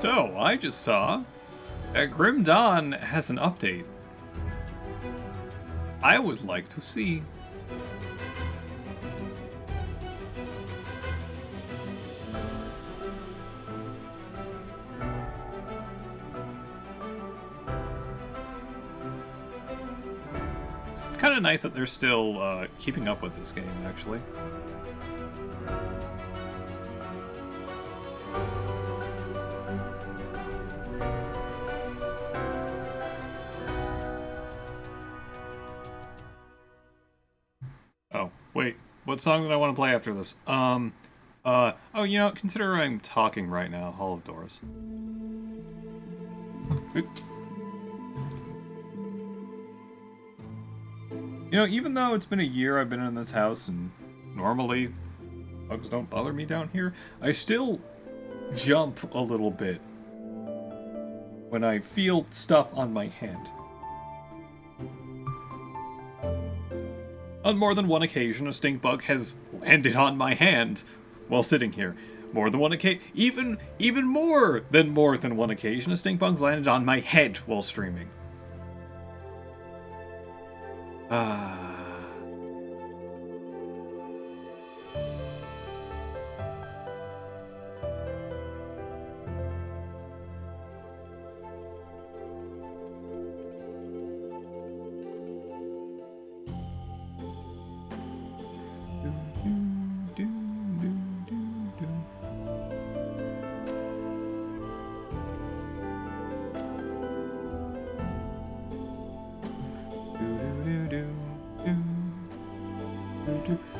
So, I just saw that Grim Dawn has an update. I would like to see. It's kind of nice that they're still keeping up with this game, actually. Oh, wait. What song did I want to play after this? Oh, you know, consider I'm talking right now. Hall of Doors. Oop. You know, even though it's been a year I've been in this house, and normally bugs don't bother me down here, I still jump a little bit when I feel stuff on my hand. On more than one occasion, a stink bug has landed on my hand while sitting here. More than one occasion, even more than one occasion, a stink bug's landed on my head while streaming.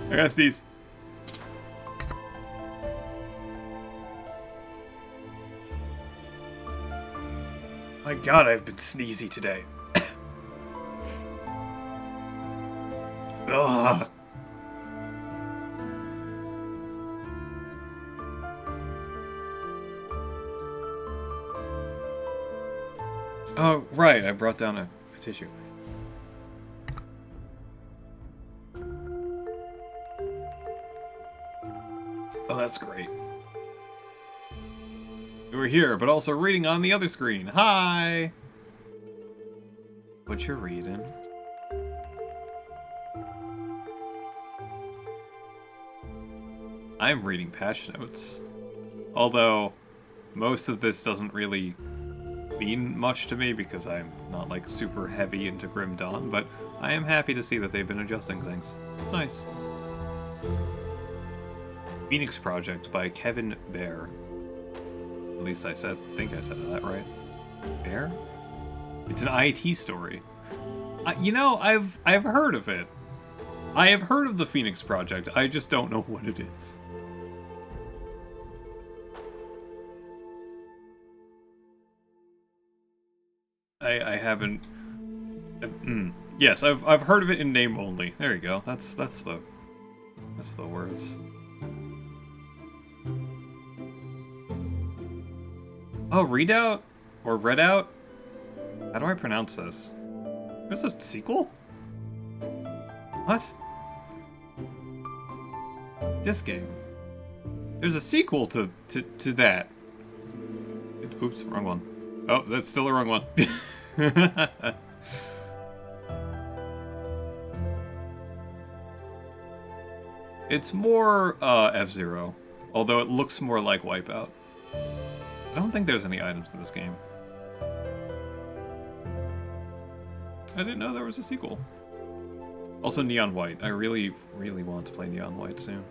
I got these. My God, I've been sneezy today. Ugh. Oh, right, I brought down a tissue. Oh, that's great. You were here, but also reading on the other screen. Hi! What you're reading? I'm reading patch notes. Although, most of this doesn't really mean much to me because I'm not like super heavy into Grim Dawn, but I am happy to see that they've been adjusting things. It's nice. Phoenix Project by Kevin Bear. At least I think I said that right. Bear? It's an IT story. You know, I've heard of it. I have heard of the Phoenix Project. I just don't know what it is. I haven't. Yes, I've heard of it in name only. There you go. That's the words. Oh, readout? Or read out? How do I pronounce this? There's a sequel? What? This game. There's a sequel to that. Oops, wrong one. Oh, that's still the wrong one. It's more F-Zero, although it looks more like Wipeout. I don't think there's any items in this game. I didn't know there was a sequel. Also Neon White. I really, really want to play Neon White soon.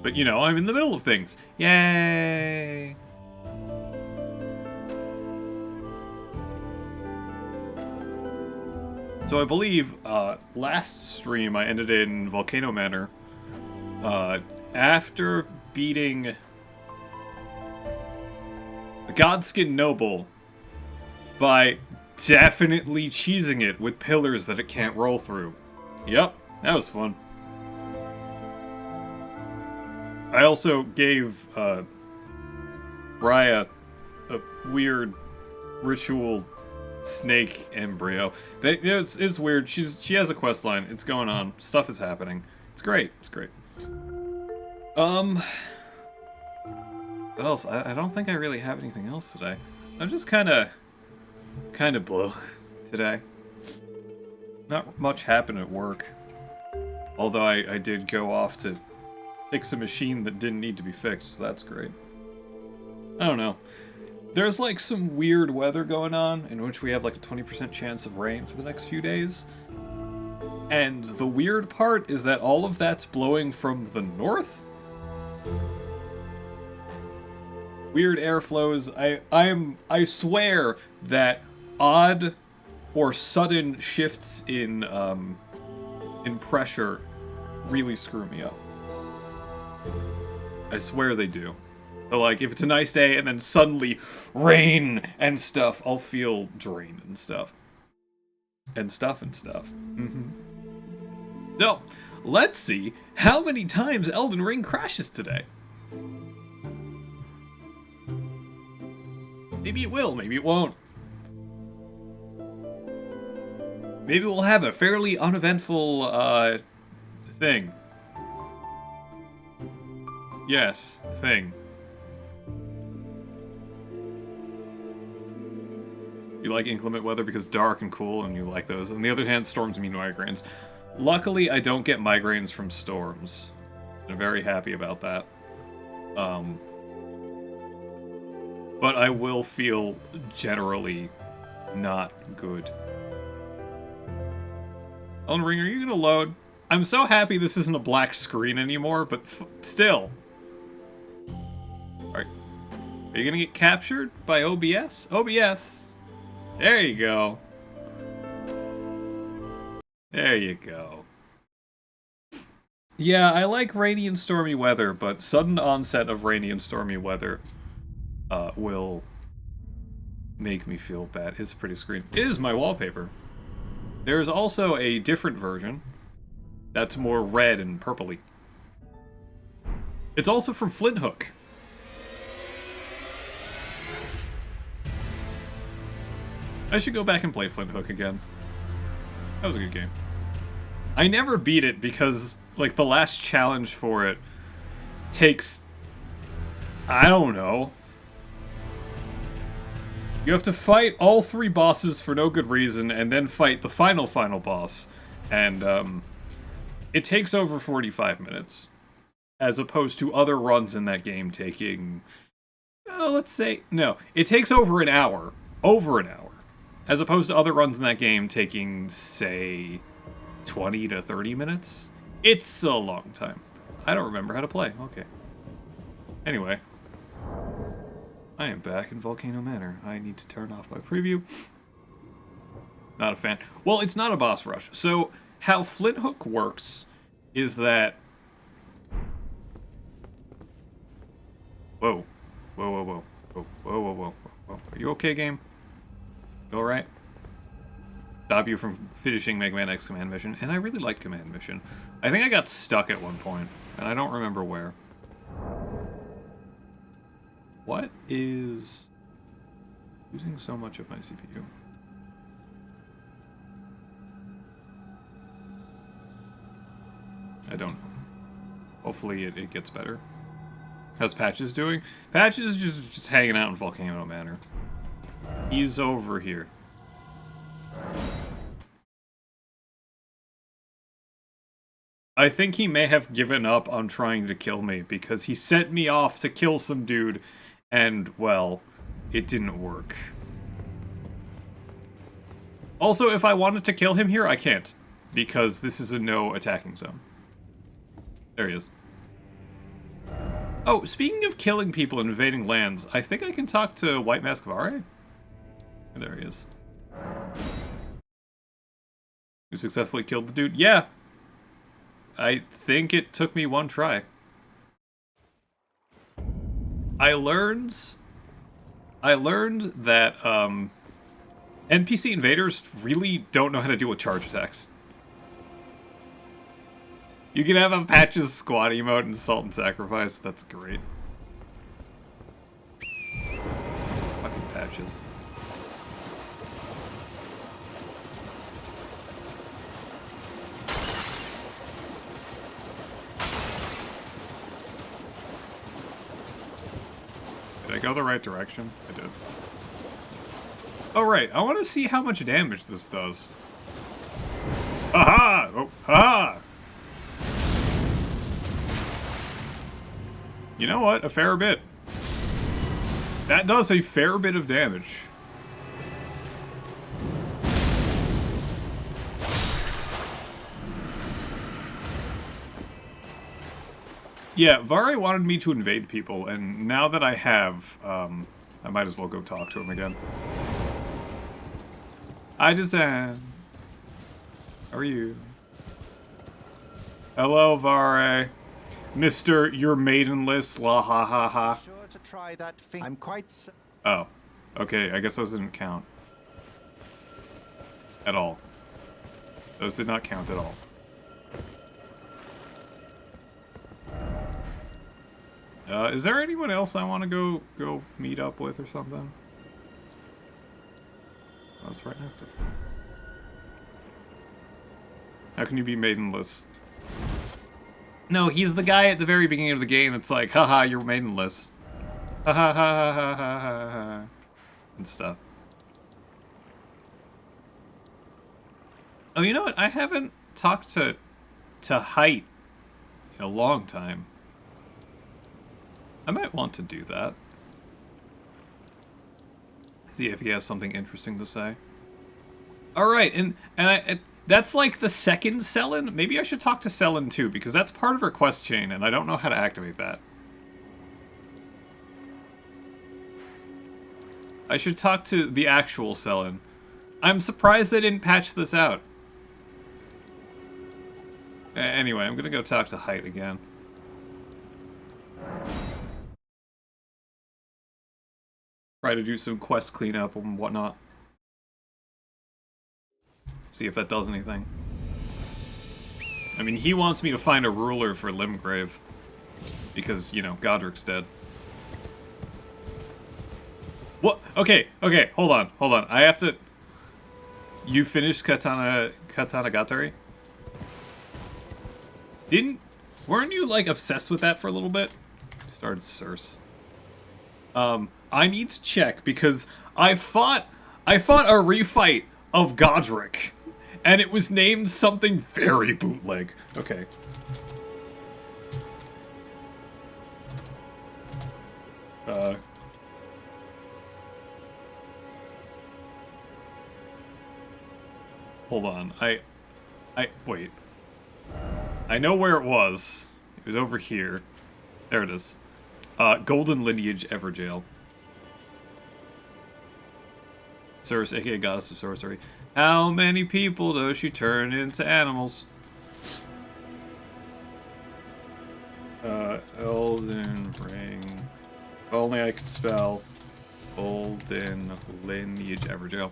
But you know, I'm in the middle of things. Yay! So I believe last stream I ended in Volcano Manor. After beating the Godskin Noble by definitely cheesing it with pillars that it can't roll through. Yep, that was fun. I also gave Raya a weird ritual snake embryo. It's weird. She has a quest line. It's going on. Stuff is happening. It's great. It's great. What else? I don't think I really have anything else today. I'm just kind of blah today. Not much happened at work. Although I did go off to fix a machine that didn't need to be fixed, so that's great. I don't know. There's like some weird weather going on in which we have like a 20% chance of rain for the next few days. And the weird part is that all of that's blowing from the north. Weird airflows. I swear that odd or sudden shifts in pressure really screw me up. I swear they do. So like, if it's a nice day and then suddenly rain and stuff, I'll feel drained and stuff. And stuff. So, let's see how many times Elden Ring crashes today. Maybe it will, maybe it won't. Maybe we'll have a fairly uneventful, thing. Yes, thing. You like inclement weather because dark and cool, and you like those. On the other hand, storms mean migraines. Luckily, I don't get migraines from storms. I'm very happy about that. But I will feel generally not good. Elden Ring, are you gonna load? I'm so happy this isn't a black screen anymore, but still. Are you gonna get captured by OBS? OBS! There you go. There you go. Yeah, I like rainy and stormy weather, but sudden onset of rainy and stormy weather will make me feel bad. It's a pretty screen. It is my wallpaper. There's also a different version that's more red and purpley. It's also from Flint Hook. I should go back and play Flint Hook again. That was a good game. I never beat it because, like, the last challenge for it takes... I don't know. You have to fight all 3 bosses for no good reason, and then fight the final boss. And, it takes over 45 minutes. As opposed to other runs in that game taking... let's say... No, it takes over an hour. Over an hour. As opposed to other runs in that game taking, say, 20 to 30 minutes. It's a long time. I don't remember how to play. Okay. Anyway. I am back in Volcano Manor. I need to turn off my preview. Not a fan. Well, it's not a boss rush. So, how Flint Hook works is that... Whoa. Whoa, whoa, whoa. Whoa, whoa, whoa, whoa, whoa. Are you okay, game? You alright? Stop you from finishing Mega Man X Command Mission. And I really like Command Mission. I think I got stuck at one point, and I don't remember where. What is using so much of my CPU? I don't know. Hopefully it gets better. How's Patches doing? Patches is just hanging out in Volcano Manor. He's over here. I think he may have given up on trying to kill me because he sent me off to kill some dude and, well, it didn't work. Also, if I wanted to kill him here, I can't. Because this is a no attacking zone. There he is. Oh, speaking of killing people and invading lands, I think I can talk to White Mask of Are. There he is. You successfully killed the dude? Yeah. I think it took me 1 try. I learned that NPC invaders really don't know how to deal with charge attacks. You can have a Patches squad emote and Salt and Sacrifice. That's great. Fucking Patches. Did I go the right direction? I did. Oh, right. I want to see how much damage this does. Aha! Oh, ha! You know what? A fair bit. That does a fair bit of damage. Yeah, Vare wanted me to invade people, and now that I have, I might as well go talk to him again. I just am. How are you? Hello, Vare. Mr. You're maidenless, la ha ha ha. Sure to try that thing. I'm quite... Oh. Okay, I guess those didn't count. At all. Those did not count at all. Is there anyone else I want to go meet up with or something? Oh, it's right next to it. How can you be maidenless? No, he's the guy at the very beginning of the game that's like, haha, you're maidenless. Ha ha ha ha ha ha ha. And stuff. Oh, you know what? I haven't talked to Height in a long time. I might want to do that. See if he has something interesting to say. Alright, and that's like the second Selin? Maybe I should talk to Selin too, because that's part of her quest chain, and I don't know how to activate that. I should talk to the actual Selin. I'm surprised they didn't patch this out. Anyway, I'm gonna go talk to Height again. Try to do some quest cleanup and whatnot. See if that does anything. I mean, he wants me to find a ruler for Limgrave. Because, you know, Godric's dead. What? Okay, hold on. I have to... You finished Katanagatari? Weren't you, like, obsessed with that for a little bit? Started Circe. I need to check, because I fought a refight of Godric, and it was named something very bootleg. Okay. Hold on. Wait. I know where it was. It was over here. There it is. Golden Lineage Everjail. Circe, aka Goddess of Sorcery. How many people does she turn into animals? Elden Ring. If only I could spell Golden Lineage Everjail.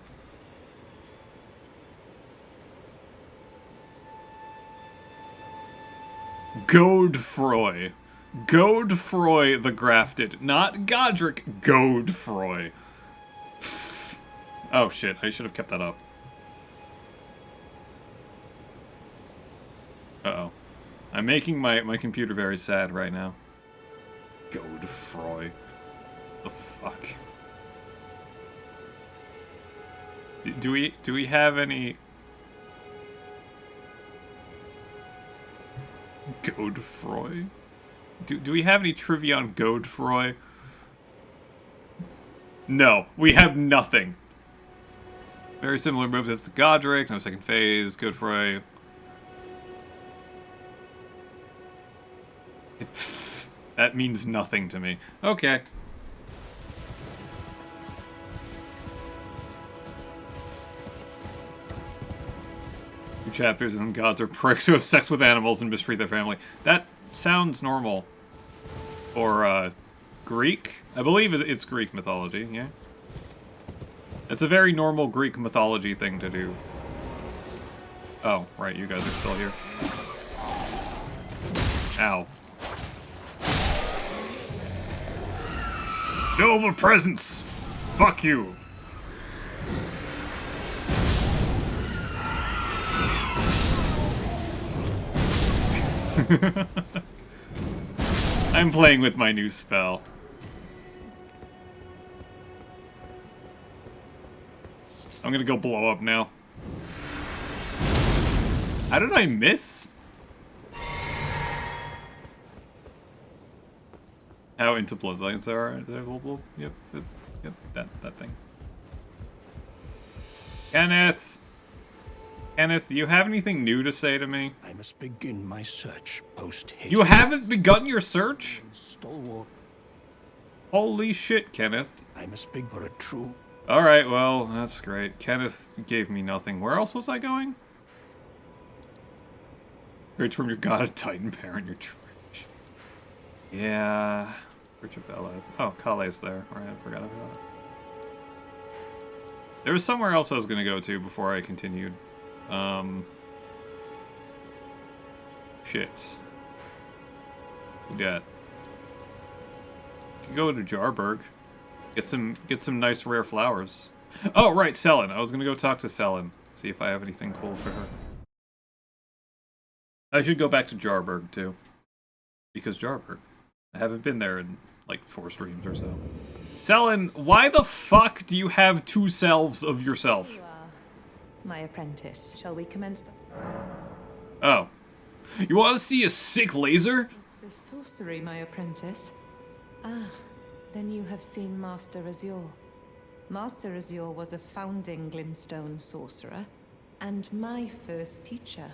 Godefroy. Godefroy the Grafted. Not Godric. Godefroy. Oh shit, I should have kept that up. Uh-oh. I'm making my computer very sad right now. Godefroy. The fuck? Do we have any... Godefroy? Do we have any trivia on Godefroy? No, we have nothing. Very similar moves to Godric, no second phase, Godefroy. That means nothing to me. Okay. Two chapters and gods are pricks who have sex with animals and mistreat their family. That sounds normal. Or, Greek? I believe it's Greek mythology, yeah? It's a very normal Greek mythology thing to do. Oh, right, you guys are still here. Ow. Noble presence! Fuck you! I'm playing with my new spell. I'm gonna go blow up now. How did I miss? How into bloodlines there are? Yep, that thing. Kenneth! Kenneth, do you have anything new to say to me? I must begin my search post-haste. You haven't begun your search? Stalwart. Holy shit, Kenneth. I must beg for a true... Alright, well, that's great. Kenneth gave me nothing. Where else was I going? Rich from your god of Titan parent, your trash. Yeah. Rich of Eleth. Oh, Kale's there. Alright, I forgot about it. There was somewhere else I was gonna go to before I continued. Shit. Yeah. Could go to Jarburg. Get some nice rare flowers. Oh, right, Selin. I was gonna go talk to Selin. See if I have anything cool for her. I should go back to Jarburg, too. Because Jarburg. I haven't been there in, like, 4 streams or so. Selin, why the fuck do you have 2 selves of yourself? You are my apprentice. Shall we commence the... Oh. You want to see a sick laser? It's the sorcery, my apprentice. Ah, then you have seen Master Azure. Master Azure was a founding Glintstone sorcerer, and my first teacher.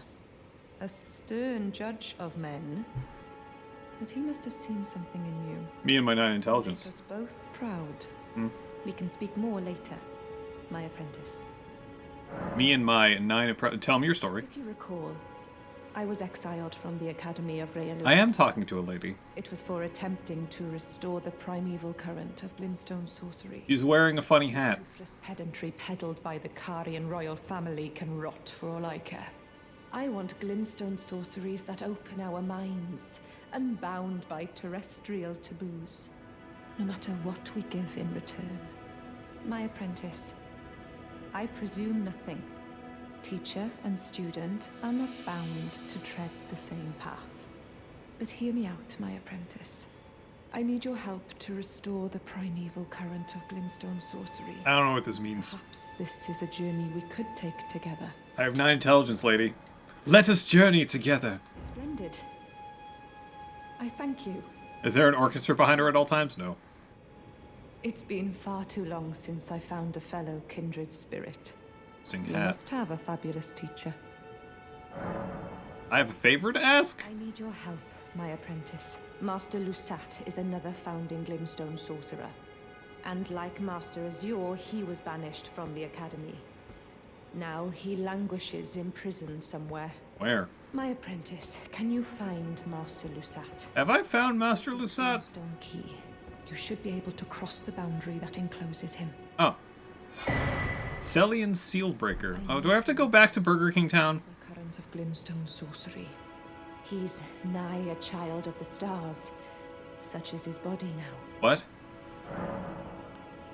A stern judge of men. But he must have seen something in you. Me and my 9 intelligence. Make us both proud. Hmm. We can speak more later, my apprentice. Me and my 9 tell me your story. If you recall, I was exiled from the Academy of Realu. I am talking to a lady. It was for attempting to restore the primeval current of Glintstone sorcery. She's wearing a funny hat. Useless pedantry peddled by the Karian royal family can rot for all I care. I want Glintstone sorceries that open our minds, unbound by terrestrial taboos, no matter what we give in return. My apprentice, I presume nothing. Teacher and student are not bound to tread the same path. But hear me out, my apprentice. I need your help to restore the primeval current of Glintstone sorcery. I don't know what this means. Perhaps this is a journey we could take together. I have 9 intelligence, lady. Let us journey together. Splendid. I thank you. Is there an orchestra behind her at all times? No. It's been far too long since I found a fellow kindred spirit. Interesting You hat. must have a fabulous teacher. I have a favor to ask? I need your help, my apprentice. Master Lusat is another founding Glintstone sorcerer. And like Master Azure, he was banished from the Academy. Now he languishes in prison somewhere. Where? My apprentice, can you find Master Lusat? Have I found Master Lusat? Stone key. You should be able to cross the boundary that encloses him. Oh. Celian Sealbreaker. Oh, do I have to go back to Burger King Town? The current of Glintstone sorcery. He's nigh a child of the stars. Such is his body now. What?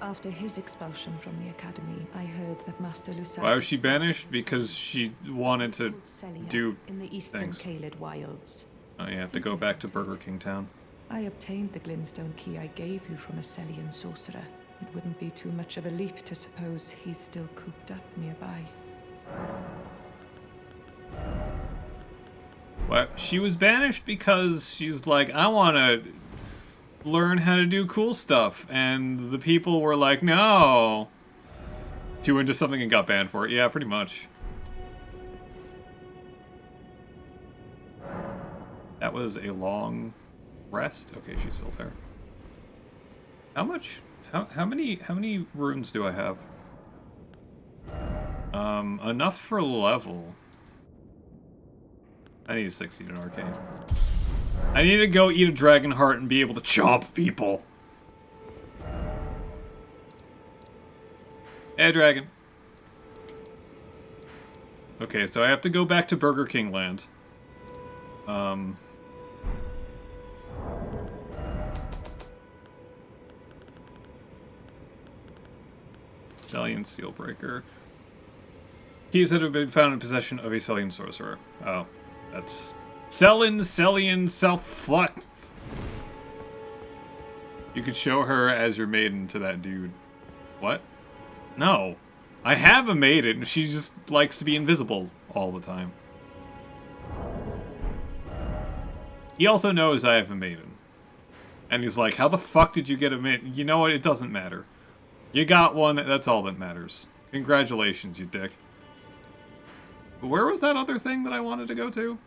After his expulsion from the Academy, I heard that Master Lusat... Why was she banished? Because she wanted to Celia do in the eastern things. Caelid wilds. Oh, you have to go back to Burger King Town. I obtained the Glintstone key I gave you from a Celian sorcerer. It wouldn't be too much of a leap to suppose he's still cooped up nearby. What? She was banished because she's like, I want to learn how to do cool stuff. And the people were like, no. Too into something and got banned for it. Yeah, pretty much. That was a long rest. Okay, she's still there. How much? How many runes do I have? Enough for level. I need to succeed in arcane. I need to go eat a dragon heart and be able to chomp people. Hey, dragon. Okay, so I have to go back to Burger King Land. Celian Sealbreaker. Keys that have been found in possession of a Celian sorcerer. Oh, that's... Celian, self-fuck. You could show her as your maiden to that dude. What? No. I have a maiden. She just likes to be invisible all the time. He also knows I have a maiden. And he's like, how the fuck did you get a maiden? You know what? It doesn't matter. You got one. That's all that matters. Congratulations, you dick. Where was that other thing that I wanted to go to?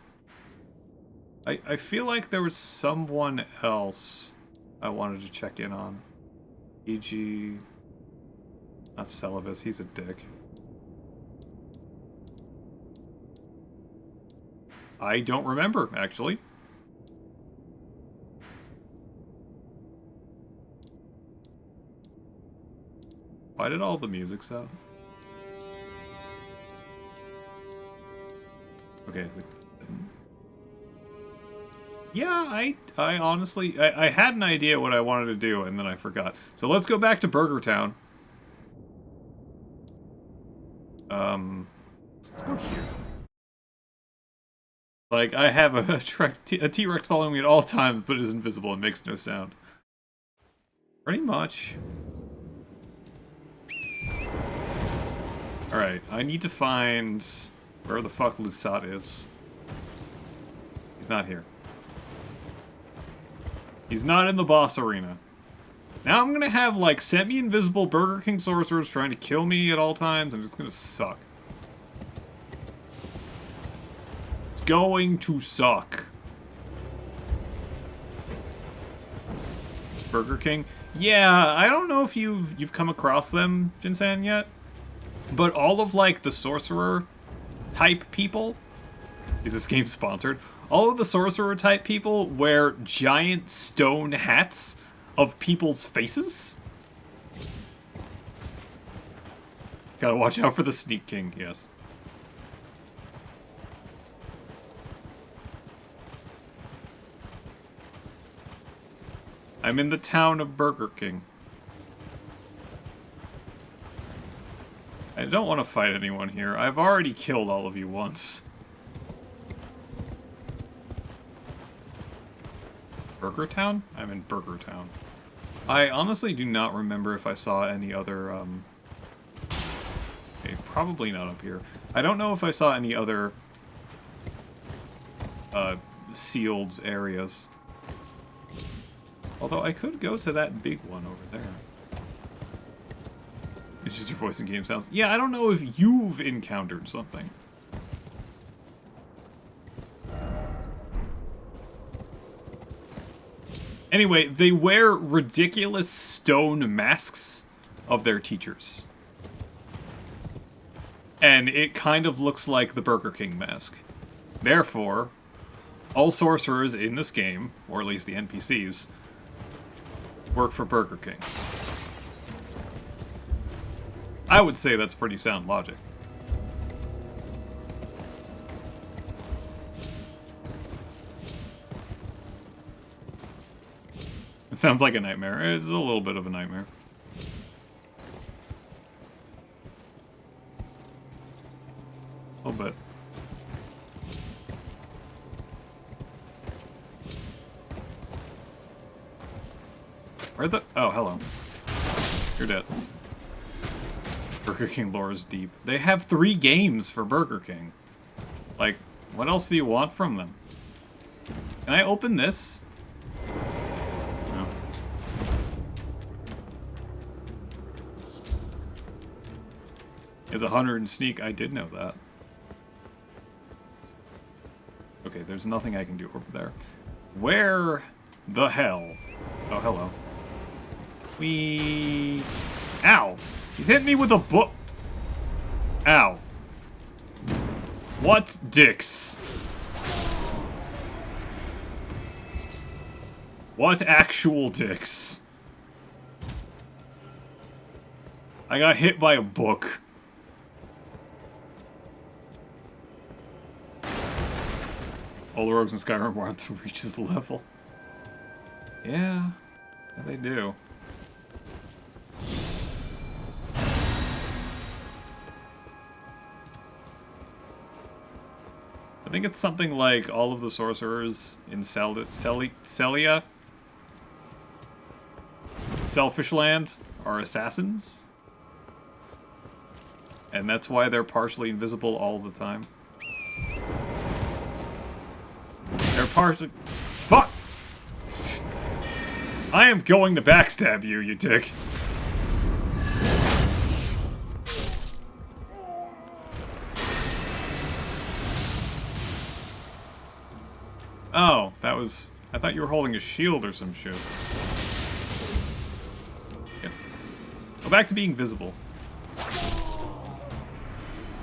I feel like there was someone else I wanted to check in on. E.g. Not Celibus, he's a dick. I don't remember, actually. Why did all the music stop? Okay. Yeah, I honestly, I had an idea what I wanted to do, and then I forgot. So let's go back to Burger Town. Let's go here. Like, I have a T-Rex following me at all times, but is invisible and makes no sound. Pretty much. Alright, I need to find where the fuck Lusat is. He's not here. He's not in the boss arena. Now I'm gonna have, like, semi-invisible Burger King sorcerers trying to kill me at all times, and it's gonna suck. It's going to suck. Burger King? Yeah, I don't know if you've come across them, Jinsan, yet. But all of, like, the sorcerer-type people... Is this game sponsored? All of the sorcerer-type people wear giant stone hats of people's faces. Gotta watch out for the Sneak King, yes. I'm in the town of Burger King. I don't want to fight anyone here. I've already killed all of you once. Burger Town? I'm in Burger Town. I honestly do not remember if I saw any other, okay, probably not up here. I don't know if I saw any other, sealed areas. Although I could go to that big one over there. It's just your voice and game sounds. Yeah, I don't know if you've encountered something. Anyway, they wear ridiculous stone masks of their teachers. And it kind of looks like the Burger King mask. Therefore, all sorcerers in this game, or at least the NPCs, work for Burger King. I would say that's pretty sound logic. It sounds like a nightmare. It's a little bit of a nightmare. A little bit. Where the... Oh, hello. You're dead. Burger King lore is deep. They have 3 games for Burger King. Like, what else do you want from them? Can I open this? No. Is 100 in sneak? I did know that. Okay, there's nothing I can do over there. Where the hell? Oh, hello. Ow! He's hit me with a book. Ow. What dicks? What actual dicks? I got hit by a book. All the rogues in Skyrim want to reach this level. Yeah, they do. I think it's something like all of the sorcerers in Celia, Selfish Land, are assassins. And that's why they're partially invisible all the time. They're partially... Fuck! I am going to backstab you, you dick. Oh, that was... I thought you were holding a shield or some shit. Yep. Go back to being visible.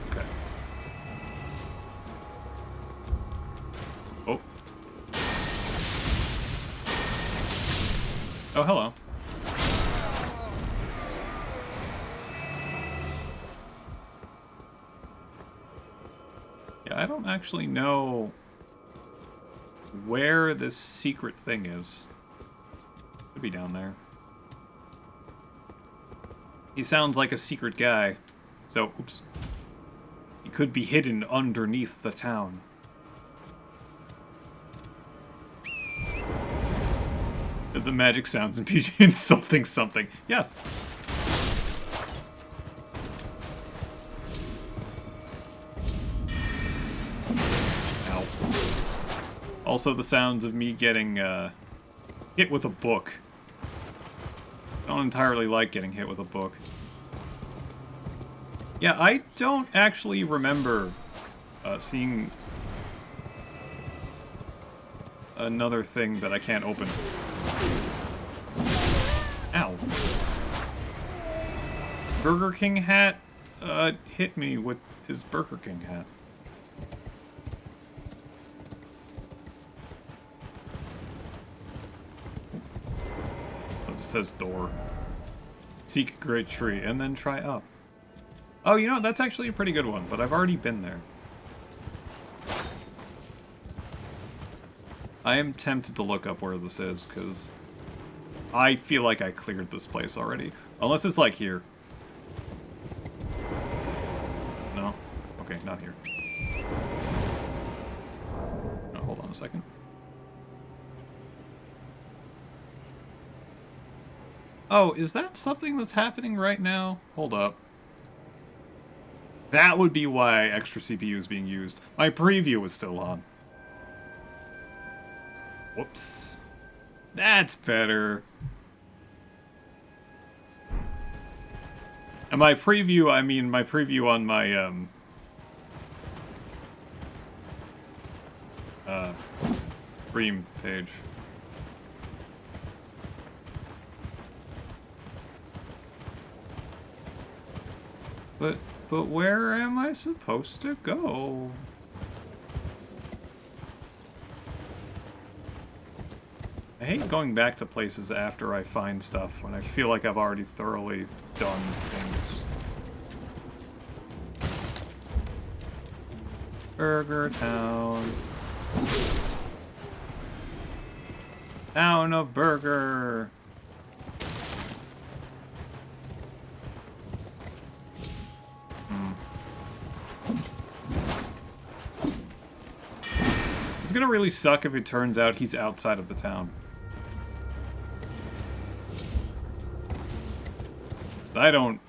Okay. Oh. Oh, hello. Yeah, I don't actually know where this secret thing is. Could be down there. He sounds like a secret guy. So, oops. He could be hidden underneath the town. The magic sounds and PG insulting something. Yes. Ow. Also the sounds of me getting hit with a book. I don't entirely like getting hit with a book. Yeah, I don't actually remember seeing another thing that I can't open. Ow. Burger King hat hit me with his Burger King hat. It says door. Seek a great tree, and then try up. Oh, you know, that's actually a pretty good one, but I've already been there. I am tempted to look up where this is, because I feel like I cleared this place already. Unless it's like here. No? Okay, not here. No, hold on a second. Oh, is that something that's happening right now? Hold up. That would be why extra CPU is being used. My preview was still on. Whoops. That's better. And my preview, I mean my preview on my, stream page. But where am I supposed to go? I hate going back to places after I find stuff when I feel like I've already thoroughly done things. Burger Town. Town of Burger. It's gonna really suck if it turns out he's outside of the town. I don't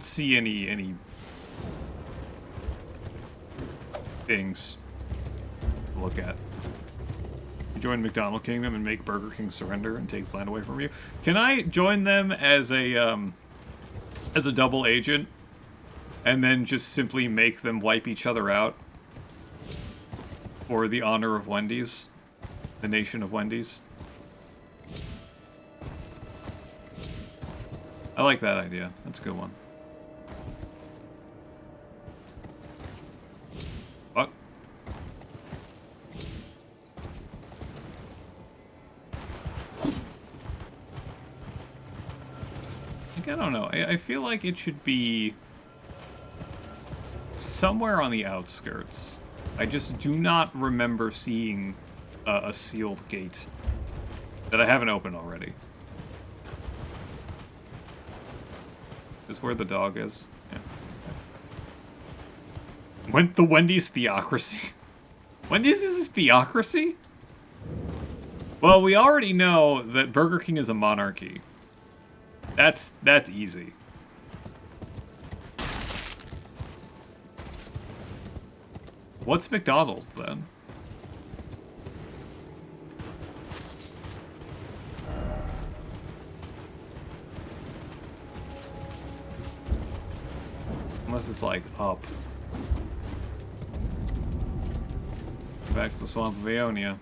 see any things to look at. You join McDonald Kingdom and make Burger King surrender and take land away from you. Can I join them as a double agent and then just simply make them wipe each other out for the honor of Wendy's, the nation of Wendy's? I like that idea. That's a good one. What? I don't know. I feel like it should be somewhere on the outskirts. I just do not remember seeing a sealed gate that I haven't opened already. Is where the dog is? Yeah. Went the Wendy's theocracy. Wendy's is theocracy? Well, we already know that Burger King is a monarchy. That's easy. What's McDonald's then? Unless it's like up. Back to the swamp of Aeonia.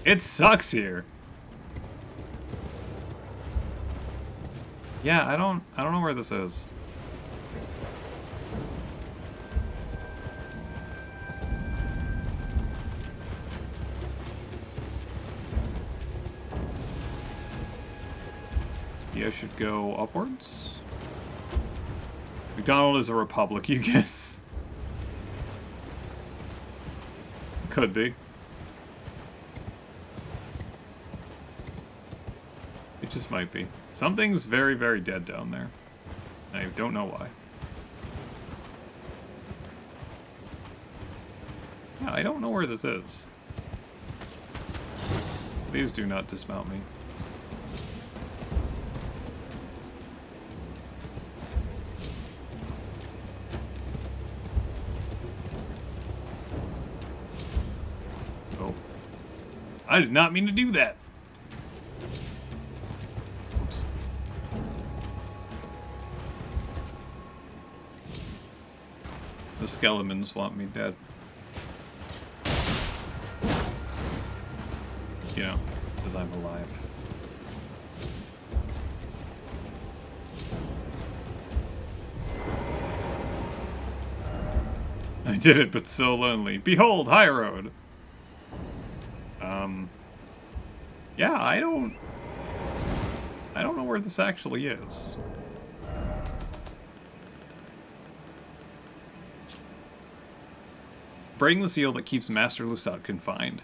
It sucks here. Yeah, I don't know where this is. Yeah, I should go upwards. McDonald is a republic, you guess. Could be. It just might be. Something's very, very dead down there. I don't know why. Yeah, I don't know where this is. Please do not dismount me. Oh. I did not mean to do that. Oops. The skeletons want me dead. You know, because I'm alive. I did it, but so lonely. Behold, high road. Yeah, I don't know where this actually is. Breaking the seal that keeps Master Lusat confined.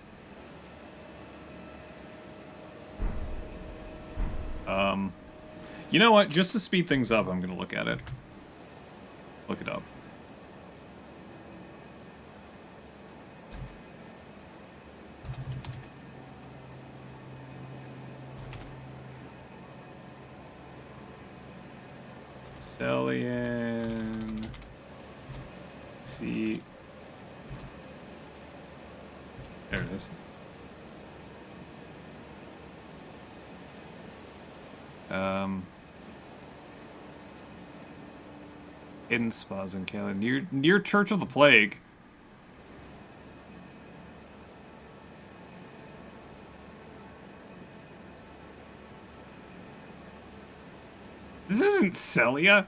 You know what? Just to speed things up, I'm gonna look at it. Look it up. Celian. See. There it is. Hidden spas in Kala. Near Church of the Plague. This isn't Celia.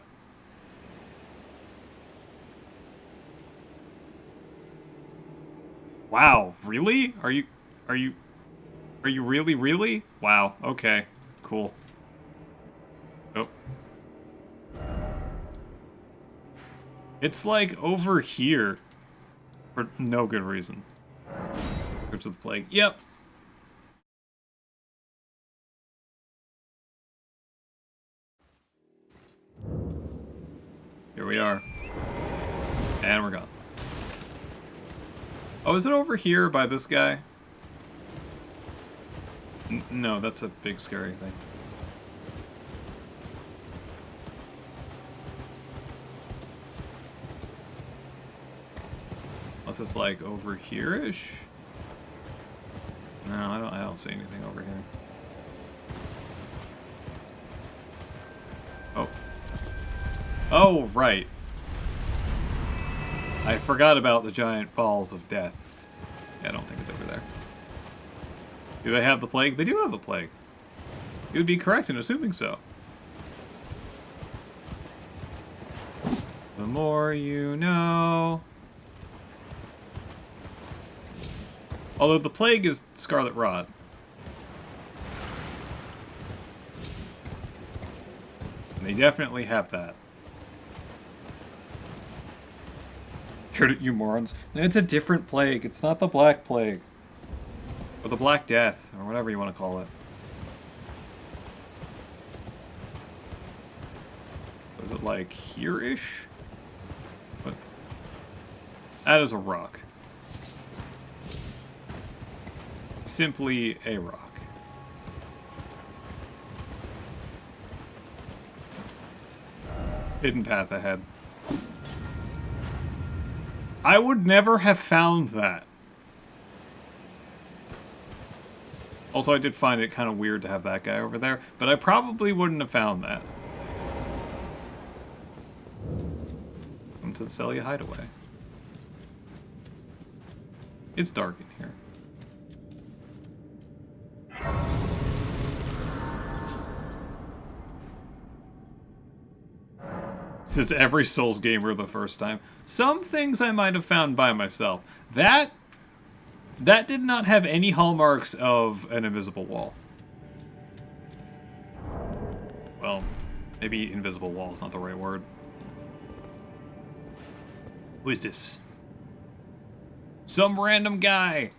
Wow, really? Are you really? Wow, okay. Cool. Oh. It's like over here. For no good reason. Go to the plague. Yep. Here we are. And we're gone. Oh, is it over here by this guy? No, that's a big scary thing. Unless it's like over here-ish? No, I don't see anything over here. Oh. Oh, right. I forgot about the giant balls of death. Yeah, I don't think it's over there. Do they have the plague? They do have the plague. You would be correct in assuming so. The more you know. Although the plague is Scarlet Rot. And they definitely have that. You morons. It's a different plague. It's not the Black Plague. Or the Black Death, or whatever you want to call it. Was it like here-ish? But that is a rock. Simply a rock. Hidden path ahead. I would never have found that. Also, I did find it kind of weird to have that guy over there, but I probably wouldn't have found that. Come to the Celia Hideaway. It's dark in here. Since every Souls gamer the first time. Some things I might have found by myself. That did not have any hallmarks of an invisible wall. Well, maybe invisible wall is not the right word. Who is this? Some random guy.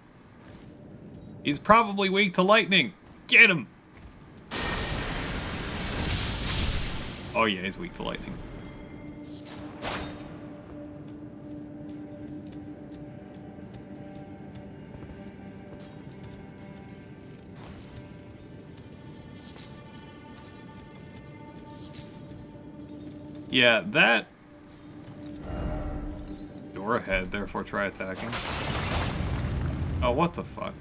He's probably weak to lightning. Get him! Oh yeah, he's weak to lightning. Yeah, that... Door ahead, therefore try attacking. Oh, what the fuck?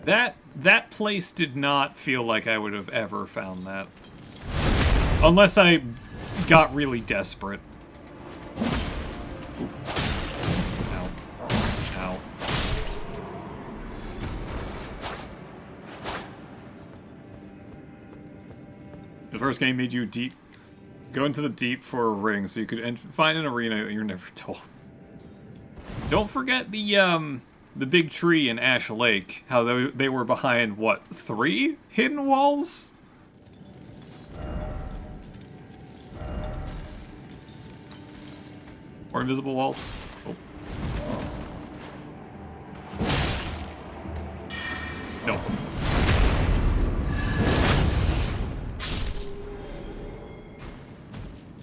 That place did not feel like I would have ever found that. Unless I got really desperate. Ooh. Ow. Ow. The first game made you go into the deep for a ring so you could find an arena that you're never told. Don't forget the big tree in Ash Lake, how they were behind, what, 3 hidden walls? Or invisible walls? Oh. No.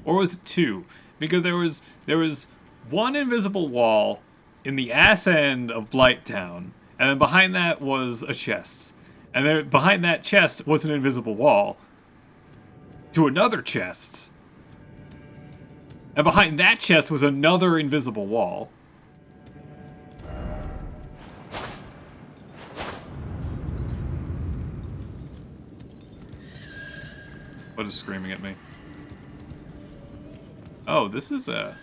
Or was it 2? Because there was one invisible wall in the ass end of Blighttown, and then behind that was a chest. And then behind that chest was an invisible wall to another chest. And behind that chest was another invisible wall. What is screaming at me? Oh, this is a...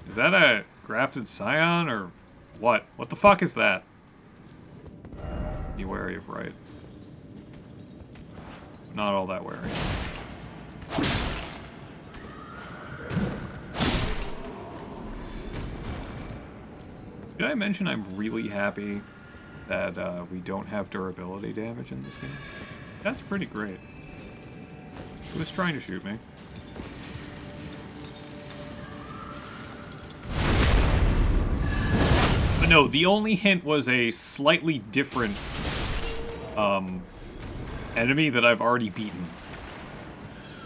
is that a grafted scion, or what? What the fuck is that? Be wary of right. Not all that wary. Did I mention I'm really happy that we don't have durability damage in this game? That's pretty great. Who was trying to shoot me? But no, the only hint was a slightly different enemy that I've already beaten.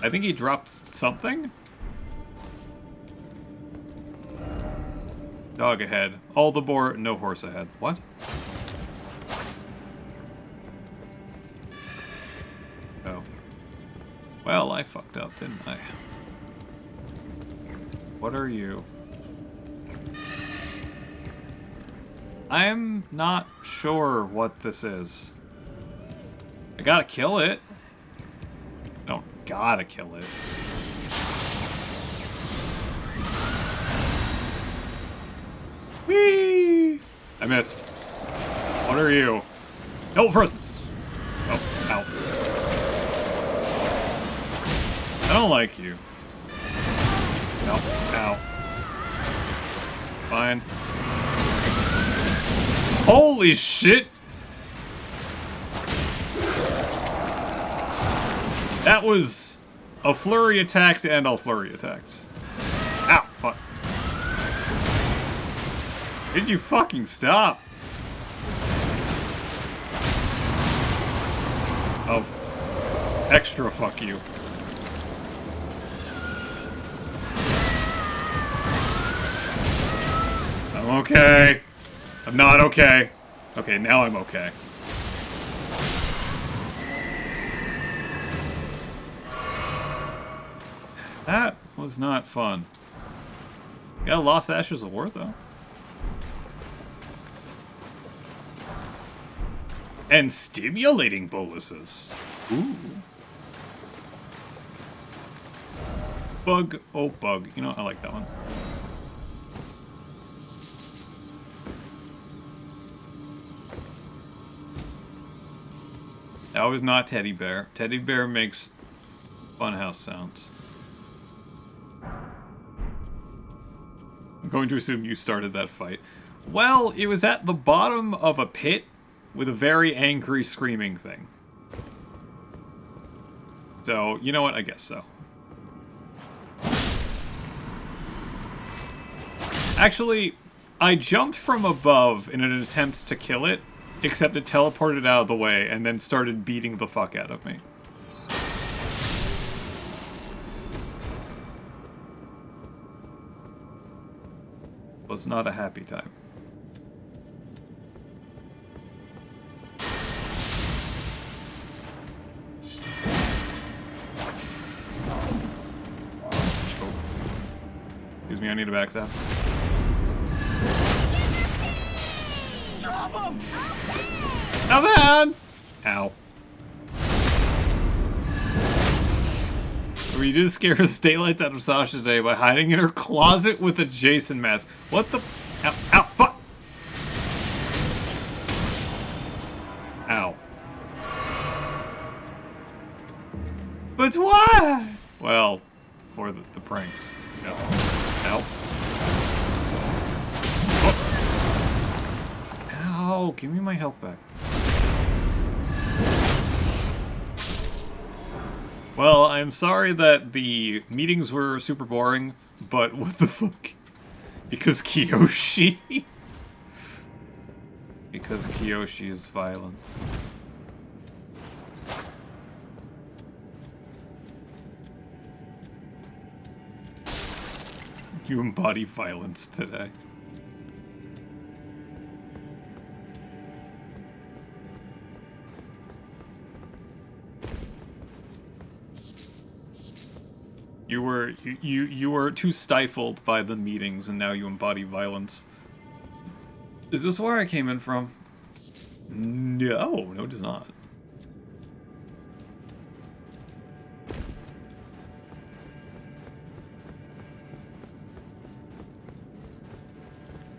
I think he dropped something? Dog ahead. All the boar, no horse ahead. What? Oh. Well, I fucked up, didn't I? What are you? I'm not sure what this is. I gotta kill it. Don't gotta kill it. Whee! I missed. What are you? No presents. Oh, ow. I don't like you. No, ow. Fine. Holy shit! That was a flurry attack to end all flurry attacks. Ow, fuck. Did you fucking stop? Oh, extra fuck you. I'm okay. I'm not okay. Okay, now I'm okay. That was not fun. Got a Lost Ashes of War, though. And stimulating boluses. Ooh. Bug. Oh, bug. You know, I like that one. That was not Teddy Bear. Teddy Bear makes funhouse sounds. I'm going to assume you started that fight. Well, it was at the bottom of a pit with a very angry screaming thing. So, you know what? I guess so. Actually, I jumped from above in an attempt to kill it, except it teleported out of the way and then started beating the fuck out of me. Was not a happy time. Oh. Excuse me, I need a backstab. Drop him! Come on! Ow. We did scare the daylights out of Sasha today by hiding in her closet with a Jason mask. What the? Ow! Ow! Fuck! Ow. But why? Well, for the pranks. Yes. Ow. Oh. Ow! Give me my health back. Well, I'm sorry that the meetings were super boring, but what the fuck? Because Kiyoshi? Because Kiyoshi is violence. You embody violence today. You were too stifled by the meetings, and now you embody violence. Is this where I came in from? No, it does not.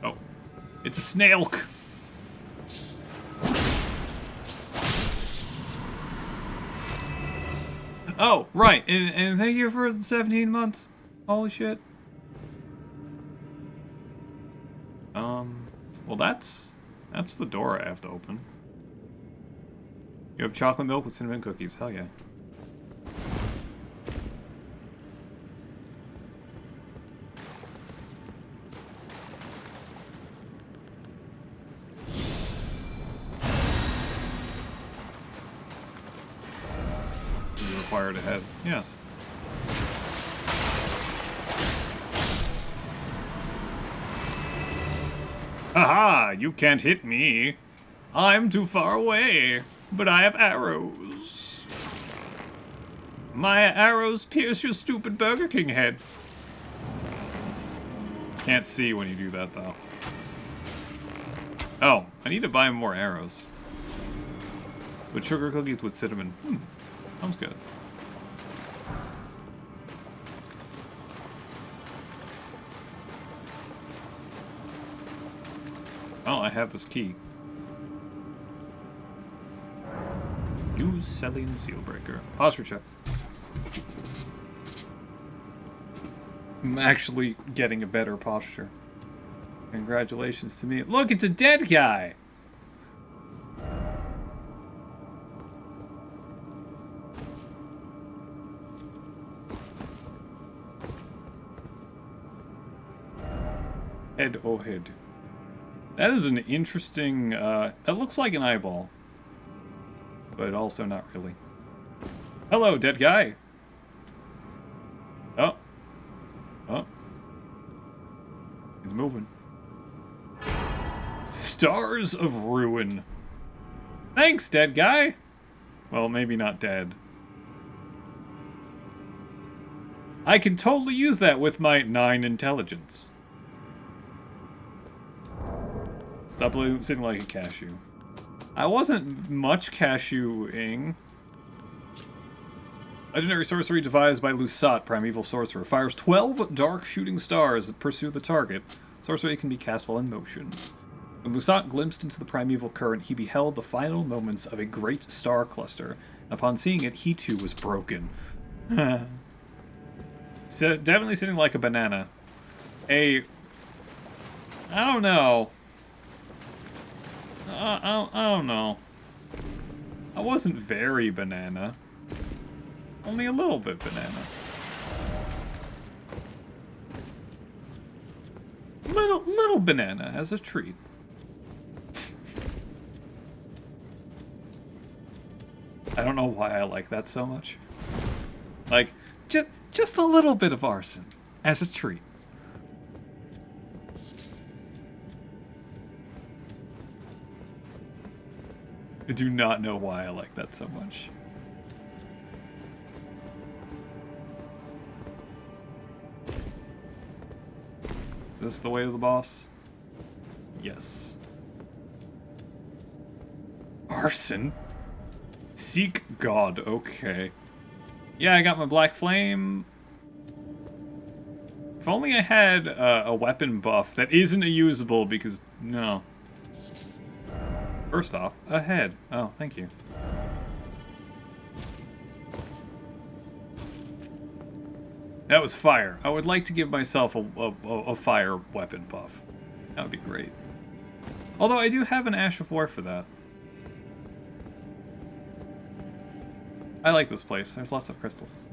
Oh, it's a snail. Oh, right, and thank you for the 17 months. Holy shit. Well that's the door I have to open. You have chocolate milk with cinnamon cookies, hell yeah. Required ahead. Yes. Haha! You can't hit me. I'm too far away, but I have arrows. My arrows pierce your stupid Burger King head. Can't see when you do that, though. Oh, I need to buy more arrows. With sugar cookies with cinnamon. Sounds good. Oh, I have this key. Use Selling Sealbreaker. Posture check. I'm actually getting a better posture. Congratulations to me. Look, it's a dead guy! Head, oh head. That is an interesting, that looks like an eyeball. But also not really. Hello, dead guy! Oh. Oh. He's moving. Stars of Ruin. Thanks, dead guy! Well, maybe not dead. I can totally use that with my 9 intelligence. Stop sitting like a cashew. I wasn't much cashewing. Legendary sorcery devised by Lusat, primeval sorcerer. Fires 12 dark shooting stars that pursue the target. Sorcery can be cast while in motion. When Lusat glimpsed into the primeval current, he beheld the final moments of a great star cluster. And upon seeing it, he too was broken. So, definitely sitting like a banana. I don't know. I don't know. I wasn't very banana. Only a little bit banana. Little banana as a treat. I don't know why I like that so much. Like, just a little bit of arson as a treat. I do not know why I like that so much. Is this the way to the boss? Yes. Arson? Seek God, okay. Yeah, I got my Black Flame. If only I had a weapon buff that isn't a usable because, no. First off, a head. Oh, thank you. That was fire. I would like to give myself a fire weapon buff. That would be great. Although I do have an Ash of War for that. I like this place. There's lots of crystals.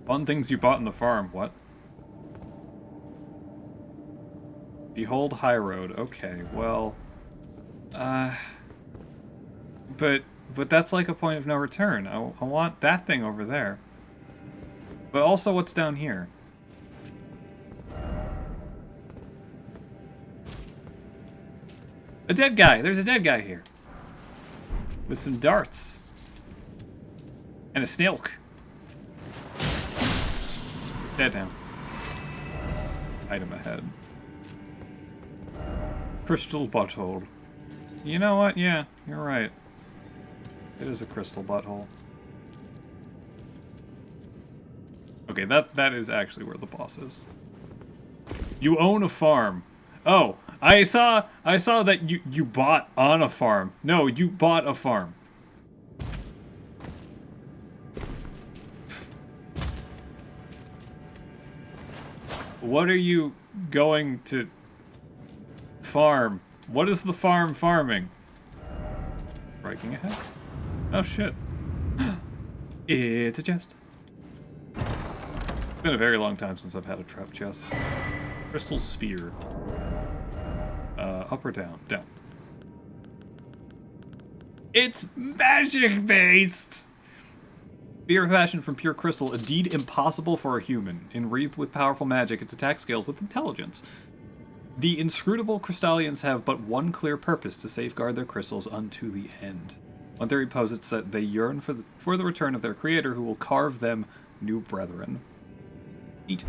Fun things you bought in the farm. What? Behold High Road. Okay, well... But that's like a point of no return. I want that thing over there. But also what's down here? A dead guy! There's a dead guy here. With some darts. And a snilk. Dead now. Item ahead. Crystal butthole. You know what? Yeah, you're right. It is a crystal butthole. Okay, that is actually where the boss is. You own a farm. Oh, I saw that you bought on a farm. No, you bought a farm. What are you going to farm? What is the farm farming? Breaking ahead. Oh shit. It's a chest. It's been a very long time since I've had a trap chest. Crystal spear. Up or down? Down. It's magic based! Spear fashioned from pure crystal, a deed impossible for a human. Enwreathed with powerful magic, its attack scales with intelligence. The inscrutable Crystallians have but one clear purpose, to safeguard their crystals unto the end. One theory posits that they yearn for the return of their creator, who will carve them new brethren. Eat.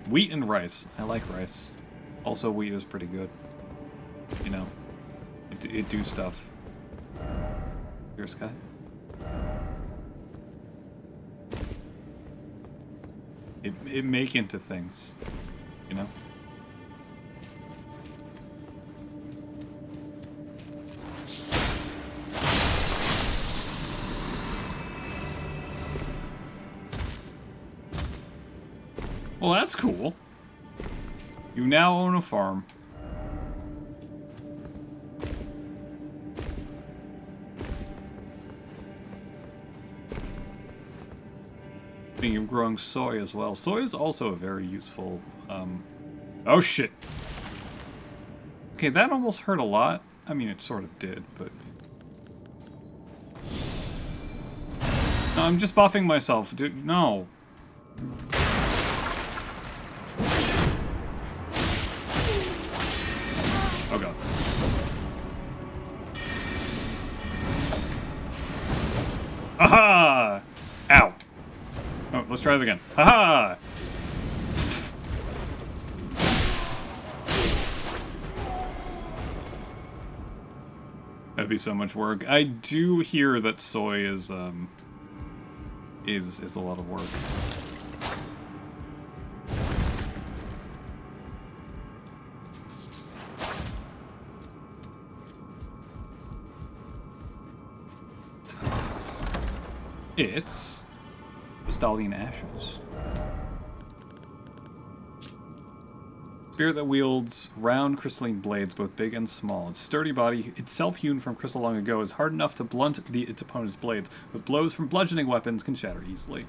Wheat and rice. I like rice. Also, wheat is pretty good. You know, it do stuff. Here, Sky. It make into things, you know? Well, that's cool. You now own a farm. Thinking of growing soy as well. Soy is also a very useful, Oh shit! Okay, that almost hurt a lot. I mean, it sort of did, but... No, I'm just buffing myself, dude. No. Oh god. Aha! try it again. Haha! That'd be so much work. I do hear that soy is a lot of work. It's Crystalline Ashes. Spirit that wields round crystalline blades, both big and small. Its sturdy body, itself hewn from crystal long ago, is hard enough to blunt its opponent's blades, but blows from bludgeoning weapons can shatter easily.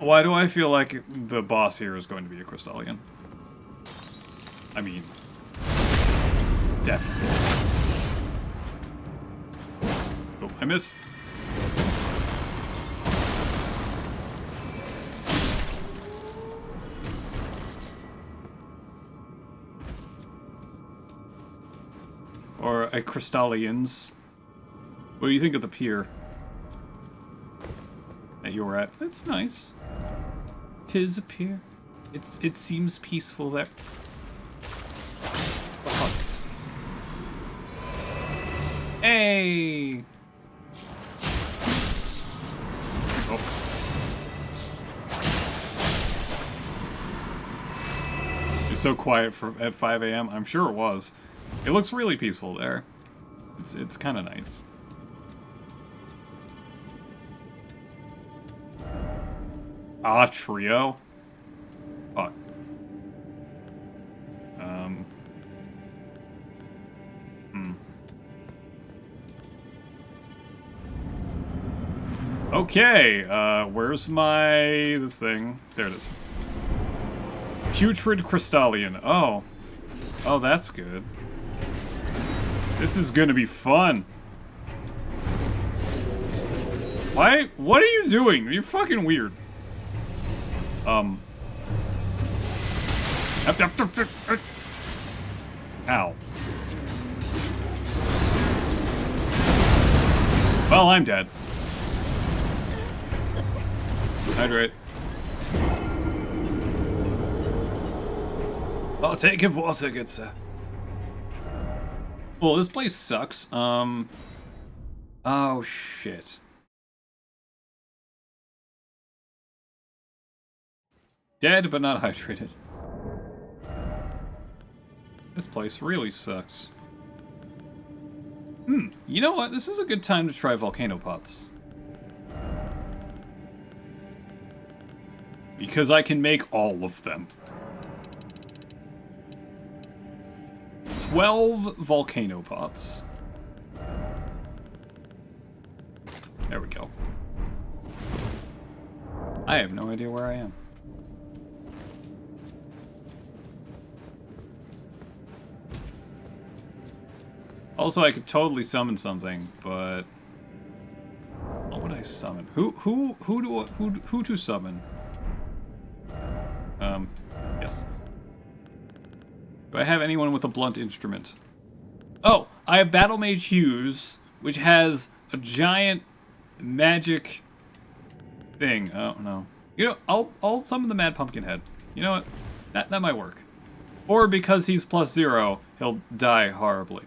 Why do I feel like the boss here is going to be a Crystallian? I mean, definitely. Oh, I missed. Or a Crystallians. What do you think of the pier that you were at? That's nice. 'Tis a pier. It seems peaceful there. Oh. Hey! Oh. It's so quiet at 5 a.m. I'm sure it was. It looks really peaceful there. It's kind of nice. Ah, trio. Fuck. Okay, where's this thing? There it is. Putrid Crystallian. Oh. Oh, that's good. This is gonna be fun. Why? What are you doing? You're fucking weird. Ow. Well, I'm dead. Hydrate. I'll take it, water, good sir. Well, this place sucks. Oh, shit. Dead, but not hydrated. This place really sucks. You know what? This is a good time to try volcano pots. Because I can make all of them. 12 volcano pots. There we go. I have no idea where I am. Also, I could totally summon something, but what would I summon? Who to summon? Yes. Do I have anyone with a blunt instrument? Oh, I have Battle Mage Hughes, which has a giant magic thing. Oh no. You know, I'll summon the Mad Pumpkinhead. You know what? That might work. Or because he's +0, he'll die horribly.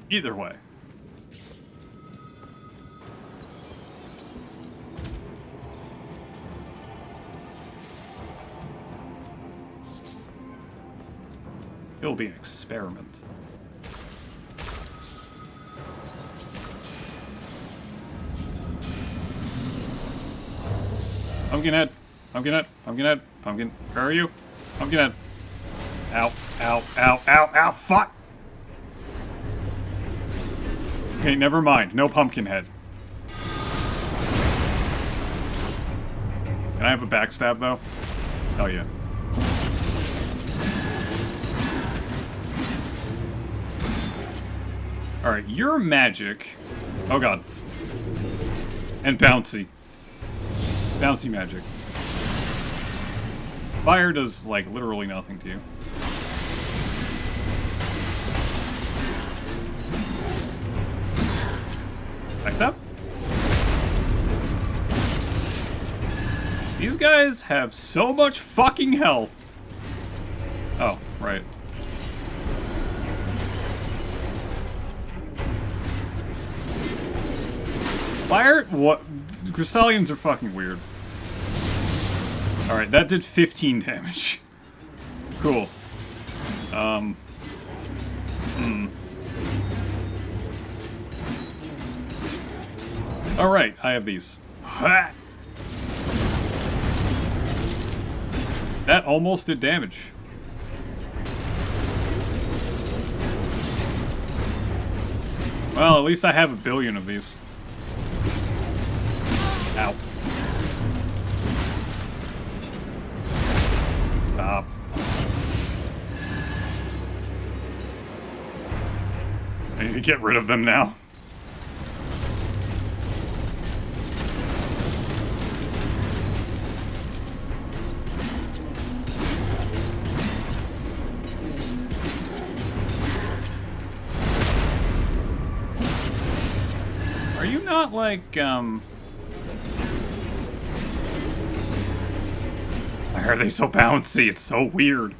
Either way. It'll be an experiment. Pumpkinhead! Pumpkinhead! Pumpkinhead! Pumpkin, where are you? Pumpkinhead! Ow, ow, ow, ow, ow, fuck! Okay, never mind. No Pumpkinhead. Can I have a backstab, though? Hell yeah. Alright, you're magic. Oh god. And bouncy. Bouncy magic. Fire does, like, literally nothing to you. Backstab? These guys have so much fucking health. Oh, right. Fire? What? Chrysalians are fucking weird. Alright, that did 15 damage. Cool. Alright, I have these. Ha! That almost did damage. Well, at least I have a billion of these. Ow. Stop. I need to get rid of them now. Are you not like, why are they so bouncy? It's so weird.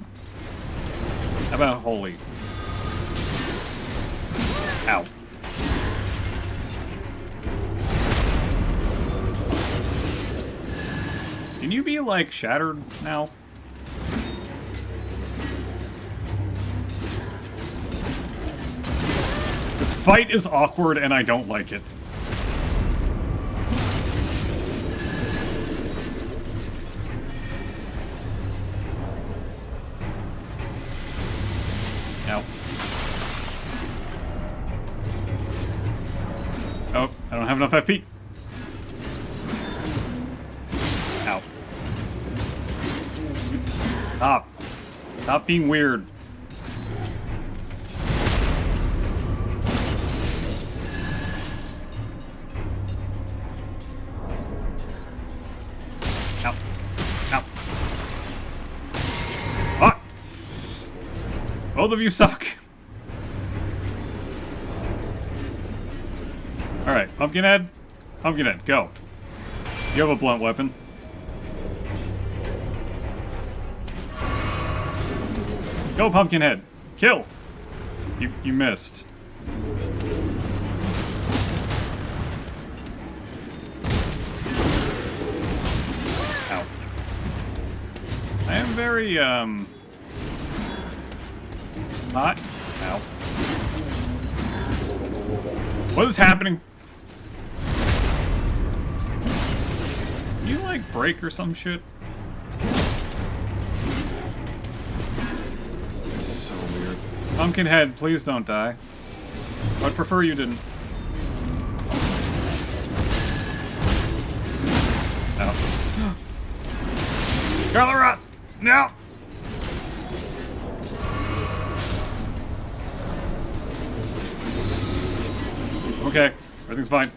How about holy? Ow. Can you be, like, shattered now? This fight is awkward and I don't like it. Ow. Oh, I don't have enough FP. Ow. Stop. Stop being weird. Ow. Ow. Ah! Both of you suck. Alright, Pumpkinhead. Pumpkinhead, go. You have a blunt weapon. Go, Pumpkinhead. Kill. You missed. Ow. I am very, hot. Ow. What is happening? You, like, break or some shit? This is so weird. Pumpkinhead, please don't die. I'd prefer you didn't. Ow. Garlerot! No! Okay, everything's fine.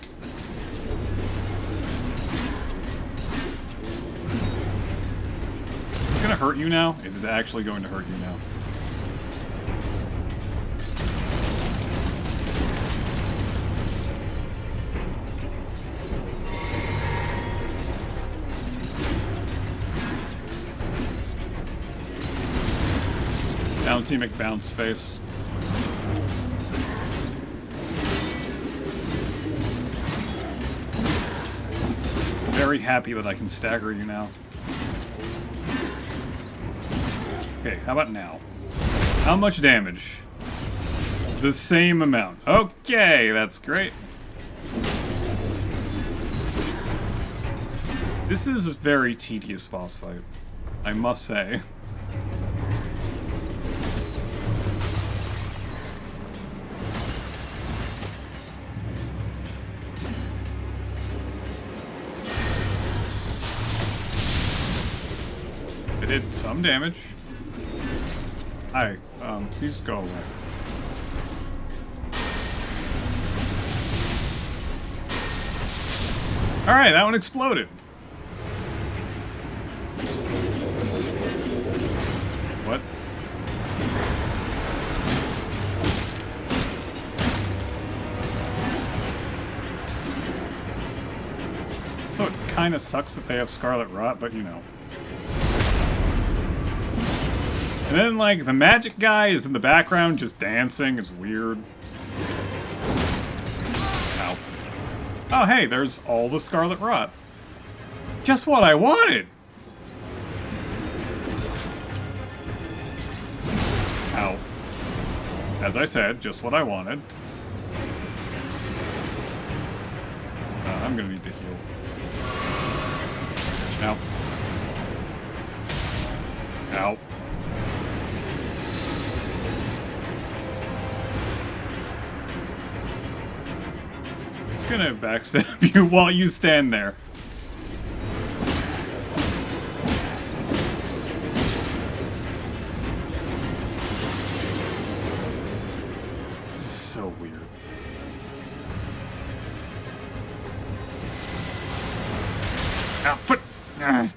Is it gonna hurt you now? Is it actually going to hurt you now? Bouncy McBounce face. Very happy that I can stagger you now. Okay, how about now? How much damage? The same amount. Okay, that's great. This is a very tedious boss fight, I must say. It did some damage. Hi, please go away. Alright, that one exploded. What? So it kind of sucks that they have Scarlet Rot, but you know. And then, like, the magic guy is in the background just dancing. It's weird. Ow. Oh, hey, there's all the Scarlet Rot. Just what I wanted! Ow. As I said, just what I wanted. I'm gonna need to heal. Ow. Ow. Just gonna backstab you while you stand there. This is so weird. Ah, foot! Ah.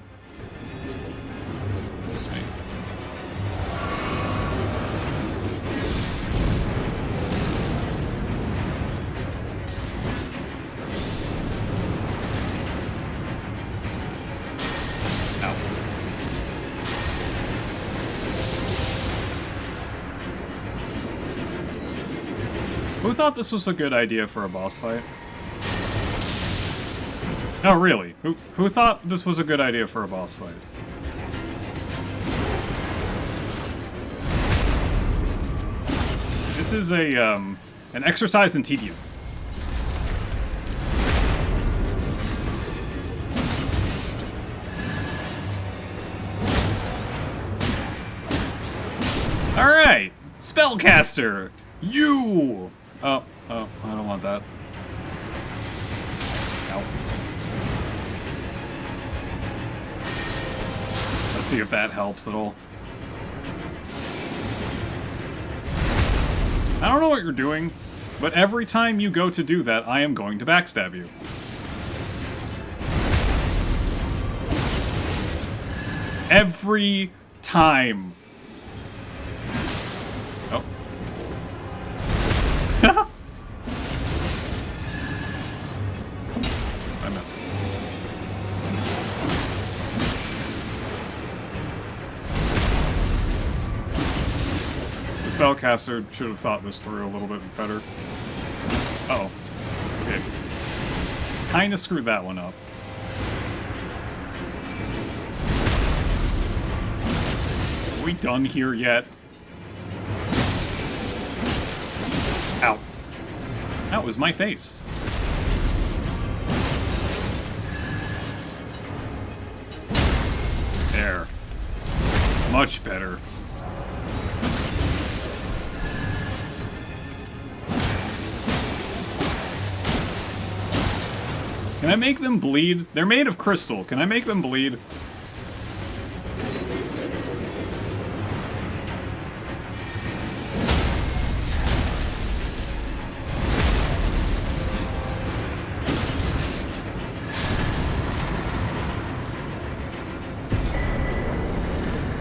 Who thought this was a good idea for a boss fight? No, really. Who thought this was a good idea for a boss fight? This is a an exercise in tedium. All right, spellcaster, you. Oh, I don't want that. Ow. Let's see if that helps at all. I don't know what you're doing, but every time you go to do that, I am going to backstab you. Every time. Oh. I missed. The spellcaster should have thought this through a little bit better. Uh-oh. Okay. Kinda screwed that one up. Are we done here yet? Ow. That was my face. There. Much better. Can I make them bleed? They're made of crystal. Can I make them bleed?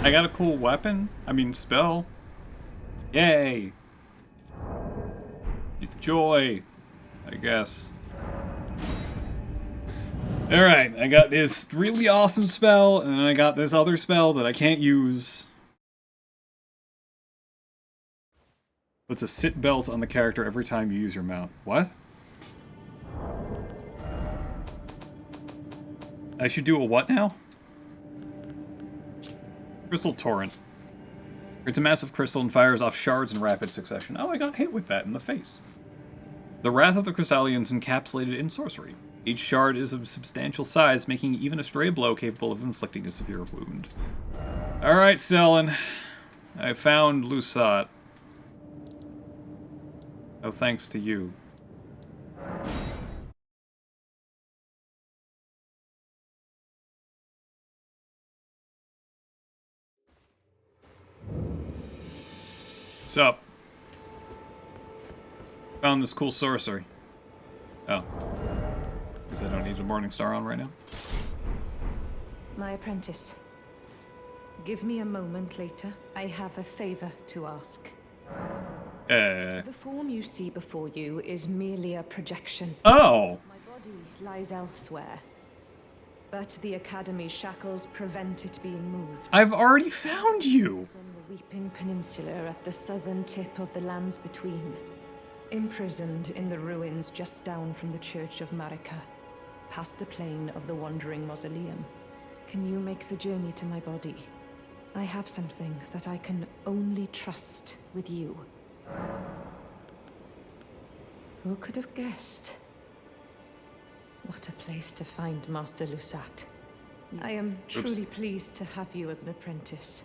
I got a cool weapon. I mean, spell. Yay. Joy, I guess. Alright, I got this really awesome spell, and then I got this other spell that I can't use. Puts a sit belt on the character every time you use your mount. What? I should do a what now? Crystal Torrent. It's a massive crystal and fires off shards in rapid succession. Oh, I got hit with that in the face. The wrath of the Crystallians encapsulated in sorcery. Each shard is of substantial size, making even a stray blow capable of inflicting a severe wound. Alright, Selen. I found Lusat. Oh, thanks to you. What's up? Found this cool sorcery. Oh. Because I don't need a Morning Star on right now. My apprentice. Give me a moment later. I have a favor to ask. The form you see before you is merely a projection. Oh! My body lies elsewhere. But the Academy's shackles prevent it being moved. I've already found you! It's on the Weeping Peninsula at the southern tip of the lands between. Imprisoned in the ruins just down from the Church of Marika, past the plain of the Wandering Mausoleum. Can you make the journey to my body? I have something that I can only trust with you. Who could have guessed? What a place to find Master Lusat. I am truly pleased to have you as an apprentice.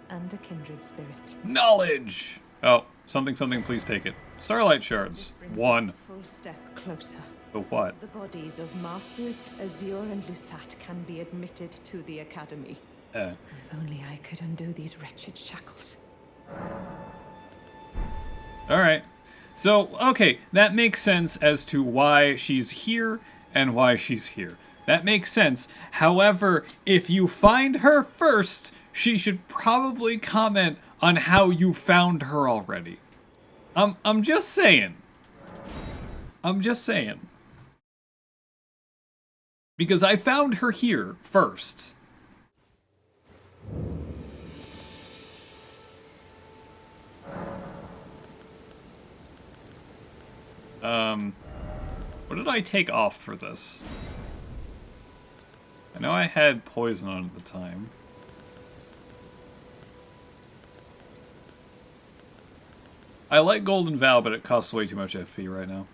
And a kindred spirit. Knowledge! Oh, something, please take it. Starlight shards. Brings us 1. a full step closer. The what? The bodies of Masters Azure and Lusat can be admitted to the Academy. If only I could undo these wretched shackles. Alright. So, okay, that makes sense as to why she's here and why she's here. That makes sense. However, if you find her first, she should probably comment on how you found her already. I'm just saying. I'm just saying. Because I found her here first. What did I take off for this? I know I had poison on at the time. I like Golden Vow, but it costs way too much FP right now.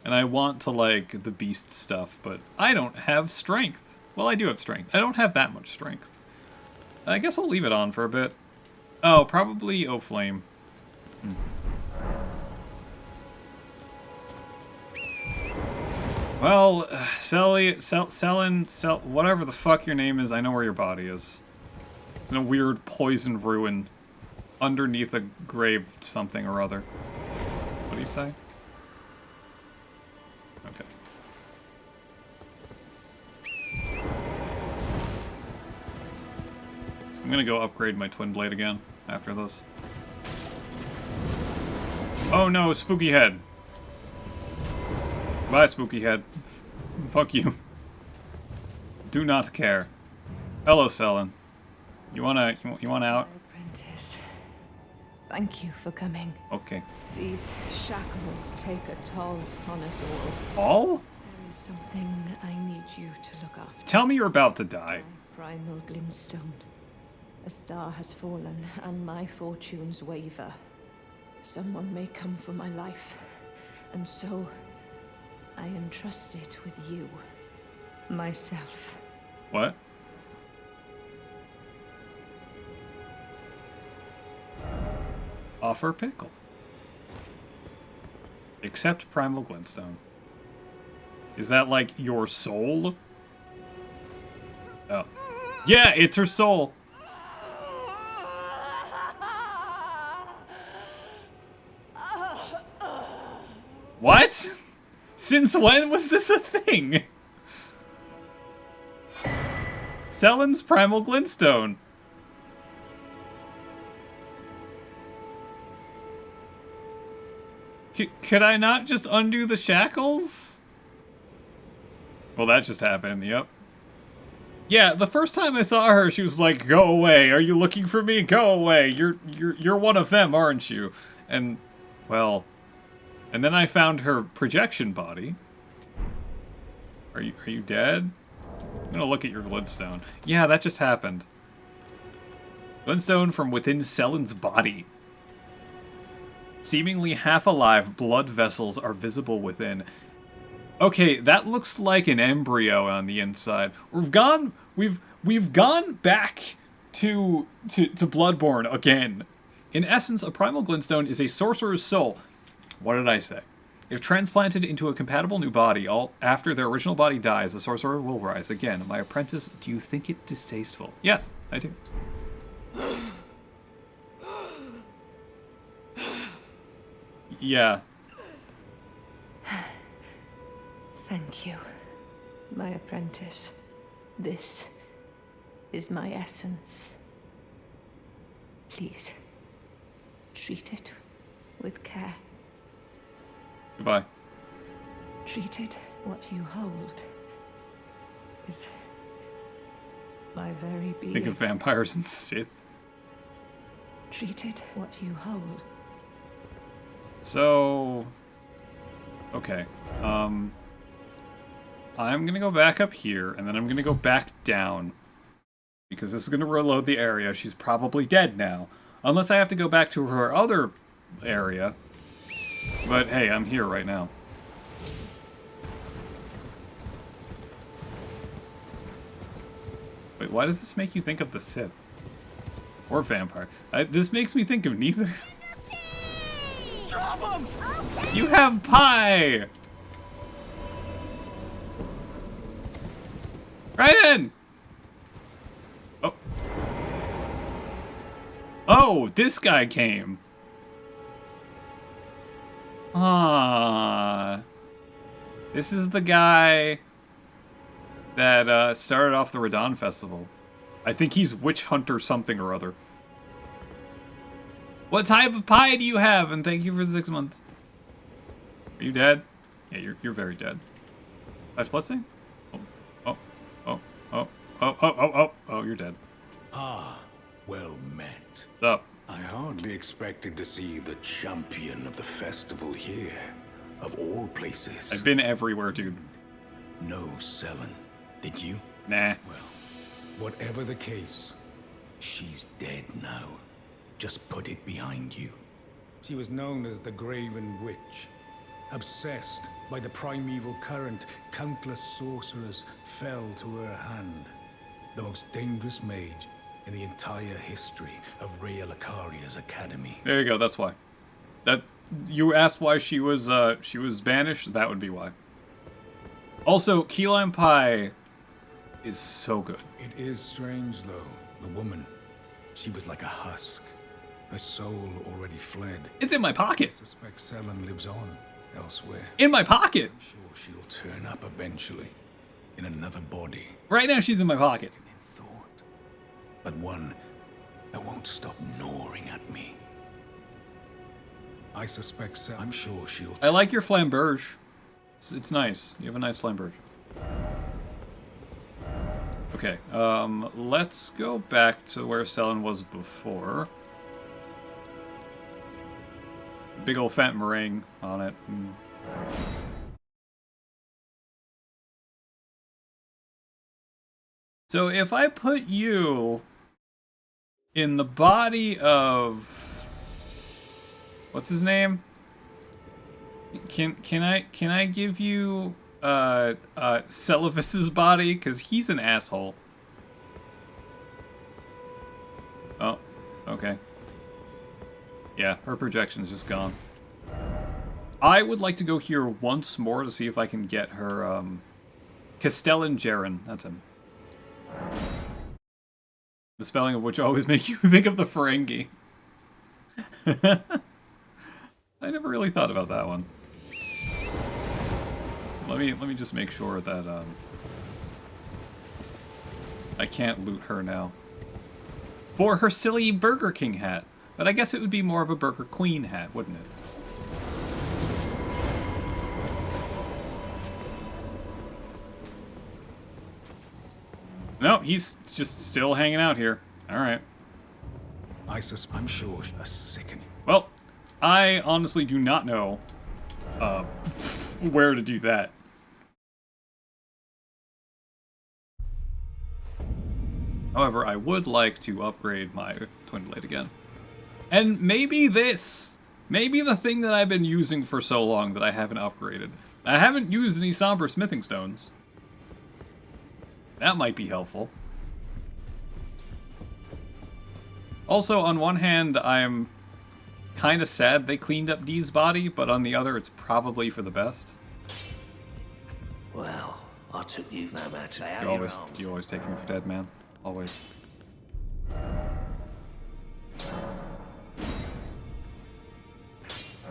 And I want to like the beast stuff, but I don't have strength. Well, I do have strength. I don't have that much strength. I guess I'll leave it on for a bit. Oh, probably O Flame. Well, whatever the fuck your name is, I know where your body is. It's in a weird poison ruin underneath a grave something or other. What do you say? Okay. I'm gonna go upgrade my twin blade again after this. Oh no, spooky head. Bye, spooky head. Fuck you. Do not care. Hello, Selen. You wanna out? Apprentice, thank you for coming. Okay. These shackles take a toll on us all. All? There is something I need you to look after. Tell me you're about to die. Primal Glintstone. A star has fallen, and my fortunes waver. Someone may come for my life, and so I entrust it with you. Myself. What? Offer pickle. Accept Primal Glintstone. Is that like your soul? Oh. Yeah, it's her soul. What? Since when was this a thing? Selen's Primal Glintstone. Could I not just undo the shackles? Well, that just happened, yep. Yeah, the first time I saw her, she was like, "Go away, are you looking for me? Go away, you're one of them, aren't you?" And, well... And then I found her projection body. Are you dead? I'm gonna look at your glintstone. Yeah, that just happened. Glintstone from within Selen's body. Seemingly half alive, blood vessels are visible within. Okay, that looks like an embryo on the inside. We've gone back to Bloodborne again. In essence, a primal glintstone is a sorcerer's soul. What did I say? If transplanted into a compatible new body, after their original body dies, the sorcerer will rise again. My apprentice, do you think it distasteful? Yes, I do. Yeah. Thank you, my apprentice. This is my essence. Please, treat it with care. Goodbye. Treat it what you hold. is my very being. Think of vampires and Sith. Treated what you hold. So, okay. I'm gonna go back up here, and then I'm gonna go back down. Because this is gonna reload the area. She's probably dead now. Unless I have to go back to her other area. But hey, I'm here right now. Wait, why does this make you think of the Sith? Or vampire? This makes me think of neither. Drop him! You have pie! Right in! Oh. Oh, this guy came. Ah. This is the guy that started off the Radon Festival. I think he's Witch Hunter something or other. What type of pie do you have? And thank you for the 6 months. Are you dead? Yeah, you're very dead. Touch blessing? Oh, you're dead. Ah, well met. What's up? I hardly expected to see the champion of the festival here, of all places. I've been everywhere, dude. No Sellen, did you? Nah. Well, whatever the case, she's dead now. Just put it behind you. She was known as the Graven Witch. Obsessed by the primeval current, countless sorcerers fell to her hand. The most dangerous mage in the entire history of Rhea Lacaria's academy. There you go, that's why. That you asked why she was banished, that would be why. Also, key lime pie is so good. It is strange, though. The woman, she was like a husk. Her soul already fled. It's in my I pocket. suspect Sellen lives on elsewhere. In my pocket. I'm sure she'll turn up eventually in another body. Right now she's in my pocket. In thought, but one that won't stop gnawing at me. I suspect Sellen. I'm sure she'll. I like your flamberge. It's nice. You have a nice flamberge. Okay, let's go back to where Sellen was before. Big old fat meringue on it. So if I put you in the body of what's his name? Can I give you Celavis's body? Because he's an asshole. Oh, okay. Yeah, her projection's just gone. I would like to go here once more to see if I can get her, Castellan Jaren. That's him. The spelling of which always make you think of the Ferengi. I never really thought about that one. Let me just make sure that, I can't loot her now. For her silly Burger King hat. But I guess it would be more of a Burger Queen hat, wouldn't it? No, he's just still hanging out here. Alright. I'm sure a sickening. Well, I honestly do not know where to do that. However, I would like to upgrade my Twin Blade again. And maybe this! Maybe the thing that I've been using for so long that I haven't upgraded. I haven't used any Somber Smithing Stones. That might be helpful. Also, on one hand, I'm kind of sad they cleaned up Dee's body, but on the other, it's probably for the best. Well, I took you no matter how You always take me for dead, man. Always.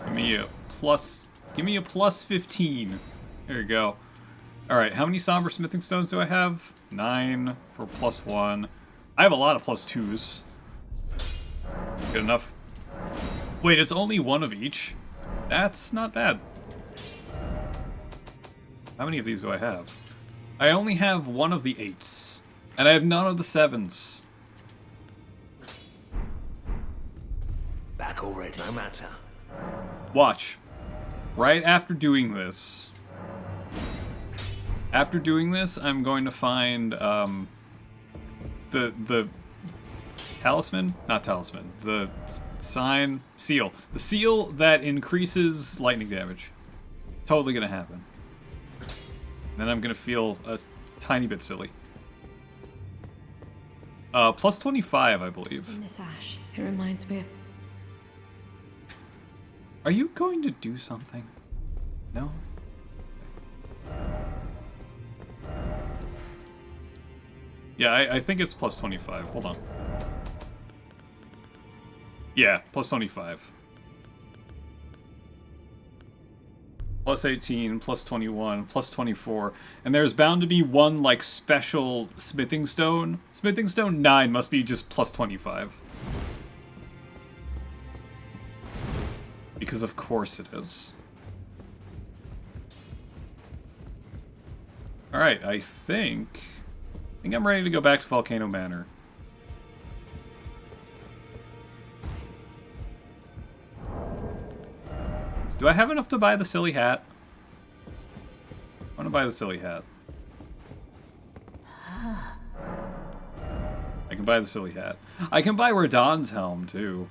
Give me a plus 15. There you go. Alright, how many Somber Smithing Stones do I have? 9 for plus 1. I have a lot of plus 2s. Good enough. Wait, it's only one of each? That's not bad. How many of these do I have? I only have one of the 8s. And I have none of the 7s. Back already, no matter. Watch. Right after doing this... After doing this, I'm going to find, the talisman? Not talisman. The seal. The seal that increases lightning damage. Totally gonna happen. Then I'm gonna feel a tiny bit silly. Plus 25, I believe. In this ash, it reminds me of... Are you going to do something? No? Yeah, I think it's plus 25. Hold on. Yeah, plus 25. Plus 18, plus 21, plus 24. And there's bound to be one, like, special smithing stone. Smithing stone 9 must be just plus 25. Because of course it is. Alright, I think I'm ready to go back to Volcano Manor. Do I have enough to buy the silly hat? I want to buy the silly hat. I can buy the silly hat. I can buy Radon's helm, too.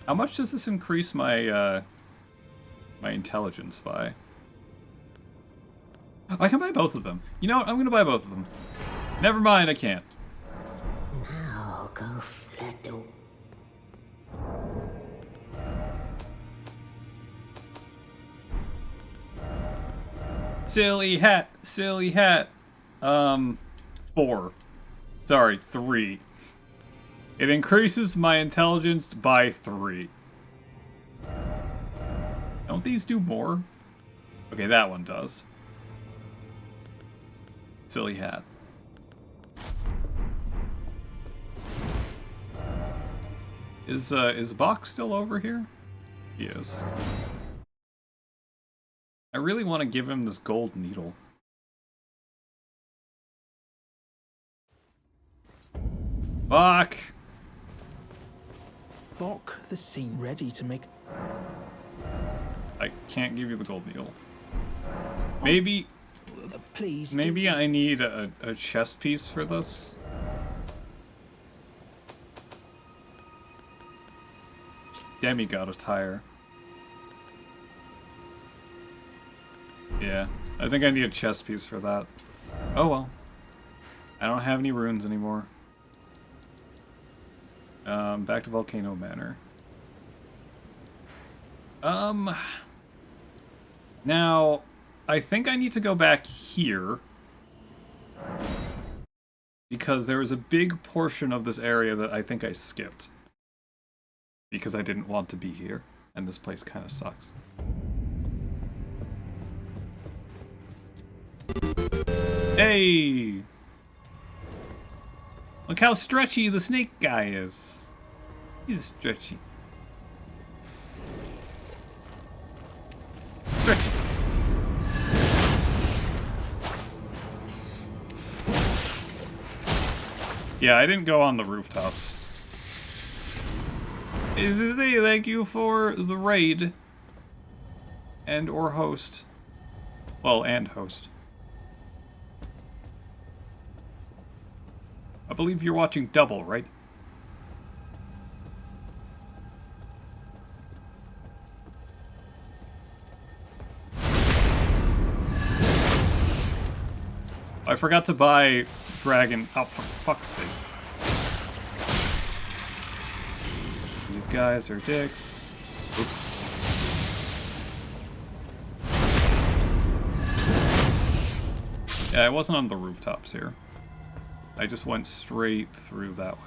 How much does this increase my, my intelligence by? I can buy both of them. You know what? I'm gonna buy both of them. Never mind, I can't. Now go fleddo. Silly hat, silly hat. 4. Sorry, 3. It increases my intelligence by 3. Don't these do more? Okay, that one does. Silly hat. Is Bach still over here? He is. I really want to give him this gold needle. Bach! Bok the scene ready to make... I can't give you the gold needle. Maybe... Please. Maybe I need a chest piece for this. Demigod attire. Yeah, I think I need a chest piece for that. Oh well. I don't have any runes anymore. Back to Volcano Manor. Now, I think I need to go back here. Because there was a big portion of this area that I think I skipped. Because I didn't want to be here. And this place kind of sucks. Hey! Look how stretchy the snake guy is. He's stretchy. Stretchy snake. Yeah, I didn't go on the rooftops. Is to say thank you for the raid. And or host. Well, and host. I believe you're watching double, right? I forgot to buy dragon. Oh, for fuck's sake. These guys are dicks. Oops. Yeah, I wasn't on the rooftops here. I just went straight through that way.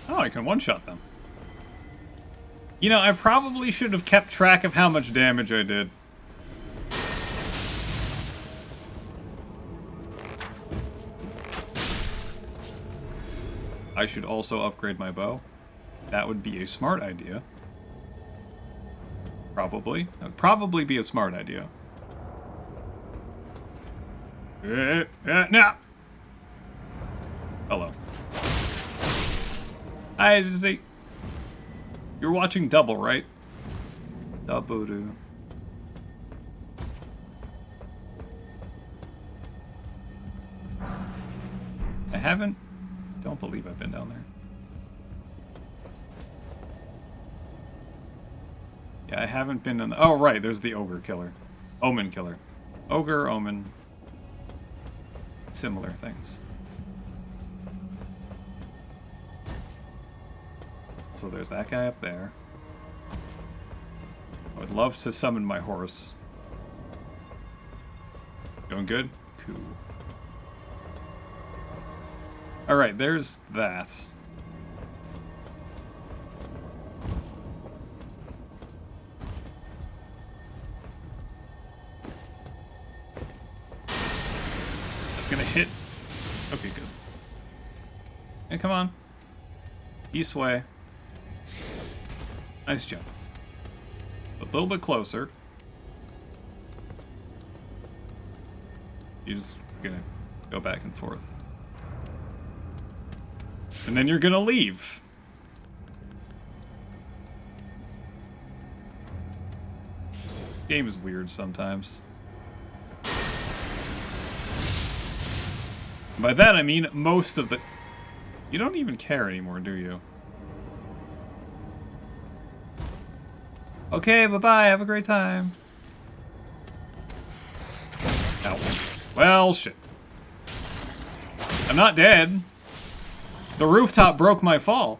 Oh, I can one-shot them. You know, I probably should have kept track of how much damage I did. I should also upgrade my bow. That would be a smart idea. Probably. That would probably be a smart idea. No! Hello. Hi, Zizzy. You're watching Double, right? Double. I haven't... Don't believe I've been down there. Yeah, I haven't been in the... Oh, right, there's the Ogre Killer. Omen Killer. Ogre, Omen. Similar things. So there's that guy up there. I would love to summon my horse. Going good? Cool. Alright, there's that. That's gonna hit. Okay, good. Hey, come on. East way. Nice jump. A little bit closer. You're just gonna go back and forth. And then you're gonna leave. Game is weird sometimes. By that I mean most of the... You don't even care anymore, do you? Okay, bye-bye, have a great time. Ow. Well, shit. I'm not dead. The rooftop broke my fall.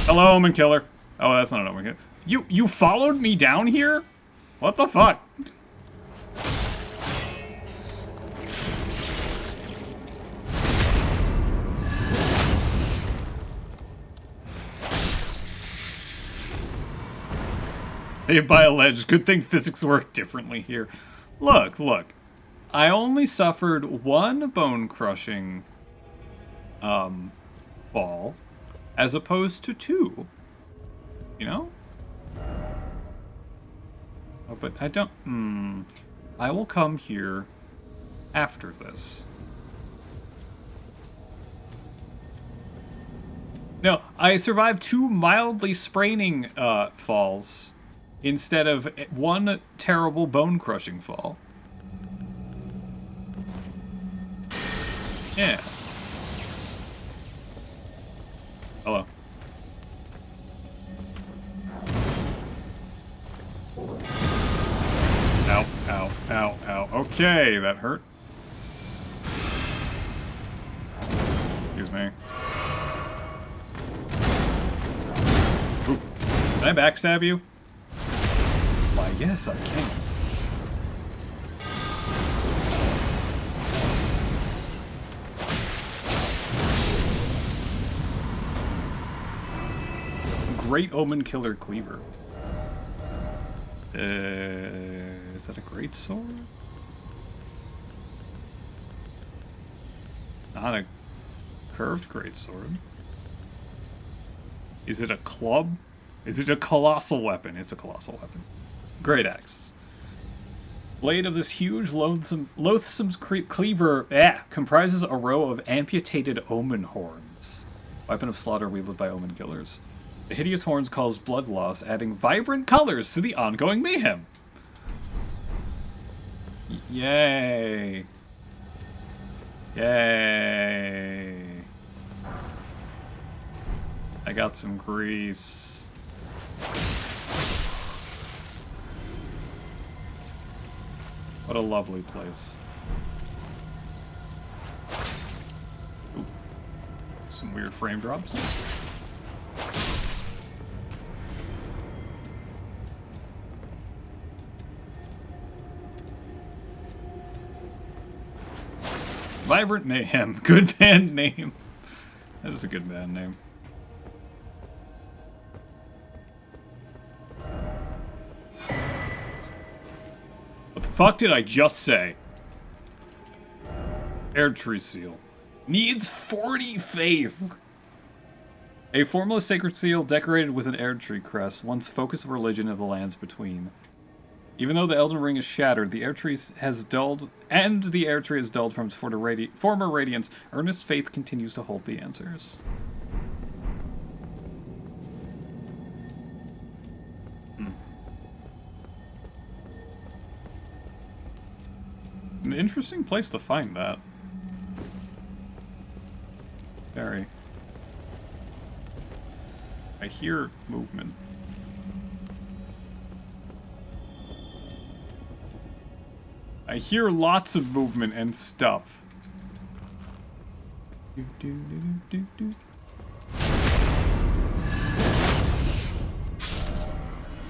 Hello, Omen Killer. Oh, that's not an Omen Killer. You followed me down here? What the fuck? Saved by a ledge. Good thing physics work differently here. Look, look. I only suffered one bone-crushing fall, as opposed to two. You know? Oh, but I don't... I will come here after this. No, I survived two mildly spraining falls instead of one terrible bone-crushing fall. Yeah. Hello. Ow, ow, ow, ow. Okay, that hurt. Excuse me. Ooh. Can I backstab you? Why, yes, I can. Great Omen Killer Cleaver. Is that a great sword? Not a curved great sword. Is it a club? Is it a colossal weapon? It's a colossal weapon. Great axe. Blade of this huge, loathsome cleaver comprises a row of amputated omen horns. Weapon of slaughter wielded by omen killers. The hideous horns cause blood loss, adding vibrant colors to the ongoing mayhem. Yay. Yay. I got some grease. What a lovely place. Ooh. Some weird frame drops. Vibrant Mayhem. Good band name. That is a good band name. fuck did I just say? Erdtree seal. Needs 40 faith. A formless sacred seal decorated with an Erdtree crest, once focus of religion of the lands between. Even though the Elden Ring is shattered, the Erdtree has dulled, and the Erdtree is dulled from its former radiance, earnest faith continues to hold the answers. An interesting place to find that. Very. I hear movement. I hear lots of movement and stuff.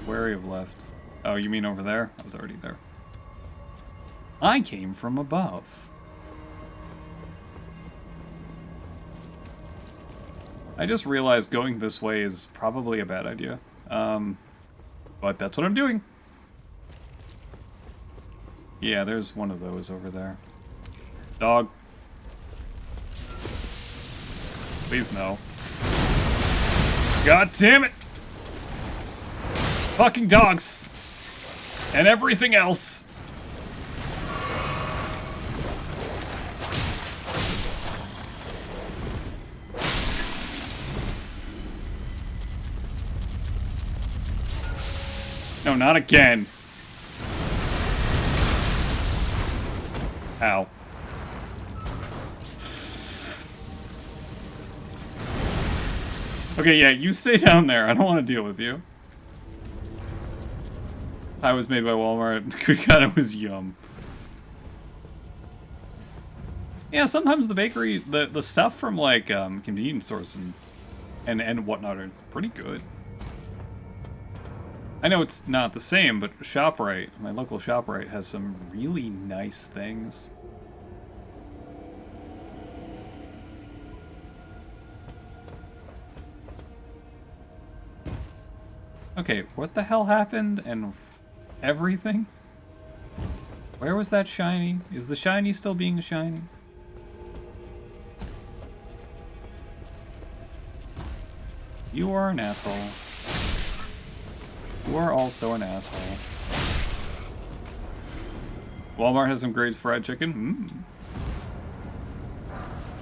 Where have left? Oh, you mean over there? I was already there. I came from above. I just realized going this way is probably a bad idea. But that's what I'm doing. Yeah, there's one of those over there. Dog. Please no. God damn it! Fucking dogs! And everything else! No, not again. Ow. Okay, yeah, you stay down there. I don't want to deal with you. I was made by Walmart. Good God, it was yum. Yeah, sometimes the bakery, the stuff from like convenience stores and whatnot are pretty good. I know it's not the same, but ShopRite, my local ShopRite, has some really nice things. Okay, what the hell happened and everything? Where was that shiny? Is the shiny still being shiny? You are an asshole. You are also an asshole. Walmart has some great fried chicken.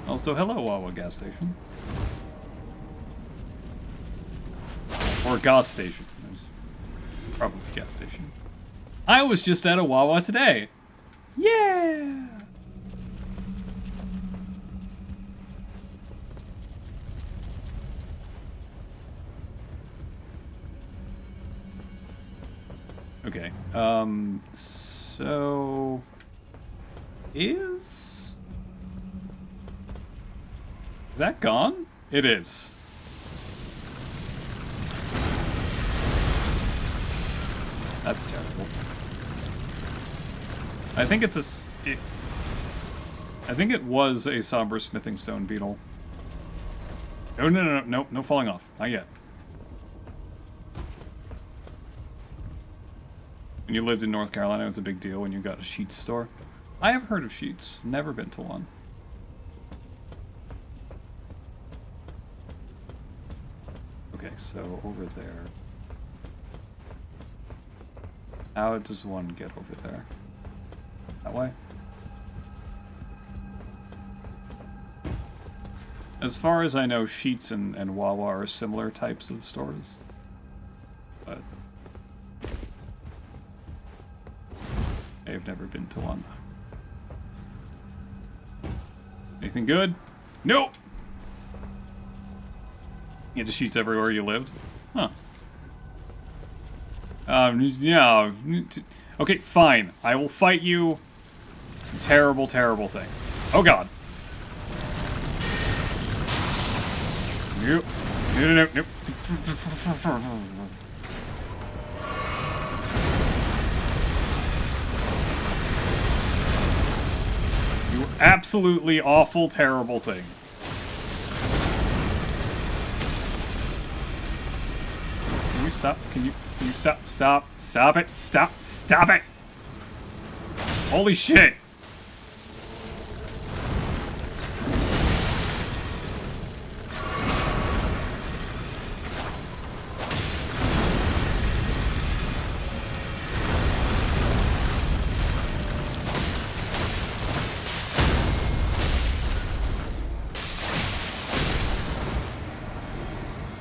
Also, hello, Wawa gas station. Or gas station. Probably gas station. I was just at a Wawa today. Yeah! Okay, so... Is that gone? It is. That's terrible. I think it's I think it was a somber smithing stone beetle. No falling off. Not yet. When you lived in North Carolina, it was a big deal when you got a Sheetz store. I have heard of Sheetz. Never been to one. Okay, so over there. How does one get over there? That way? As far as I know, Sheetz and Wawa are similar types of stores. But I've never been to one. Anything good? Nope! You had Sheetz everywhere you lived? Huh. Yeah. Okay, fine. I will fight you. Terrible, terrible thing. Oh god. Nope. Nope. You absolutely awful, terrible thing. Can you stop? Can you stop? Stop it! Stop it! Holy shit!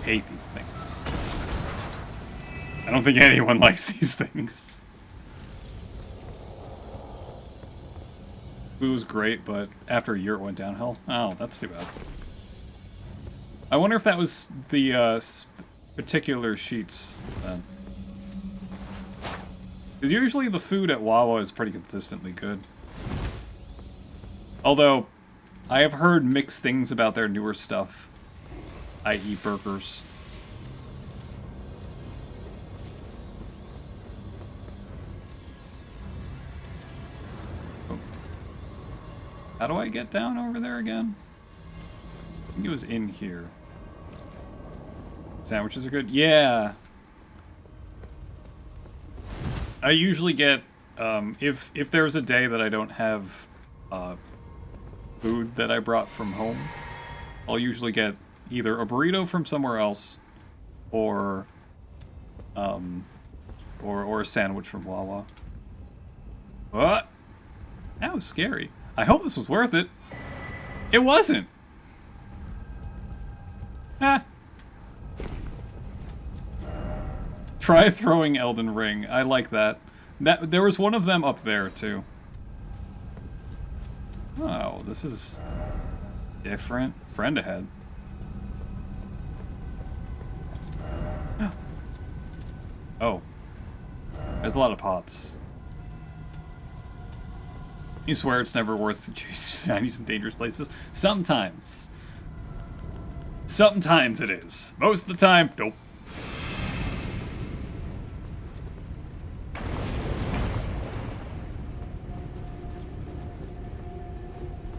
Hate these things. I don't think anyone likes these things. It was great, but after a year it went downhill. Oh, that's too bad. I wonder if that was the particular sheets then. Because usually the food at Wawa is pretty consistently good. Although, I have heard mixed things about their newer stuff. I.e. burgers. Oh. How do I get down over there again? I think it was in here. Sandwiches are good? Yeah! I usually get, if there's a day that I don't have food that I brought from home, I'll usually get either a burrito from somewhere else, or a sandwich from Wawa. What? That was scary. I hope this was worth it. It wasn't. Ah. Try throwing Elden Ring. I like that. There was one of them up there too. Oh, this is different. Friend ahead. Oh. There's a lot of pots. You swear it's never worth to chase shinies in dangerous places? Sometimes. Sometimes it is. Most of the time, nope.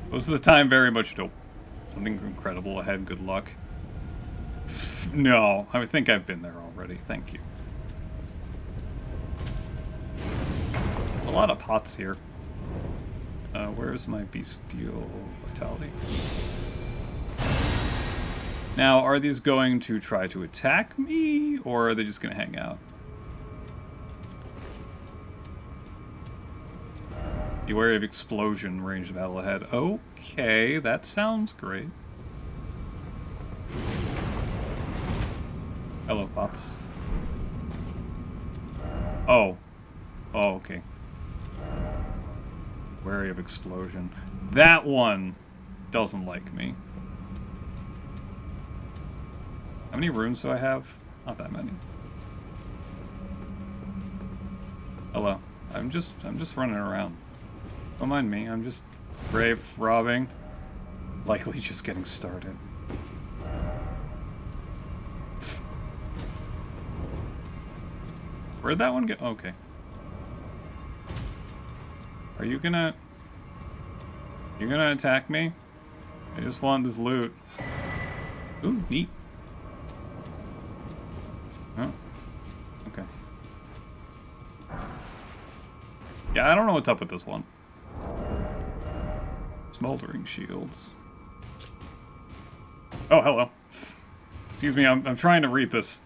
Most of the time, very much nope. Something incredible ahead, good luck. No, I think I've been there already, thank you. A lot of pots here. Where's my bestial vitality? Now, are these going to try to attack me, or are they just going to hang out? Be wary of explosion, ranged battle ahead. Okay, that sounds great. Hello, pots. Oh. Oh, okay. Wary of explosion. That one doesn't like me. How many runes do I have? Not that many. Hello. I'm just running around. Don't mind me. I'm just brave, robbing. Likely just getting started. Where'd that one go? Okay. Are you gonna... You're gonna attack me? I just want this loot. Ooh, neat. Oh. Okay. Yeah, I don't know what's up with this one. Smoldering shields. Oh, hello. Excuse me, I'm trying to read this.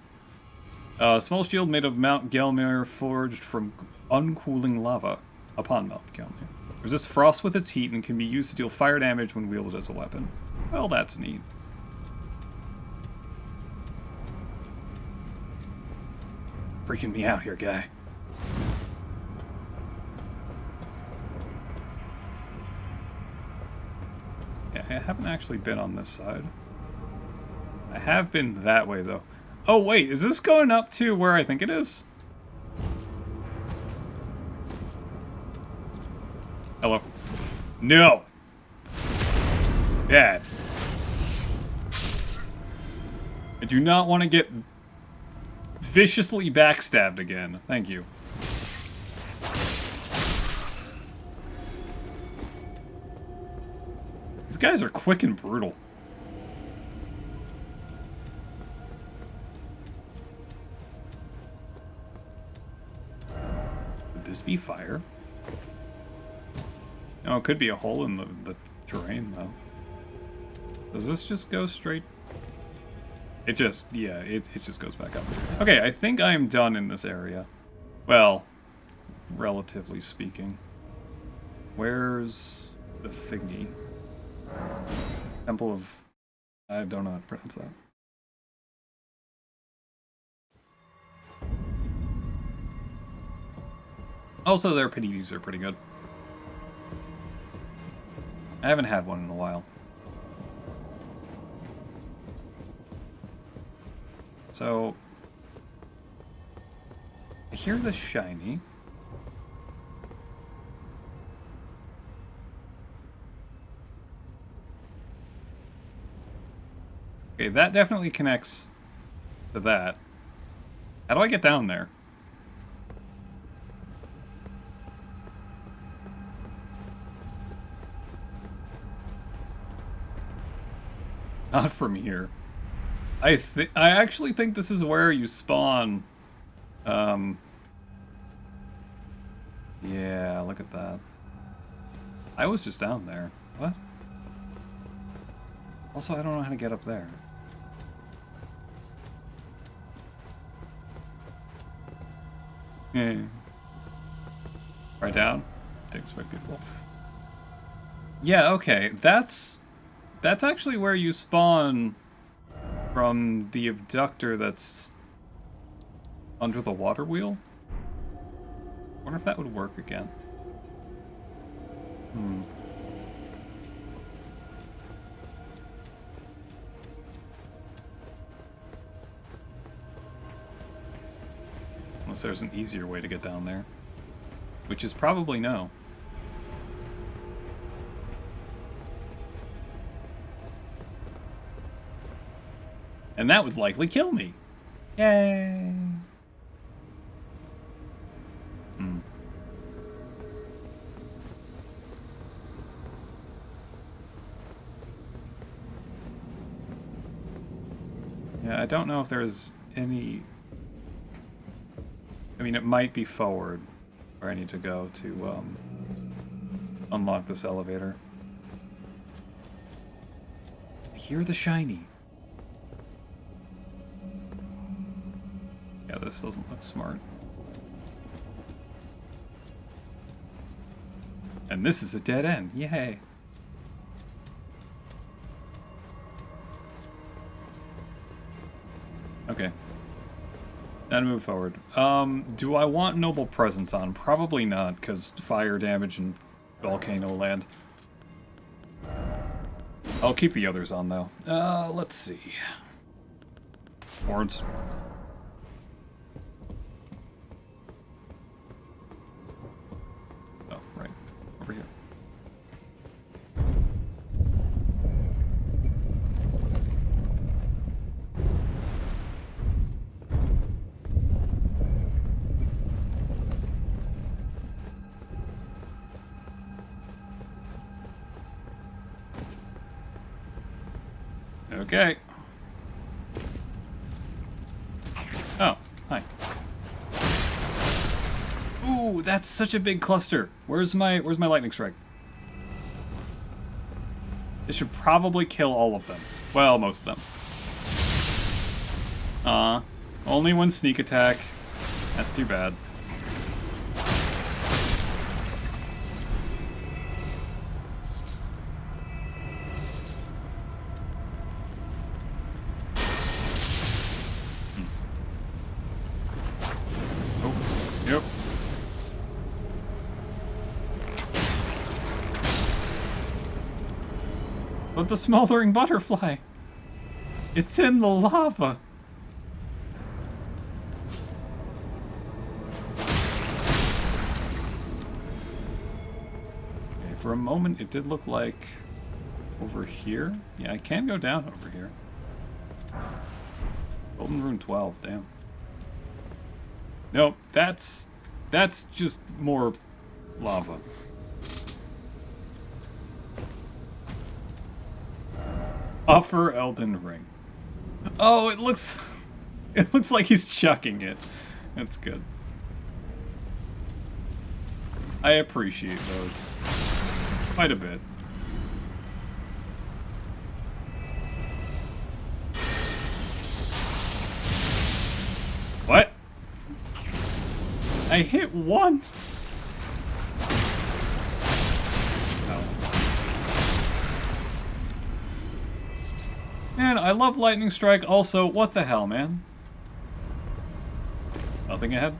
Small shield made of Mount Gelmir forged from uncooling lava upon Mount Gelmir. Resists frost with its heat and can be used to deal fire damage when wielded as a weapon. Well, that's neat. Freaking me out here, guy. Yeah, I haven't actually been on this side. I have been that way, though. Oh, wait, is this going up to where I think it is? Hello. No! Dad. I do not want to get viciously backstabbed again. Thank you. These guys are quick and brutal. Would this be fire? Oh, it could be a hole in the terrain, though. Does this just go straight? It just, yeah, it just goes back up. Okay, I think I am done in this area. Well, relatively speaking. Where's the thingy? Temple of... I don't know how to pronounce that. Also, their paninis are pretty good. I haven't had one in a while. So, I hear the shiny. Okay, that definitely connects to that. How do I get down there? Not from here. I actually think this is where you spawn. Yeah, look at that. I was just down there. What? Also, I don't know how to get up there. Yeah. Right down? Takes quite beautiful. Yeah, okay. That's actually where you spawn from the abductor that's under the water wheel. I wonder if that would work again. Unless there's an easier way to get down there. Which is probably no. And that would likely kill me. Yay! Yeah, I don't know if there's any... I mean, it might be forward where I need to go to unlock this elevator. I hear the shiny. Yeah, this doesn't look smart. And this is a dead end. Yay. Okay. Now to move forward. Do I want Noble Presence on? Probably not, because fire damage and Volcano Land. I'll keep the others on, though. Let's see. Horns. Oh, right. Over here. Okay. Oh, hi. Ooh, that's such a big cluster. Where's my lightning strike? This should probably kill all of them. Well, most of them. Only one sneak attack. That's too bad. But the smoldering butterfly! It's in the lava! Okay, for a moment it did look like over here. Yeah, I can go down over here. Golden Rune 12, damn. Nope, that's just more lava. Offer Elden Ring. Oh, it looks like he's chucking it. That's good. I appreciate those. Quite a bit. What? I hit one? No. Man, I love Lightning Strike. Also, what the hell, man? Nothing ahead?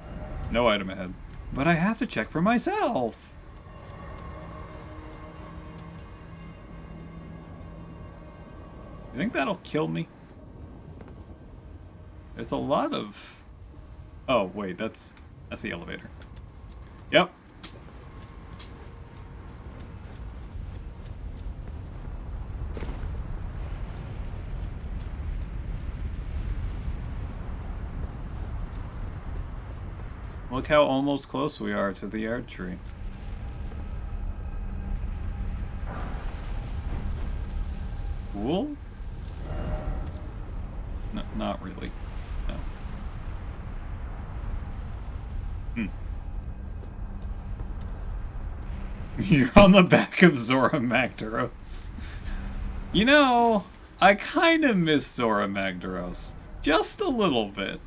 No item ahead. But I have to check for myself. You think that'll kill me? There's a lot of... Oh, wait, that's the elevator. Yep. Look how almost close we are to the yard tree. Cool? No, not really. No. You're on the back of Zora Magdaros. You know, I kind of miss Zora Magdaros. Just a little bit.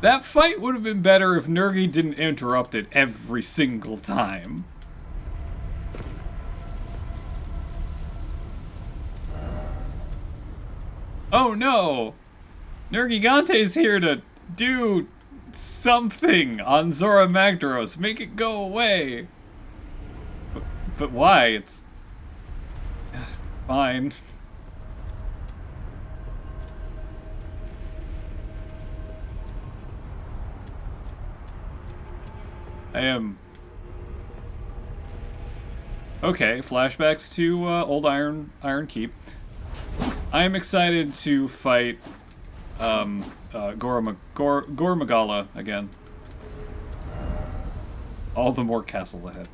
That fight would have been better if Nergi didn't interrupt it every single time. Oh no! Nergigante's here to do something on Zora Magdaros. Make it go away. But why? It's fine. I am... Okay, flashbacks to old Iron Keep. I am excited to fight Gormagala again. All the more castle ahead.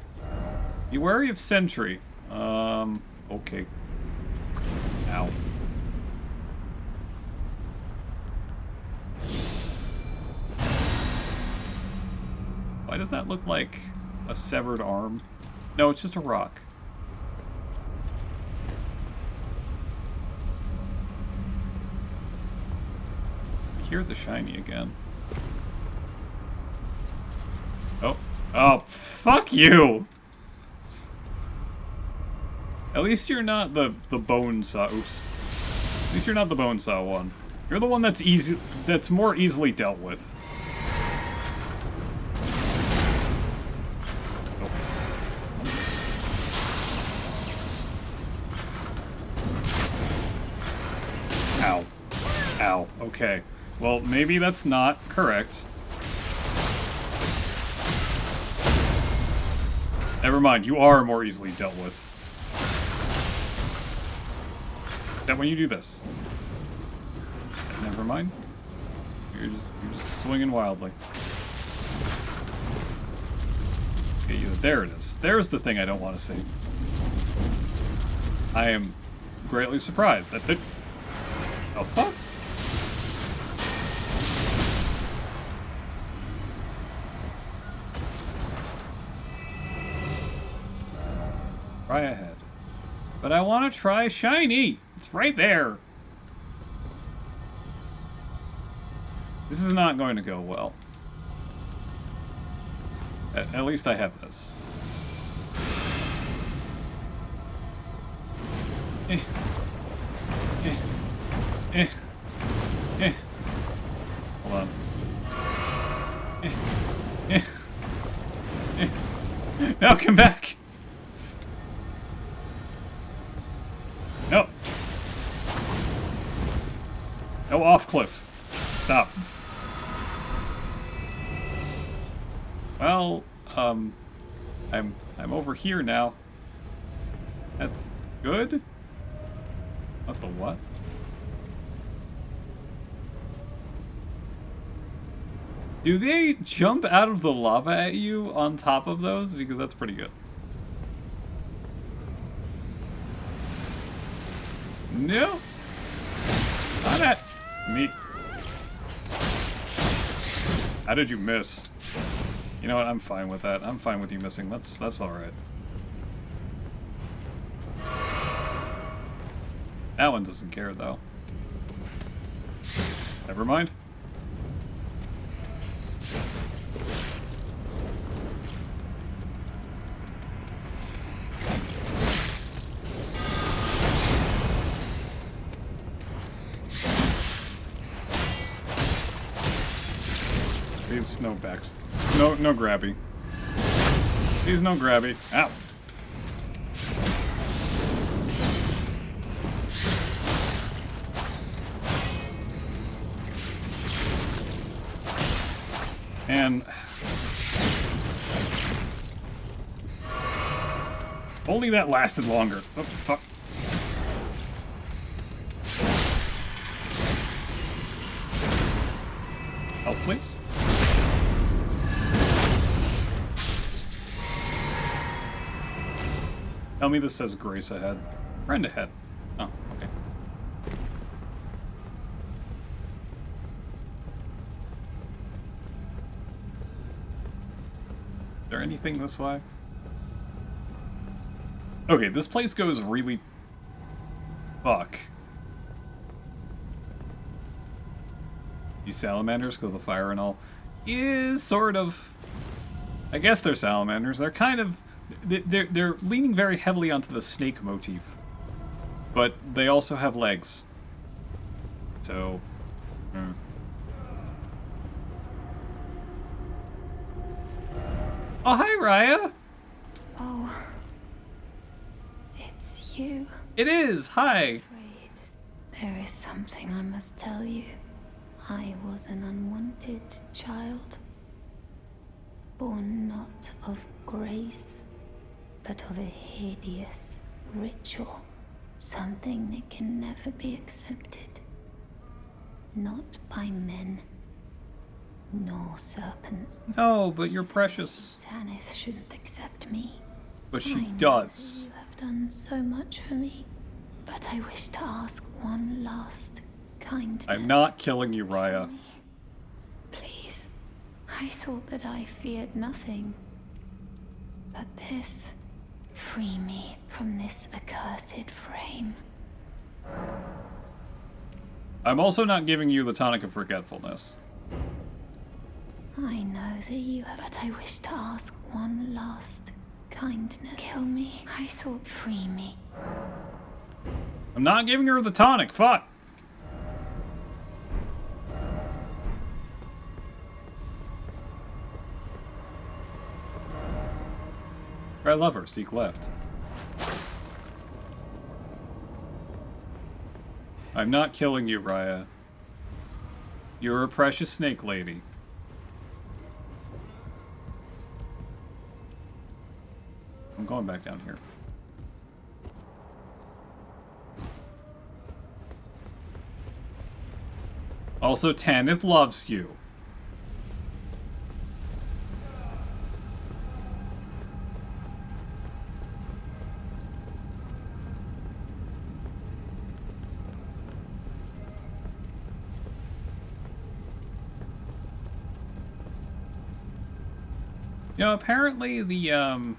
Be wary of Sentry. Okay. Ow. Why does that look like a severed arm? No, it's just a rock. I hear the shiny again. Oh. Oh, fuck you! At least you're not the bone saw. Oops. At least you're not the bone saw one. You're the one that's more easily dealt with. Ow. Ow. Okay. Well, maybe that's not correct. Never mind, you are more easily dealt with. That when you do this. Never mind. You're just swinging wildly. Okay, there it is. There's the thing I don't want to see. I am greatly surprised that it... Oh, fuck? Try ahead. But I want to try shiny! It's right there! This is not going to go well. At least I have this. Eh. Eh. Eh. Eh. Hold on. Eh. Eh. Eh. No, come back! No. No, off cliff. Stop. Well, I'm over here now. That's good? What the what? Do they jump out of the lava at you on top of those? Because that's pretty good. No! Not at me. How did you miss? You know what? I'm fine with that. I'm fine with you missing. That's all right. That one doesn't care though. Never mind. Please, no backs. No grabby. Please, no grabby. Ow. And only that lasted longer. Oh, fuck. Health, please. Tell me this says Grace ahead. Friend ahead. Oh, okay. Is there anything this way? Okay, this place goes really... Fuck. These salamanders, because of the fire and all, is sort of... I guess they're salamanders. They're kind of... They're leaning very heavily onto the snake motif. But they also have legs. So... Oh, hi, Raya! Oh. It's you. It is! Hi! Afraid. There is something I must tell you. I was an unwanted child. Born not of grace, but of a hideous ritual. Something that can never be accepted. Not by men, nor serpents. No, but you're precious. Tanith shouldn't accept me. But she I know does. that you have done so much for me, but I wish to ask one last kindness. I'm not killing you, Raya. Please. I thought that I feared nothing. But this... Free me from this accursed frame. I'm also not giving you the tonic of forgetfulness. I know that you have, but I wish to ask one last kindness. Kill me. I thought free me. I'm not giving her the tonic, fuck! I love her, seek left. I'm not killing you, Raya. You're a precious snake lady. I'm going back down here. Also, Tanith loves you. You know, apparently the,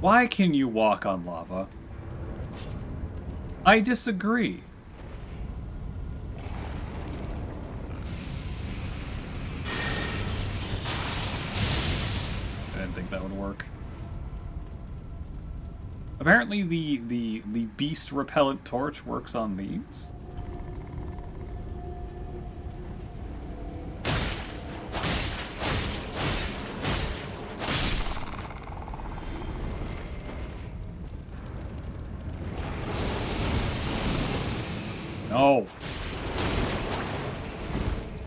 why can you walk on lava? I disagree. I didn't think that would work. Apparently the beast repellent torch works on these. No.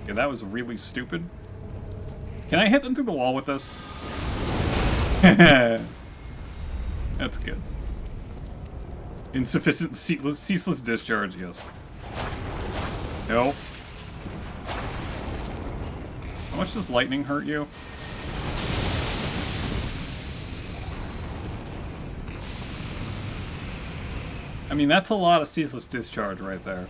Yeah, that was really stupid. Can I hit them through the wall with this? That's good. Insufficient ceaseless discharge, yes. No. How much does lightning hurt you? I mean, that's a lot of ceaseless discharge right there.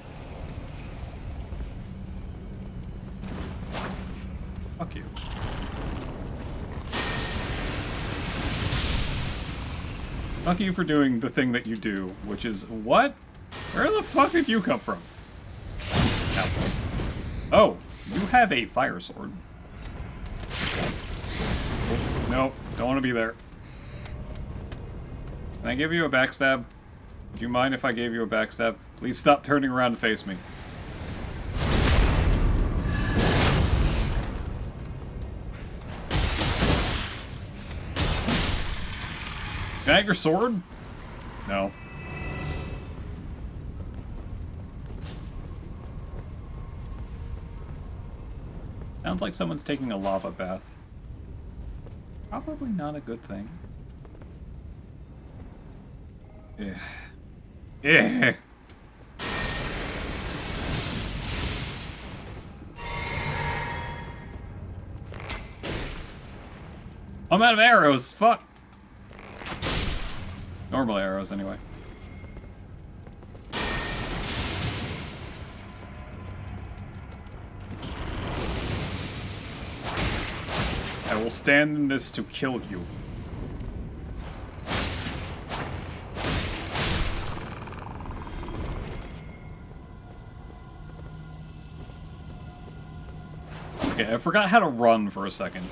Fuck you for doing the thing that you do, which is what? Where the fuck did you come from? Ow. Oh, you have a fire sword. Oh, no, don't want to be there. Can I give you a backstab? Would you mind if I gave you a backstab? Please stop turning around to face me. Can I have your sword? No. Sounds like someone's taking a lava bath. Probably not a good thing. Yeah. Yeah. I'm out of arrows. Fuck. Normal arrows, anyway. I will stand in this to kill you. Okay, I forgot how to run for a second.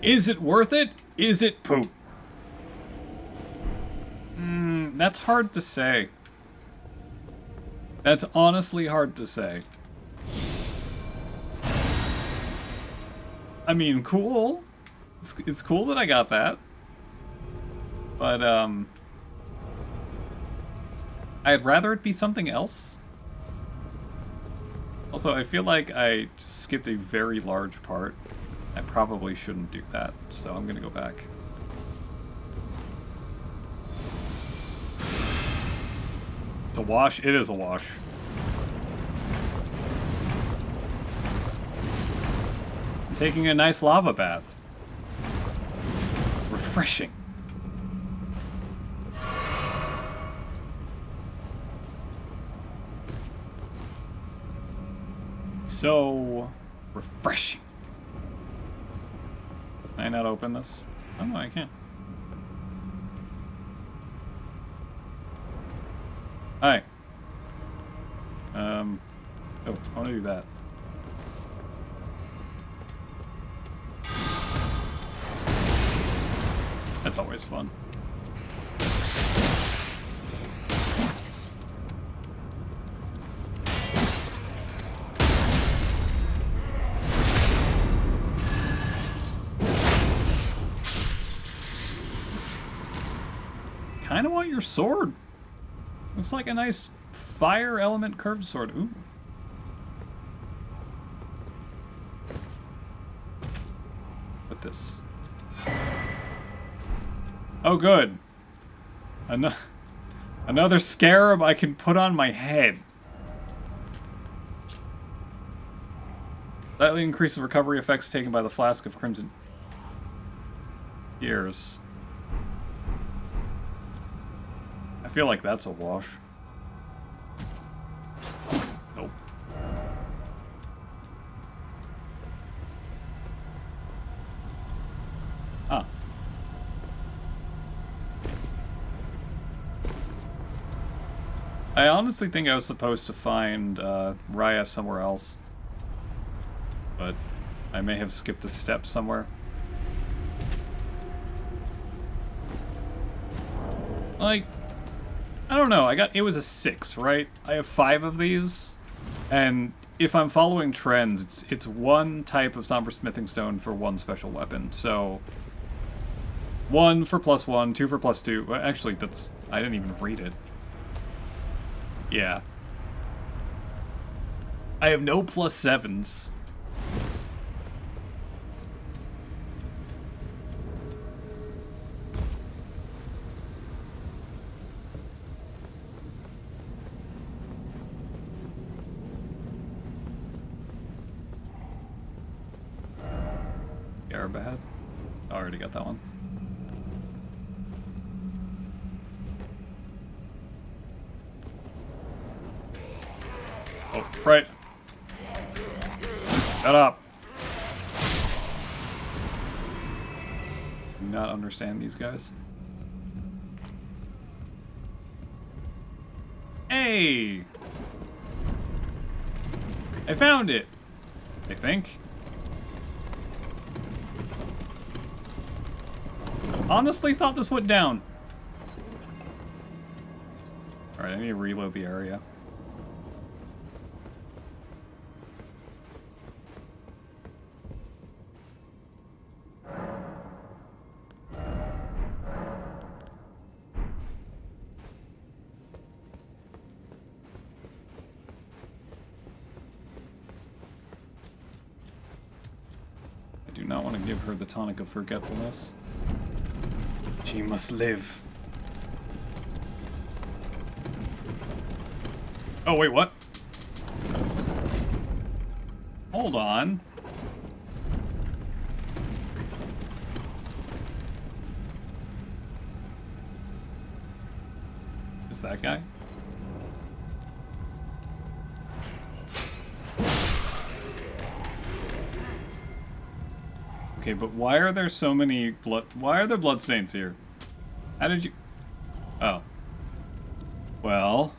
Is it worth it? Is it poop? That's hard to say. That's honestly hard to say. I mean, cool. It's cool that I got that. But, I'd rather it be something else. Also, I feel like I just skipped a very large part. I probably shouldn't do that, so I'm gonna go back. It's a wash? It is a wash. I'm taking a nice lava bath. Refreshing. So refreshing. Can I not open this? Oh, no, I can't. Hi. Oh, I want to do that. That's always fun. Kinda want your sword. Looks like a nice fire element curved sword. Ooh. Put this. Oh, good. Another scarab I can put on my head. Slightly increases recovery effects taken by the flask of crimson tears. I feel like that's a wash. Nope. Ah. I honestly think I was supposed to find Raya somewhere else. But I may have skipped a step somewhere. Like, I don't know, it was a 6, right? I have 5 of these, and if I'm following trends, it's one type of somber smithing stone for one special weapon, so 1 for +1, 2 for +2, well, actually, I didn't even read it. Yeah. I have no +7s. Bad. I already got that one. Oh. Right. Shut up. Do not understand these guys. Hey! I found it! I think. Honestly thought this went down. Alright, I need to reload the area. I do not want to give her the tonic of forgetfulness. She must live. Oh, wait, what? Hold on. Is that guy? Okay, but why are there so many blood... Why are there bloodstains here? How did you... Oh. Well...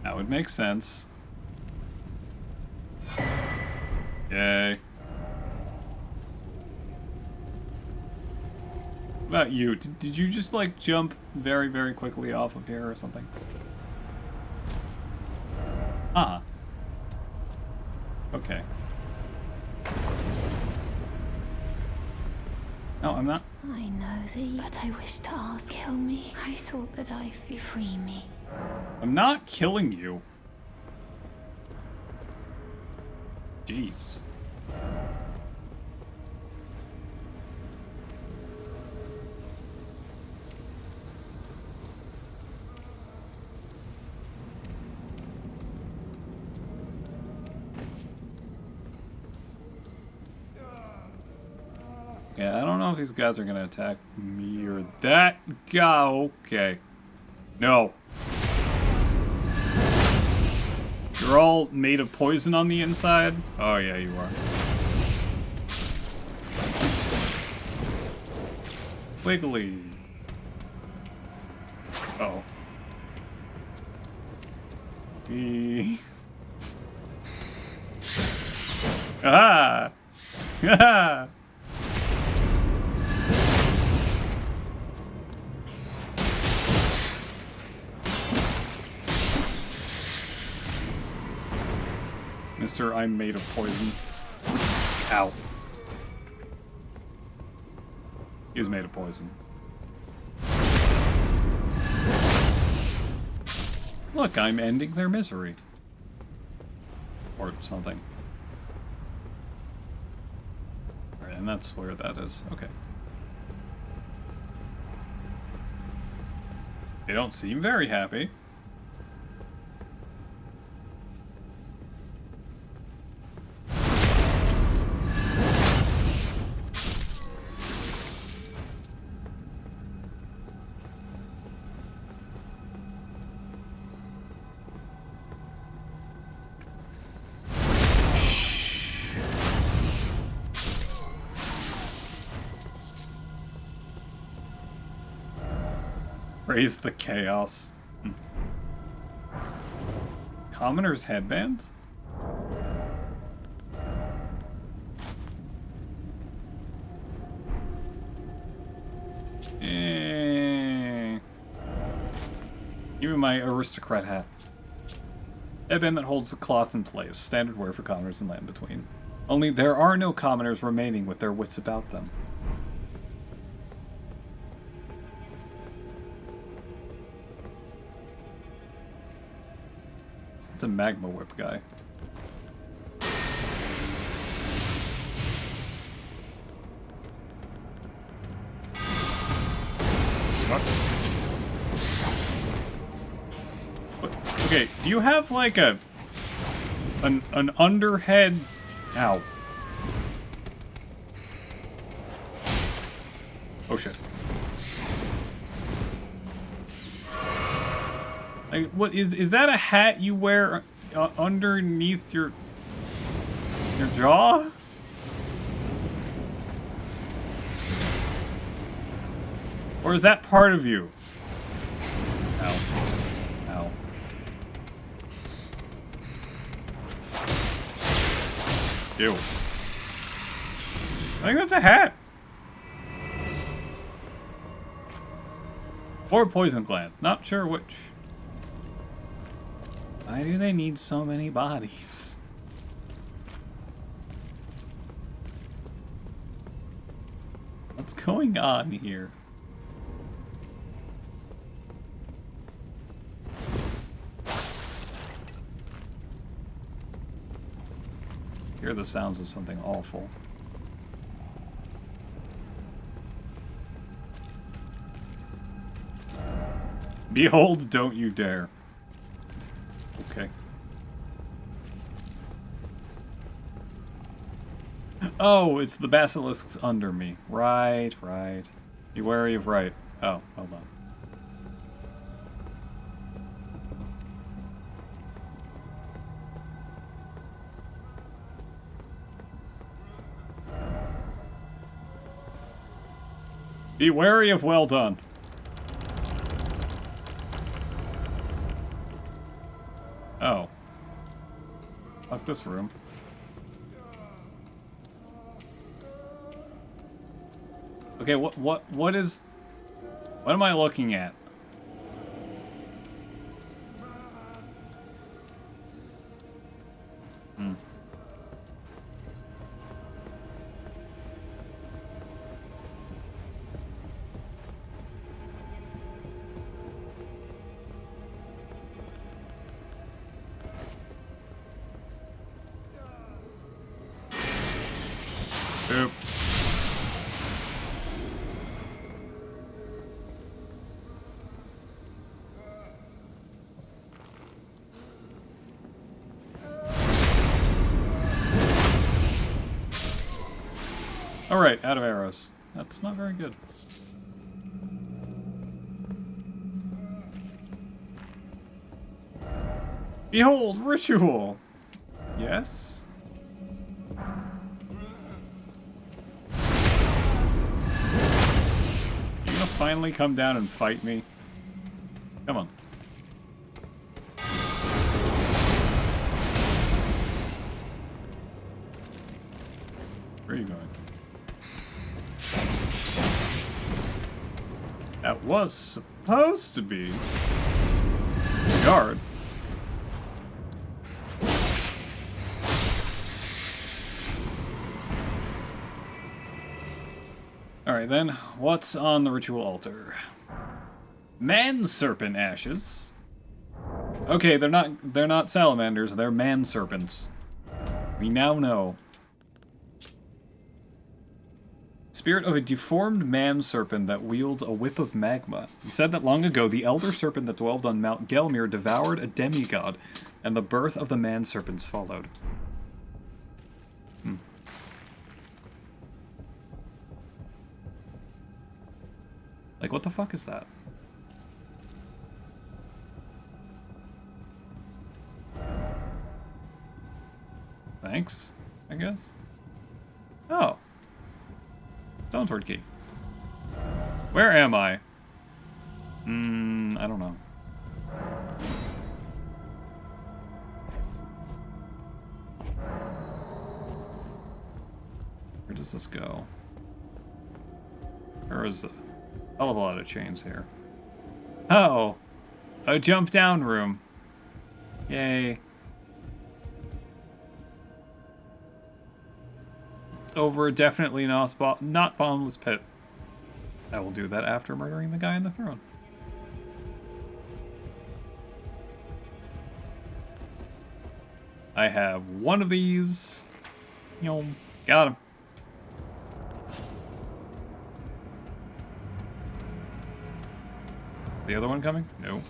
That would make sense. Yay. What about you? Did you just, like, jump very, very quickly off of here or something? Ah. Okay. No, I'm not. I know thee, but I wish to ask. Kill me. I thought that I feel. Free me. I'm not killing you. Jeez. Yeah, I don't know if these guys are gonna attack me or that guy. Okay. No. You're all made of poison on the inside? Oh, yeah, you are. Wiggly. Oh. Ah! Ah! Mister, I'm made of poison. Ow. He is made of poison. Look, I'm ending their misery. Or something. Alright, and that's where that is. Okay. They don't seem very happy. Raise the chaos. Commoner's headband? Give me my aristocrat hat. Headband that holds the cloth in place. Standard wear for commoners and land between. Only there are no commoners remaining with their wits about them. It's a magma whip guy. What? Okay, do you have like an underhead? Ow. Oh shit. Like, what is that a hat you wear? underneath your jaw? Or is that part of you? Ow. Ow. Ew. I think that's a hat. Or poison gland. Not sure which. Why do they need so many bodies? What's going on here? Hear the sounds of something awful. Behold, don't you dare. Okay. Oh, it's the basilisks under me. Right, right. Be wary of right. Oh, hold on. Be wary of well done. Oh. Fuck this room. Okay, what am I looking at? Hmm. Oop. Alright, out of arrows. That's not very good. Behold, ritual! Yes? You gonna finally come down and fight me? Come on. Where are you going? That was supposed to be a guard. Alright then, what's on the ritual altar? Man serpent ashes. Okay, they're not salamanders, they're man serpents. We now know. Spirit of a deformed man serpent that wields a whip of magma. He said that long ago the elder serpent that dwelled on Mount Gelmir devoured a demigod, and the birth of the man serpents followed. Like, what the fuck is that? Thanks, I guess. Oh. Stonesword key. Where am I? I don't know. Where does this go? There is a hell of a lot of chains here. Oh! A jump down room. Yay. Over a definitely not bottomless pit. I will do that after murdering the guy on the throne. I have one of these. Yum. Got him. The other one coming? No.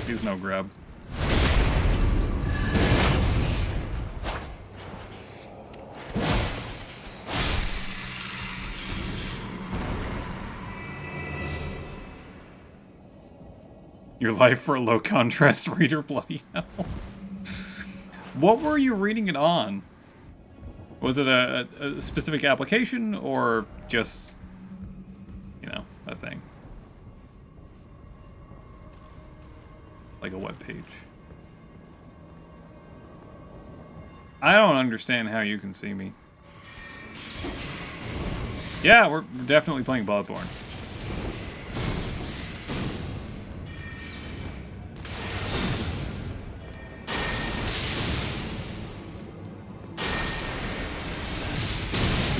He's no grab. Your life for a low contrast reader, bloody hell. What were you reading it on? Was it a specific application or just, you know, a thing? Like a web page. I don't understand how you can see me. Yeah, we're definitely playing Bloodborne.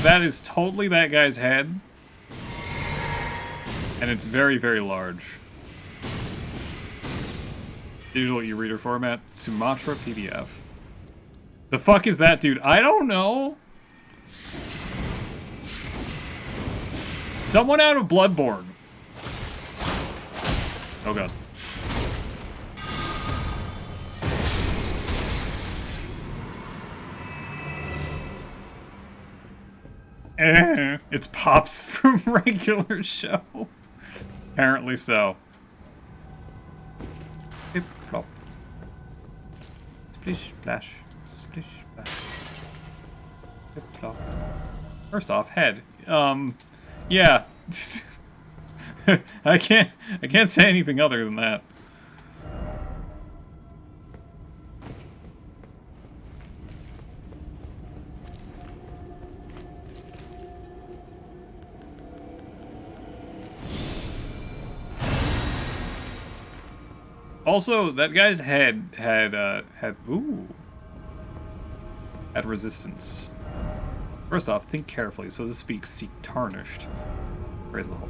That is totally that guy's head. And it's very, very large. Digital e-reader format, Sumatra PDF. The fuck is that, dude? I don't know. Someone out of Bloodborne. Oh god. It's Pops from regular show. Apparently so. Hip plop. Splish splash. Splish splash. Hip plop. First off, head. Yeah. I can't say anything other than that. Also, that guy's head had resistance. First off, think carefully. So to speak, seek tarnished. Praise the Lord.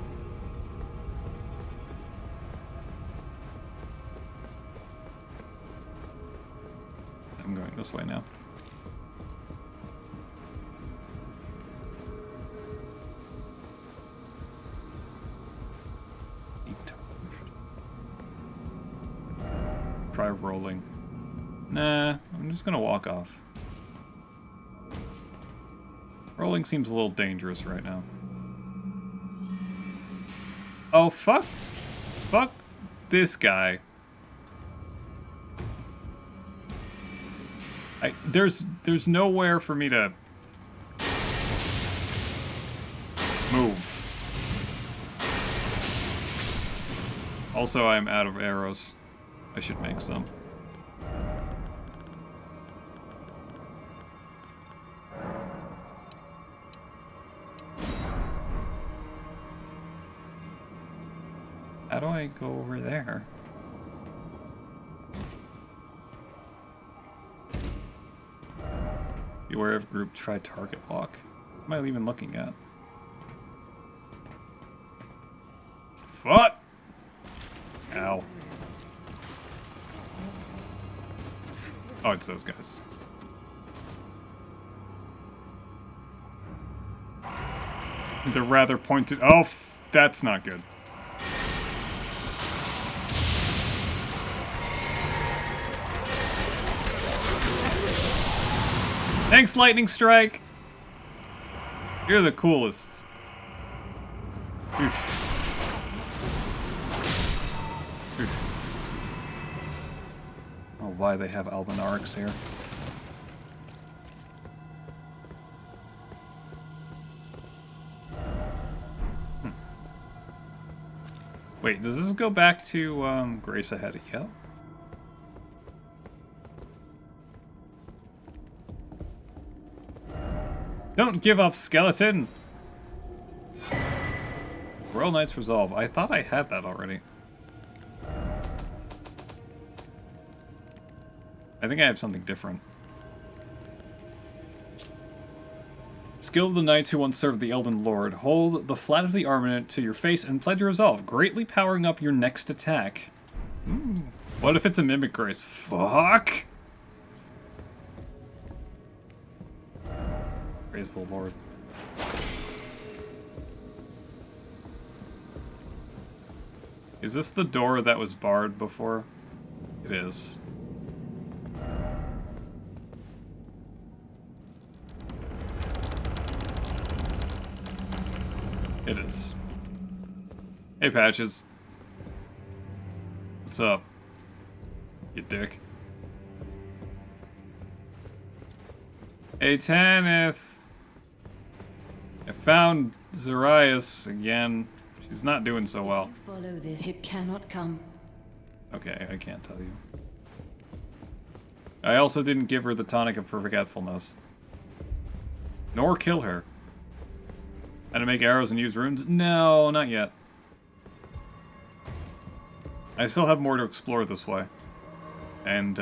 I'm going this way now. Try rolling. Nah, I'm just gonna walk off. Rolling seems a little dangerous right now. Oh, fuck. Fuck this guy. There's nowhere for me to move. Also, I'm out of arrows. I should make some. How do I go over there? Beware of group, try target lock. What am I even looking at? Fuck! Ow. Oh, it's those guys. They're rather pointed. Oh, that's not good. Thanks, Lightning Strike. You're the coolest. Oof. Oh, why they have Albinarix here. Wait, does this go back to Grace Ahead? Yep. Don't give up, skeleton! Royal Knight's Resolve. I thought I had that already. I think I have something different. Skill of the knights who once served the Elden Lord. Hold the flat of the armament to your face and pledge a resolve, greatly powering up your next attack. Ooh. What if it's a Mimic Grace? Fuck! Praise the Lord. Is this the door that was barred before? It is. It is. Hey, Patches. What's up? You dick. Hey, Tanith. I found Zarias again. She's not doing so well. Follow this. It cannot come. Okay, I can't tell you. I also didn't give her the tonic of forgetfulness. Nor kill her. How to make arrows and use runes? No, not yet. I still have more to explore this way. And,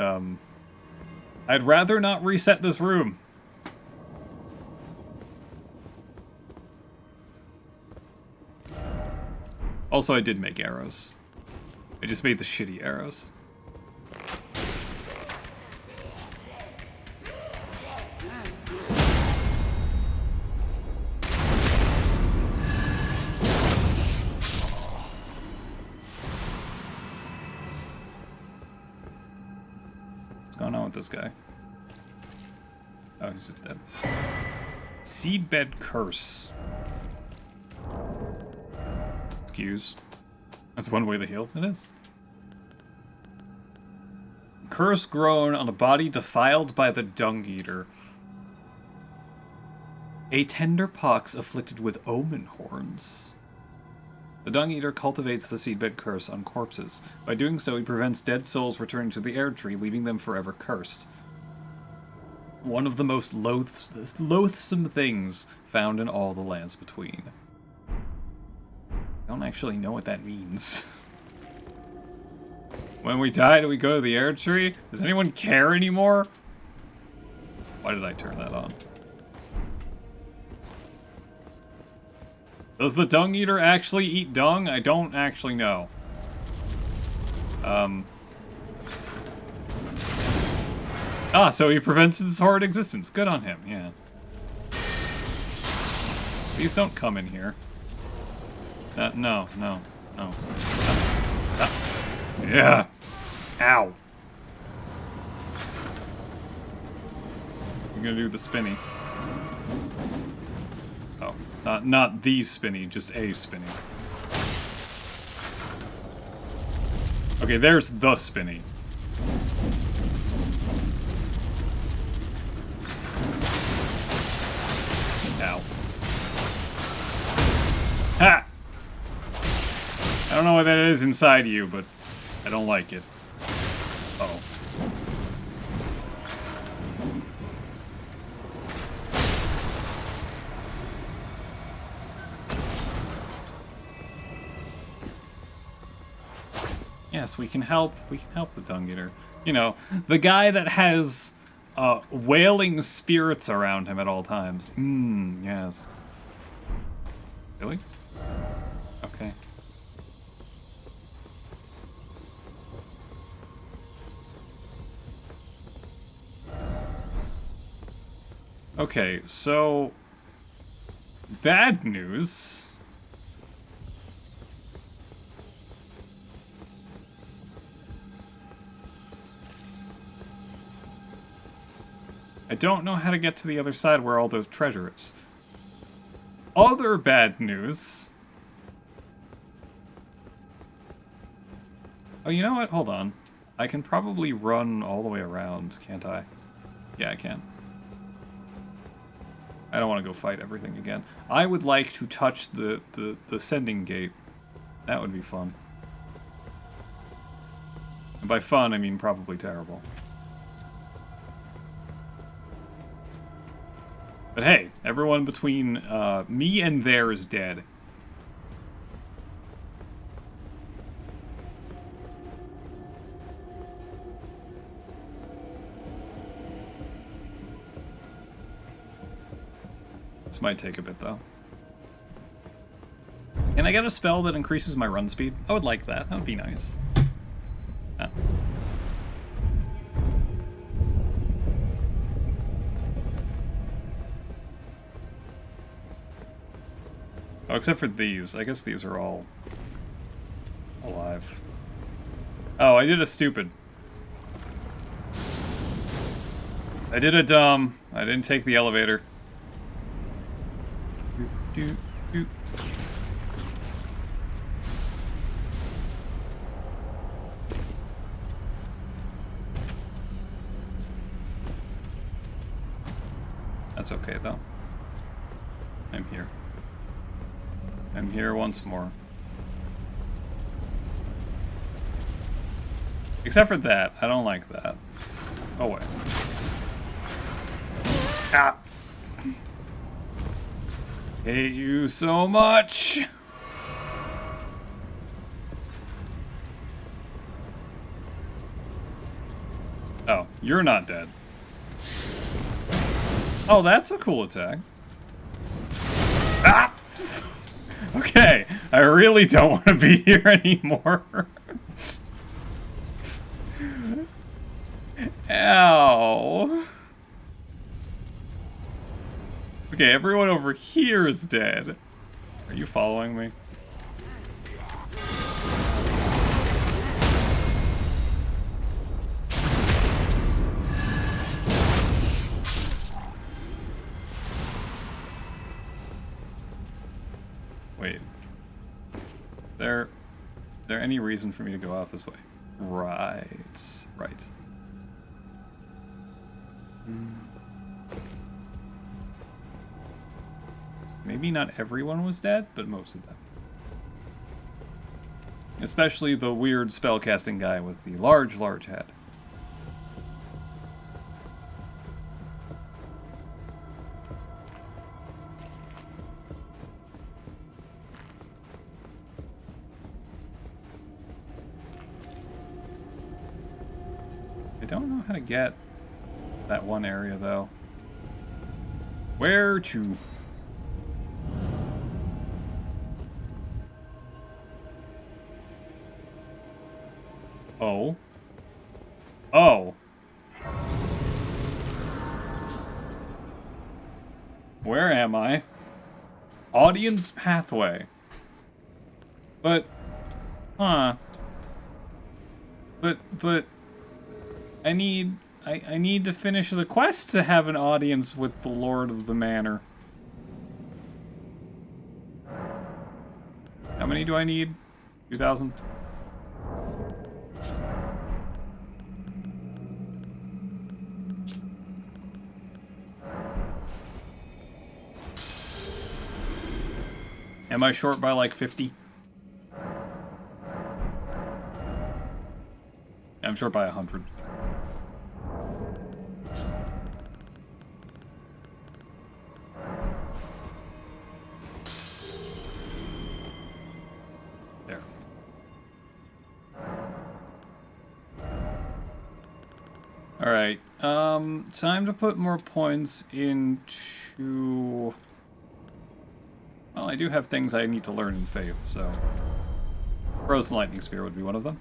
I'd rather not reset this room. Also, I did make arrows. I just made the shitty arrows. What's going on with this guy? Oh, he's just dead. Seedbed Curse. Excuse. That's one way to heal. It is. Curse grown on a body defiled by the Dung Eater. A tender pox afflicted with omen horns. The Dung Eater cultivates the Seedbed Curse on corpses. By doing so, he prevents dead souls returning to the Air Tree, leaving them forever cursed. One of the most loathsome things found in all the lands between. I don't actually know what that means. When we die, do we go to the Air Tree? Does anyone care anymore? Why did I turn that on? Does the Dung Eater actually eat dung? I don't actually know. Ah, so he prevents his horrid existence. Good on him, yeah. Please don't come in here. No. Yeah. Ow. I'm gonna do the spinny. Oh, not the spinny, just a spinny. Okay, there's the spinny. Ow. Ha! I don't know what that is inside you, but I don't like it. Uh-oh. Yes, we can help the Dung Eater. You know, the guy that has wailing spirits around him at all times. Yes. Really? Okay. Okay, so bad news. I don't know how to get to the other side where all those treasure is. Other bad news. Oh, you know what? Hold on. I can probably run all the way around, can't I? Yeah, I can. I don't want to go fight everything again. I would like to touch the sending gate. That would be fun. And by fun, I mean probably terrible. But hey, everyone between me and there is dead. This might take a bit, though. Can I get a spell that increases my run speed? I would like that. That would be nice. Ah. Oh, except for these. I guess these are all alive. Oh, I did a stupid. I did a dumb. I didn't take the elevator. Doot, doot. That's okay, though. I'm here. I'm here once more. Except for that. I don't like that. Oh, wait. Ah! Hate you so much! Oh, you're not dead. Oh, that's a cool attack. Ah! Okay, I really don't want to be here anymore. Ow. Okay, everyone over here is dead. Are you following me? Wait. Is there any reason for me to go out this way? Right. Right. Maybe not everyone was dead, but most of them. Especially the weird spellcasting guy with the large head. I don't know how to get that one area, though. Where to? Oh. Oh. Where am I? Audience pathway. But, huh. But, I need to finish the quest to have an audience with the Lord of the Manor. How many do I need? 2,000? Am I short by like 50? I'm short by 100. There. Alright, time to put more points into... Well, I do have things I need to learn in Faith, so... Frozen Lightning Spear would be one of them.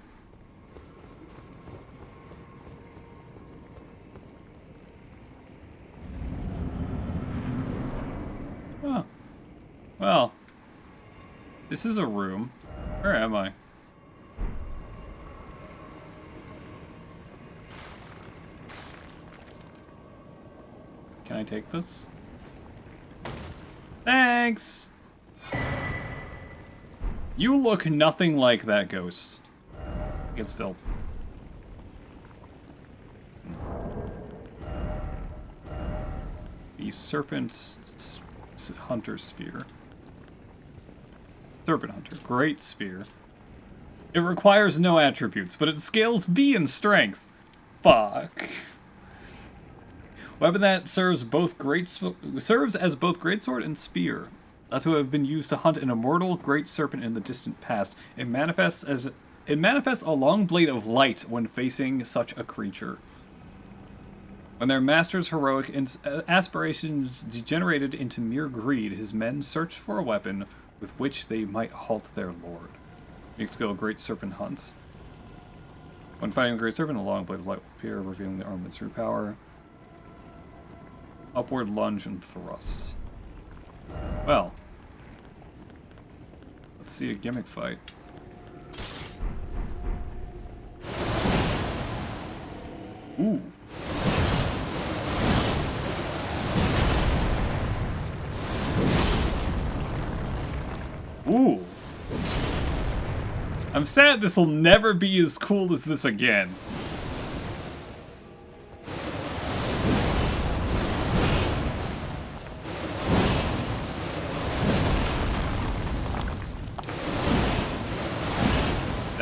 Oh. Well. This is a room. Where am I? Can I take this? Thanks! You look nothing like that ghost. I can still... The Serpent Hunter Spear. Serpent Hunter. Great Spear. It requires no attributes, but it scales B in strength. Fuck. Weapon that serves as both greatsword and spear. That to have been used to hunt an immortal great serpent in the distant past. It manifests a long blade of light when facing such a creature. When their master's heroic aspirations degenerated into mere greed, his men searched for a weapon with which they might halt their lord. Unique skill, Great Serpent Hunt. When fighting a great serpent, a long blade of light will appear, revealing the armament's true power. Upward lunge and thrust. Well, let's see a gimmick fight. Ooh. Ooh. I'm sad this will never be as cool as this again.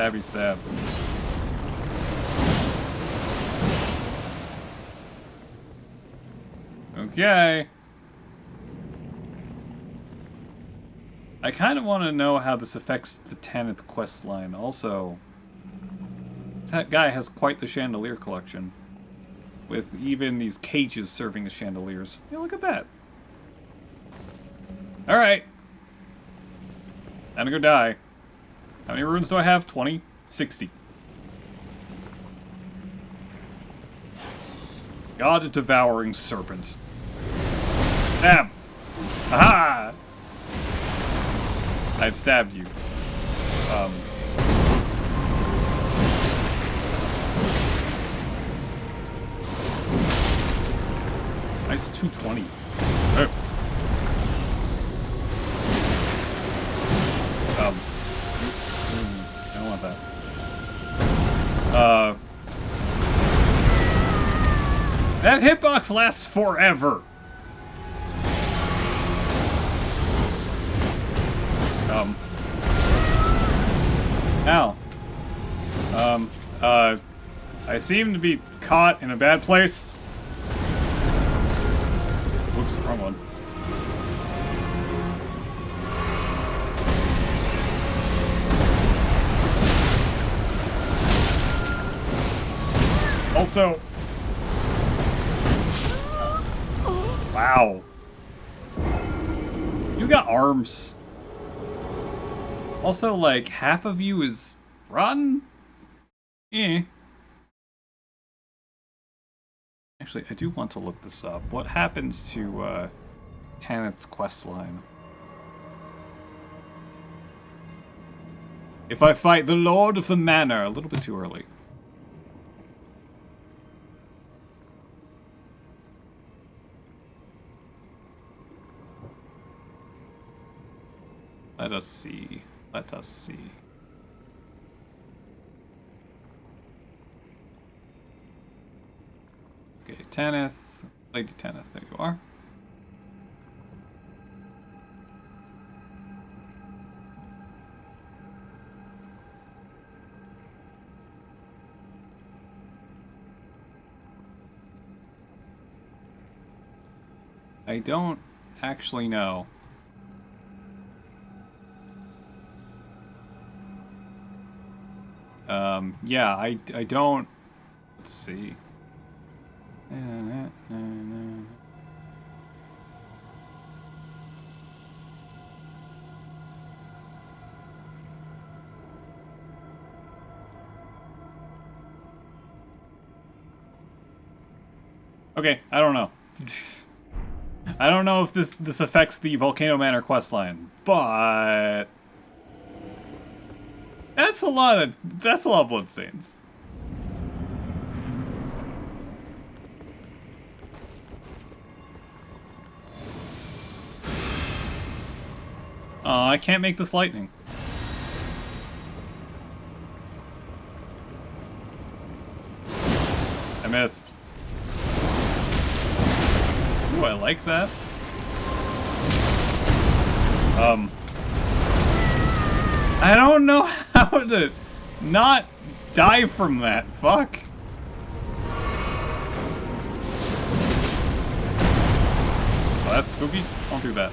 Stabby stab. Okay. I kind of want to know how this affects the 10th quest line. Also, that guy has quite the chandelier collection. With even these cages serving as chandeliers. Yeah, look at that. Alright. Time to go die. How many runes do I have? 20? 60. God devouring serpent. Stab! Aha! I've stabbed you. Nice 220. Oh. I don't want that. That hitbox lasts forever. Ow. I seem to be caught in a bad place. Whoops, wrong one. Also... Wow. You got arms. Also, like, half of you is rotten? Eh. Actually, I do want to look this up. What happens to, Tanith's questline? If I fight the Lord of the Manor, a little bit too early. Let us see. Let us see. Okay, Tanith. Lady Tanith, there you are. I don't actually know. Yeah, I don't... Let's see. Okay, I don't know. I don't know if this affects the Volcano Manor questline, but that's a lot of bloodstains. Oh, I can't make this lightning. I missed. Ooh, I like that. I don't know how to not die from that. Fuck. Oh, that's spooky. Don't do that.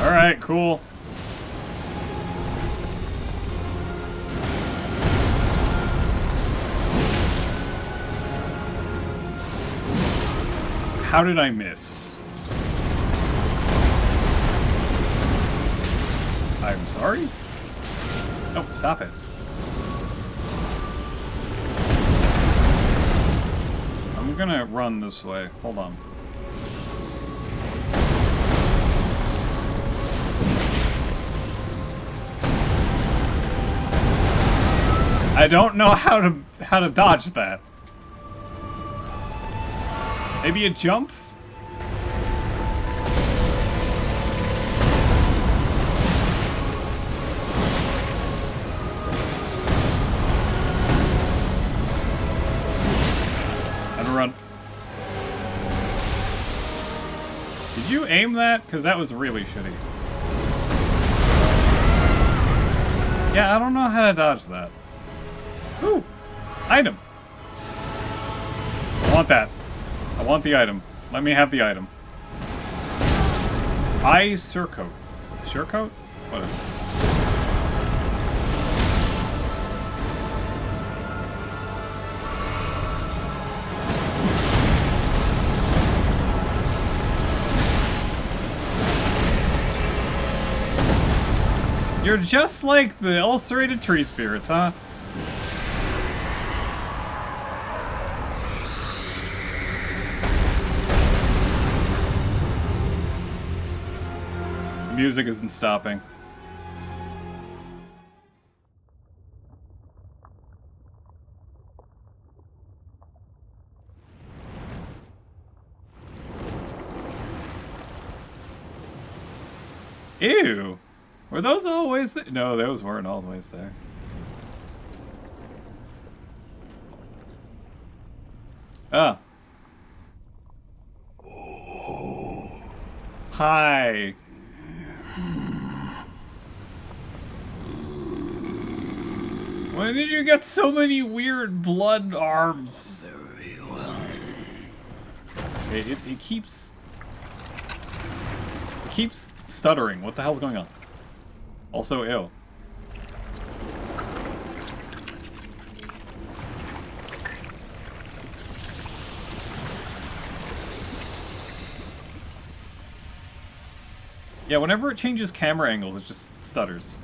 Alright, cool. How did I miss? I'm sorry? Oh, stop it. I'm gonna run this way. Hold on. I don't know how to dodge that. Maybe a jump? Gonna run. Did you aim that? Because that was really shitty. Yeah, I don't know how to dodge that. Ooh! Item! I want that. I want the item. Let me have the item. Eye surcoat. Surcoat? What is it? You're just like the ulcerated tree spirits, huh? The music isn't stopping. Ew! Were those always there? No, those weren't always there. Ah. Hi. When did you get so many weird blood arms? Very well. It keeps stuttering. What the hell's going on? Also ill. Yeah, whenever it changes camera angles, it just stutters.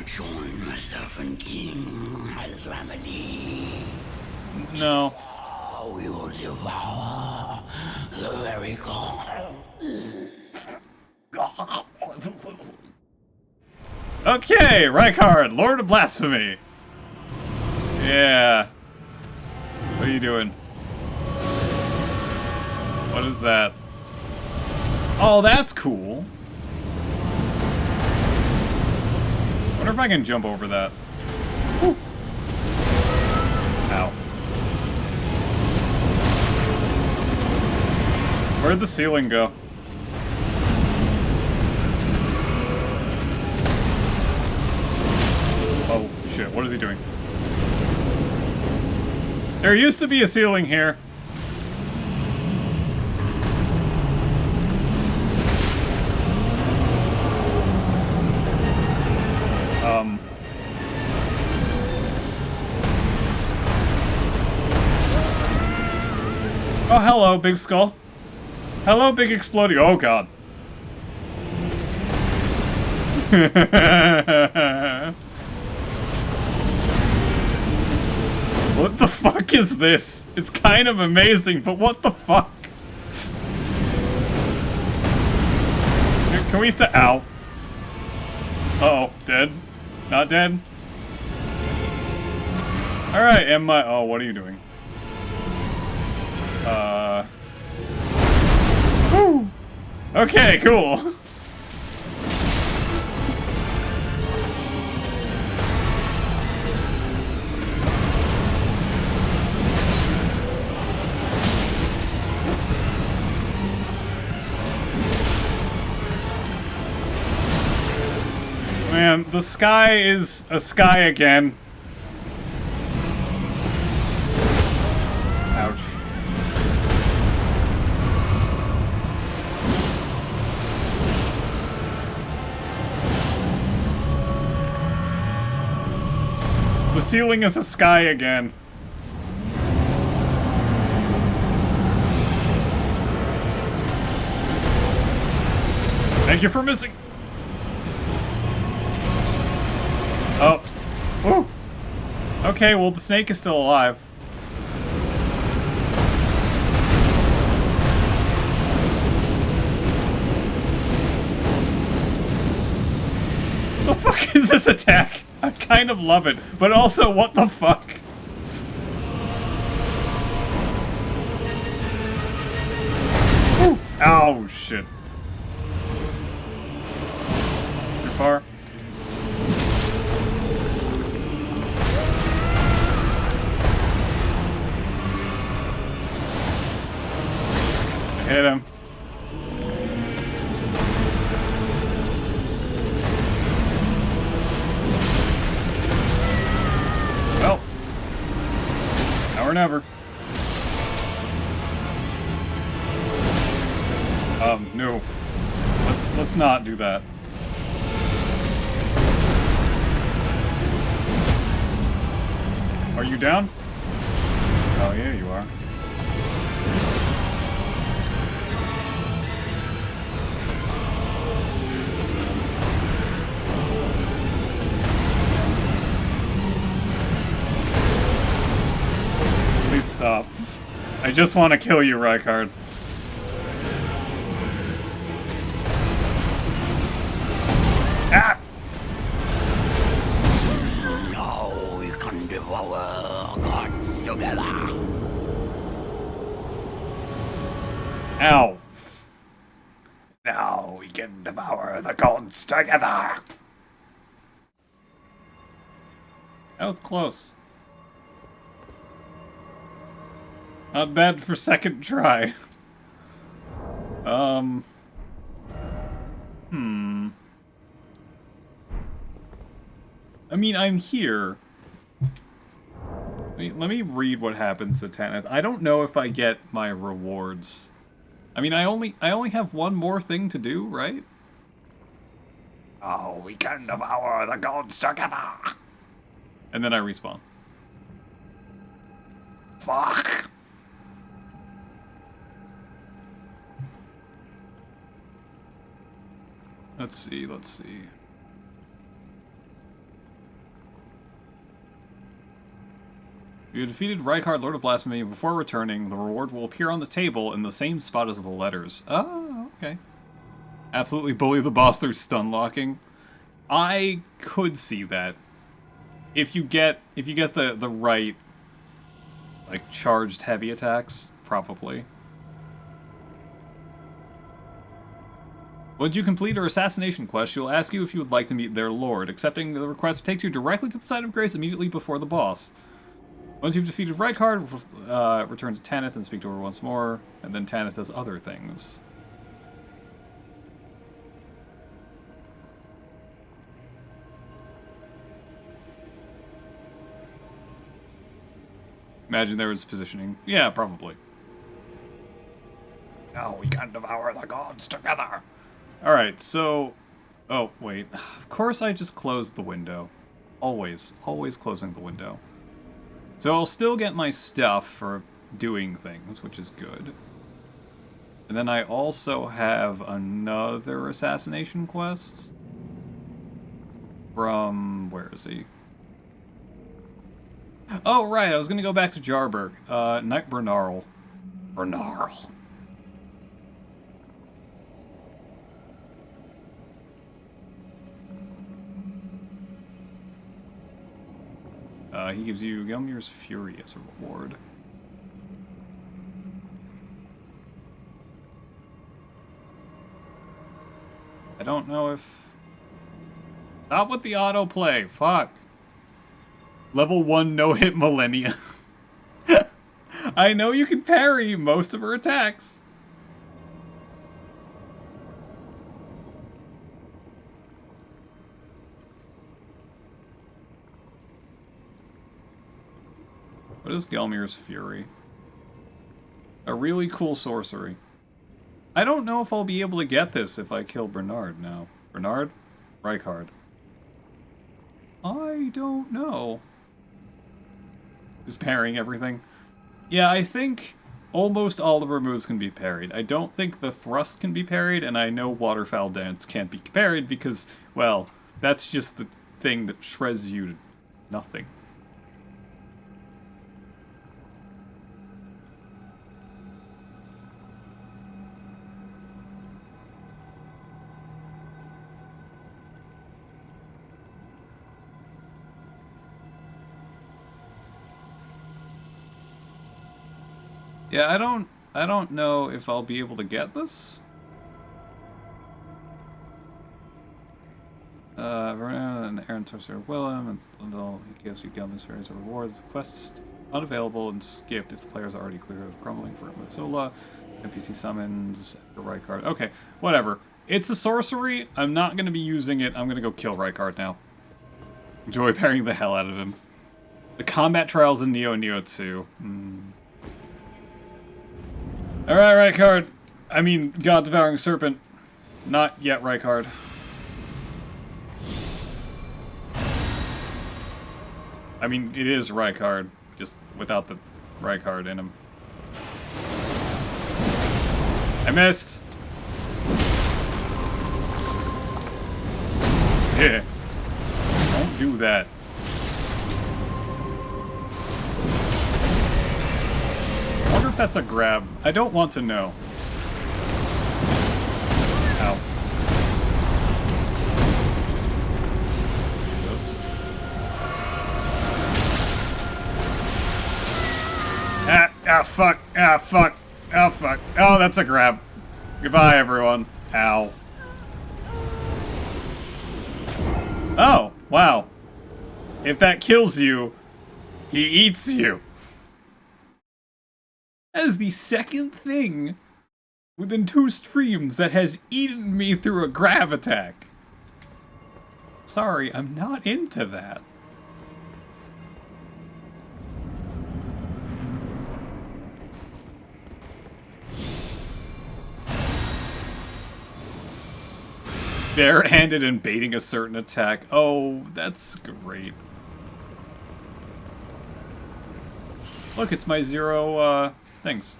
Join myself and King as remedy. No. We will devour the very god. Okay, Rykard, Lord of Blasphemy. Yeah. What are you doing? What is that? Oh, that's cool. Wonder if I can jump over that. Whew. Ow. Where'd the ceiling go? Oh, shit. What is he doing? There used to be a ceiling here. Oh, hello, Big Skull. Hello, Big Exploding. Oh, God. What the fuck is this? It's kind of amazing, but what the fuck? Can we ow. Uh-oh, dead? Not dead? Alright, oh, what are you doing? Whew. Okay, cool. Man, the sky is a sky again. Ouch. The ceiling is a sky again. Thank you for missing. Oh. Ooh. Okay, well, the snake is still alive. The fuck is this attack? I kind of love it, but also, what the fuck? Ooh. Ow, shit. Too far? or never. No. Let's not do that. Are you down? Oh yeah, you are. Please stop. I just want to kill you, Rykard. Ah! Now we can devour gods together. Ow. Now we can devour the gods together. That was close. Not bad for second try. I mean, I'm here. Let me read what happens to Tanith. I don't know if I get my rewards. I mean, I only have one more thing to do, right? Oh, we can devour the gods together. And then I respawn. Fuck. Let's see. You defeated Rykard, Lord of Blasphemy. Before returning, the reward will appear on the table in the same spot as the letters. Oh, okay. Absolutely bully the boss through stun locking. I could see that. If you get the right, like, charged heavy attacks, probably. Once you complete her assassination quest, she will ask you if you would like to meet their lord. Accepting the request takes you directly to the side of grace immediately before the boss. Once you've defeated Rykard, return to Tanith and speak to her once more, and then Tanith does other things. Imagine there was positioning. Yeah, probably. Now we can devour the gods together. Alright, so... Oh, wait. Of course I just closed the window. Always closing the window. So I'll still get my stuff for doing things, which is good. And then I also have another assassination quest. From... where is he? Oh, right, I was gonna go back to Jarberg. Knight Bernarl. Bernarl. He gives you Gelmir's Fury as a reward. I don't know if... Not with the autoplay, fuck. Level 1 no-hit Millennia. I know you can parry most of her attacks. What is Gelmir's Fury? A really cool sorcery. I don't know if I'll be able to get this if I kill Bernard now. Bernard? Rykard. I don't know. Is parrying everything? Yeah, I think almost all of her moves can be parried. I don't think the thrust can be parried, and I know Waterfowl Dance can't be parried because, well, that's just the thing that shreds you to nothing. Yeah, I don't know if I'll be able to get this. Verona and Aaron Sorcerer Willem and Lindell, he gives you Gelman's Fairies of rewards. Quests unavailable and skipped if the players are already clear of Crumbling for Sola. NPC summons after Rykard. Okay, whatever. It's a sorcery. I'm not going to be using it. I'm going to go kill Rykard now. Enjoy parrying the hell out of him. The combat trials in Neo and Neo 2. Alright, Rykard. I mean, God-devouring serpent. Not yet, Rykard. I mean, it is Rykard, just without the Rykard in him. I missed! Yeah. Don't do that. I wonder if that's a grab. I don't want to know. Ow. This. Fuck. Fuck. Oh, fuck. Oh, that's a grab. Goodbye, everyone. Ow. Oh, wow. If that kills you, he eats you. That is the second thing within 2 streams that has eaten me through a grab attack. Sorry, I'm not into that. Bare-handed and baiting a certain attack. Oh, that's great. Look, it's my 0, things.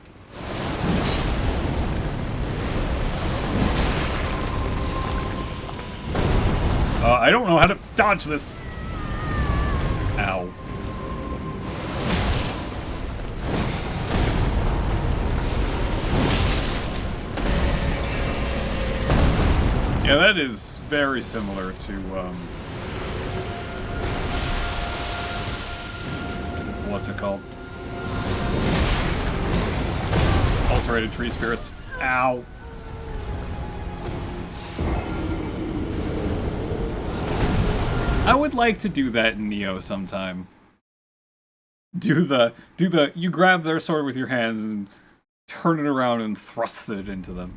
I don't know how to dodge this. Ow. Yeah, that is very similar to, what's it called? Alterated tree spirits. Ow. I would like to do that in Neo sometime. You grab their sword with your hands and turn it around and thrust it into them.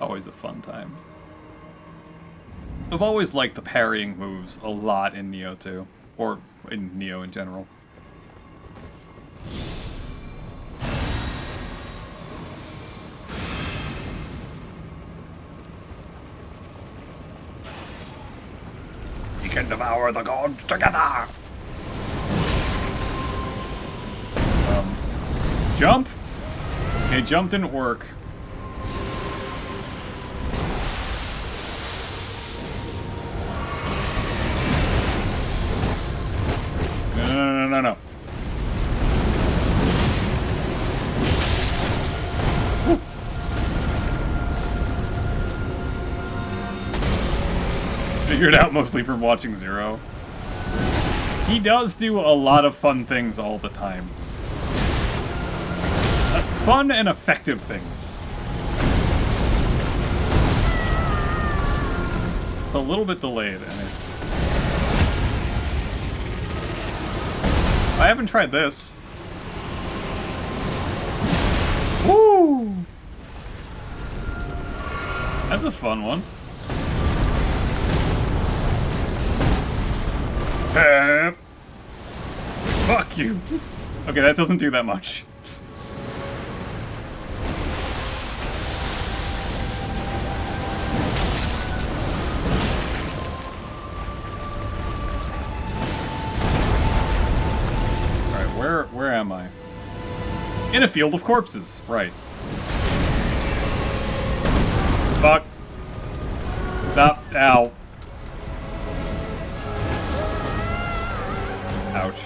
Always a fun time. I've always liked the parrying moves a lot in Neo 2. Or in Neo in general. We can devour the gods together! Jump? Okay, jump didn't work. No. Figured out mostly from watching Zero. He does do a lot of fun things all the time. Fun and effective things. It's a little bit delayed, and I haven't tried this. Woo! That's a fun one. Fuck you. Okay, that doesn't do that much. Where am I? In a field of corpses, right. Fuck. Stop. Ow. Ouch.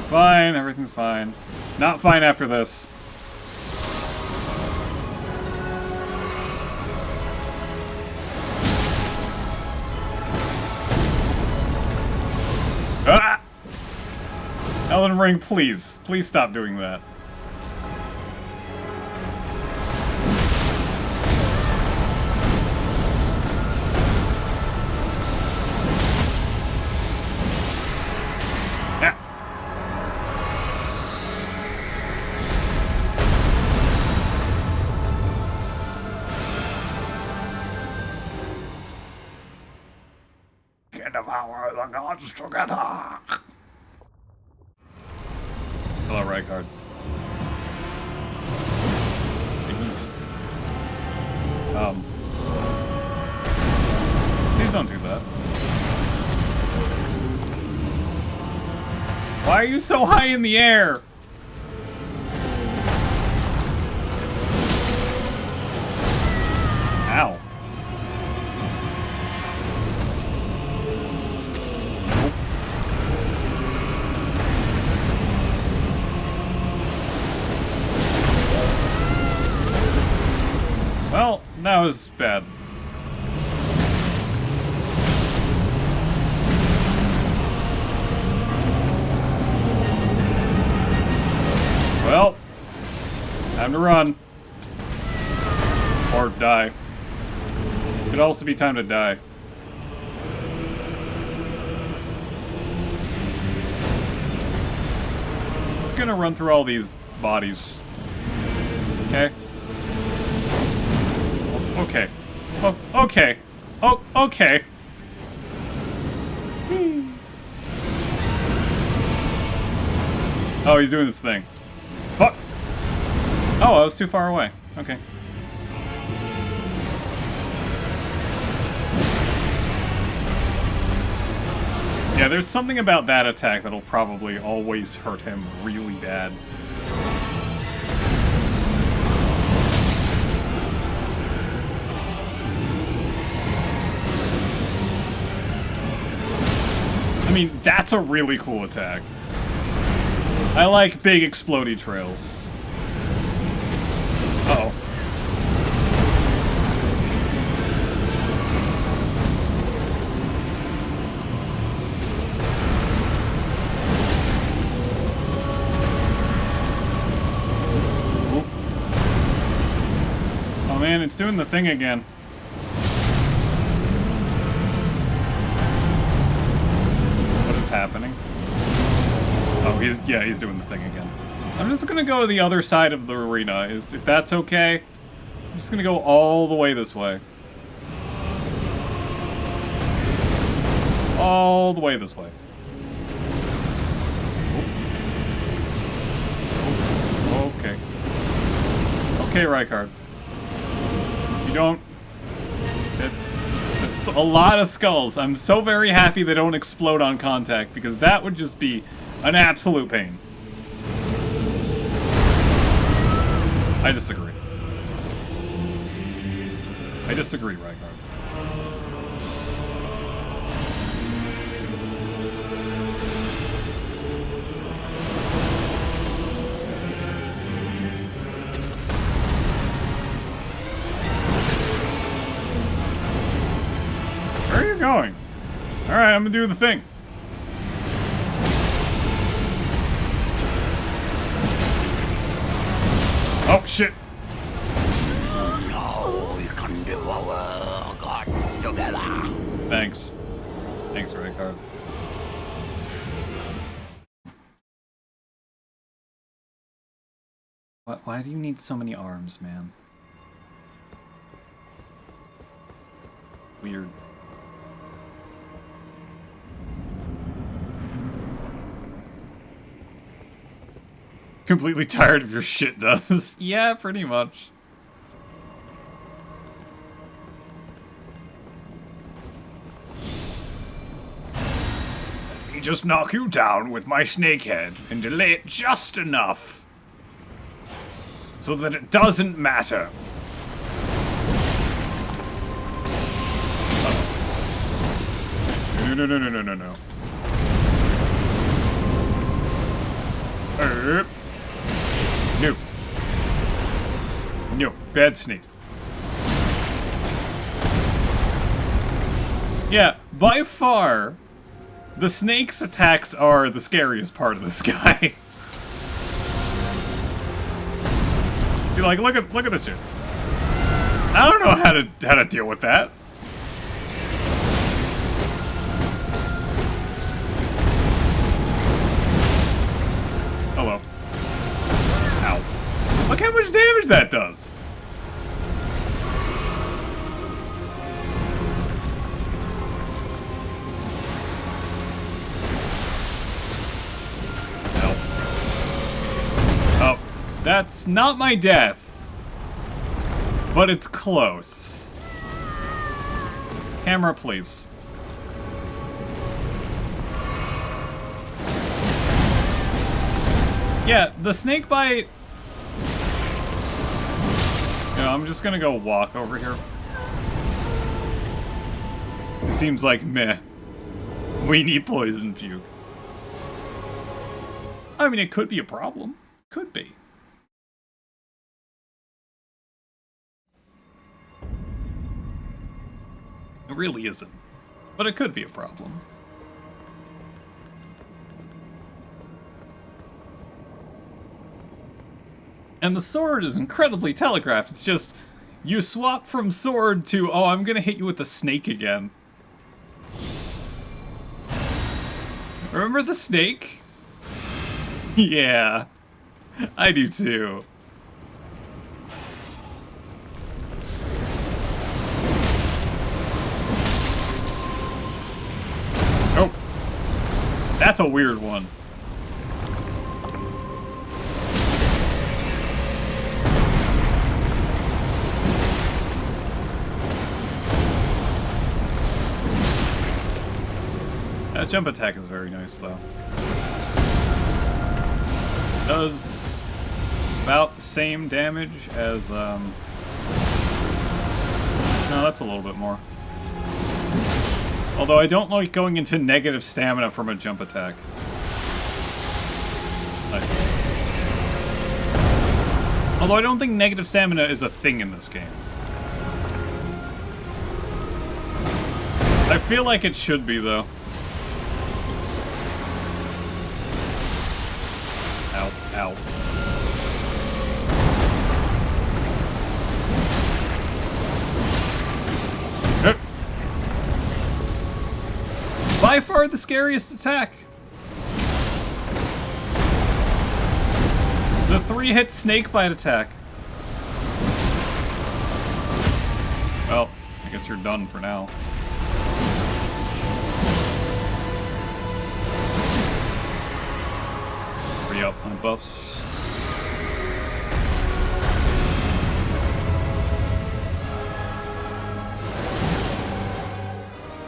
Fine, everything's fine. Not fine after this. Ah! Elden Ring, please. Please stop doing that. Ah. can devour the gods together. Hello, Rykard. He's... Please don't do that. Why are you so high in the air? Ow. Nope. Well, that was bad. Well, time to run. Or die. Could also be time to die. Just gonna run through all these bodies. Okay? Okay. Oh, okay. Oh, okay. Oh, he's doing this thing. Fuck! Oh, I was too far away. Okay. Yeah, there's something about that attack that'll probably always hurt him really bad. I mean, that's a really cool attack. I like big explodey trails. Uh-oh. Oh man, it's doing the thing again. What is happening? Oh, he's doing the thing again. I'm just gonna go to the other side of the arena, if that's okay. I'm just gonna go all the way this way. All the way this way. Oh. Okay. Okay, Rykard. You don't... It's a lot of skulls. I'm so very happy they don't explode on contact, because that would just be an absolute pain. I disagree. I disagree, Rykard. Where are you going? Alright, I'm gonna do the thing. Oh, shit. No, we can devour God together. Thanks. Thanks, Rykard. Why do you need so many arms, man? Weird. Completely tired of your shit, does? Yeah, pretty much. Let me just knock you down with my snake head and delay it just enough so that it doesn't matter. No, no, no, no, no, no, no. No. No, bad snake. Yeah, by far, the snake's attacks are the scariest part of this guy. You're like, look at this shit. I don't know how to deal with that. Hello. Ow. Look how much damage that does. That's not my death. But it's close. Camera, please. Yeah, the snake bite... I'm just gonna go walk over here. It seems like meh. We need poison puke. I mean, it could be a problem. Could be. It really isn't. But it could be a problem. And the sword is incredibly telegraphed. It's just, you swap from sword to, oh, I'm gonna hit you with the snake again. Remember the snake? Yeah. I do too. Oh. That's a weird one. That jump attack is very nice, though. Does about the same damage as, no, that's a little bit more. Although I don't like going into negative stamina from a jump attack. Although I don't think negative stamina is a thing in this game. I feel like it should be, though. Ow, ow. By far the scariest attack. The 3-hit snakebite attack. Well, I guess you're done for now. Up on buffs.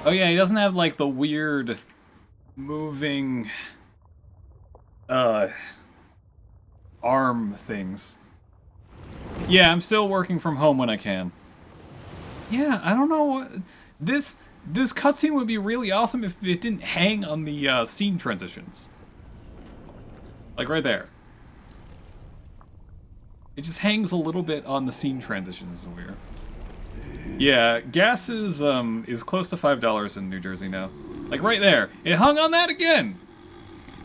Oh yeah, he doesn't have like the weird moving arm things. Yeah, I'm still working from home when I can. Yeah, I don't know. This cutscene would be really awesome if it didn't hang on the scene transitions. Like right there. It just hangs a little bit on the scene transitions. Is weird. Yeah, gas is close to $5 in New Jersey now. Like right there. It hung on that again.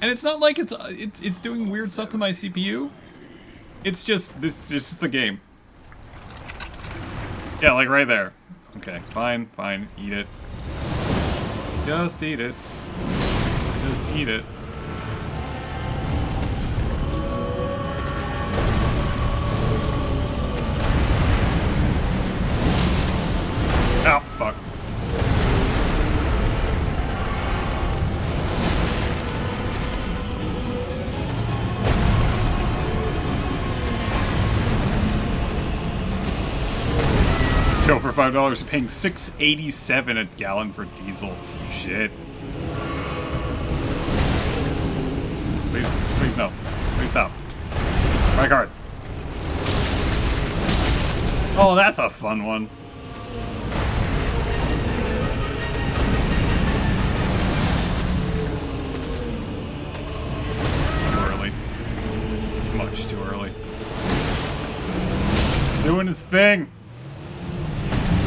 And it's not like it's doing weird stuff to my CPU. It's just the game. Yeah, like right there. Okay, fine, eat it. Just eat it. Just eat it. Oh, fuck. Go for $5, paying $6.87 a gallon for diesel. Shit. Please no. Please stop. My card. Oh, that's a fun one. Much too early. Doing his thing.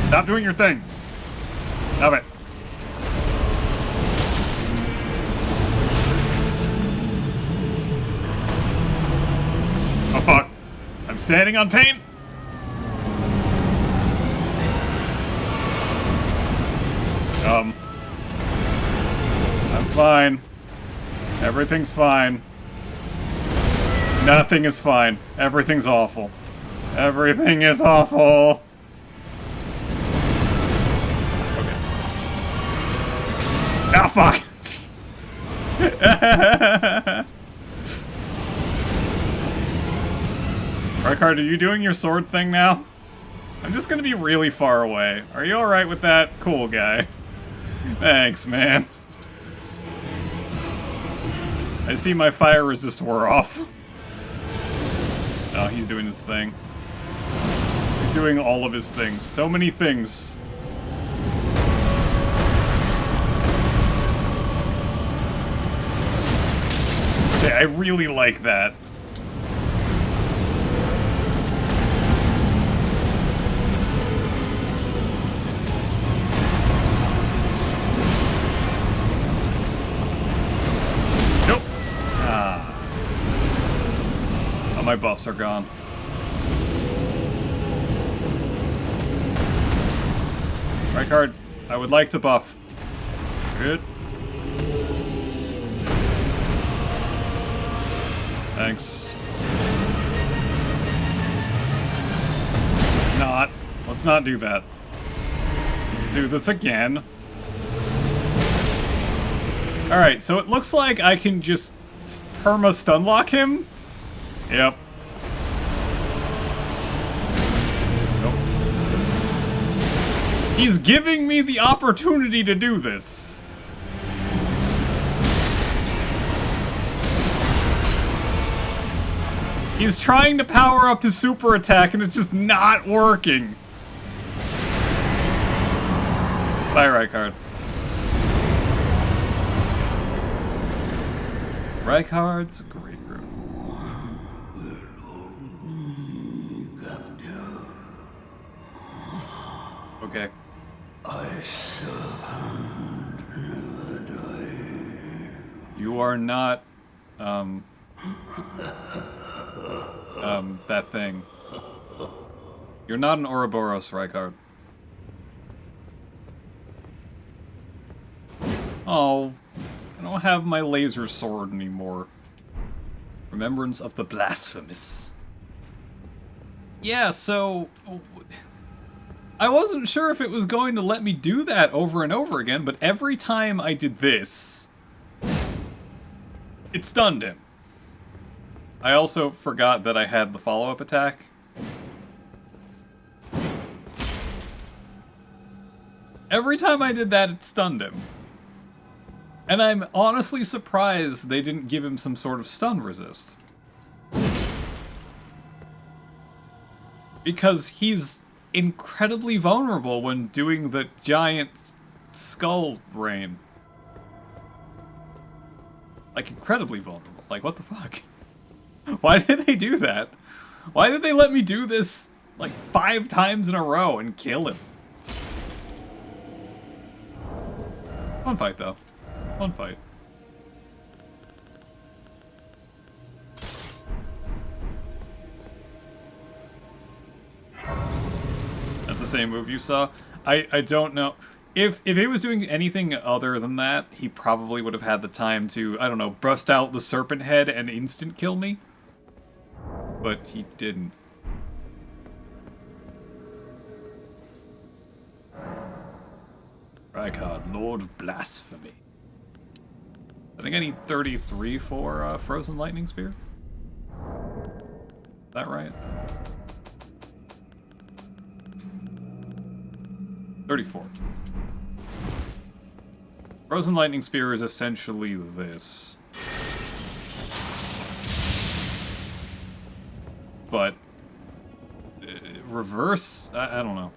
Stop doing your thing. Stop it. Oh fuck. I'm standing on paint. I'm fine. Everything's fine. Nothing is fine. Everything's awful. Everything is awful. Okay. Ah, fuck! Rykard, are you doing your sword thing now? I'm just gonna be really far away. Are you alright with that? Cool, guy. Thanks, man. I see my fire resist wore off. Oh, he's doing his thing. He's doing all of his things. So many things. Okay, I really like that. Nope. Ah. Oh, my buffs are gone. Rykard, I would like to buff. Shit. Thanks. Let's not do that. Let's do this again. Alright, so it looks like I can just perma stunlock him. Yep. Nope. He's giving me the opportunity to do this. He's trying to power up his super attack and it's just not working. Bye, Rykard. Rykard's a great room. Okay. You are not, that thing. You're not an Ouroboros, Rykard. Oh, I don't have my laser sword anymore. Remembrance of the Blasphemous. Yeah, so... I wasn't sure if it was going to let me do that over and over again, but every time I did this, it stunned him. I also forgot that I had the follow-up attack. Every time I did that, it stunned him. And I'm honestly surprised they didn't give him some sort of stun resist. Because he's incredibly vulnerable when doing the giant skull rain. Like, incredibly vulnerable. Like, what the fuck? Why did they do that? Why did they let me do this, like, 5 times in a row and kill him? Fun fight, though. Fun fight. That's the same move you saw? I don't know. If he was doing anything other than that, he probably would have had the time to, I don't know, bust out the serpent head and instant kill me. But he didn't. Rykard, Lord of Blasphemy. I think I need 33 for Frozen Lightning Spear. Is that right? 34. Frozen Lightning Spear is essentially this. But... reverse? I don't know.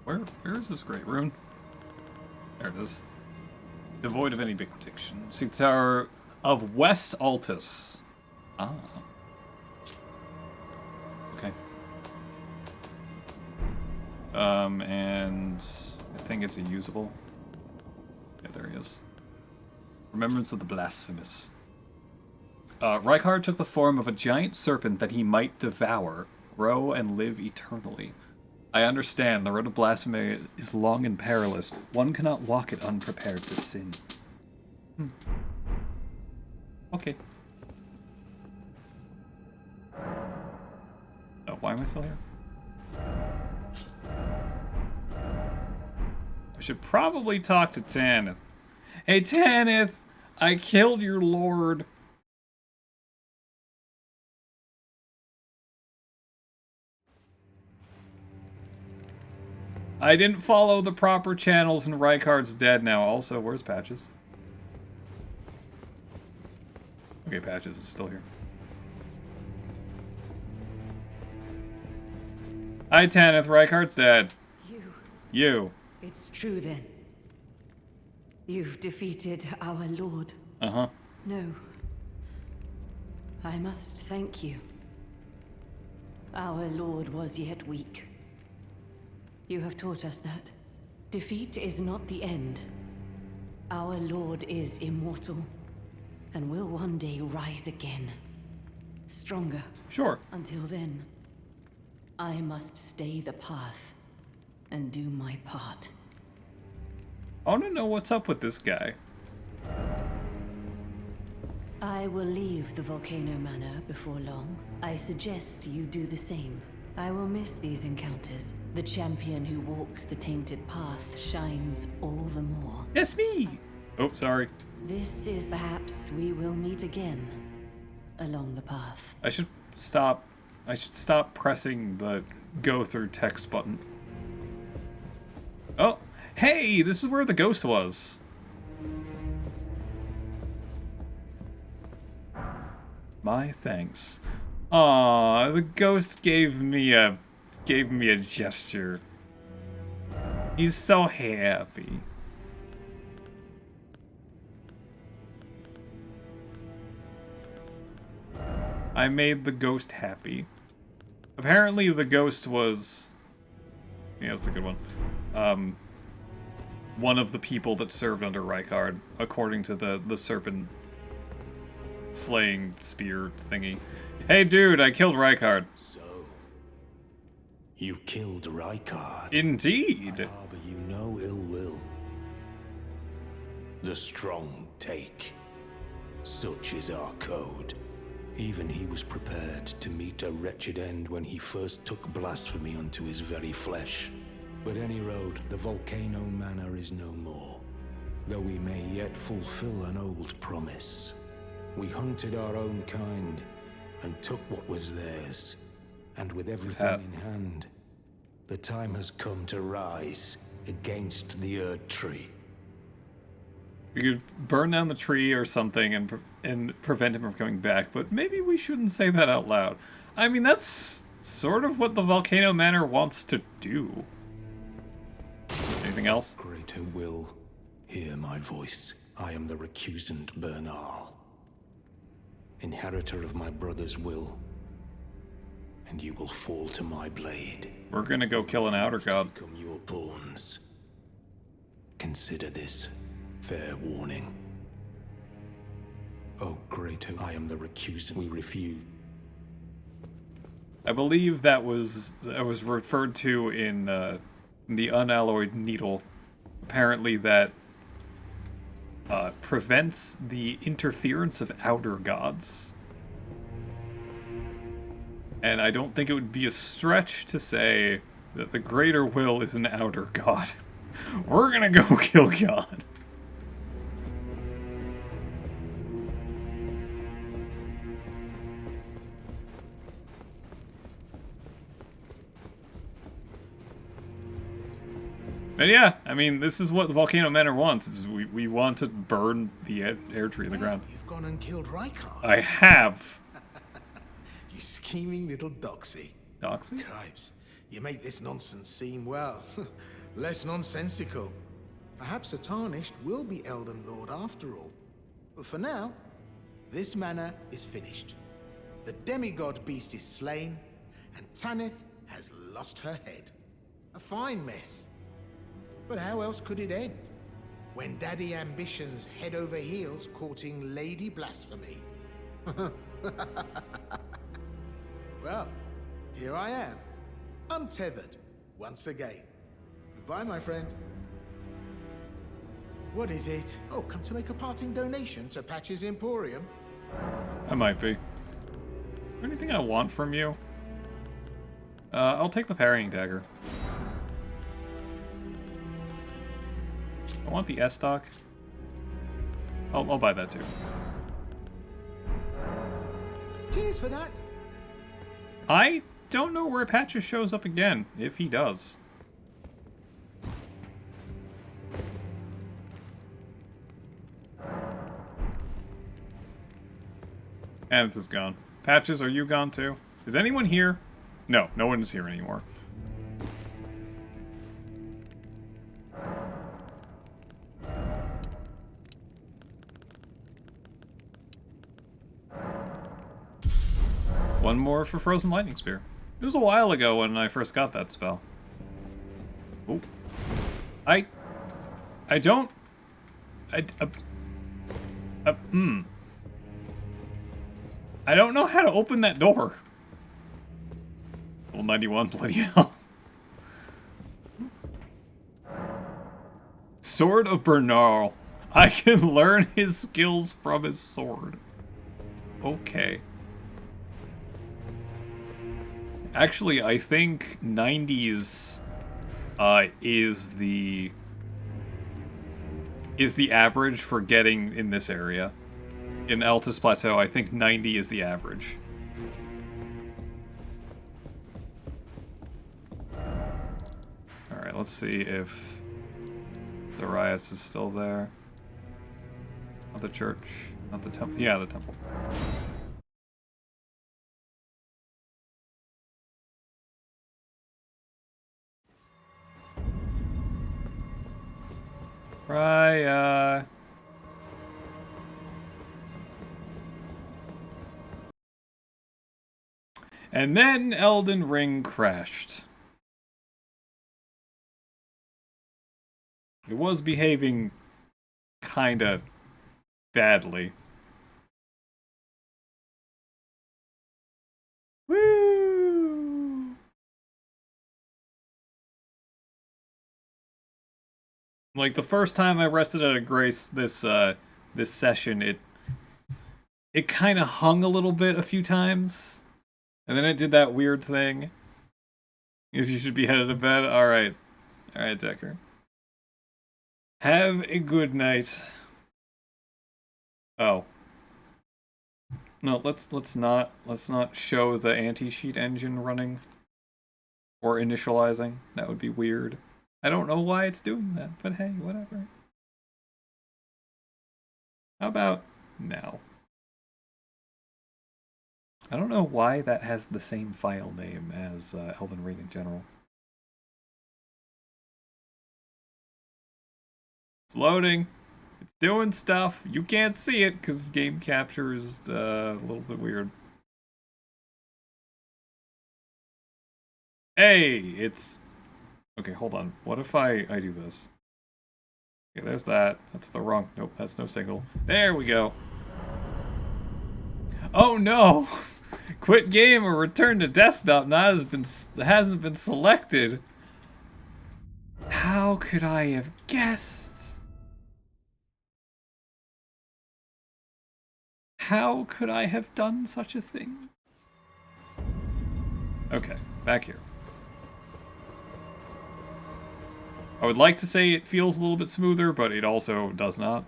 Where is this great rune? There it is. Devoid of any big prediction. See the Tower of West Altus. Ah. Okay. And I think it's a usable. Yeah, there he is. Remembrance of the Blasphemous. Rykard took the form of a giant serpent that he might devour, grow, and live eternally. I understand, the road of blasphemy is long and perilous. One cannot walk it unprepared to sin. Okay. Oh, why am I still here? I should probably talk to Tanith. Hey, Tanith! I killed your lord. I didn't follow the proper channels and Rykard's dead now. Also, where's Patches? Okay, Patches is still here. Hi, Tanith. Rykard's dead. You. It's true then. You've defeated our lord. Uh-huh. No. I must thank you. Our lord was yet weak. You have taught us that. Defeat is not the end. Our lord is immortal, and will one day rise again. Stronger. Sure. Until then, I must stay the path and do my part. I want to know what's up with this guy. I will leave the Volcano Manor before long. I suggest you do the same. I will miss these encounters. The champion who walks the tainted path shines all the more. It's me! Oh, sorry. This is perhaps we will meet again along the path. I should stop pressing the go through text button. Oh, hey, this is where the ghost was. My thanks. Aw, the ghost gave me a gesture. He's so happy. I made the ghost happy. Apparently the ghost was... Yeah, that's a good one. One of the people that served under Rykard, according to the serpent slaying spear thingy. Hey dude, I killed Rykard. So, you killed Rykard. Indeed. I harbor you no ill will. The strong take. Such is our code. Even he was prepared to meet a wretched end when he first took blasphemy unto his very flesh. But any road, the Volcano Manor is no more. Though we may yet fulfill an old promise. We hunted our own kind, and took what was theirs. And with everything in hand, the time has come to rise against the Erd Tree. We could burn down the tree or something and prevent him from coming back, but maybe we shouldn't say that out loud. I mean, that's sort of what the Volcano Manor wants to do. Anything else? Greater will hear my voice. I am the recusant Bernal, inheritor of my brother's will, and you will fall to my blade. We're gonna go kill an outer god. Become your pawns. Consider this fair warning. Oh, greater, I am the recusant. We refuse. I believe that was referred to in the unalloyed needle. Apparently that prevents the interference of outer gods. And I don't think it would be a stretch to say that the greater will is an outer god. We're gonna go kill God. But yeah, I mean, this is what the Volcano Manor wants. Is we want to burn the air tree in the ground. You've gone and killed Rykard. I have. You scheming little doxy. Doxy? Cripes, you make this nonsense seem, well, less nonsensical. Perhaps a Tarnished will be Elden Lord after all. But for now, this manor is finished. The demigod beast is slain, and Tanith has lost her head. A fine mess. But how else could it end? When Daddy Ambition's head over heels courting Lady Blasphemy. Well, here I am, untethered, once again. Goodbye, my friend. What is it? Oh, come to make a parting donation to Patch's Emporium? I might be. Is there anything I want from you? I'll take the parrying dagger. I want the S-Stock. I'll buy that too. Cheers for that. I don't know where Patches shows up again, if he does. And is gone. Patches, are you gone too? Is anyone here? No, no one is here anymore. One more for Frozen Lightning Spear. It was a while ago when I first got that spell. Oh. I don't... I don't know how to open that door. Level 91, bloody hell. Sword of Bernal. I can learn his skills from his sword. Okay. Actually, I think 90s is the average for getting in this area. In Altus Plateau, I think 90 is the average. Alright, let's see if Darius is still there. Not the church, not the temple. Yeah, the temple. Right, and then Elden Ring crashed. It was behaving kinda badly. Woo! Like, the first time I rested out of grace this session, it kind of hung a little bit a few times. And then it did that weird thing. Is you should be headed to bed? Alright. Alright, Decker. Have a good night. Oh. No, let's not show the anti-cheat engine running. Or initializing. That would be weird. I don't know why it's doing that, but hey, whatever. How about now? I don't know why that has the same file name as Elden Ring in general. It's loading. It's doing stuff. You can't see it because game capture is a little bit weird. Hey, it's... Okay, hold on. What if I do this? Okay, there's that. That's the wrong... Nope, that's no signal. There we go. Oh no! Quit game or return to desktop hasn't been selected. How could I have guessed? How could I have done such a thing? Okay, back here. I would like to say it feels a little bit smoother, but it also does not.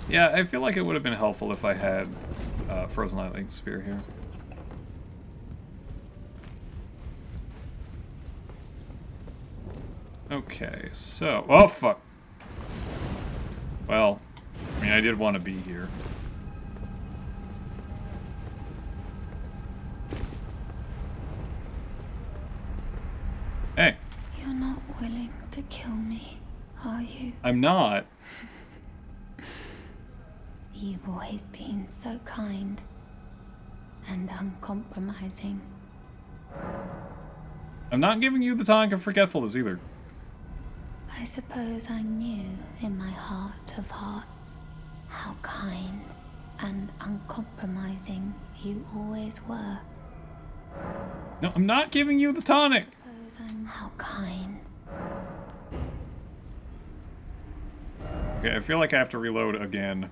Yeah, I feel like it would have been helpful if I had Frozen Lightning Spear here. Okay, so... Oh, fuck! Well, I mean, I did want to be here. Hey. You're not willing to kill me, are you? I'm not. You've always been so kind and uncompromising. I'm not giving you the tonic of forgetfulness either. I suppose I knew in my heart of hearts how kind and uncompromising you always were. No, I'm not giving you the tonic! How kind. Okay, I feel like I have to reload again.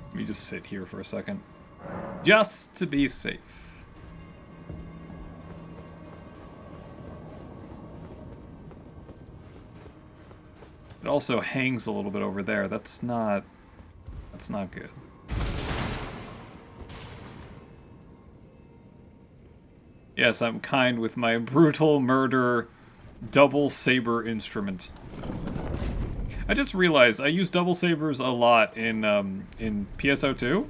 Let me just sit here for a second. Just to be safe. It also hangs a little bit over there. That's not good. Yes, I'm kind with my brutal murder double saber instrument. I just realized I use double sabers a lot in PSO2.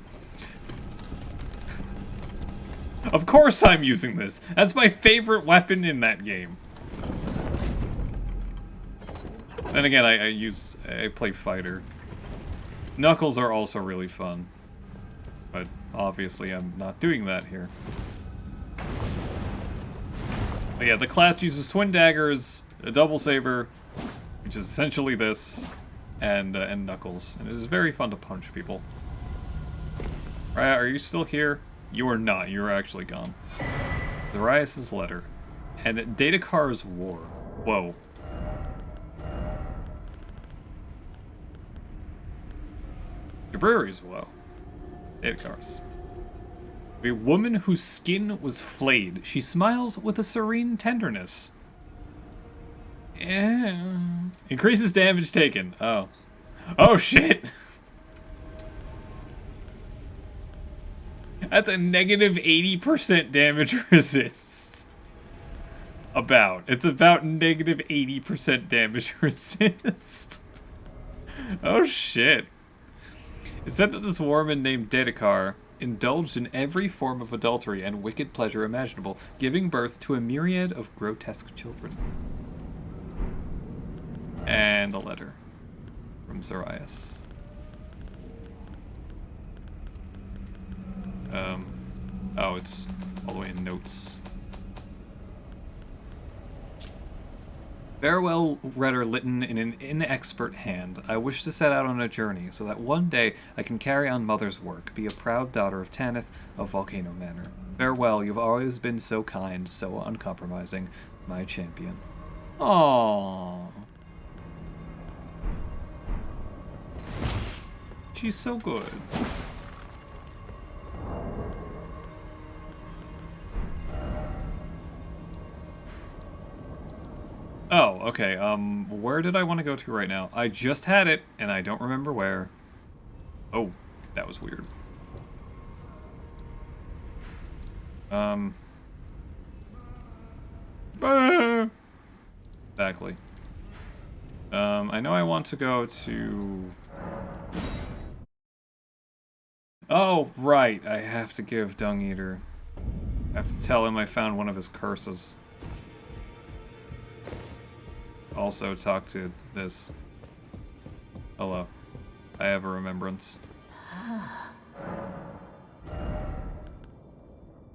Of course I'm using this. That's my favorite weapon in that game. Then again, I play fighter. Knuckles are also really fun. But obviously I'm not doing that here. But yeah, the class uses twin daggers, a double saber, which is essentially this, and Knuckles. And it is very fun to punch people. Raya, are you still here? You are not. You are actually gone. Darius' letter. And Datakar's war. Whoa. Jabriri's woe. Datakar's. A woman whose skin was flayed. She smiles with a serene tenderness. Yeah. Increases damage taken. Oh. Oh, shit! That's a negative 80% damage resist. It's about negative 80% damage resist. Oh, shit. It said that this woman named Dedekar indulged in every form of adultery and wicked pleasure imaginable, giving birth to a myriad of grotesque children. And a letter from Zarias. Oh, it's all the way in notes. Farewell, Redder Lytton, in an inexpert hand. I wish to set out on a journey, so that one day I can carry on Mother's work, be a proud daughter of Tanith of Volcano Manor. Farewell, you've always been so kind, so uncompromising, my champion. Aww. She's so good. Oh, okay, where did I want to go to right now? I just had it, and I don't remember where. Oh, that was weird. Exactly. I know I want to go to... Oh, right, I have to give Dung Eater. I have to tell him I found one of his curses. Also talk to this. Hello. I have a remembrance.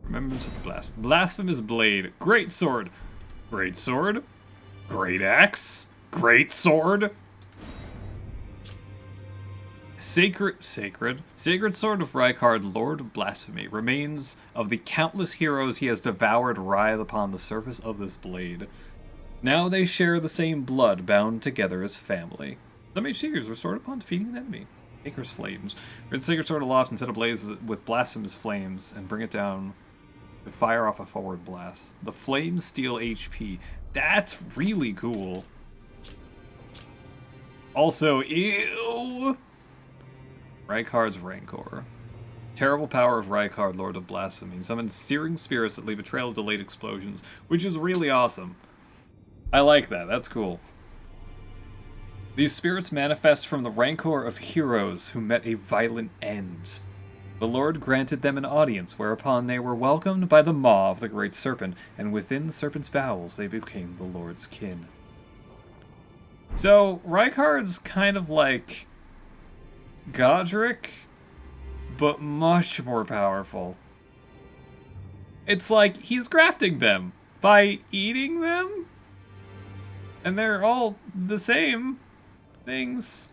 Remembrance of the blasphemous blade. Great sword. Great sword. Great axe. Great sword. Sacred sword of Rykard, Lord of Blasphemy, remains of the countless heroes he has devoured writhe upon the surface of this blade. Now they share the same blood, bound together as family. Some HP is restored upon defeating an enemy. Acre's Flames. Raise the sacred sword aloft and set ablaze with blasphemous flames, and bring it down to fire off a forward blast. The flames steal HP. That's really cool. Also, ew! Rykard's Rancor. Terrible power of Rykard, Lord of Blasphemy. Summons searing spirits that leave a trail of delayed explosions, which is really awesome. I like that. That's cool. These spirits manifest from the rancor of heroes who met a violent end. The Lord granted them an audience, whereupon they were welcomed by the maw of the great serpent, and within the serpent's bowels they became the Lord's kin. So, Rykard's kind of like Godric, but much more powerful. It's like he's grafting them by eating them? And they're all the same things.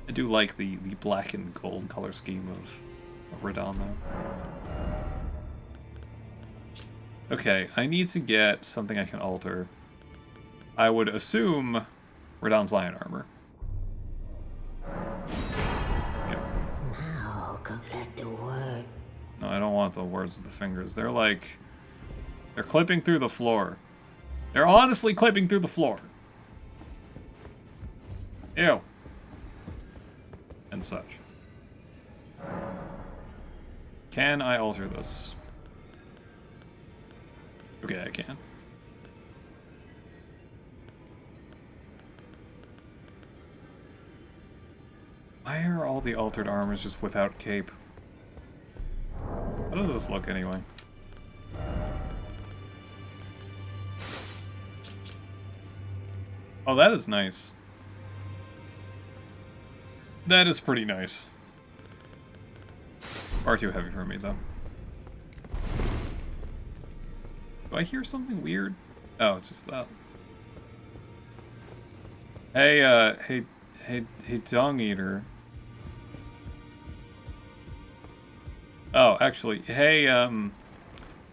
I do like the black and gold color scheme of Radon, though. Okay, I need to get something I can alter. I would assume Radon's lion armor. Okay. Now, complete the word. No, I don't want the words with the fingers. They're like... They're clipping through the floor. They're honestly clipping through the floor. Ew. And such. Can I alter this? Okay, I can. Why are all the altered armors just without cape? How does this look anyway? Oh, that is nice. That is pretty nice. Far too heavy for me, though. Do I hear something weird? Oh, it's just that. Hey, hey, Dung Eater. Oh, actually, hey,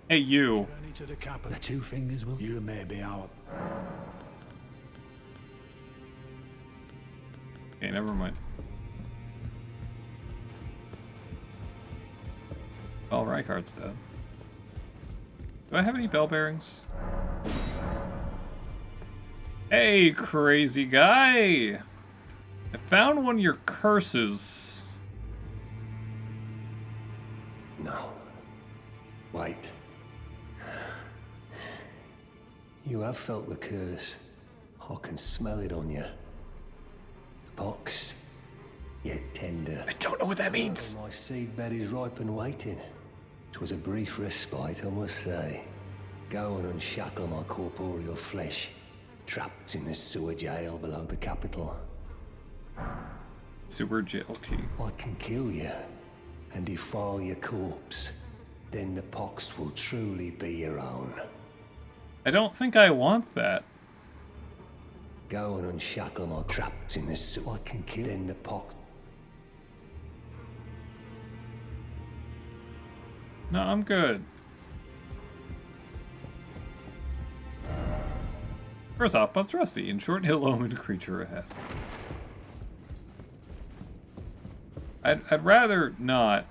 hey, you. Journey to the capital. The two fingers will. You may be our. Okay, never mind. Oh, Reichardt's dead. Do I have any bell bearings? Hey, crazy guy! I found one of your curses. No. Wait. You have felt the curse. I can smell it on you. The box, yet tender. I don't know what that means. My seedbed is ripe and waiting. 'Twas a brief respite, I must say. Go and unshackle my corporeal flesh, trapped in the sewer jail below the capital. Sewer jail key. I can kill you and defile your corpse. Then the pox will truly be your own. I don't think I want that. Go and unshackle my trapped in the sewer. I can kill in the pox. No, I'm good. First off, butts rusty and short hill omen creature ahead. I'd rather not,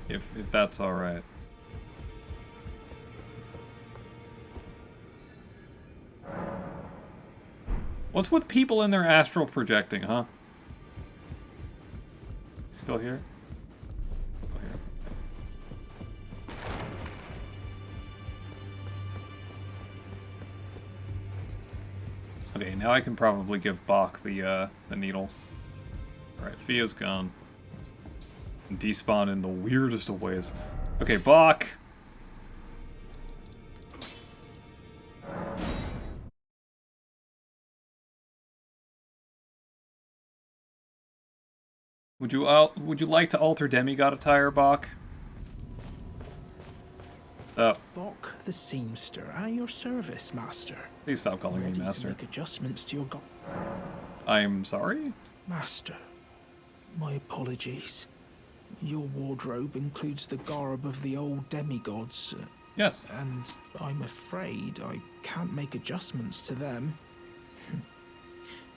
if that's all right. What's with people in their astral projecting, huh? Still here? Still here. Okay, now I can probably give Bach the needle. Alright, Fia's gone. And despawn in the weirdest of ways. Okay, Bach! Would you like to alter demigod attire, Bach? Oh. Bok the seamster, at your service, master. Please stop calling Ready me master. to make adjustments to your I'm sorry? Master, my apologies. Your wardrobe includes the garb of the old demigods. Yes. And I'm afraid I can't make adjustments to them.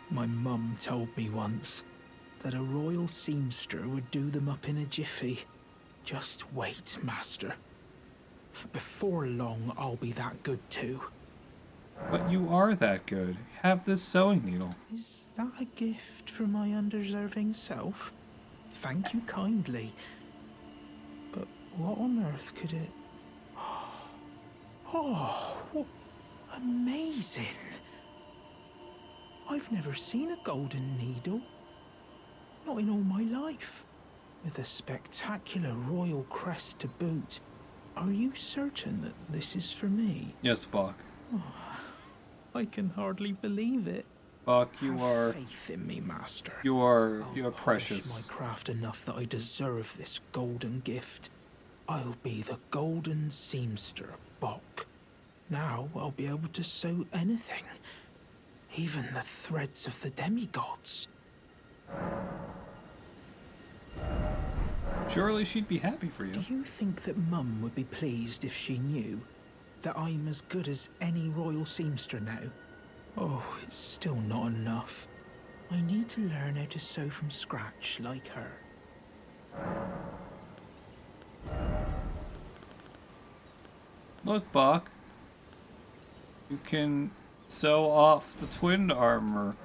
My mum told me once that a royal seamster would do them up in a jiffy. Just wait, master. Before long, I'll be that good too. But you are that good. Have this sewing needle. Is that a gift for my undeserving self? Thank you kindly. But what on earth could it... Oh, what amazing. I've never seen a golden needle. Not in all my life. With a spectacular royal crest to boot. Are you certain that this is for me? Yes, Bach. Oh, I can hardly believe it. Bach, you are... faith in me, master. You are I'll precious. polish my craft enough that I deserve this golden gift. I'll be the golden seamster, Bok. Now I'll be able to sew anything. Even the threads of the demigods. Surely she'd be happy for you. Do you think that Mum would be pleased if she knew that I'm as good as any royal seamster now? Oh, it's still not enough. I need to learn how to sew from scratch like her. Look, Bach. You can sew off the twin armor.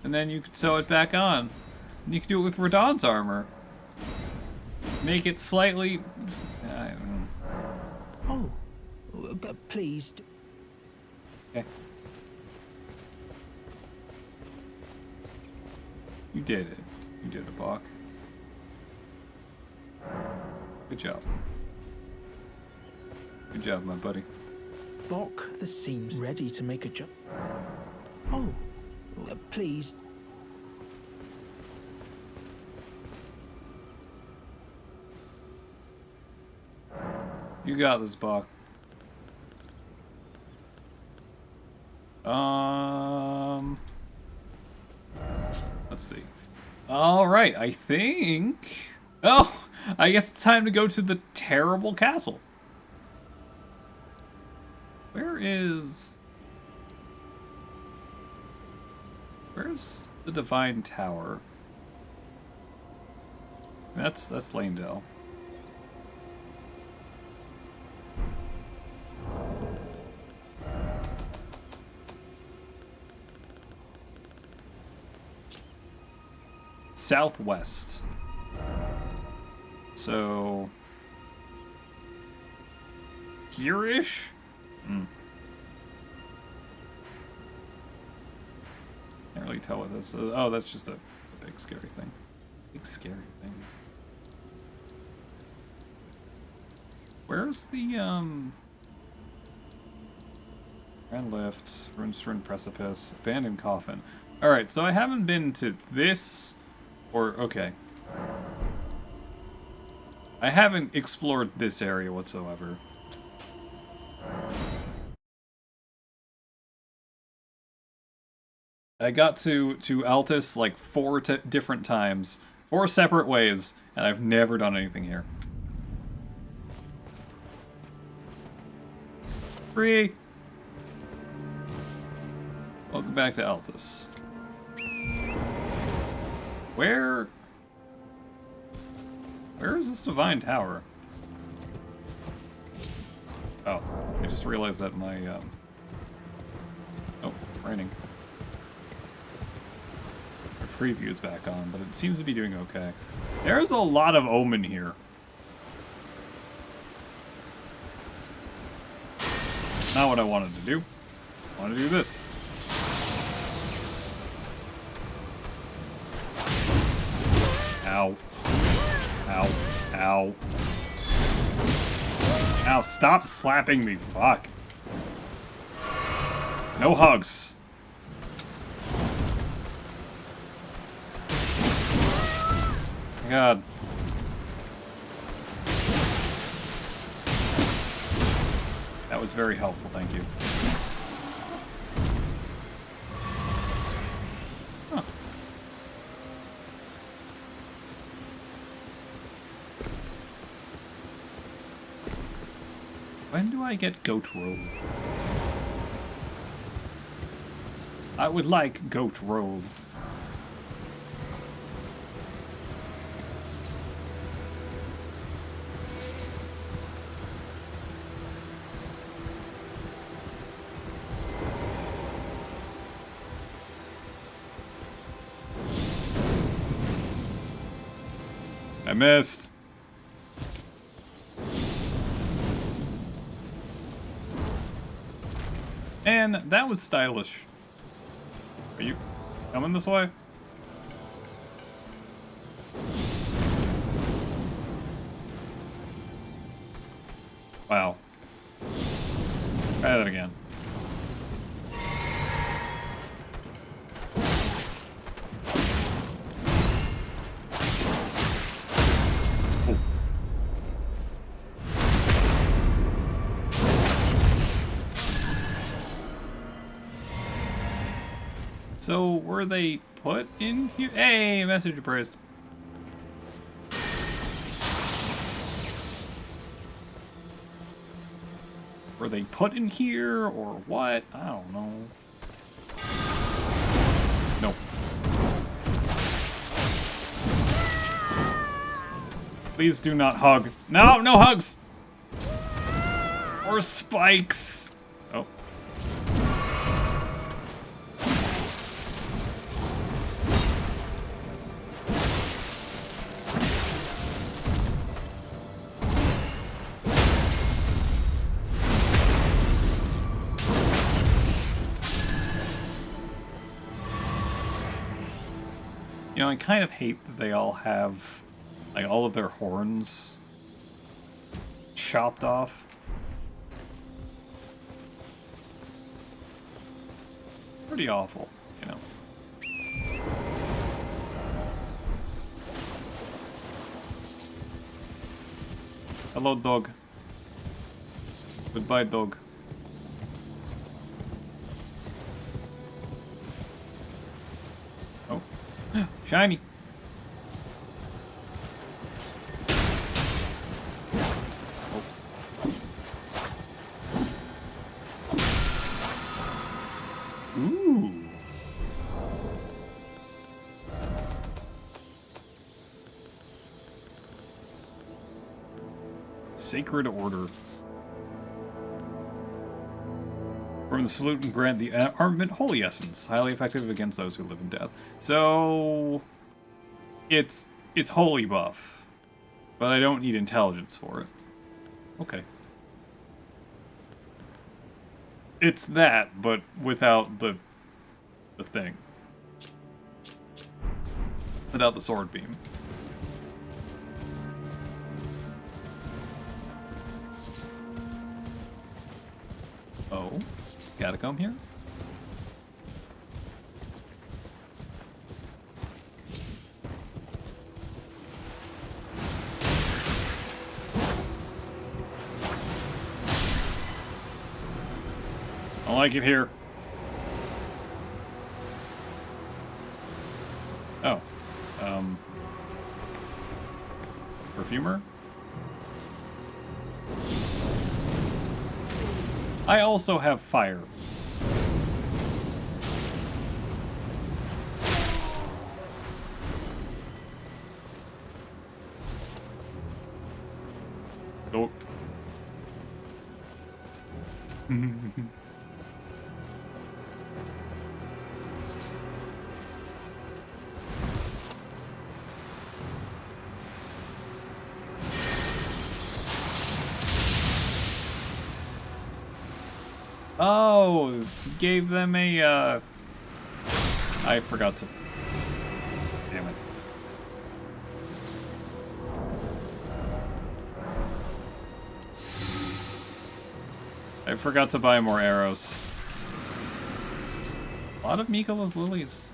And then you can sew it back on. And you can do it with Radahn's armor. Make it slightly... I don't know. Oh, Please. Okay. You did it. You did it, Bach. Good job. Good job, my buddy. Bok the seams ready to make a jump. Oh, please. You got this, Bach. Let's see. All right, I think. Oh, I guess it's time to go to the terrible castle. Where's the Divine Tower? That's Lanedale. Southwest. So here-ish? Can't really tell what this is. Oh, that's just a big scary thing. Big scary thing. Where's the Grand Lift, Ruined Precipice, Abandoned Coffin. Alright, so I haven't been to this okay. I haven't explored this area whatsoever. I got to Altus like 4 different times, 4 separate ways, and I've never done anything here. Free! Welcome back to Altus. Where is this Divine Tower? Oh, I just realized that my, oh, raining. My preview is back on, but it seems to be doing okay. There's a lot of omen here. Not what I wanted to do. I want to do this. Ow. Ow. Ow. Ow, stop slapping me, fuck. No hugs. God. That was very helpful, thank you. Huh. When do I get goat roll? I would like goat roll. I missed. And that was stylish. Are you coming this way? Wow. Try that again. So, were they put in here? Hey, message appraised. Were they put in here, or what? I don't know. Nope. Please do not hug. No, no hugs! Or spikes! Oh. You know, I kind of hate that they all have, like, all of their horns chopped off. Pretty awful, you know. Hello, dog. Goodbye, dog. Oh. Shiny! Oh. Ooh. Sacred Order. From the salute and grant the armament Holy Essence, highly effective against those who live in death. So it's holy buff, but I don't need intelligence for it. Okay. It's that, but without the thing. Without the sword beam. Oh, catacomb here? I like it here. Oh. Perfumer? I also have fire. Oh. Oh, gave them a, I forgot to... Damn it. I forgot to buy more arrows. A lot of Mikola's lilies.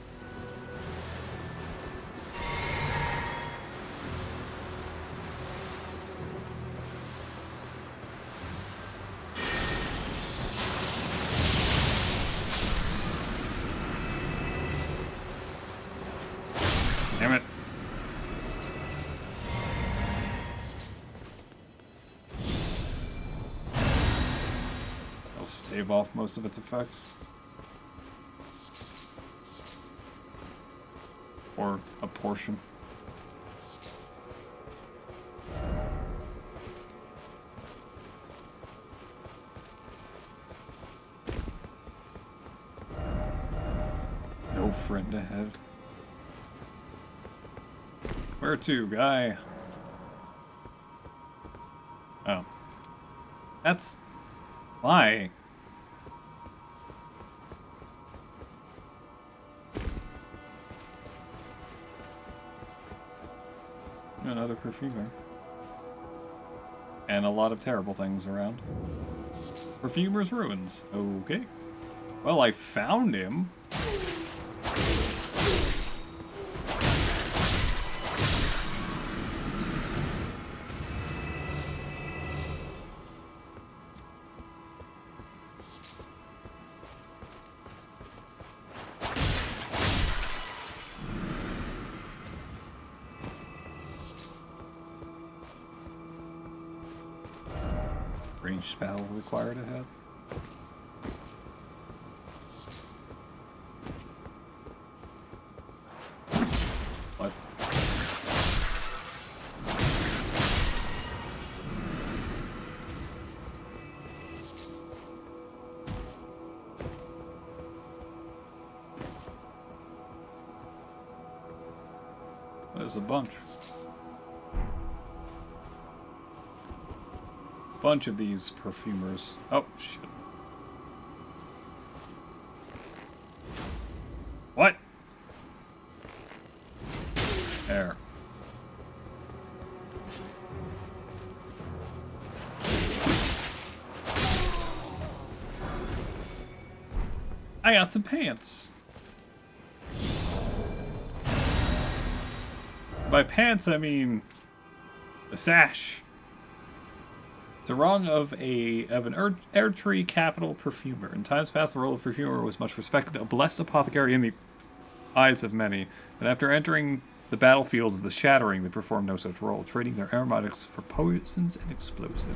Damn it. I'll save off most of its effects. Or a portion. No friend ahead. Where to, guy? Oh. That's... why? Another perfumer. And a lot of terrible things around. Perfumer's Ruins. Okay. Well, I found him. Ranged spell required ahead. What? There's a bunch. Bunch of these perfumers. Oh, shit. What? There. I got some pants. By pants, I mean a sash. It's a rung of an Erdtree capital perfumer. In times past, the role of perfumer was much respected, a blessed apothecary in the eyes of many. But after entering the battlefields of the Shattering, they performed no such role, trading their aromatics for poisons and explosives.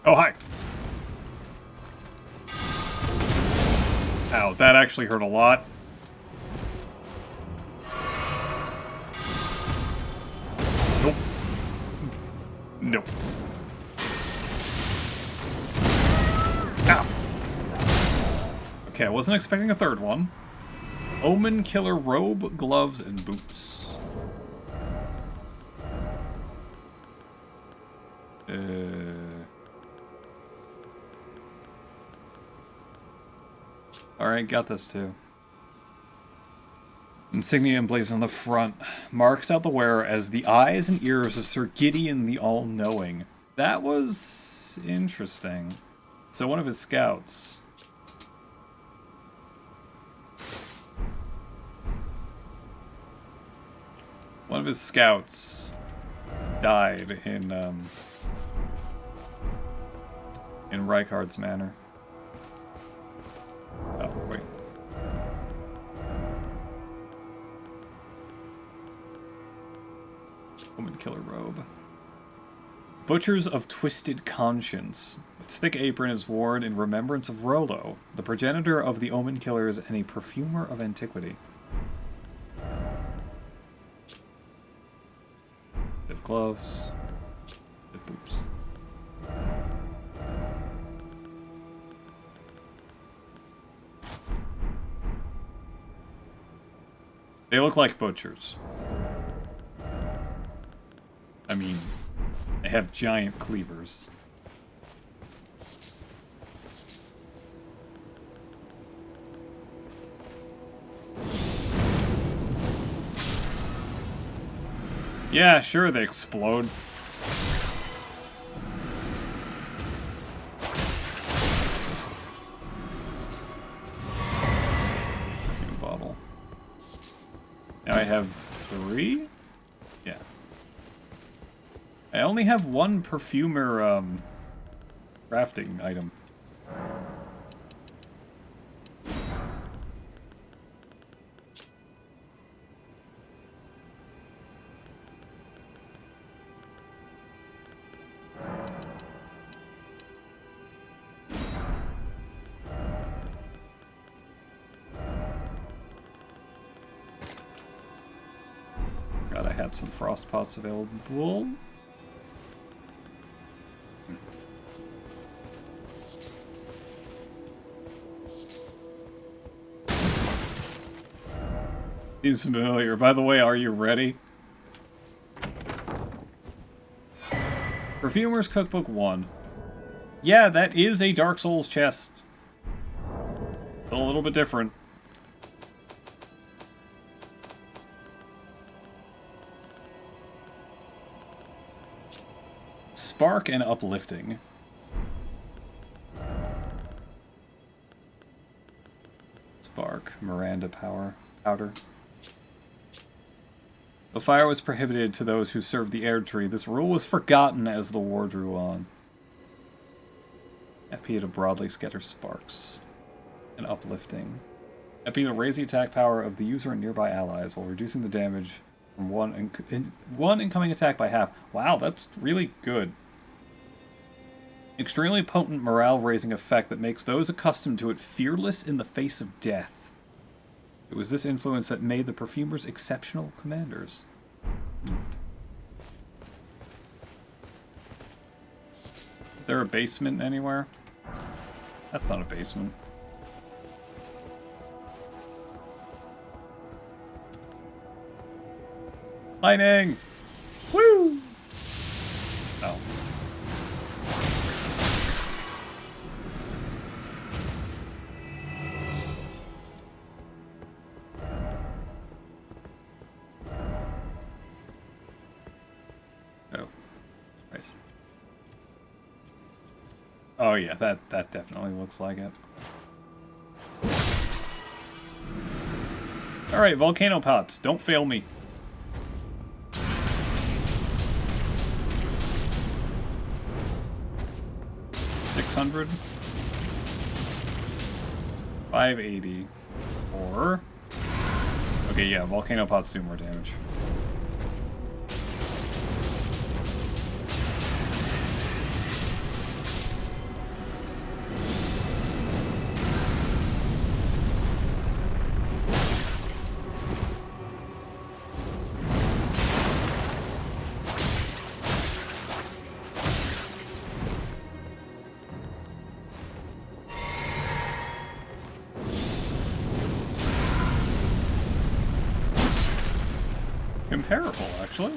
Oh, hi. Ow, that actually hurt a lot. Nope. Nope. Ow. Okay, I wasn't expecting a third one. Omen Killer robe, gloves, and boots. Alright, got this too. Insignia emblazoned on the front marks out the wearer as the eyes and ears of Sir Gideon the All-Knowing. That was interesting. So one of his scouts. One of his scouts died in Reichardt's Manor. Oh, wait. Woman Killer robe. Butchers of Twisted Conscience. Its thick apron is worn in remembrance of Rollo, the progenitor of the Omen Killers and a perfumer of antiquity. They have gloves. They have boots. They look like butchers. I mean, they have giant cleavers. Yeah, sure, they explode. Perfume bottle. Now I have 3? Yeah. I only have one perfumer, crafting item. God, I had some frost pots available. He's familiar. By the way, are you ready? Perfumer's Cookbook 1. Yeah, that is a Dark Souls chest. A little bit different. Spark and Uplifting. Spark, Miranda powder. The fire was prohibited to those who served the Erdtree. This rule was forgotten as the war drew on. FP to broadly scatter sparks. And Uplifting. FP to raise the attack power of the user and nearby allies while reducing the damage from one incoming attack by half. Wow, that's really good. Extremely potent morale-raising effect that makes those accustomed to it fearless in the face of death. It was this influence that made the perfumers exceptional commanders. Is there a basement anywhere? That's not a basement. Lightning! Woo! Oh. Oh. Nice. Oh yeah, that definitely looks like it. Alright, volcano pots, don't fail me. $600, $580, or okay, yeah, volcano pots do more damage. Comparable, actually.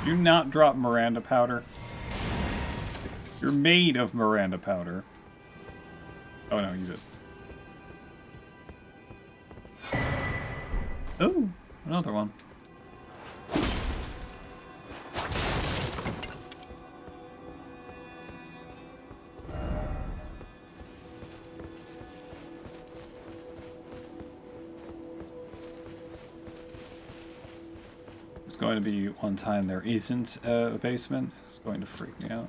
Do not drop Miranda powder. You're made of Miranda powder. Oh no, you did. Oh, another one. Going to be one time there isn't a basement. It's going to freak me out.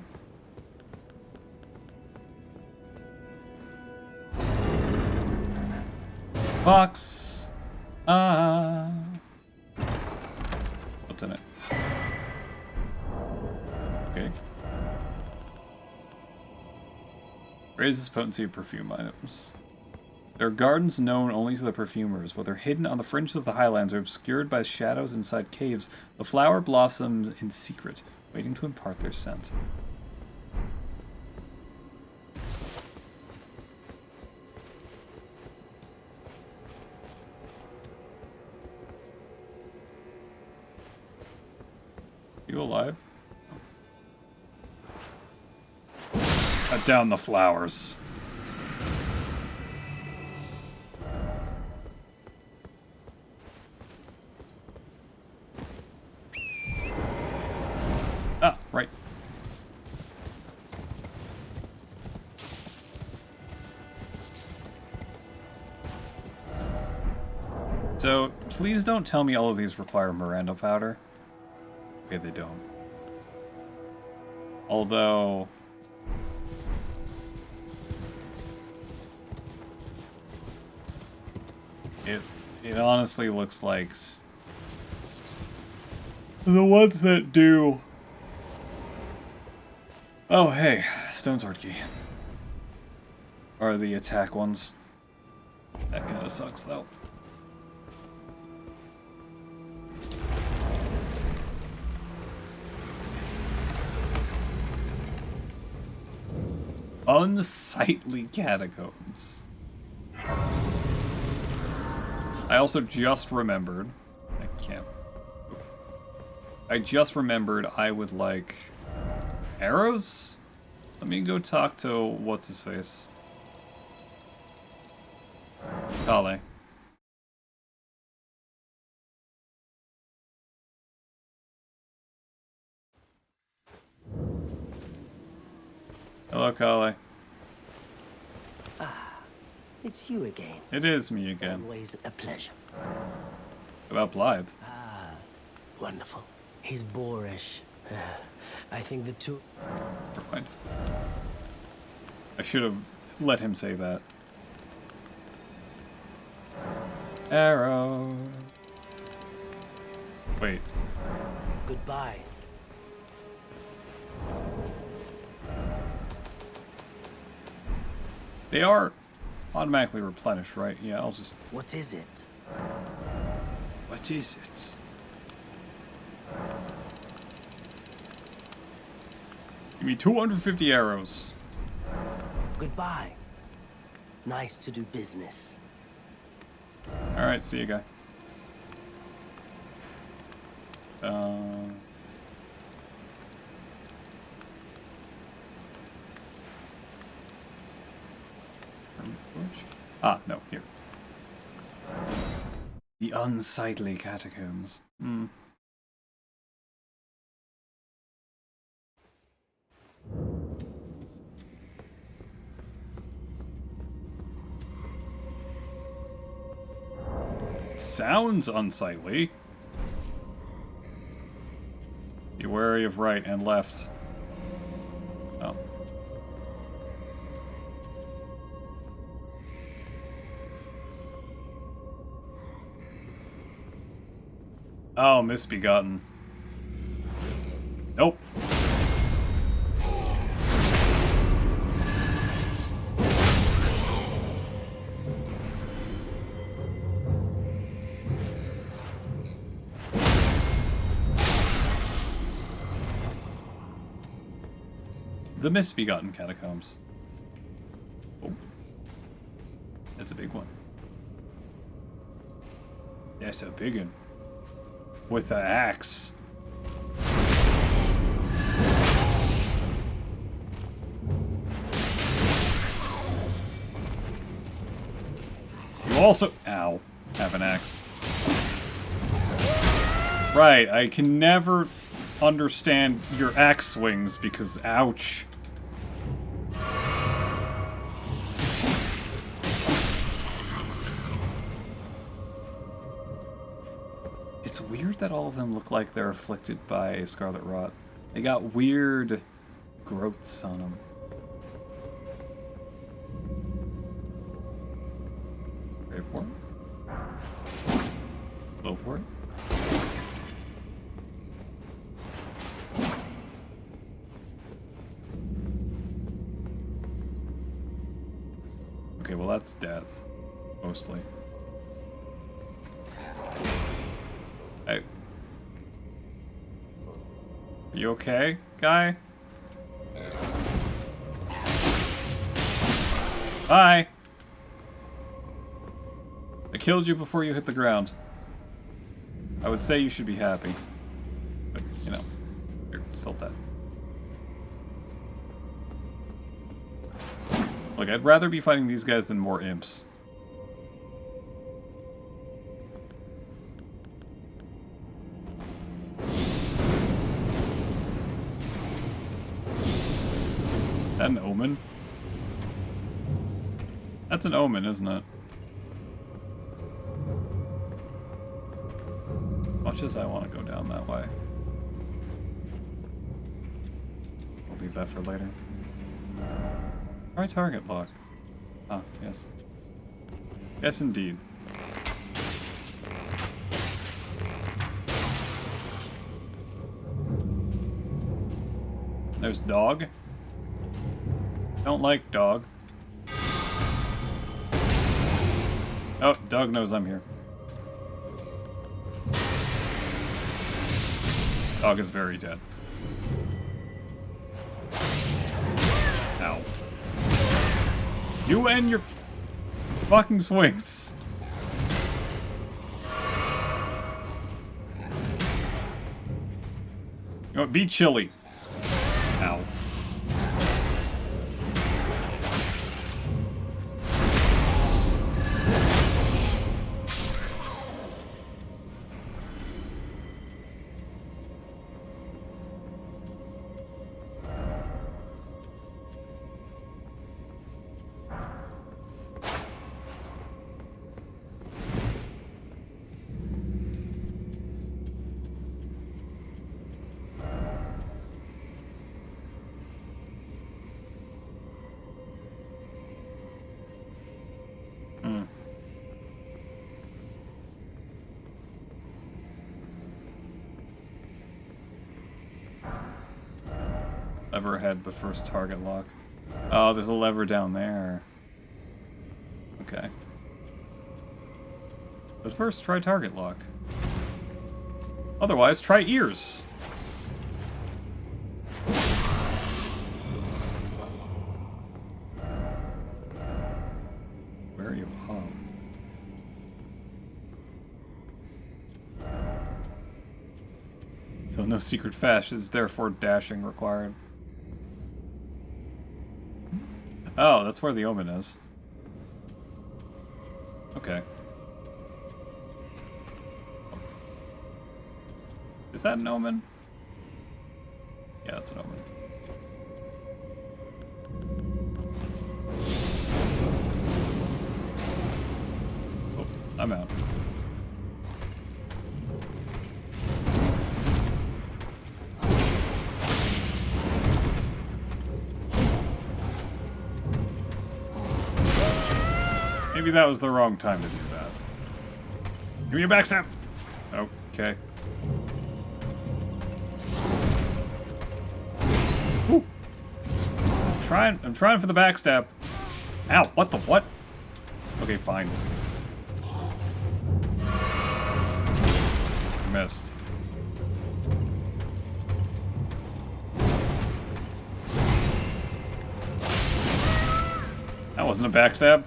Box. What's in it? Okay. Raises potency of perfume items. There are gardens known only to the perfumers. Whether hidden on the fringes of the highlands or obscured by shadows inside caves, the flower blossoms in secret, waiting to impart their scent. You alive? Cut down the flowers. Ah, right. So, please don't tell me all of these require Miranda powder. Okay, they don't. Although... It honestly looks like... the ones that do... Oh, hey. Stone Sword Key. Are the attack ones. That kind of sucks, though. Unsightly catacombs. I also just remembered... I can't... I just remembered I would like... arrows? Let me go talk to what's-his-face. Kale. Hello, Kale. It's you again. It is me again. Always a pleasure. About Blythe? Ah, wonderful. He's boorish. I think the two... Never mind. I should have let him say that. Arrow. Wait. Goodbye. They are automatically replenished, right? Yeah, I'll just... What is it? What is it? Give me 250 arrows. Goodbye. Nice to do business. Alright, see you, guy. Ah, no, here. The unsightly catacombs. Hmm. Sounds unsightly. Be wary of right and left. Oh. Oh, misbegotten. Nope. The misbegotten catacombs. Oh. That's a big one. That's a big one. With the axe. You also, ow, have an axe. Right, I can never understand your axe swings because, ouch. It's weird that all of them look like they're afflicted by scarlet rot. They got weird growths on them. Ready for it? Go for it. Okay, well that's death, mostly. Hey. Are you okay, guy? Bye! I killed you before you hit the ground. I would say you should be happy. But, you know, you're still dead. Look, I'd rather be fighting these guys than more imps. Is that an omen? That's an omen, isn't it? Much as I want to go down that way. We'll leave that for later. Try target lock. Ah, yes. Yes, indeed. There's dog. Don't like dog. Oh, dog knows I'm here. Dog is very dead. Ow. You and your fucking swings. You know, be chilly. Ow. Lever ahead, but first target lock. Oh, there's a lever down there. Okay. But first, try target lock. Otherwise, try ears. Where are you? Oh. Though no secret fast is therefore dashing required. Oh, that's where the omen is. Okay. Is that an omen? Yeah, that's an omen. Oh, I'm out. Maybe that was the wrong time to do that. Give me a backstab! Okay. Woo. I'm trying for the backstab. Ow, what the what? Okay, fine. Missed. That wasn't a backstab.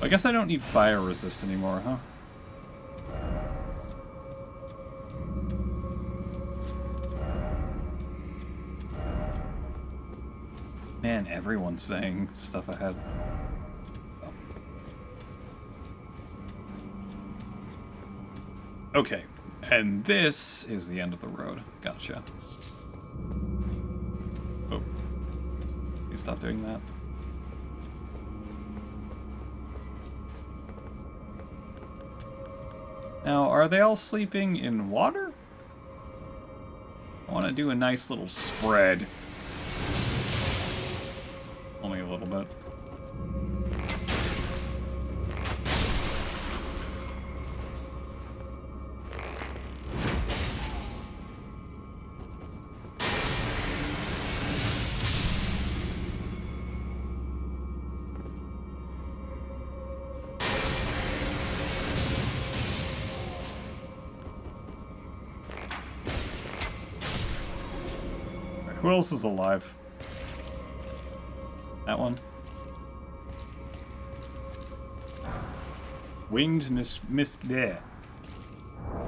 I guess I don't need fire resist anymore, huh? Man, everyone's saying stuff ahead. Oh. Okay, and this is the end of the road. Gotcha. Oh. You stop doing that? Now, are they all sleeping in water? I want to do a nice little spread. Only a little bit. Who else is alive? That one? Winged there.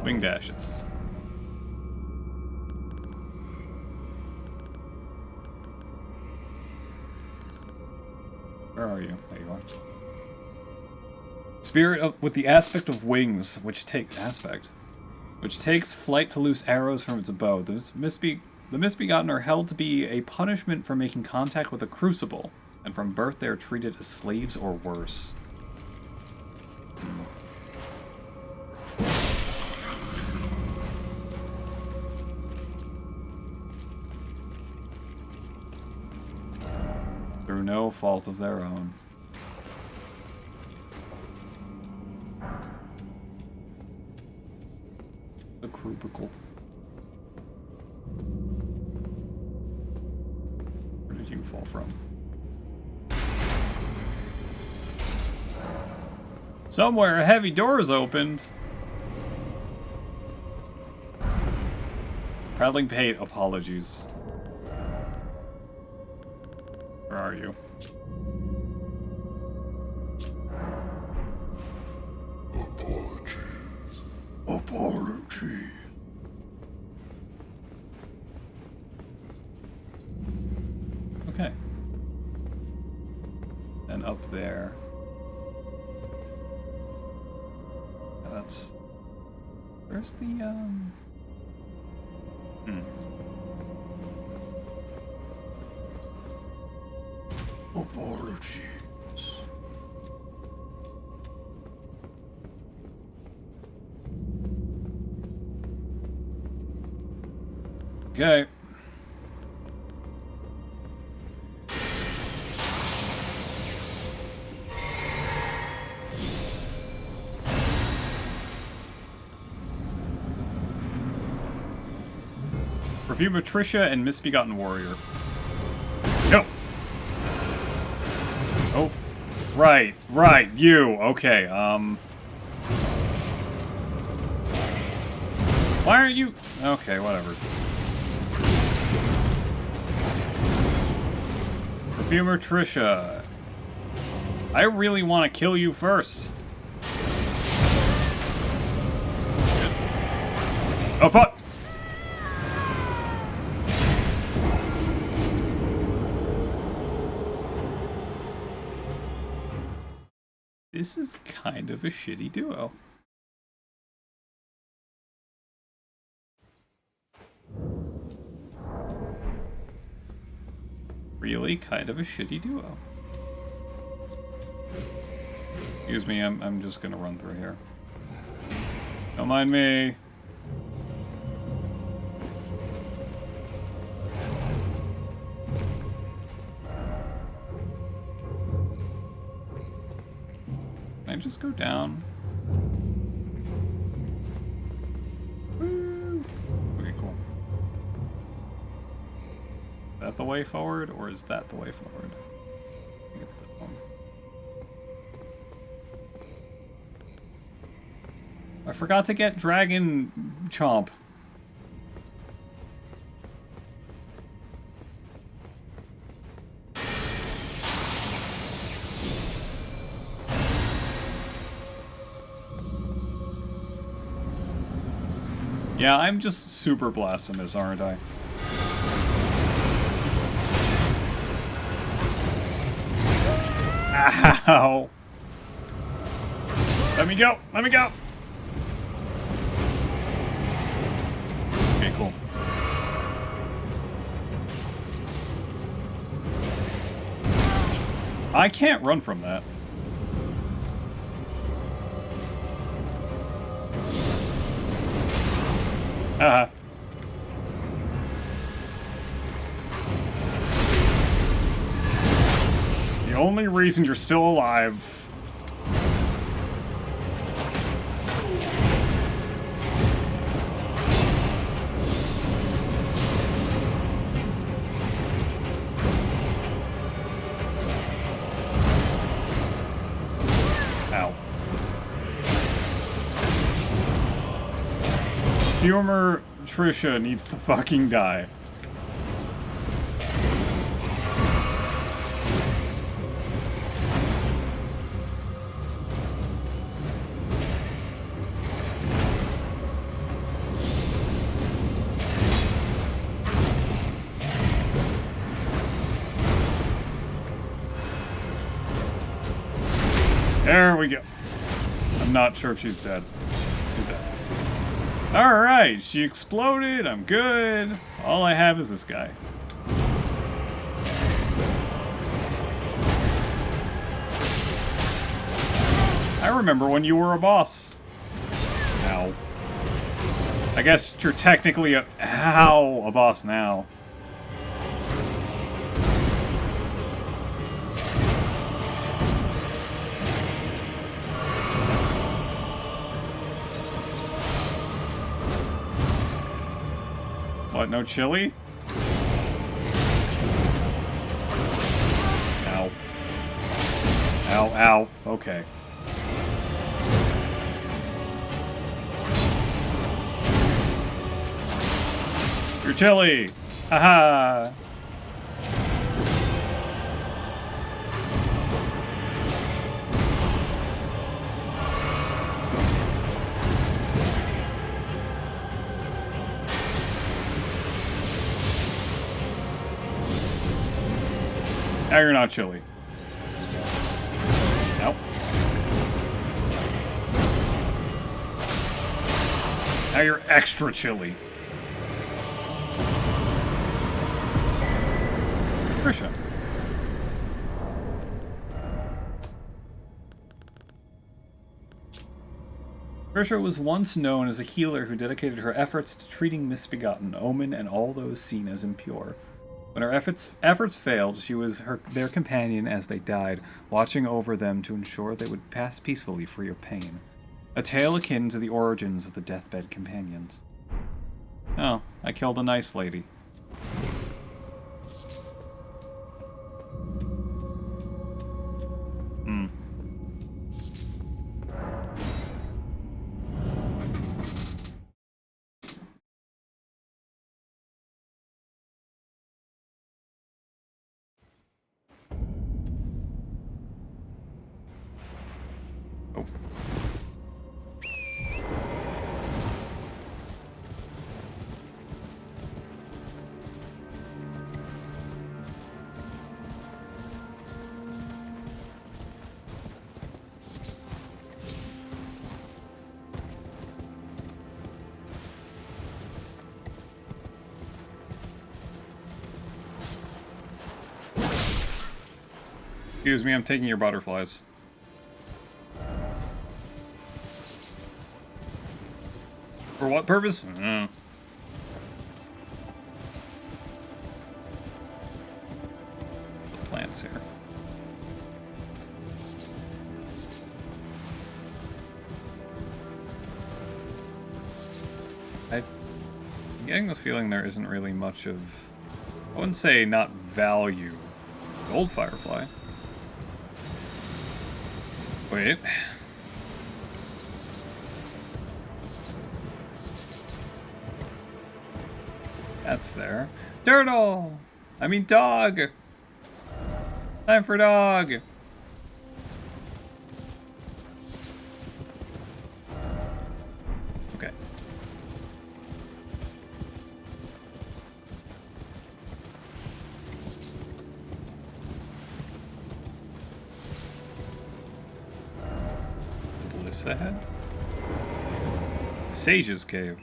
Winged ashes. Where are you? There you are. Spirit with the aspect of wings, which takes flight to loose arrows from its abode. The Misbegotten are held to be a punishment for making contact with a crucible, and from birth they are treated as slaves or worse. Through no fault of their own. The crucible. Where did you fall from? Somewhere a heavy door is opened. Traveling paid apologies. Where are you? Apologies. Okay. And up there. That's... Where's the, Apologies. Okay. Review Patricia and Misbegotten Warrior. No! Oh. Right, you. Okay, Why aren't you... Okay, whatever. Perfumer Trisha. I really want to kill you first. Oh, fuck! This is kind of a shitty duo. Really kind of a shitty duo. Excuse me, I'm just gonna run through here. Don't mind me. Can I just go down? Woo. Okay, cool. Is that the way forward, or is that the way forward? I think it's this one. I forgot to get Dragon Chomp. Yeah, I'm just super blasphemous, aren't I? Ow! Let me go! Let me go! Okay, cool. I can't run from that. Haha. The only reason you're still alive. Ow. Humor Trisha needs to fucking die. There we go. I'm not sure if she's dead. She's dead. Alright, she exploded. I'm good. All I have is this guy. I remember when you were a boss. Ow. I guess you're technically a boss now. What, no chili? Ow. Ow, ow. Okay. Your chili! Haha! Now you're not chilly. Nope. Now you're extra chilly. Trisha. Trisha was once known as a healer who dedicated her efforts to treating misbegotten, omen, and all those seen as impure. When her efforts failed, she was their companion as they died, watching over them to ensure they would pass peacefully free of pain. A tale akin to the origins of the deathbed companions. Oh, I killed a nice lady. Hmm. Excuse me, I'm taking your butterflies. For what purpose? I don't know. The plants here. I'm getting the feeling there isn't really much of, I wouldn't say not value, gold firefly. Wait. That's there. Turtle! I mean dog! Time for dog! Okay. Bliss ahead? Sage's Cave.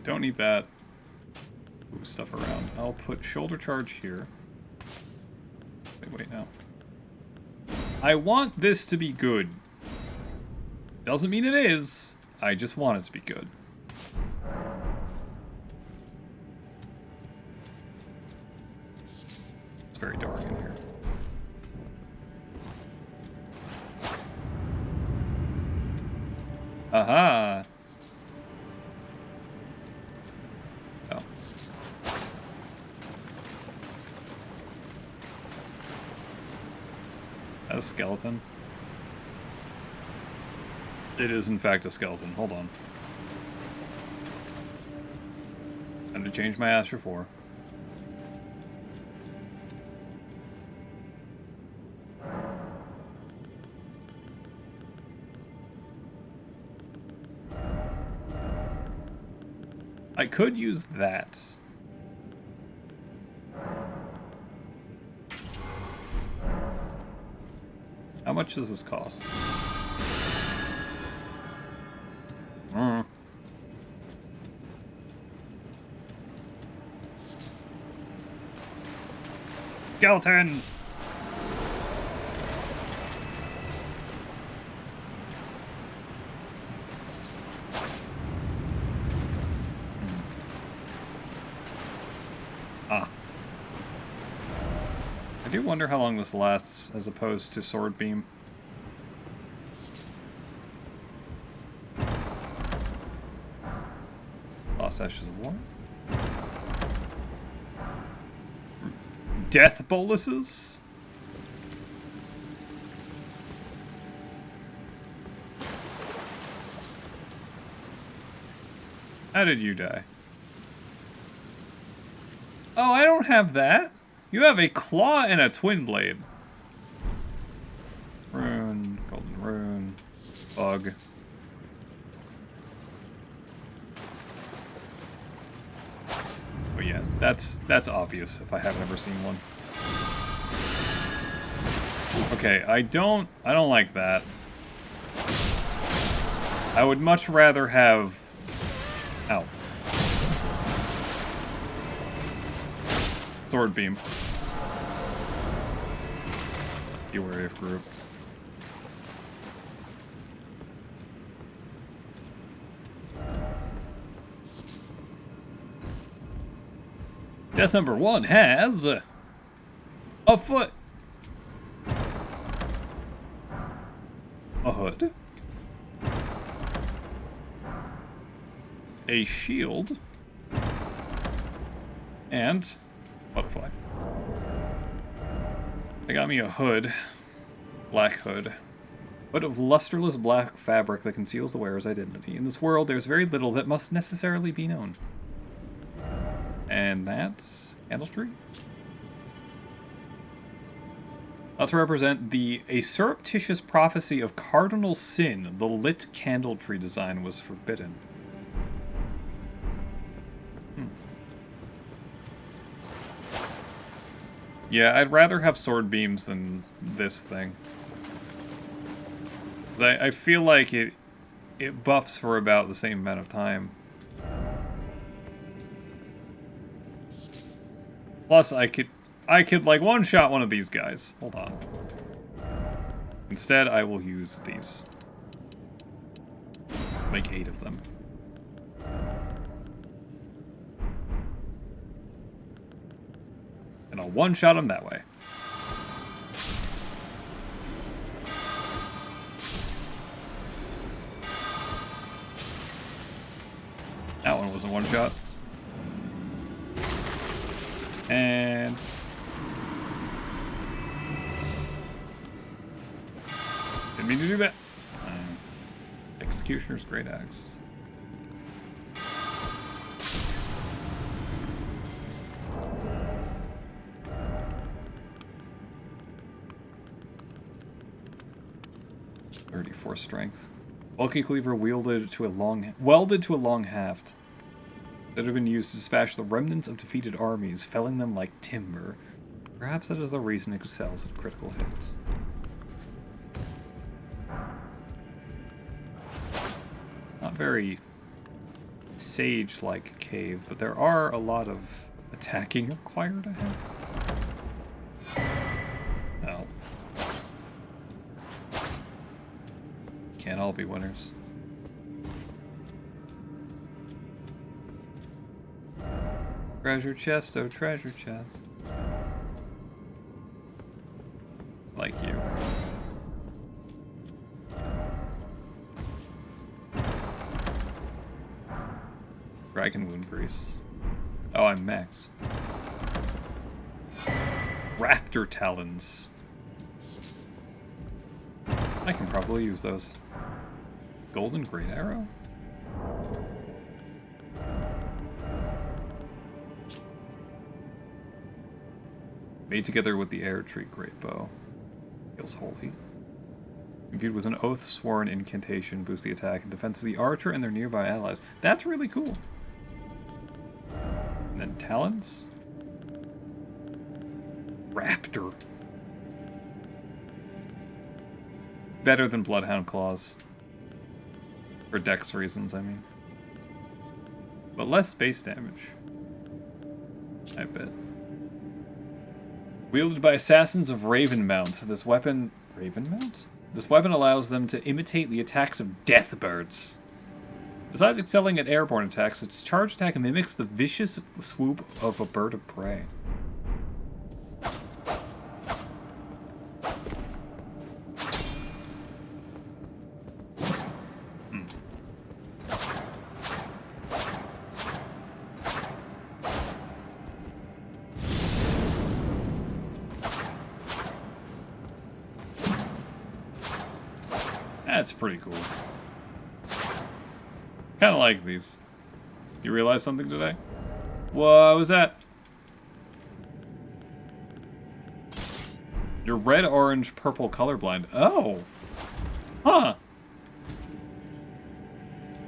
Don't need that. Move stuff around. I'll put shoulder charge here. Wait, no. I want this to be good. Doesn't mean it is. I just want it to be good. It's very dark in here. Aha! A skeleton? It is in fact a skeleton. Hold on. Time to change my Astro 4. I could use that. How much does this cost? Skeleton! Ah. I do wonder how long this lasts as opposed to sword beam. Lost Ashes of War. Death boluses? How did you die? Oh, I don't have that. You have a claw and a twin blade. Rune, golden rune, bug. Oh yeah, that's obvious if I have never seen one. Okay, I don't like that. I would much rather have... Ow. Sword beam. Be wary of group. Death number 1 has a foot, a hood, a shield, and butterfly. I got me a hood, black hood. Hood of lusterless black fabric that conceals the wearer's identity. In this world, there's very little that must necessarily be known. And that's candle tree. To represent a surreptitious prophecy of cardinal sin, the lit candle tree design was forbidden. Yeah, I'd rather have sword beams than this thing. 'Cause I feel like it buffs for about the same amount of time. Plus, I could like one-shot one of these guys. Hold on. Instead, I will use these. Make 8 of them. And I'll one-shot them that way. That one was a one-shot. And... didn't mean to do that. Executioner's Great Axe. .34 strength. Bulky cleaver welded to a long haft that had been used to dispatch the remnants of defeated armies, felling them like timber. Perhaps that is the reason it excels at critical hits. Not very sage-like cave, but there are a lot of attacking required ahead. No. Can't all be winners. Treasure chest, oh treasure chest. Like you. Dragon wound grease. Oh, I'm max. Raptor talons. I can probably use those. Golden great arrow? Made together with the air tree great bow. Feels holy. Imbued with an oath-sworn incantation, boosts the attack and defense of the archer and their nearby allies. That's really cool. And then talons? Raptor. Better than Bloodhound Claws. For dex reasons, I mean. But less base damage. I bet. Wielded by assassins of Ravenmount, this weapon... Ravenmount? This weapon allows them to imitate the attacks of death birds. Besides excelling at airborne attacks, its charge attack mimics the vicious swoop of a bird of prey. That's pretty cool. Kinda like these. You realize something today? What was that? You're red, orange, purple colorblind. Oh! Huh!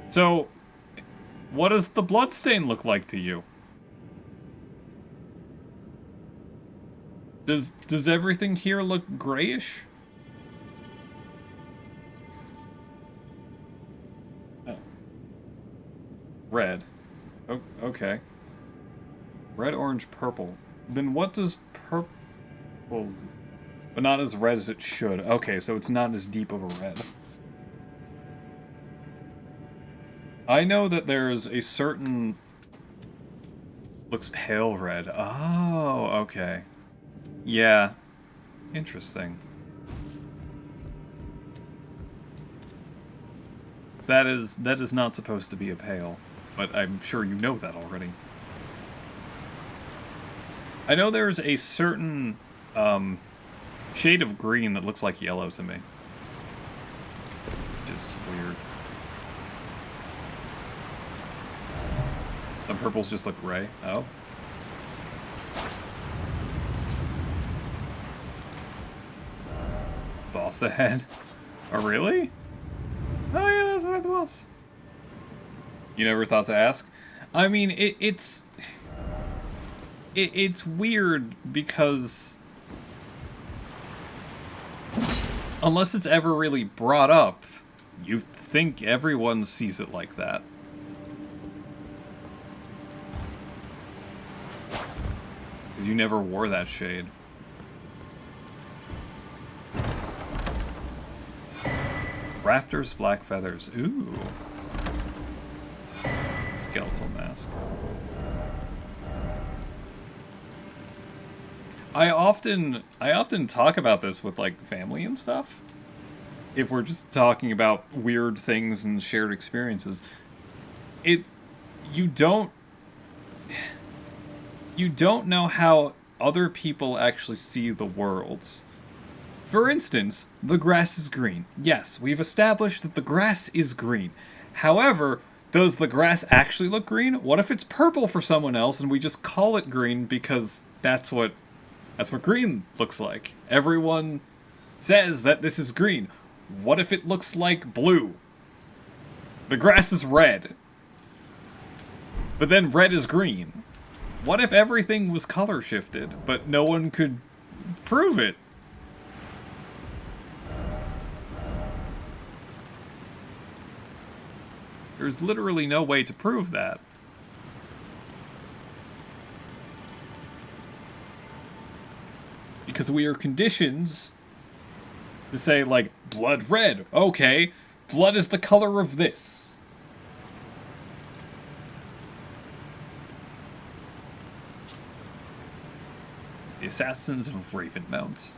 So, what does the bloodstain look like to you? Does everything here look grayish? Red. Oh, okay. Red, orange, purple. Then what does purple... But not as red as it should. Okay, so it's not as deep of a red. I know that there's a certain... Looks pale red. Oh, okay. Yeah. Interesting. That is not supposed to be a pale. But I'm sure you know that already. I know there's a certain shade of green that looks like yellow to me. Which is weird. Some purples just look gray. Oh. Boss ahead. Oh, really? Oh yeah, that's not the boss. You never thought to ask? I mean, it's it's weird because unless it's ever really brought up, you think everyone sees it like that. Because you never wore that shade. Raptor's black feathers. Ooh. Skeletal mask. I often talk about this with like family and stuff. If we're just talking about weird things and shared experiences, you don't know how other people actually see the world. For instance, the grass is green. Yes, we've established that the grass is green. However, does the grass actually look green? What if it's purple for someone else and we just call it green because that's what green looks like? Everyone says that this is green. What if it looks like blue? The grass is red. But then red is green. What if everything was color shifted, but no one could prove it? There's literally no way to prove that. Because we are conditioned to say, like, blood red. Okay, blood is the color of this. The Assassins of Ravenmount.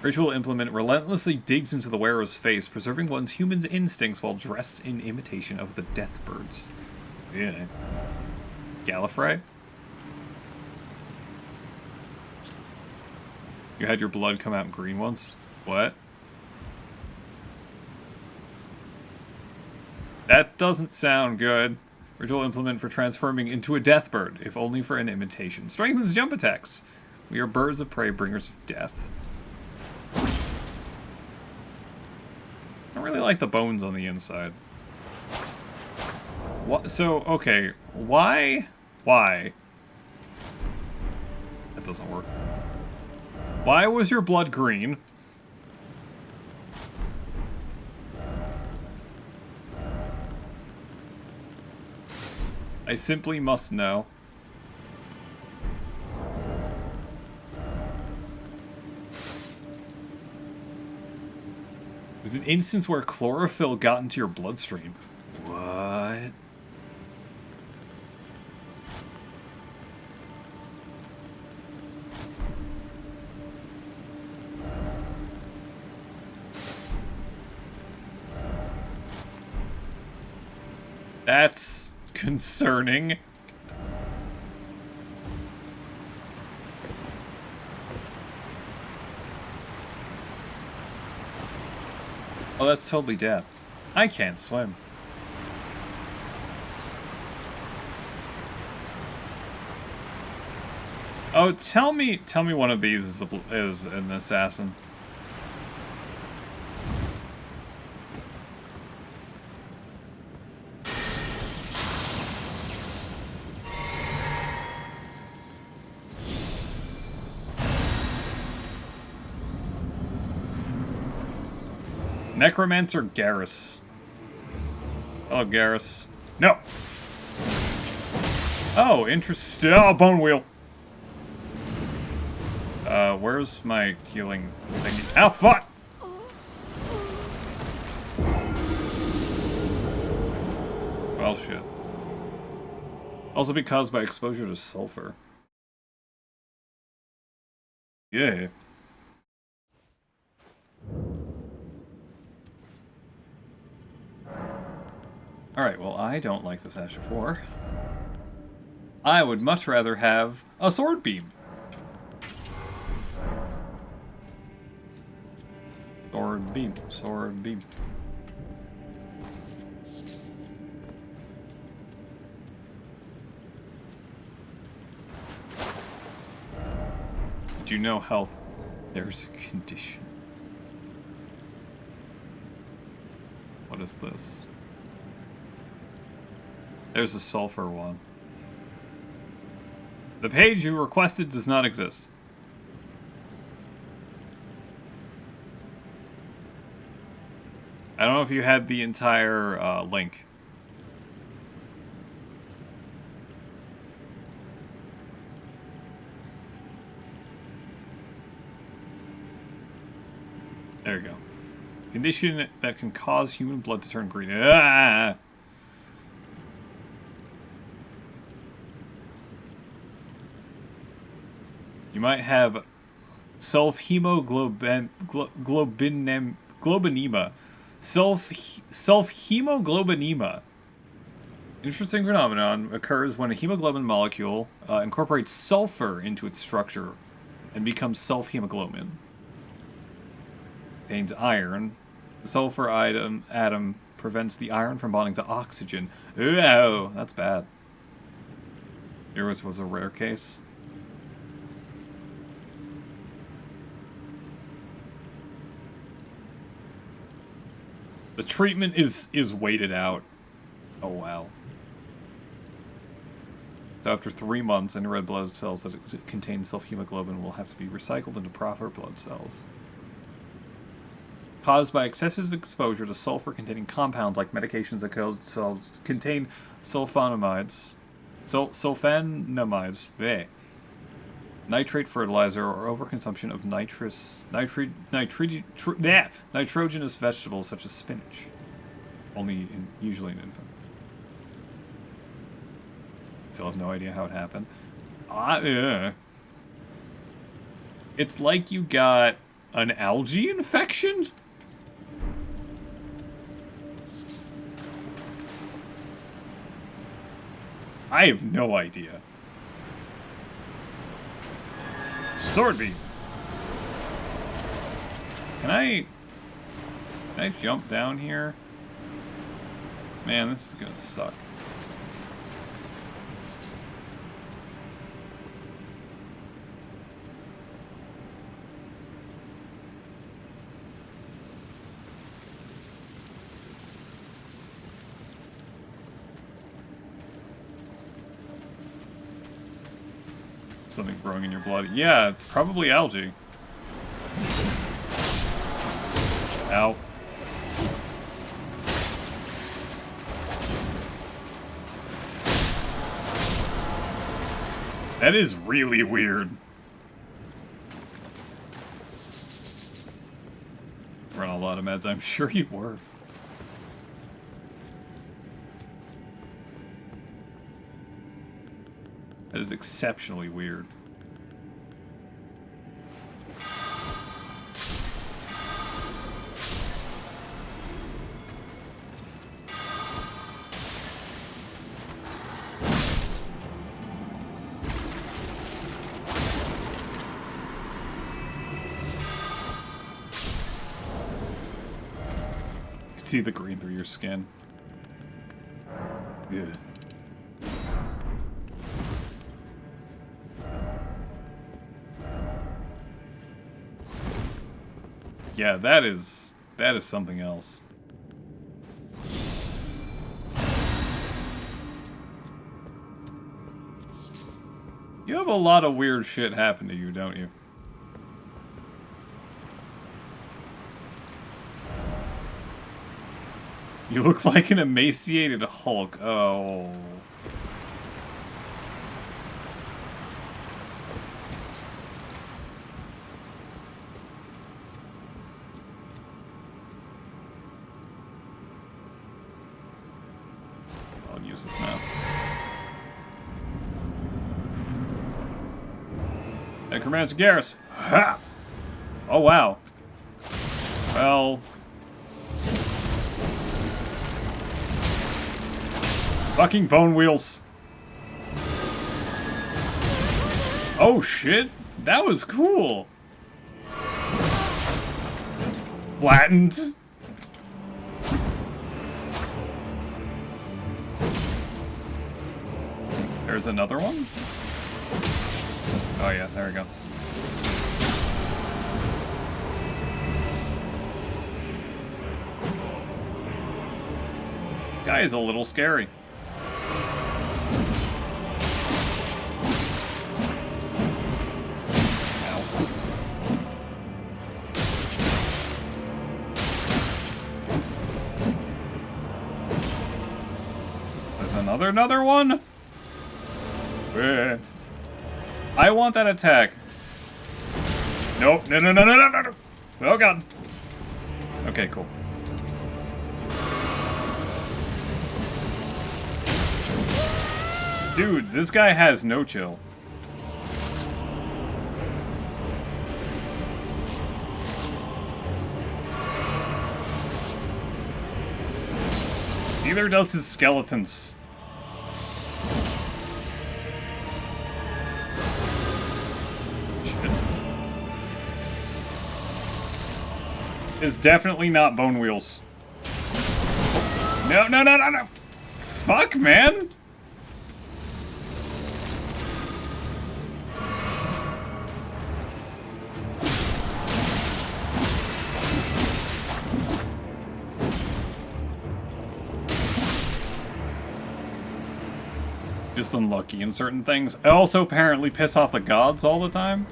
Ritual implement relentlessly digs into the wearer's face, preserving one's human instincts while dressed in imitation of the Deathbirds. Yeah. Gallifrey? You had your blood come out green once? What? That doesn't sound good. Ritual implement for transforming into a Deathbird, if only for an imitation. Strengthens jump attacks. We are birds of prey, bringers of death. I don't really like the bones on the inside. What? So, okay. Why? Why? That doesn't work. Why was your blood green? I simply must know. It was an instance where chlorophyll got into your bloodstream. What? That's concerning. Oh, that's totally death. I can't swim. Oh, tell me one of these is an assassin. Necromancer Garrus. Oh, Garrus. No! Oh, interesting. Oh, bone wheel. Where's my healing thing? Ow, fuck! Well, shit. Also be caused by exposure to sulfur. Yeah. Alright, well, I don't like this Asher 4. I would much rather have a sword beam. Sword beam, sword beam. Did you know health? There's a condition. What is this? There's a sulfur one. The page you requested does not exist. I don't know if you had the entire link. There you go. Condition that can cause human blood to turn green. Ah! You might have self-hemoglobinema. Self-hemoglobinema. Interesting phenomenon occurs when a hemoglobin molecule incorporates sulfur into its structure and becomes self-hemoglobin. Contains iron. The sulfur atom prevents the iron from bonding to oxygen. Ooh, that's bad. Yours was a rare case. The treatment is waited out. Oh, wow. So after 3 months, any red blood cells that contain self-hemoglobin will have to be recycled into proper blood cells. Caused by excessive exposure to sulfur-containing compounds like medications that contain sulfonamides. Sulfonamides. Bleh. Nitrate fertilizer or overconsumption of nitrogenous vegetables such as spinach. Usually in infant. Still have no idea how it happened. It's like you got an algae infection? I have no idea. Sword beam. Can I jump down here? Man, this is gonna suck. Something growing in your blood. Yeah, probably algae. Ow. That is really weird. We're on a lot of meds, I'm sure you were. That is exceptionally weird. You see the green through your skin. Yeah. Yeah, that is something else. You have a lot of weird shit happen to you, don't you? You look like an emaciated Hulk. Oh. I'll use this now. Necromancer Garrus. Ha! Oh, wow. Well... Fucking bone wheels. Oh shit, that was cool. Flattened. There's another one? Oh yeah, there we go. Guy is a little scary. Another one? I want that attack. Nope. No. Oh god. Okay, cool. Dude, this guy has no chill. Neither does his skeletons. Shit. It's definitely not bone wheels. No. Fuck, man. Just unlucky in certain things. I also apparently piss off the gods all the time.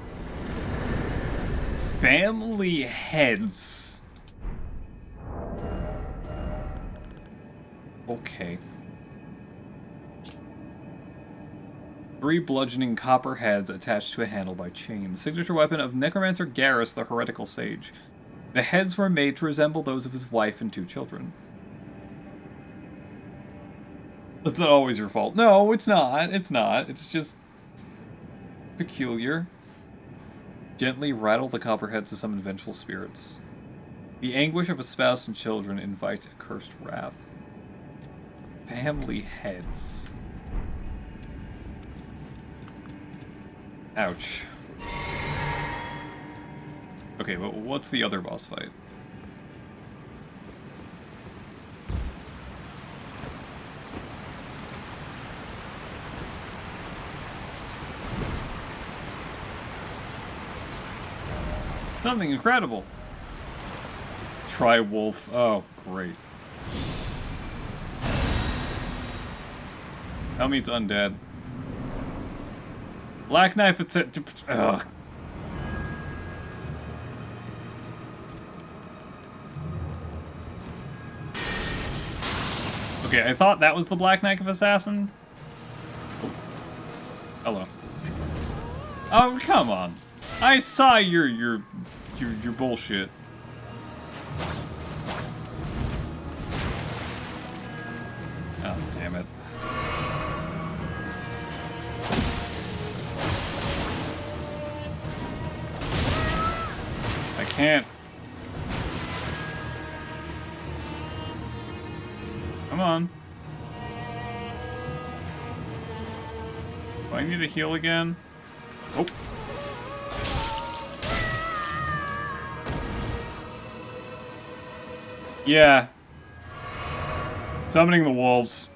Family heads. Okay. 3 bludgeoning copper heads attached to a handle by chains. Signature weapon of Necromancer Garrus, the heretical sage. The heads were made to resemble those of his wife and 2 children. It's not always your fault. No, it's not. It's not. It's just peculiar. Gently rattle the copperheads to summon vengeful spirits. The anguish of a spouse and children invites a cursed wrath. Family heads. Ouch. Okay, but what's the other boss fight? Something incredible. Try wolf. Oh, great. Tell me it's undead. Black knife. It's a. Ugh. Okay, I thought that was the Black Knife Assassin. Oh. Hello. Oh, come on. I saw your bullshit. Oh, damn it. I can't. Come on. Do I need to heal again? Oh. Yeah. Summoning the wolves.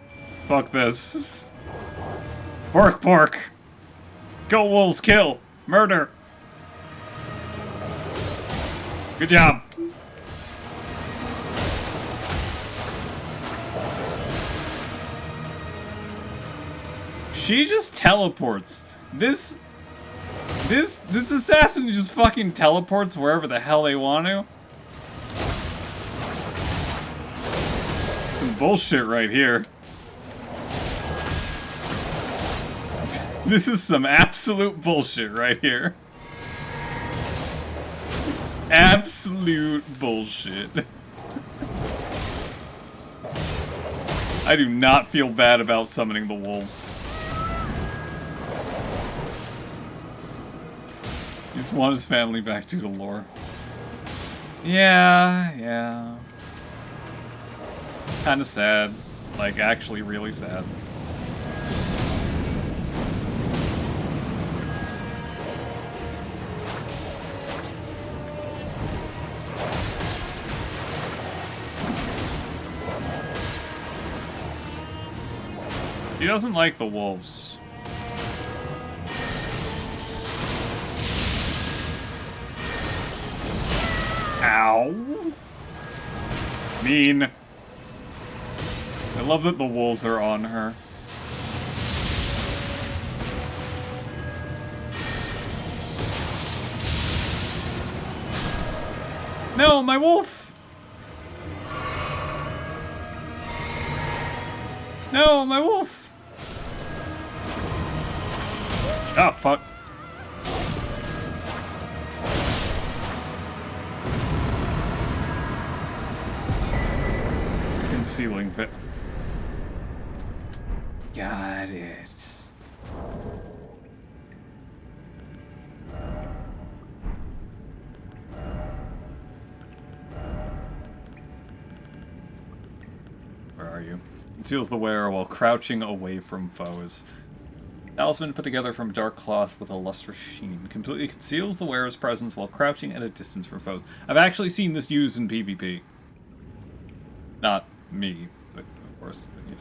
Fuck this. Pork. Go wolves, kill. Murder. Good job. She just teleports. This assassin just fucking teleports wherever the hell they want to. Some bullshit right here. This is some absolute bullshit right here. Absolute bullshit. I do not feel bad about summoning the wolves. He just want his family back to the lore. Yeah. Kinda sad. Like, actually really sad. He doesn't like the wolves. Ow. Mean. I love that the wolves are on her. No, my wolf! No, my wolf! Ah, fuck. Concealing fit. Got it. Where are you? Conceals the wearer while crouching away from foes. Talisman put together from dark cloth with a lustrous sheen. Completely conceals the wearer's presence while crouching at a distance from foes. I've actually seen this used in PvP. Not me, but of course. But yeah.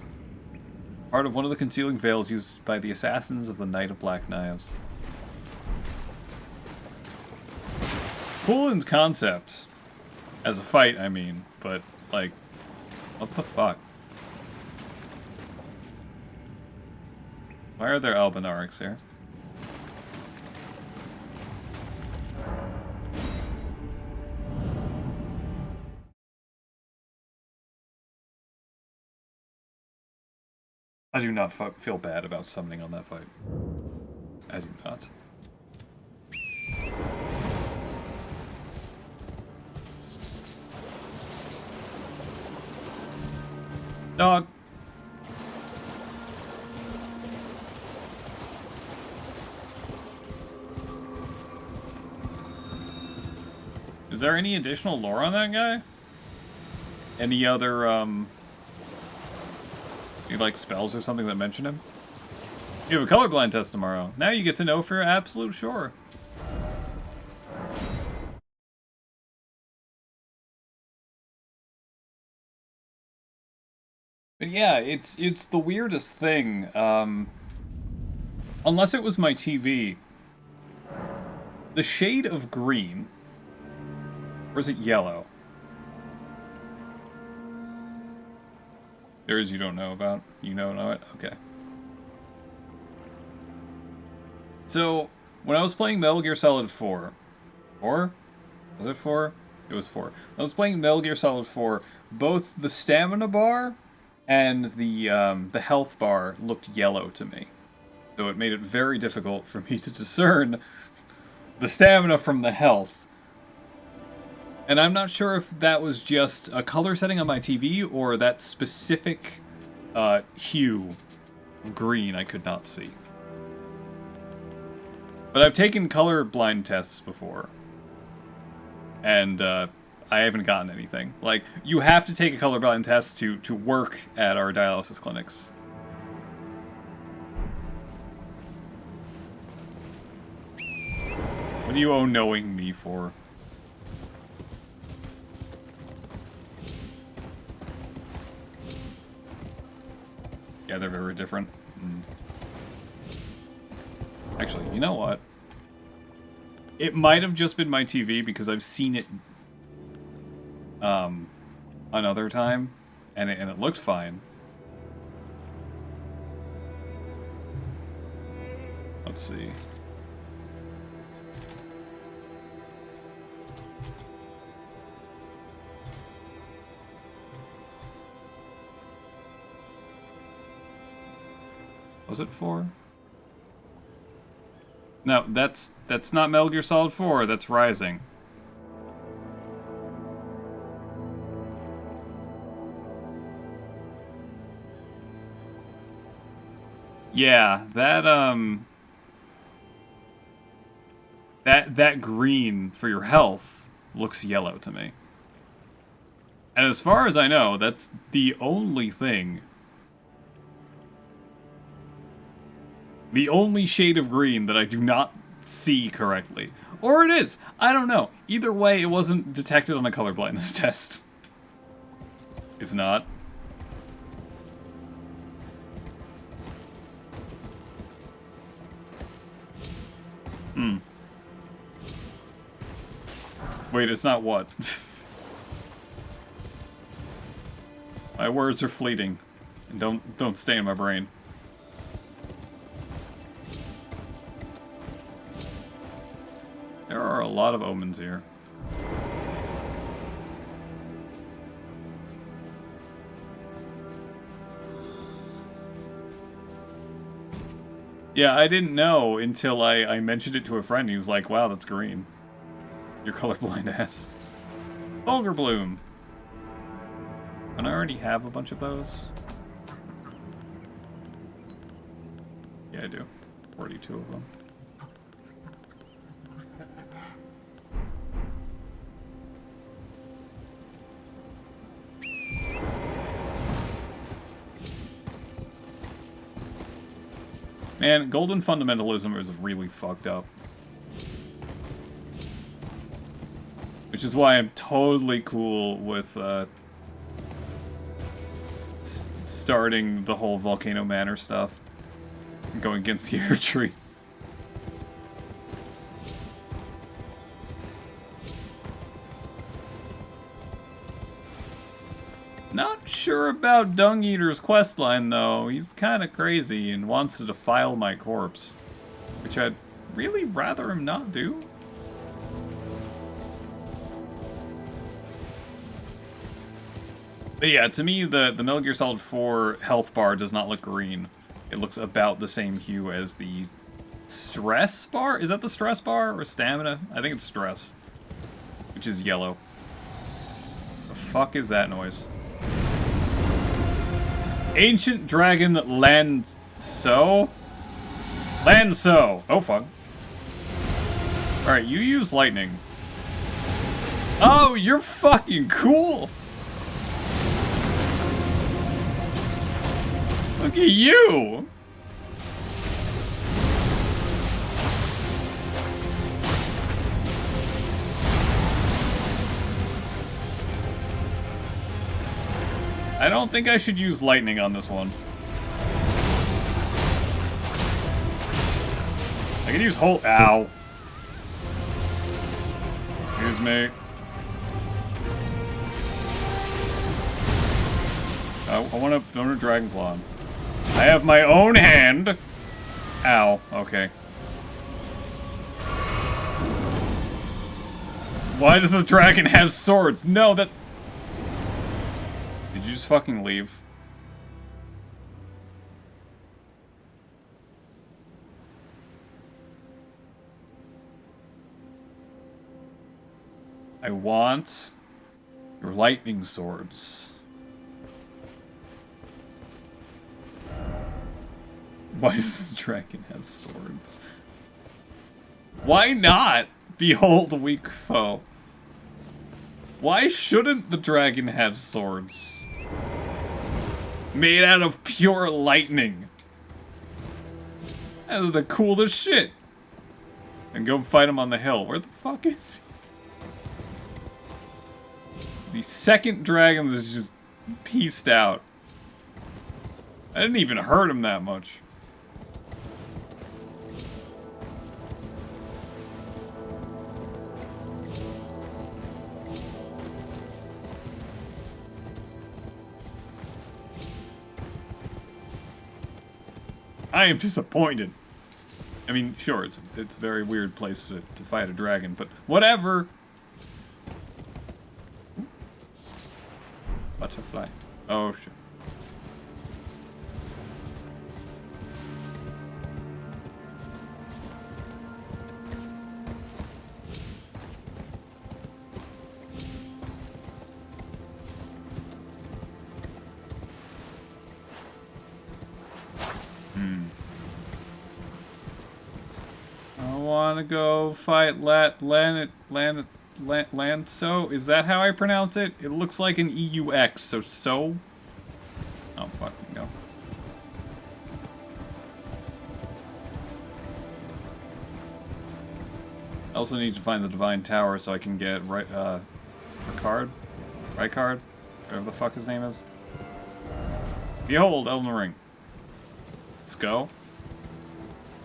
Part of one of the concealing veils used by the assassins of the Knight of Black Knives. Cool in concept. As a fight, I mean. But, like, what the fuck? Why are there Albinarics here? I do not feel bad about summoning on that fight. I do not. Dog. Is there any additional lore on that guy? Any other, any, like, spells or something that mention him? You have a colorblind test tomorrow. Now you get to know for absolute sure. But yeah, it's the weirdest thing. Unless it was my TV. The shade of green... Or is it yellow? There is you don't know about. You know it? Okay. So, when I was playing Metal Gear Solid 4... 4? Was it 4? It was 4. When I was playing Metal Gear Solid 4, both the stamina bar and the health bar looked yellow to me. So it made it very difficult for me to discern the stamina from the health. And I'm not sure if that was just a color setting on my TV or that specific hue of green I could not see. But I've taken colorblind tests before. And I haven't gotten anything. Like, you have to take a colorblind test to work at our dialysis clinics. What do you owe knowing me for? Yeah, they're very different. Actually, you know what? It might have just been my TV because I've seen it another time, and it looked fine. Let's see. Was it 4? No, that's not Metal Gear Solid 4, that's Rising. Yeah, that green for your health looks yellow to me. And as far as I know, that's the only thing. The only shade of green that I do not see correctly. Or it is. I don't know. Either way, it wasn't detected on a colorblindness test. It's not. Wait, it's not what? My words are fleeting. And don't stay in my brain. There are a lot of omens here. Yeah, I didn't know until I mentioned it to a friend. He was like, wow, that's green. You're colorblind ass. Vulgar Bloom. Don't I already have a bunch of those? Yeah, I do. 42 of them. Man, golden fundamentalism is really fucked up. Which is why I'm totally cool with starting the whole Volcano Manor stuff. And going against the air tree. Not sure about Dung Eater's questline, though. He's kind of crazy and wants to defile my corpse. Which I'd really rather him not do. But yeah, to me, the Metal Gear Solid 4 health bar does not look green. It looks about the same hue as the stress bar? Is that the stress bar or stamina? I think it's stress. Which is yellow. The fuck is that noise? Ancient Dragon Lanso? Lanso! Oh, fuck. Alright, you use lightning. Oh, you're fucking cool! Look at you! I don't think I should use lightning on this one. I can use whole. Ow. Excuse me. I want a dragon claw. I have my own hand. Ow. Okay. Why does the dragon have swords? No, that. Did you just fucking leave? I want your lightning swords. Why does this dragon have swords? Why not? Behold a weak foe. Why shouldn't the dragon have swords? Made out of pure lightning. That is the coolest shit. And go fight him on the hill. Where the fuck is he? The second dragon is just pieced out. I didn't even hurt him that much. I am disappointed. I mean, sure, it's a very weird place to fight a dragon, but whatever. Butterfly. Oh, shit. I wanna go fight Lanso? Is that how I pronounce it? It looks like an EUX, so? Oh, fucking no. I also need to find the Divine Tower so I can get Ricard? Whatever the fuck his name is. Behold, Elden Ring. Let's go.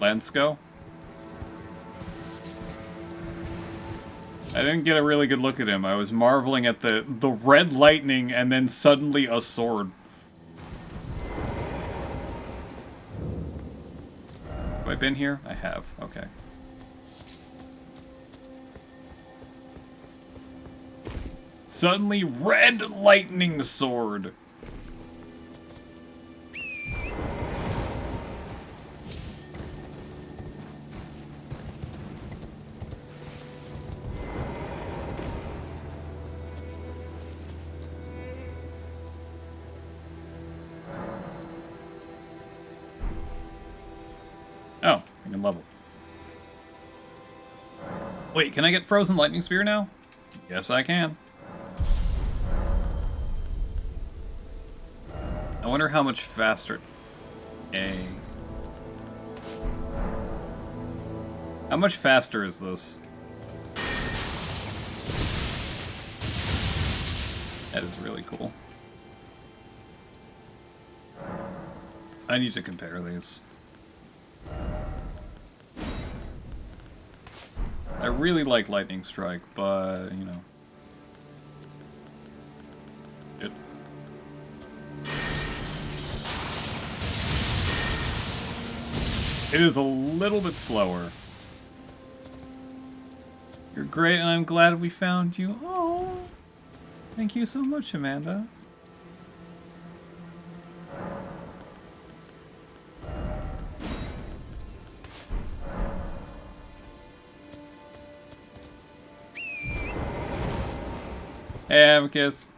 Let's go. I didn't get a really good look at him. I was marveling at the red lightning and then suddenly a sword. Have I been here? I have. Okay. Suddenly red lightning sword. I can level. Wait, can I get Frozen Lightning Spear now? Yes, I can. I wonder how much faster... How much faster is this? That is really cool. I need to compare these. I really like Lightning Strike, but, you know. It is a little bit slower. You're great, and I'm glad we found you. Oh, thank you so much, Amanda. Hey, Amicus.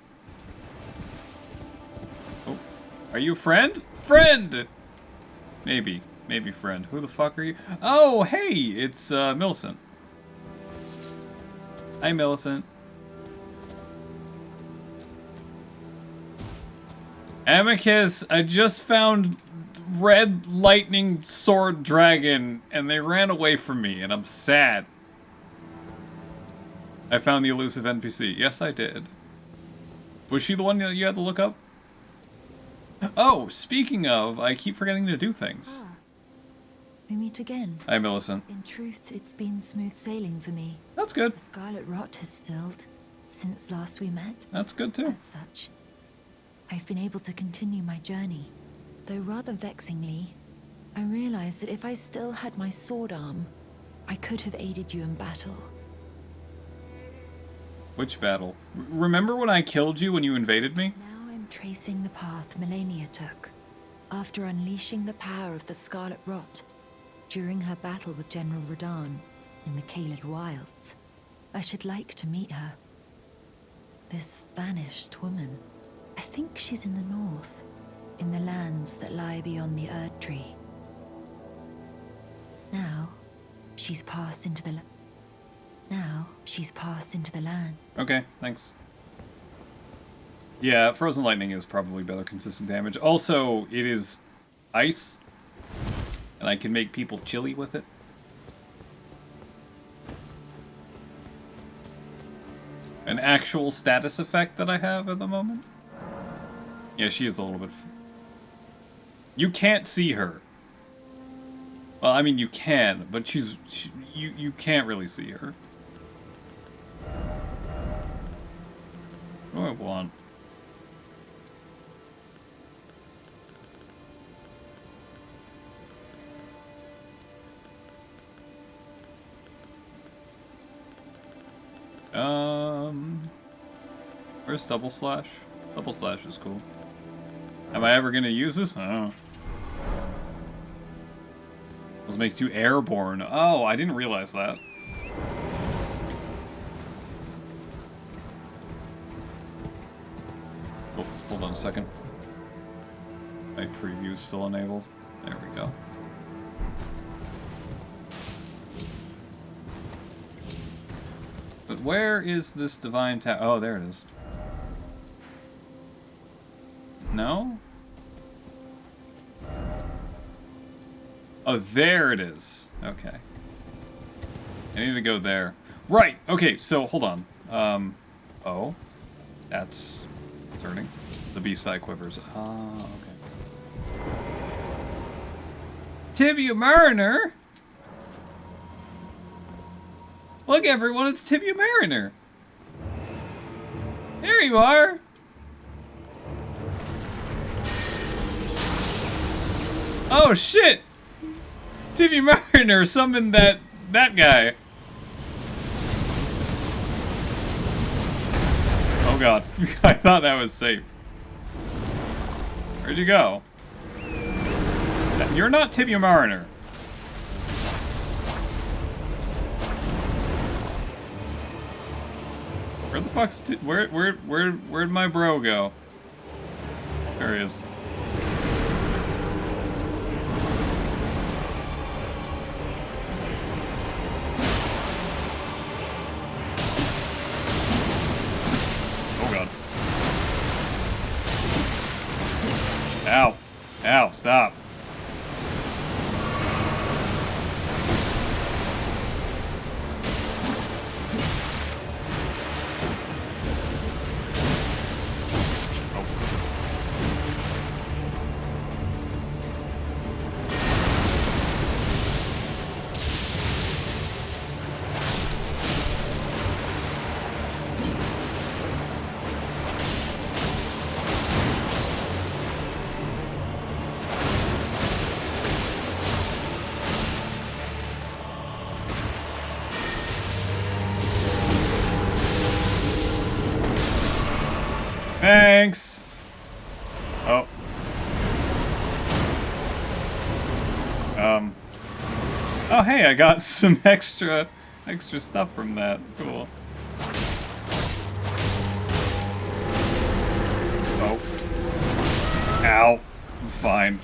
Oh, are you a friend? Friend! Maybe. Maybe friend. Who the fuck are you? Oh, hey! It's, Millicent. Hi, Millicent. Amicus, I just found Red Lightning Sword Dragon, and they ran away from me, and I'm sad. I found the elusive NPC. Yes, I did. Was she the one that you had to look up? Oh, speaking of, I keep forgetting to do things. We meet again. Hi, Millicent. In truth, it's been smooth sailing for me. That's good. The scarlet rot has stilled since last we met. That's good too. As such, I've been able to continue my journey. Though rather vexingly, I realized that if I still had my sword arm, I could have aided you in battle. Which battle? Remember when I killed you when you invaded me? Now I'm tracing the path Melania took. After unleashing the power of the scarlet rot, during her battle with General Radahn in the Caelid Wilds. I should like to meet her. This vanished woman. I think she's in the north, in the lands that lie beyond the Erd Tree. Now, she's passed into the land. Okay, thanks. Yeah, Frozen Lightning is probably better consistent damage. Also, it is ice. And I can make people chilly with it. An actual status effect that I have at the moment. Yeah, she is a little bit... You can't see her. Well, I mean, you can, but you can't really see her. What do I want? Where's double slash? Double slash is cool. Am I ever gonna use this? I don't know. This makes you airborne. Oh, I didn't realize that. Oh, hold on a second. My preview's still enabled. There we go. But where is this divine tower? Oh, there it is. No? Oh, there it is. Okay. I need to go there. Right! Okay, so hold on. Oh. That's concerning. The beast eye quivers. Ah, okay. Tibia Mariner! Look, everyone, it's Tibia Mariner! There you are! Oh, shit! Tibia Mariner summoned that guy. Oh god, I thought that was safe. Where'd you go? You're not Tibia Mariner. Where the fuck's where'd my bro go? There he is. Ow. Ow, stop. Thanks! Oh. Oh, hey, I got some extra stuff from that. Cool. Oh. Ow. I'm fine.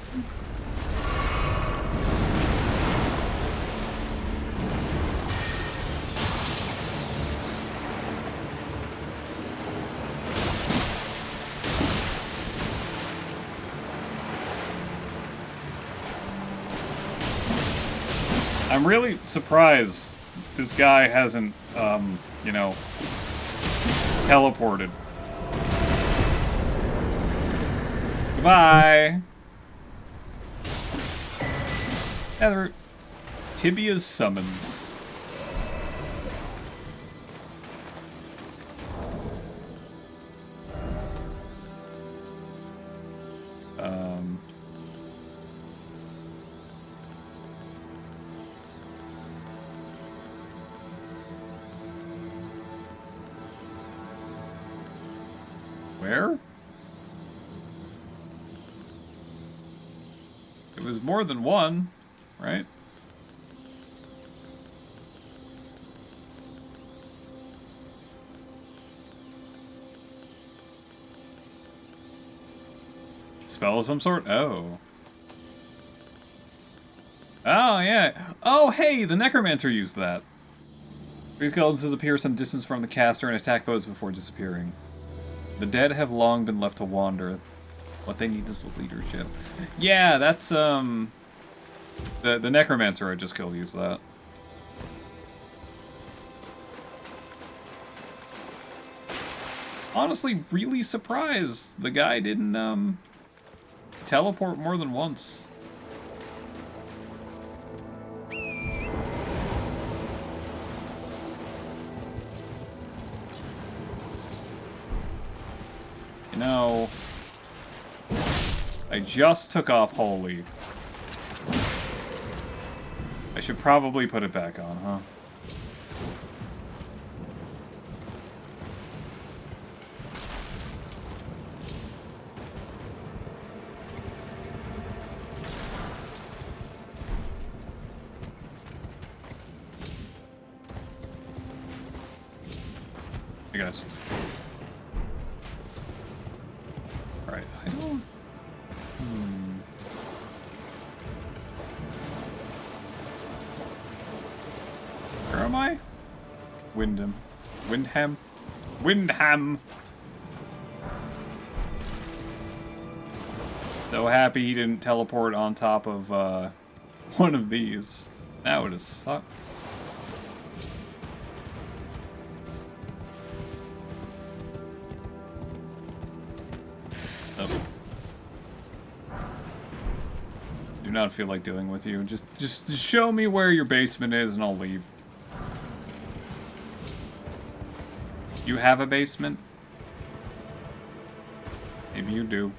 I'm really surprised this guy hasn't, you know, teleported. Goodbye! Heather, Tibia's summons. Where? It was more than one, right? Spell of some sort? Oh. Oh, yeah. Oh, hey, the Necromancer used that. These skeletons appear some distance from the caster and attack foes before disappearing. The dead have long been left to wander. What they need is leadership. Yeah, that's, the Necromancer I just killed used that. Honestly, really surprised the guy didn't, teleport more than once. You know, I just took off Holy. I should probably put it back on, huh? I guess. Alright, I don't... Where am I? Windham. Windham? Windham! So happy he didn't teleport on top of, one of these. That would have sucked. Do not feel like dealing with you. Just show me where your basement is and I'll leave. You have a basement? Maybe you do.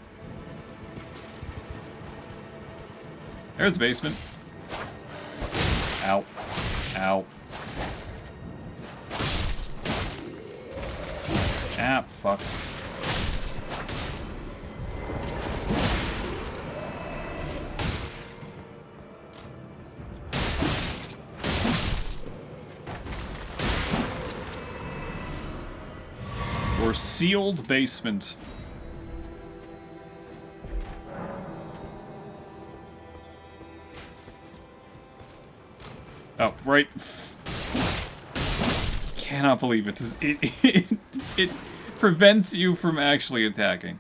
There's the basement. Ow. Ow. Ah, fuck. Or sealed basement. Oh, right. Cannot believe it prevents you from actually attacking.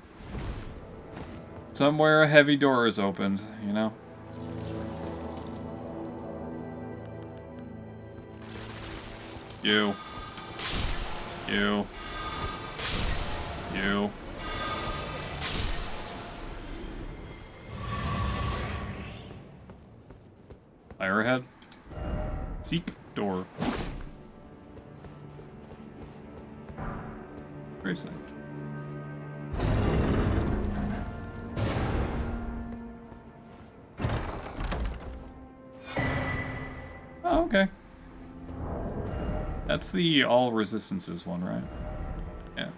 Somewhere a heavy door is opened, you know? You. You. You. Fire ahead. Seek door. Gravesite. Oh, okay. That's the all resistances one, right? Yeah.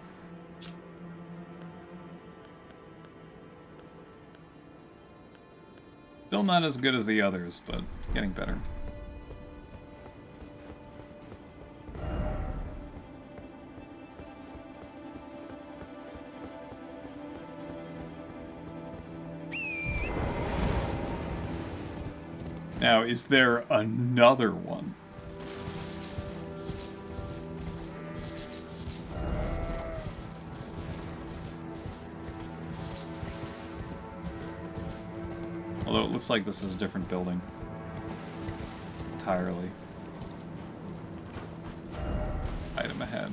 Still not as good as the others, but getting better. Now, is there another one? Although it looks like this is a different building. Entirely. Item ahead.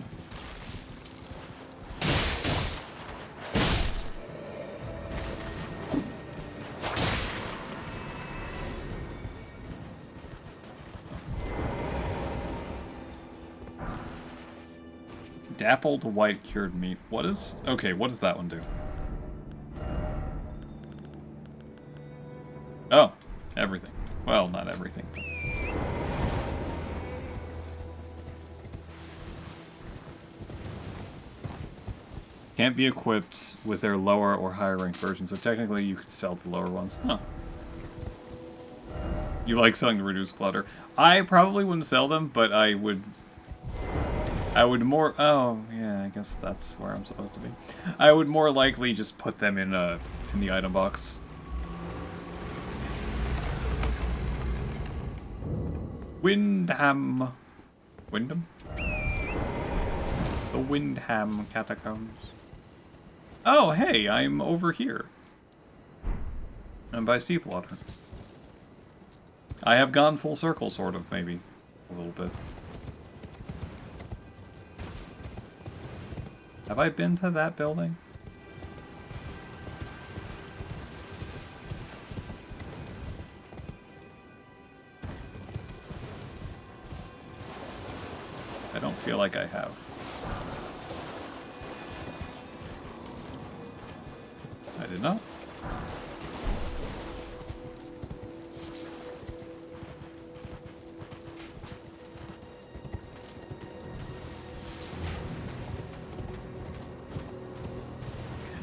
Dappled white cured meat. What is... Okay, what does that one do? Oh, everything. Well, not everything. Can't be equipped with their lower or higher ranked version, so technically you could sell the lower ones. Huh. You like selling to reduce clutter. I probably wouldn't sell them, but I would more... Oh, yeah, I guess that's where I'm supposed to be. I would more likely just put them in the item box. Windham. Wyndham? The Windham Catacombs. Oh, hey, I'm over here. I'm by Seathwater. I have gone full circle, sort of, maybe. A little bit. Have I been to that building? I don't feel like I have. I did not.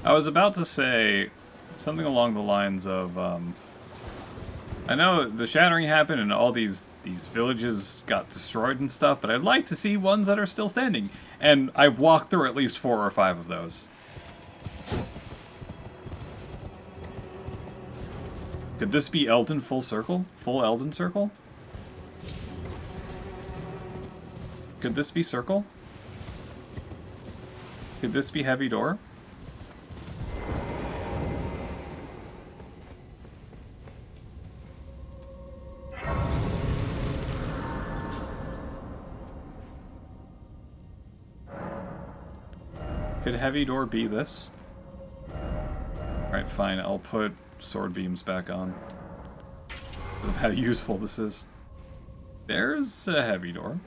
I was about to say something along the lines of, I know the Shattering happened and all these villages got destroyed and stuff, but I'd like to see ones that are still standing. And I've walked through at least 4 or 5 of those. Could this be Elden full circle? Full Elden circle? Could this be circle? Could this be heavy door? Could heavy door be this? Alright, fine, I'll put sword beams back on. Because of how useful this is. There's a heavy door.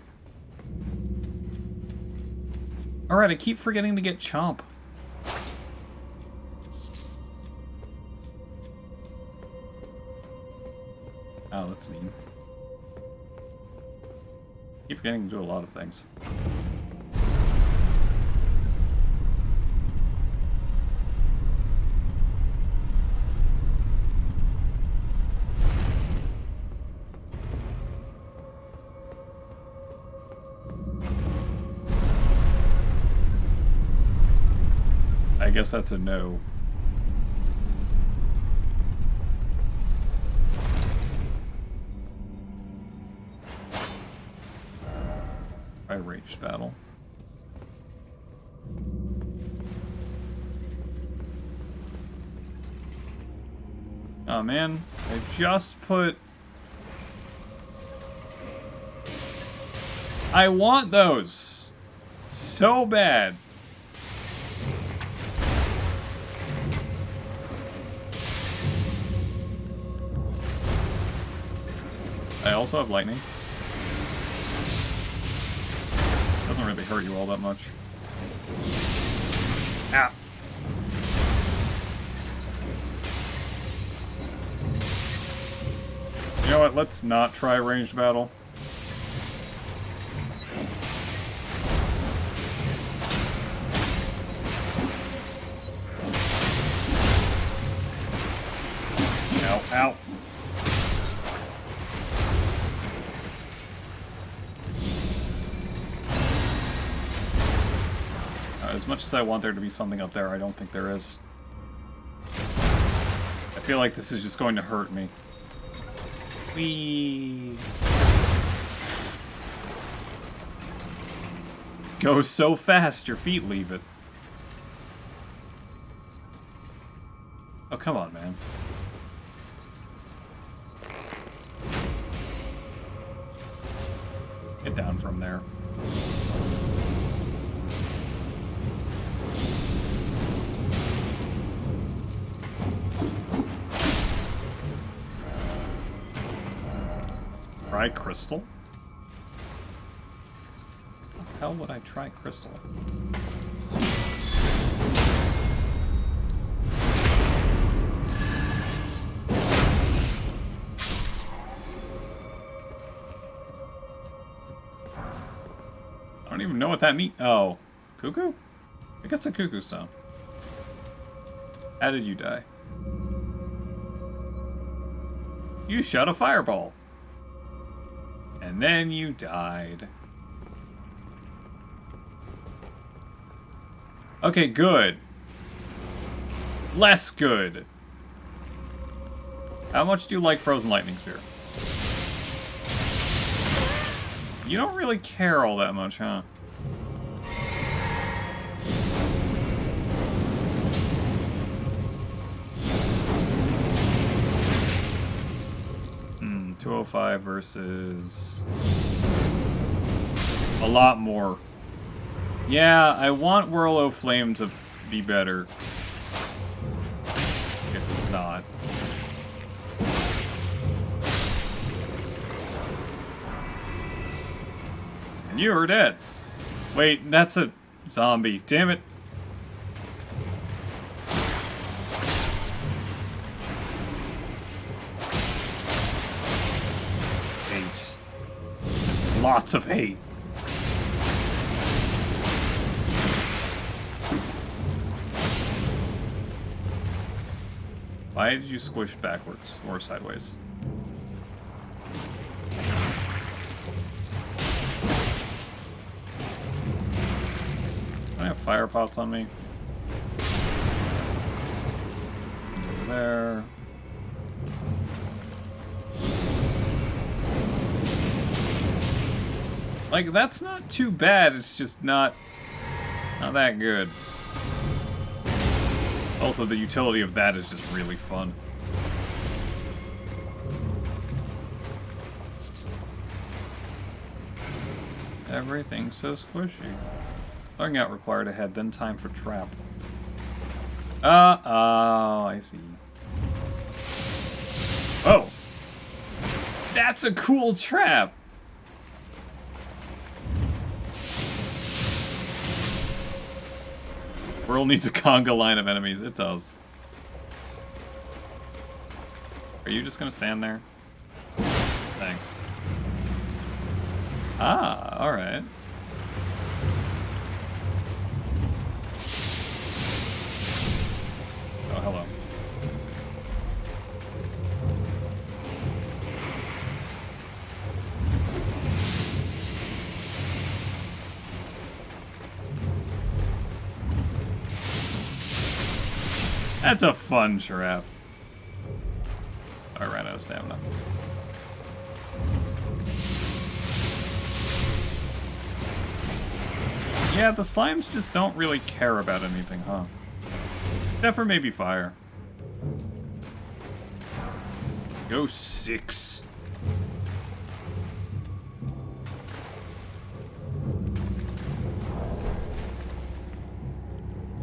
Alright, I keep forgetting to get Chomp. Oh, that's mean. Keep forgetting to do a lot of things. I guess that's a no. By ranged battle. Oh man, I just put... I want those so bad. I also have lightning. Doesn't really hurt you all that much. Ah. You know what? Let's not try ranged battle. Ow, ow. As much as I want there to be something up there, I don't think there is. I feel like this is just going to hurt me. Whee! Goes so fast, your feet leave it. Oh, come on, man. Get down from there. Try crystal? How the hell would I try crystal? I don't even know what that means. Oh. Cuckoo? I guess a cuckoo sound. How did you die? You shot a fireball. And then you died. Okay, good. Less good. How much do you like Frozen Lightning Spear? You don't really care all that much, huh? Hmm, 205 versus... a lot more. Yeah, I want Whirl o' Flame to be better. It's not. And you are dead. Wait, that's a zombie. Damn it. Hate. There's lots of hate. Why did you squish backwards or sideways? I have fire pots on me. Over there. Like, that's not too bad, it's just not that good. Also, the utility of that is just really fun. Everything's so squishy. Throwing out required ahead, then time for trap. Oh, I see. Oh! That's a cool trap! World needs a conga line of enemies. It does. Are you just gonna stand there? Thanks. Ah, alright. Oh, hello. That's a fun trap. I ran out of stamina. Yeah, the slimes just don't really care about anything, huh? Except for maybe fire. Go 6.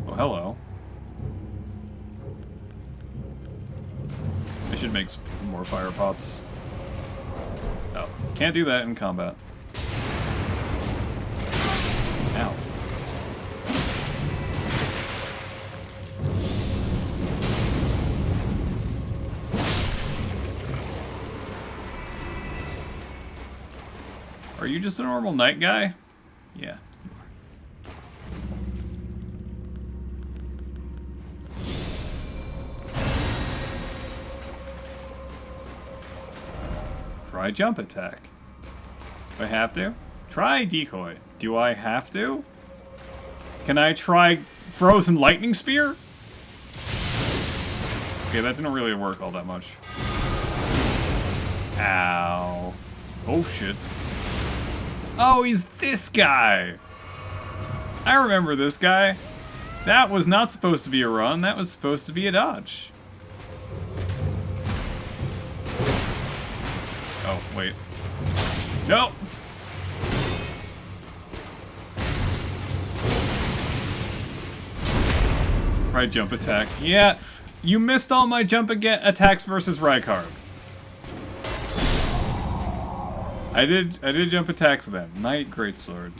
Oh, hello. I should make some more fire pots. Oh, can't do that in combat. Ow. Are you just a normal night guy? Yeah, you are. Try jump attack. Do I have to? Try decoy. Do I have to? Can I try frozen lightning spear? Okay, that didn't really work all that much. Ow. Oh shit. Oh, he's this guy! I remember this guy. That was not supposed to be a run, that was supposed to be a dodge. Oh, wait. No! Right, jump attack. Yeah, you missed all my jump attacks versus Rykard. I did jump attacks then. Knight Greatsword.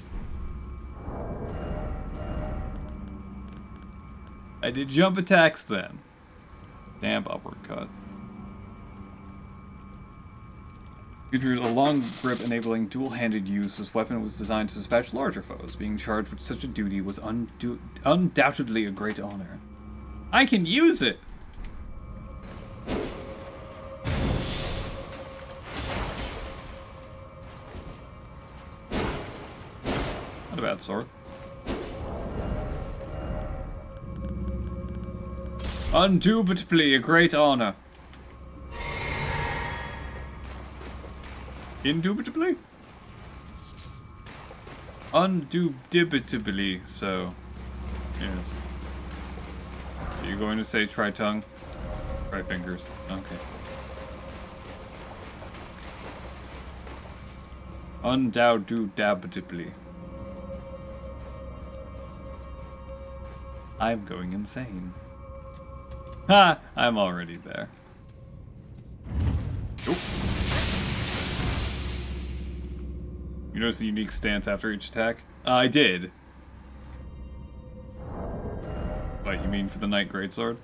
I did jump attacks then. Damp uppercut. Features a long grip enabling dual-handed use. This weapon was designed to dispatch larger foes. Being charged with such a duty was undoubtedly a great honor. I can use it! Not a bad sword. Indubitably a great honor. Indubitably? Undubitably, so. Yes. Are you going to say try tongue? Try fingers. Okay. Undoubtedly. I'm going insane. Ha! I'm already there. Oop. You notice the unique stance after each attack? I did. What, you mean for the Knight Greatsword?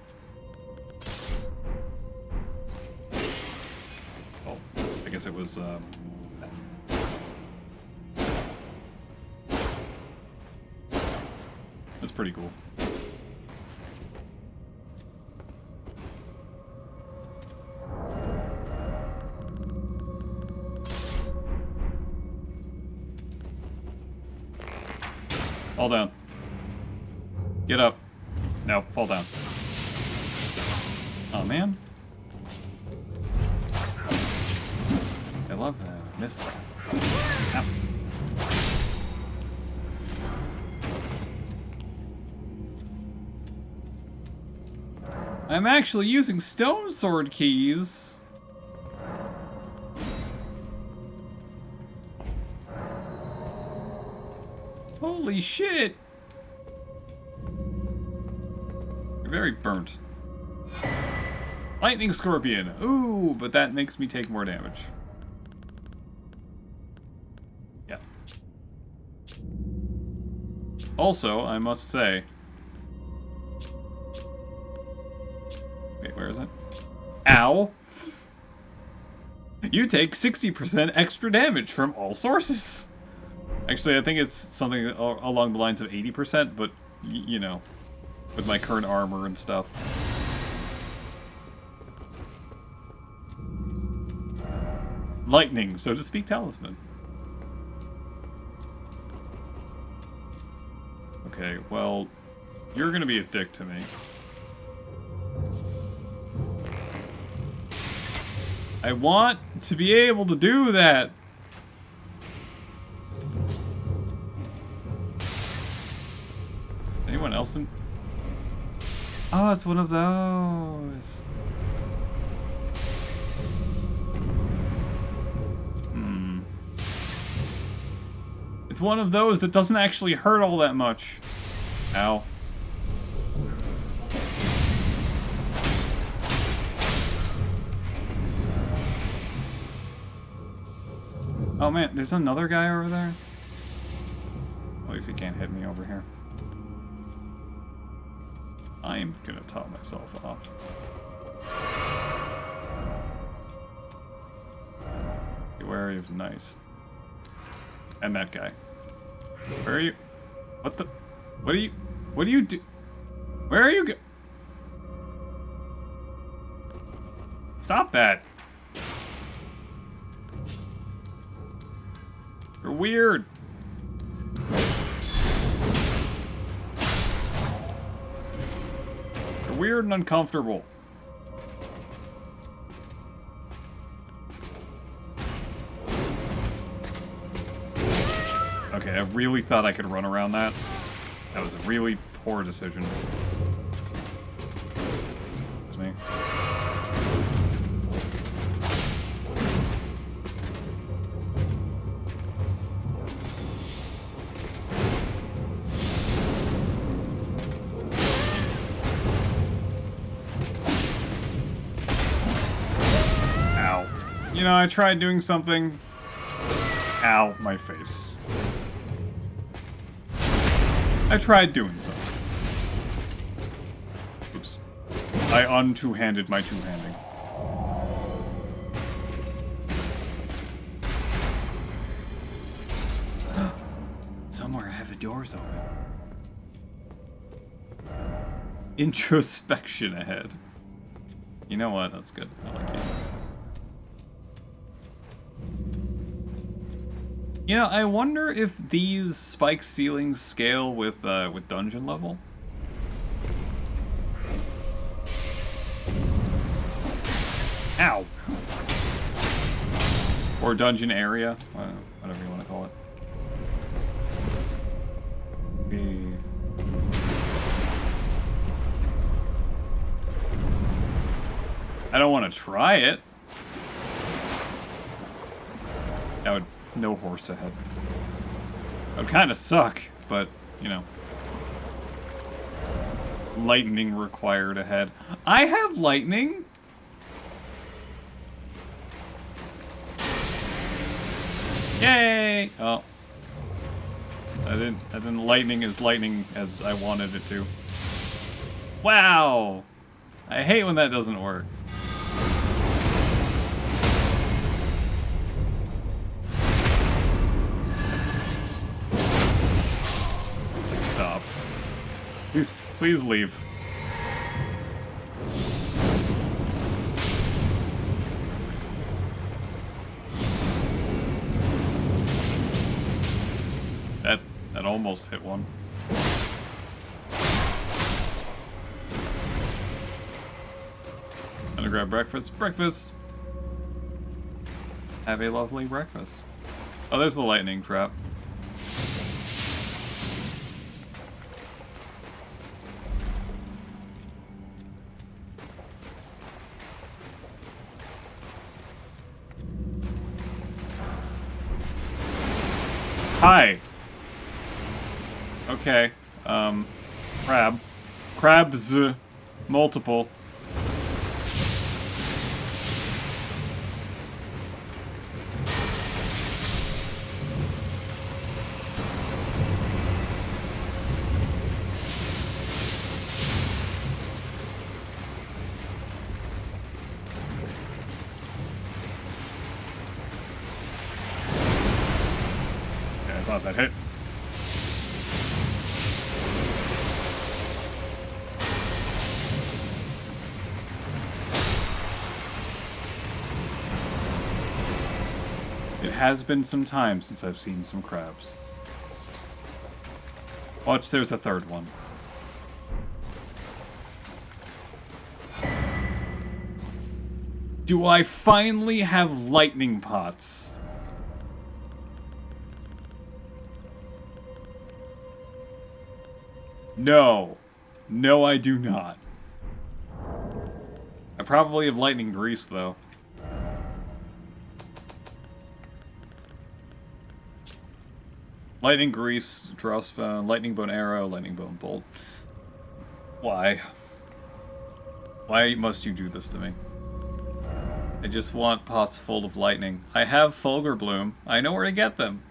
Oh, I guess it was, that's pretty cool. Fall down. Get up. No, fall down. Oh man. I love that. I missed that. Ow. I'm actually using stone sword keys. Holy shit! You're very burnt. Lightning Scorpion. Ooh, but that makes me take more damage. Yeah. Also, I must say... Wait, where is it? Ow! You take 60% extra damage from all sources. Actually, I think it's something along the lines of 80%, but, you know, with my current armor and stuff. Lightning, so to speak, talisman. Okay, well, you're gonna be a dick to me. I want to be able to do that! Anyone else in? Oh, it's one of those. It's one of those that doesn't actually hurt all that much. Ow. Oh man, there's another guy over there? At least he can't hit me over here. I'm gonna top myself off. Where he was nice. And that guy. Where are you? What the? What do you do? Where are you go? Stop that. You're weird. You're weird and uncomfortable. Okay, I really thought I could run around that. That was a really poor decision. It's me. Ow. You know, I tried doing something. Ow, my face. I tried doing something. Oops. I un-two-handed my two-handing. Somewhere I have the doors open. Introspection ahead. You know what? That's good. I like it. You know, I wonder if these spiked ceilings scale with dungeon level. Ow! Or dungeon area, whatever you want to call it. I don't want to try it. That would... No horse ahead. That would kind of suck, but, you know. Lightning required ahead. I have lightning! Yay! Oh. I didn't lightning as I wanted it to. Wow! I hate when that doesn't work. Stop. Please leave. That almost hit one. Gonna grab breakfast. Breakfast! Have a lovely breakfast. Oh, there's the lightning trap. Hi. Okay. Crab. Crabs. Multiple. Yeah, I thought that hit. It has been some time since I've seen some crabs. Watch, there's a third one. Do I finally have lightning pots? No. No, I do not. I probably have lightning grease, though. Lightning Grease, Drossbone, Lightning Bone Arrow, Lightning Bone Bolt. Why? Why must you do this to me? I just want pots full of lightning. I have Fulgur Bloom. I know where to get them.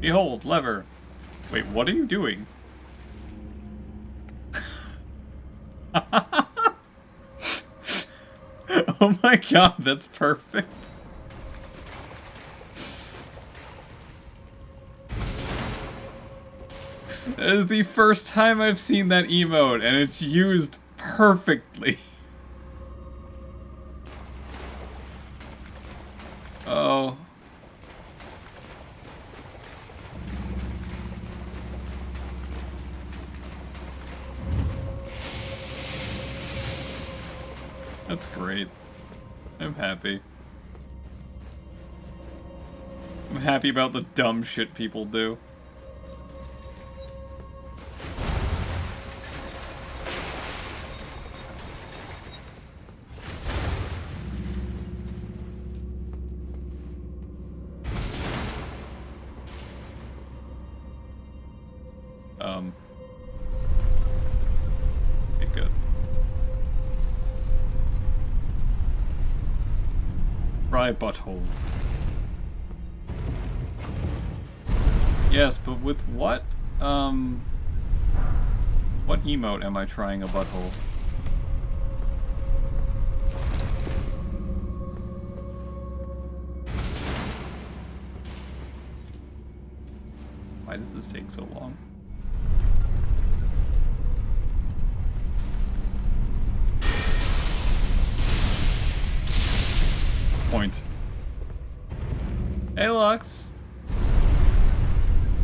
Behold, lever. Wait, what are you doing? Oh my god, that's perfect. That is the first time I've seen that emote, and it's used perfectly. Oh. That's great. I'm happy. I'm happy about the dumb shit people do. Okay, good. Try butthole. Yes, but with what? What emote am I trying a butthole? Why does this take so long? Point. Hey, Lux.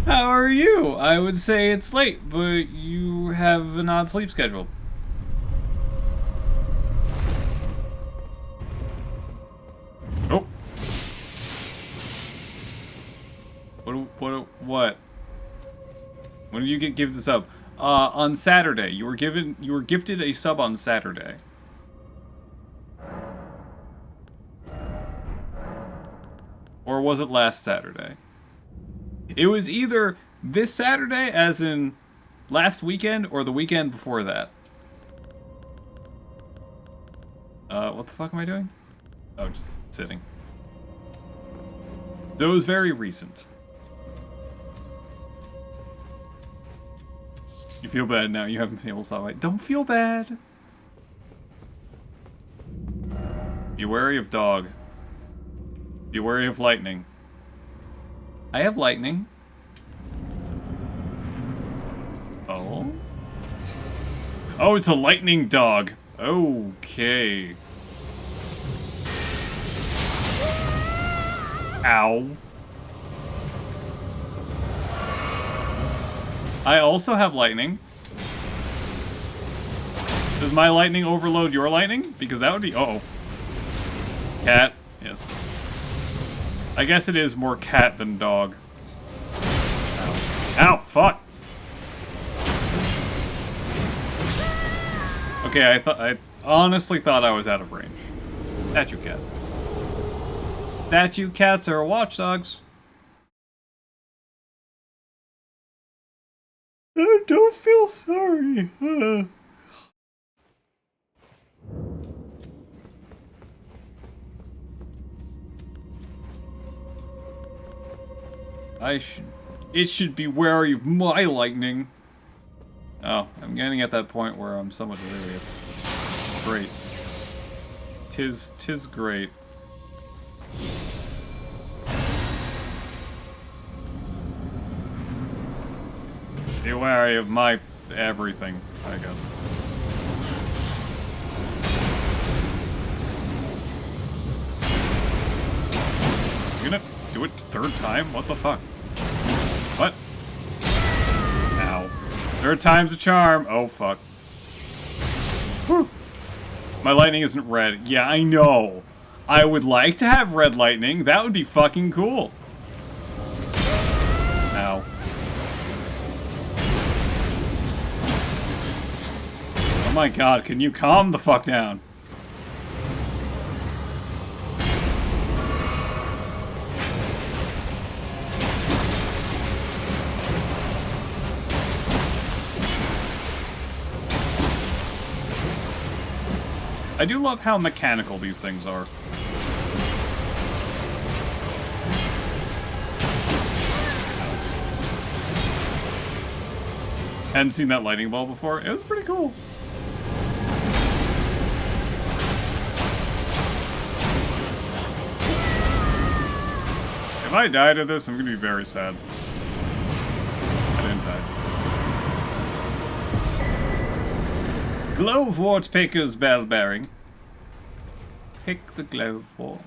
How are you? I would say it's late, but you have an odd sleep schedule. Oh. What? When did you get gifted a sub? On Saturday. You were gifted a sub on Saturday. Or was it last Saturday? It was either this Saturday, as in last weekend, or the weekend before that. What the fuck am I doing? Oh, just sitting. So it was very recent. You feel bad now, you haven't been able to stop it. Don't feel bad! Be wary of dog. Be wary of lightning. I have lightning. Oh? Oh, it's a lightning dog. Okay. Ow. I also have lightning. Does my lightning overload your lightning? Because that would be... Uh-oh. Cat. Yes. I guess it is more cat than dog. Ow. Ow! Fuck! Okay, I honestly thought I was out of range. Statue cat. Statue cats are watchdogs. Don't feel sorry. It should be wary of my lightning. Oh, I'm getting at that point where I'm somewhat delirious. Great. Tis great. Be wary of my everything, I guess. You gonna do it third time? What the fuck? What? Ow. Third time's a charm. Oh, fuck. Whew. My lightning isn't red. Yeah, I know. I would like to have red lightning. That would be fucking cool. Ow. my god, can you calm the fuck down? I do love how mechanical these things are. Hadn't seen that lightning ball before. It was pretty cool. If I die to this, I'm gonna be very sad. I didn't die. Glowwort Picker's bell bearing. Pick the glowwort.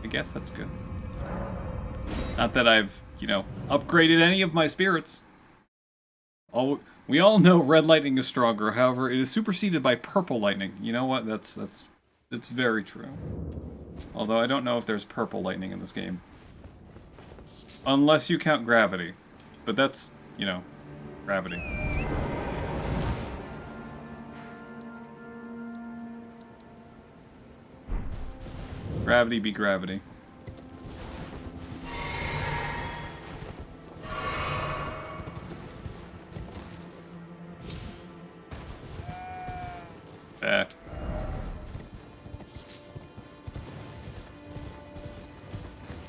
I guess that's good. Not that I've, you know, upgraded any of my spirits. We all know red lightning is stronger, however, it is superseded by purple lightning. You know what? That's very true. Although I don't know if there's purple lightning in this game. Unless you count gravity. But that's, you know, gravity. Gravity be gravity.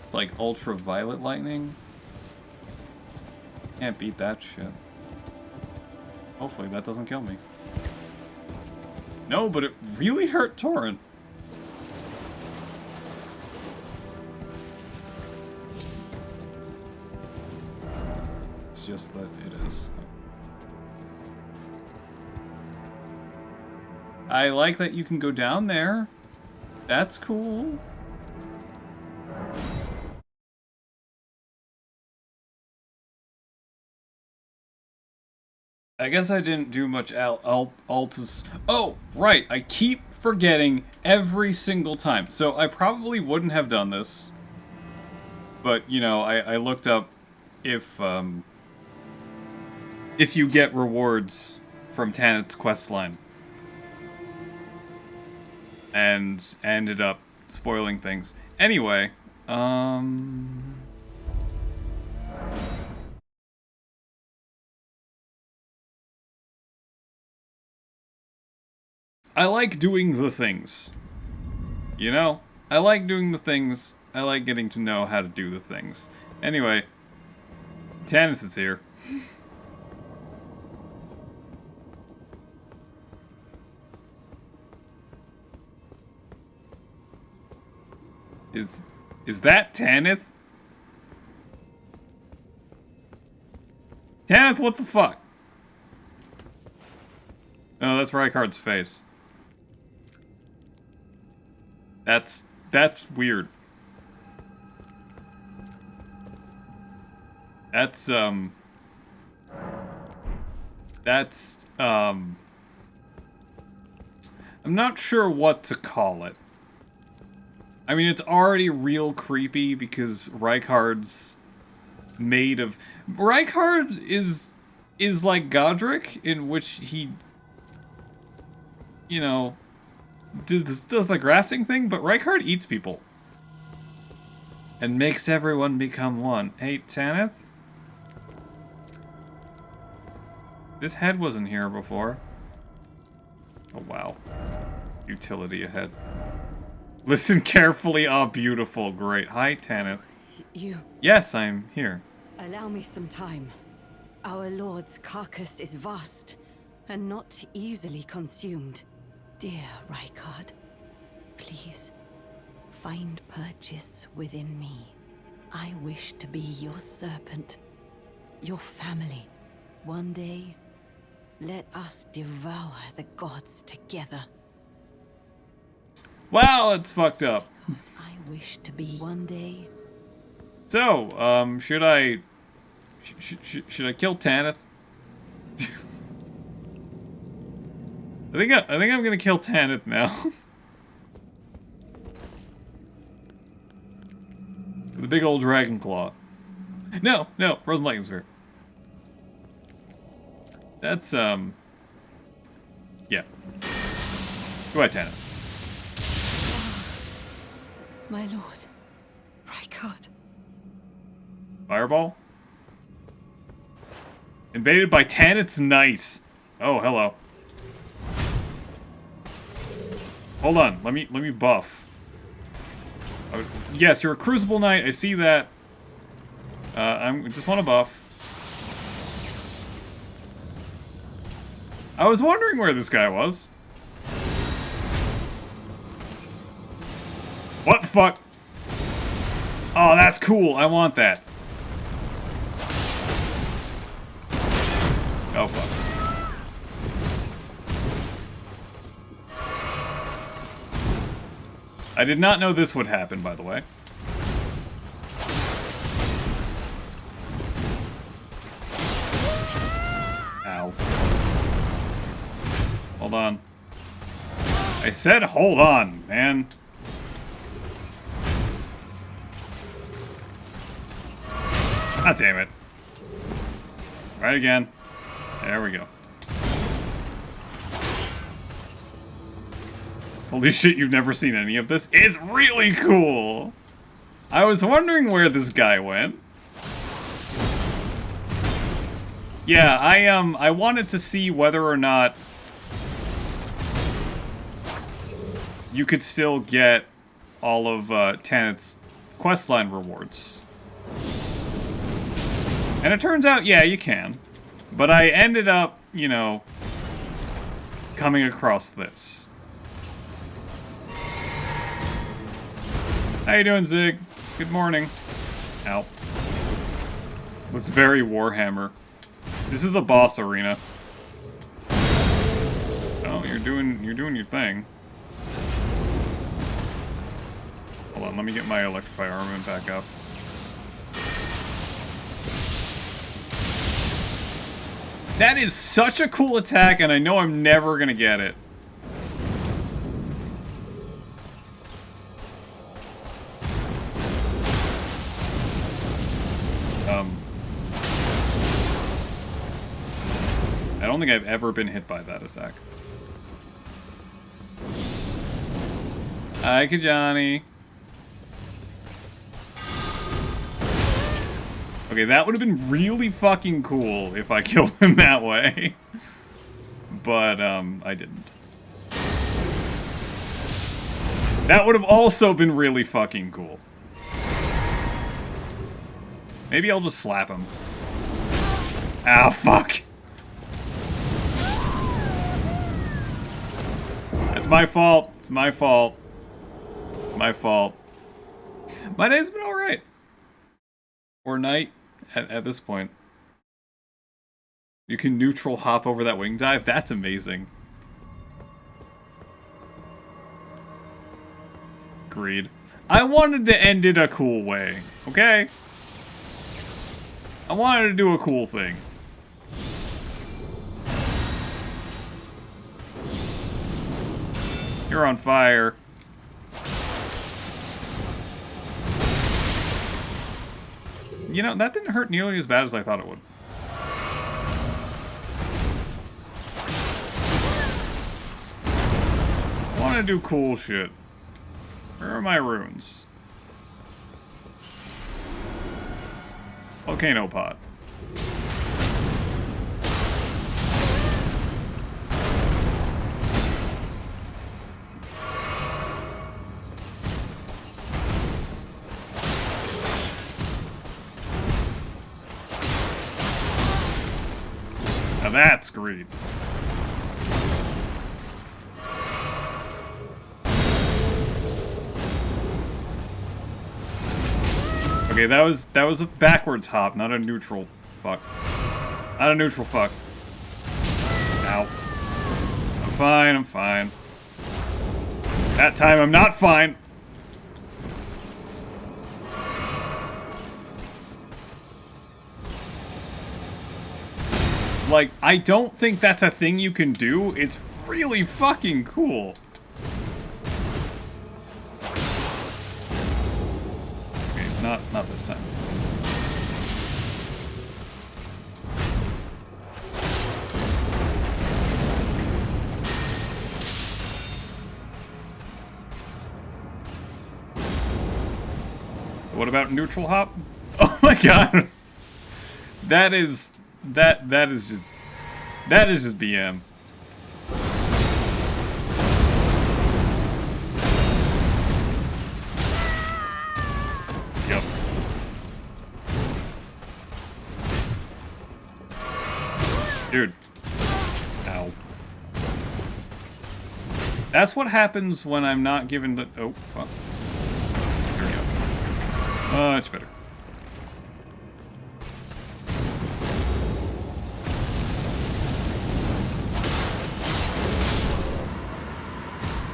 It's like ultraviolet lightning. Can't beat that shit. Hopefully that doesn't kill me. No, but it really hurt Torrent. It's just that it is. I like that you can go down there. That's cool. I guess I didn't do much Altus. Oh, right. I keep forgetting every single time. So I probably wouldn't have done this. But, you know, I looked up if you get rewards from Tanith's questline. And ended up spoiling things. Anyway, I like doing the things. You know? I like doing the things. I like getting to know how to do the things. Anyway, Tannis is here. Is that Tanith? Tanith, what the fuck? Oh, that's Rykard's face. That's weird. I'm not sure what to call it. I mean, it's already real creepy because Rykard's made of... Rykard is like Godric, in which he, you know, does the grafting thing, but Rykard eats people. And makes everyone become one. Hey, Tanith? This head wasn't here before. Oh, wow. Utility ahead. Listen carefully. Ah, beautiful. Great. Hi, Tanith. You... Yes, I'm here. Allow me some time. Our lord's carcass is vast, and not easily consumed. Dear Rykard, please, find purchase within me. I wish to be your serpent, your family. One day, let us devour the gods together. Wow, it's fucked up. I wish to be one day. So, should I kill Tanith? I think I'm gonna kill Tanith now. The big old dragon claw. No, Frozen Lightning Sphere. That's, yeah. Go ahead, Tanner. My lord. Rykard. Fireball? Invaded by Tanith's Knights. Oh, hello. Hold on, let me buff. Oh, yes, you're a Crucible Knight, I see that. I just want to buff. I was wondering where this guy was. What the fuck? Oh, that's cool. I want that. Oh, fuck. I did not know this would happen, by the way. Ow. Hold on. I said hold on, man. God damn it. Right again. There we go. Holy shit, you've never seen any of this? It's really cool! I was wondering where this guy went. Yeah, I wanted to see whether or not you could still get all of Tanith's questline rewards. And it turns out, yeah, you can. But I ended up, you know, coming across this. How you doing, Zig? Good morning. Ow. Looks very Warhammer. This is a boss arena. Oh, you're doing your thing. Hold on, let me get my electrify armament back up. That is such a cool attack, and I know I'm never gonna get it. I don't think I've ever been hit by that attack. Hi, Kajani. Okay, that would have been really fucking cool if I killed him that way. But, I didn't. That would have also been really fucking cool. Maybe I'll just slap him. Ah, fuck! It's my fault. It's my fault. My fault. My day's been alright. Or night, at this point. You can neutral hop over that wing dive? That's amazing. Agreed. I wanted to end it a cool way, okay? I wanted to do a cool thing. You're on fire. You know, that didn't hurt nearly as bad as I thought it would. I want to do cool shit. Where are my runes? Volcano pot. Now that's greed. Okay, that was a backwards hop, not a neutral fuck. Not a neutral fuck. Ow. I'm fine, I'm fine. That time I'm not fine. Like, I don't think that's a thing you can do. It's really fucking cool. Okay, not this time. What about neutral hop? Oh my god! That is just BM. Yep. Dude. Ow. That's what happens when I'm not given the... Oh, fuck. There we go. Much better.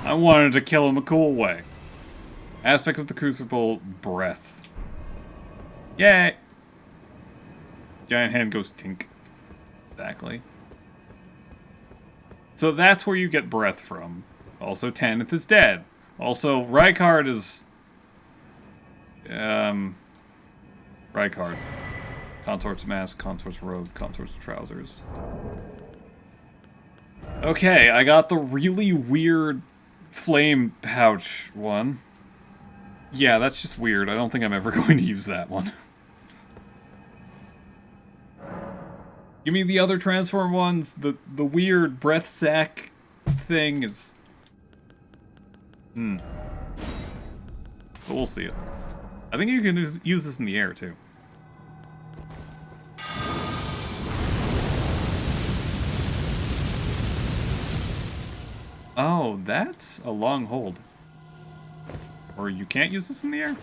I wanted to kill him a cool way. Aspect of the Crucible, breath. Yay! Giant hand goes tink. Exactly. So that's where you get breath from. Also, Tanith is dead. Also, Rykard is... Rykard. Consort's mask, Consort's robe, Consort's trousers. Okay, I got the really weird flame pouch one. Yeah, that's just weird. I don't think I'm ever going to use that one. Give me the other transform ones. The weird breath sack thing is... But we'll see it. I think you can use this in the air, too. Oh, that's a long hold. Or you can't use this in the air?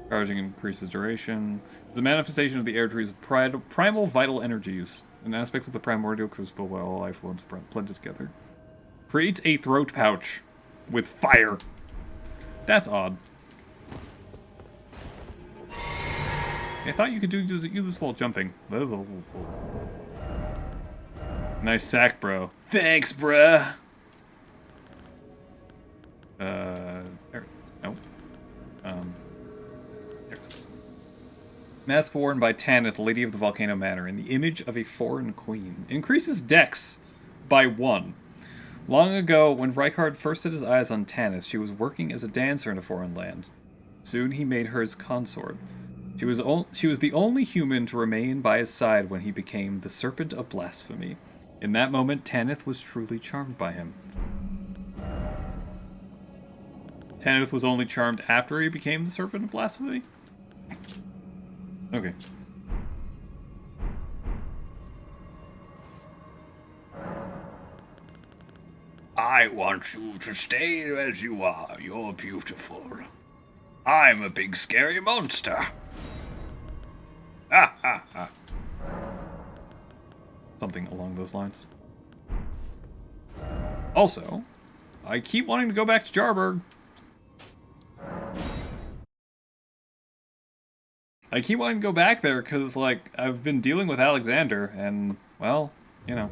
Charging increases duration. The manifestation of the air tree's primal vital energies. An aspect of the primordial crucible where all life once blended together. Creates a throat pouch with fire. That's odd. I thought you could use this while jumping. Nice sack, bro. Thanks, bruh. There. Nope. There it is. Mask worn by Tanith, Lady of the Volcano Manor, in the image of a foreign queen. Increases dex by 1. Long ago, when Rykard first set his eyes on Tanith, she was working as a dancer in a foreign land. Soon he made her his consort. She was the only human to remain by his side when he became the Serpent of Blasphemy. In that moment, Tanith was truly charmed by him. Tanith was only charmed after he became the Serpent of Blasphemy? Okay. I want you to stay as you are. You're beautiful. I'm a big scary monster. Ha ha ha. Something along those lines. Also, I keep wanting to go back to Jarburg. I keep wanting to go back there because, like, I've been dealing with Alexander, and, well, you know.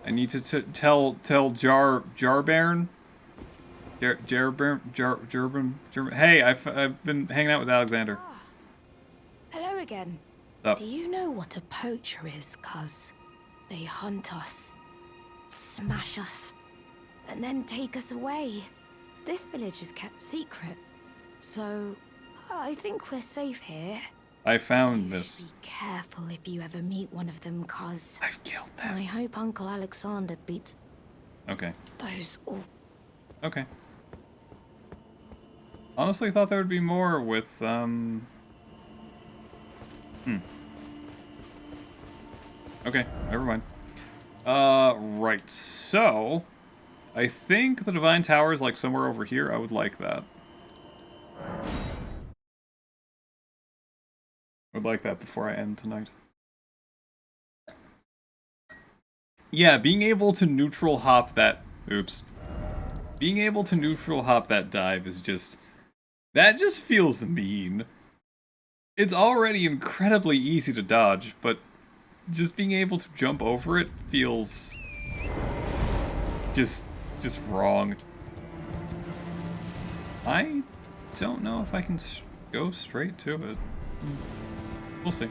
I need to tell Jarbairn. Hey, I've been hanging out with Alexander. Ah. Hello again. Up. Do you know what a poacher is, cuz? They hunt us, smash us, and then take us away. This village is kept secret, so I think we're safe here. I found this. Be careful if you ever meet one of them, cuz I've killed them. I hope Uncle Alexander beats Okay. those all. Okay. Honestly, thought there would be more with, Okay, never mind. Right, so... I think the Divine Tower is, like, somewhere over here. I would like that. Would like that before I end tonight. Yeah, being able to neutral hop that... Oops. Being able to neutral hop that dive is just... That just feels mean. It's already incredibly easy to dodge, but just being able to jump over it feels... Just wrong. I don't know if I can go straight to it. We'll see.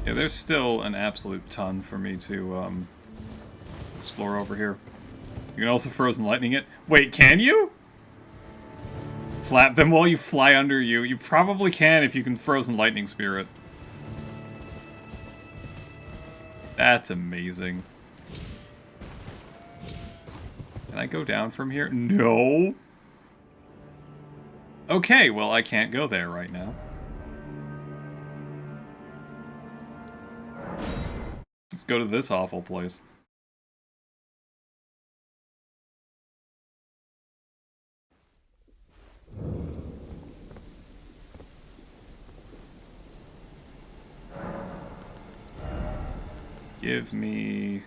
Yeah, there's still an absolute ton for me to explore over here. You can also frozen lightning it. Wait, can you? Slap them while you fly under you. You probably can if you can frozen lightning spirit. That's amazing. Can I go down from here? No. Okay, well I can't go there right now. Let's go to this awful place. Give me...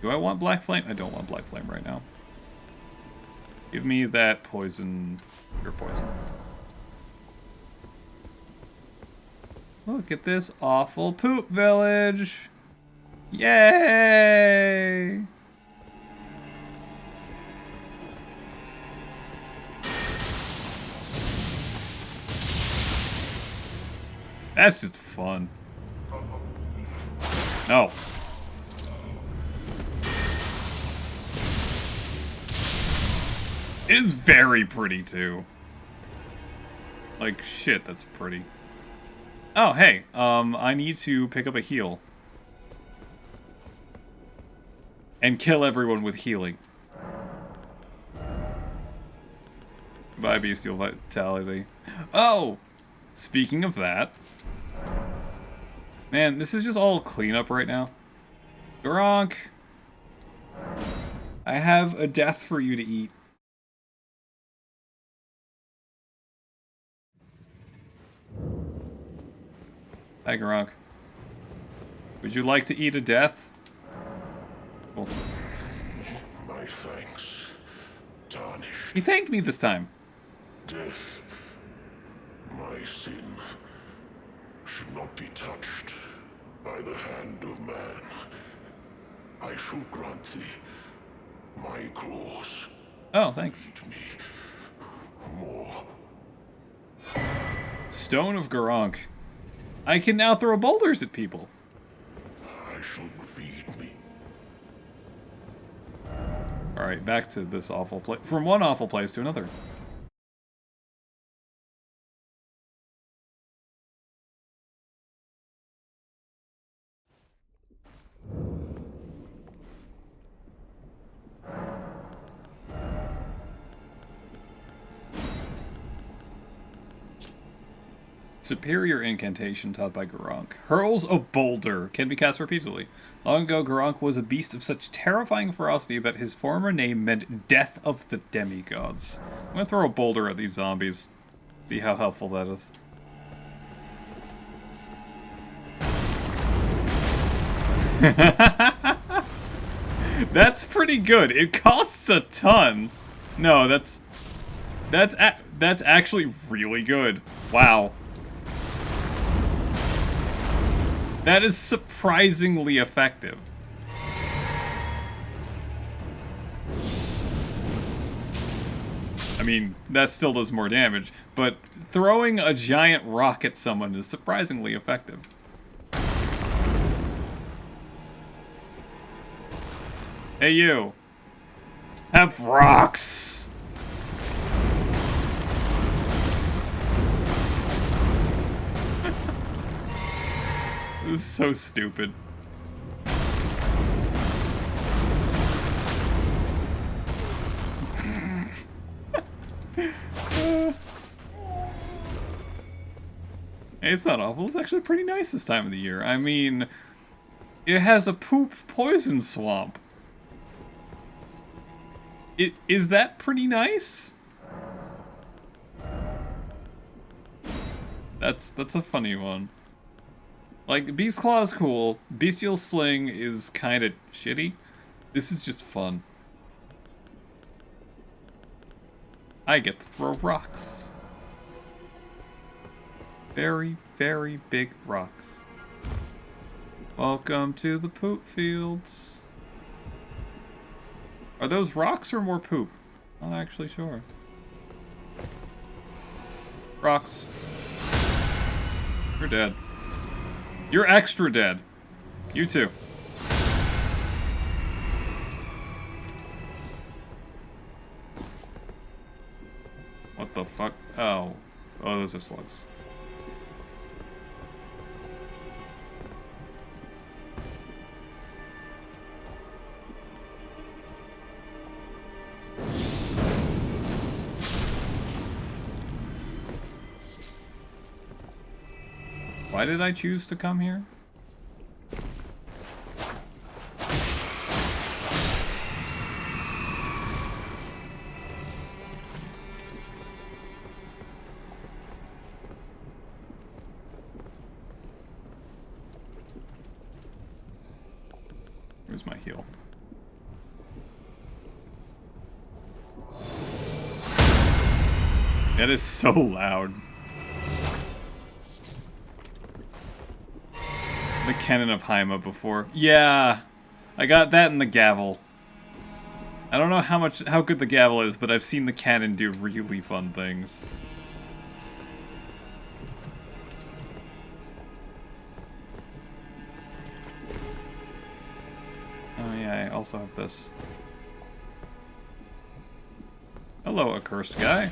Do I want Black Flame? I don't want Black Flame right now. Give me that poison... Your poison. Look at this awful poop village! Yay! That's just fun. No. It is very pretty, too. Like, shit, that's pretty. Oh, hey, I need to pick up a heal. And kill everyone with healing. Goodbye, bestial vitality. Oh! Speaking of that... Man, this is just all cleanup right now. Gronk! I have a death for you to eat. Hi, Gronk. Would you like to eat a death? Cool. My thanks, tarnished. He thanked me this time. Death, my sin, should not be touched by the hand of man. I shall grant thee my claws. Oh, thanks. Lead me more. Stone of Gronk. I can now throw boulders at people. I shall feed me. Alright, back to this awful place. From one awful place to another. Superior incantation taught by Gronk. Hurls a boulder. Can be cast repeatedly. Long ago, Gronk was a beast of such terrifying ferocity that his former name meant Death of the Demigods. I'm gonna throw a boulder at these zombies. See how helpful that is. That's pretty good. It costs a ton. No, that's actually really good. Wow. That is surprisingly effective. I mean, that still does more damage, but throwing a giant rock at someone is surprisingly effective. Hey, you. Have rocks! This is so stupid. It's not awful. It's actually pretty nice this time of the year. I mean, it has a poop poison swamp. Is that pretty nice? That's a funny one. Like, Beast Claw is cool. Bestial Sling is kind of shitty. This is just fun. I get to throw rocks. very, very big rocks. Welcome to the poop fields. Are those rocks or more poop? Not actually sure. Rocks. You're dead. You're extra dead. You too. What the fuck? Oh. Oh, those are slugs. Why did I choose to come here? Where's my heal? That is so loud. The Cannon of Haima before. Yeah, I got that in the gavel. I don't know how good the gavel is, but I've seen the cannon do really fun things. Oh yeah, I also have this. Hello, accursed guy.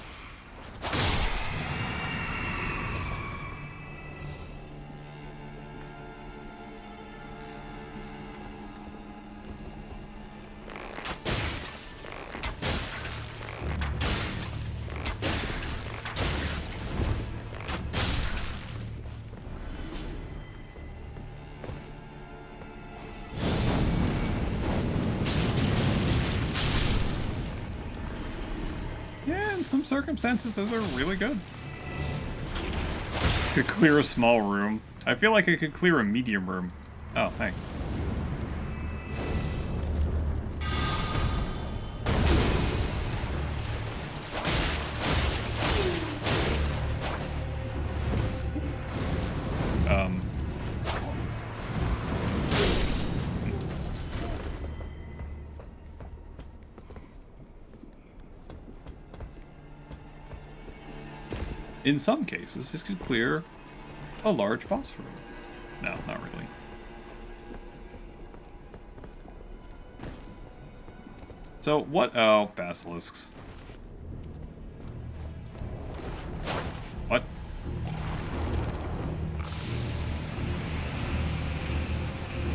Some circumstances, those are really good. Could clear a small room. I feel like I could clear a medium room. Oh, hey. In some cases, this could clear a large boss room. No, not really. So, what? Oh, basilisks. What?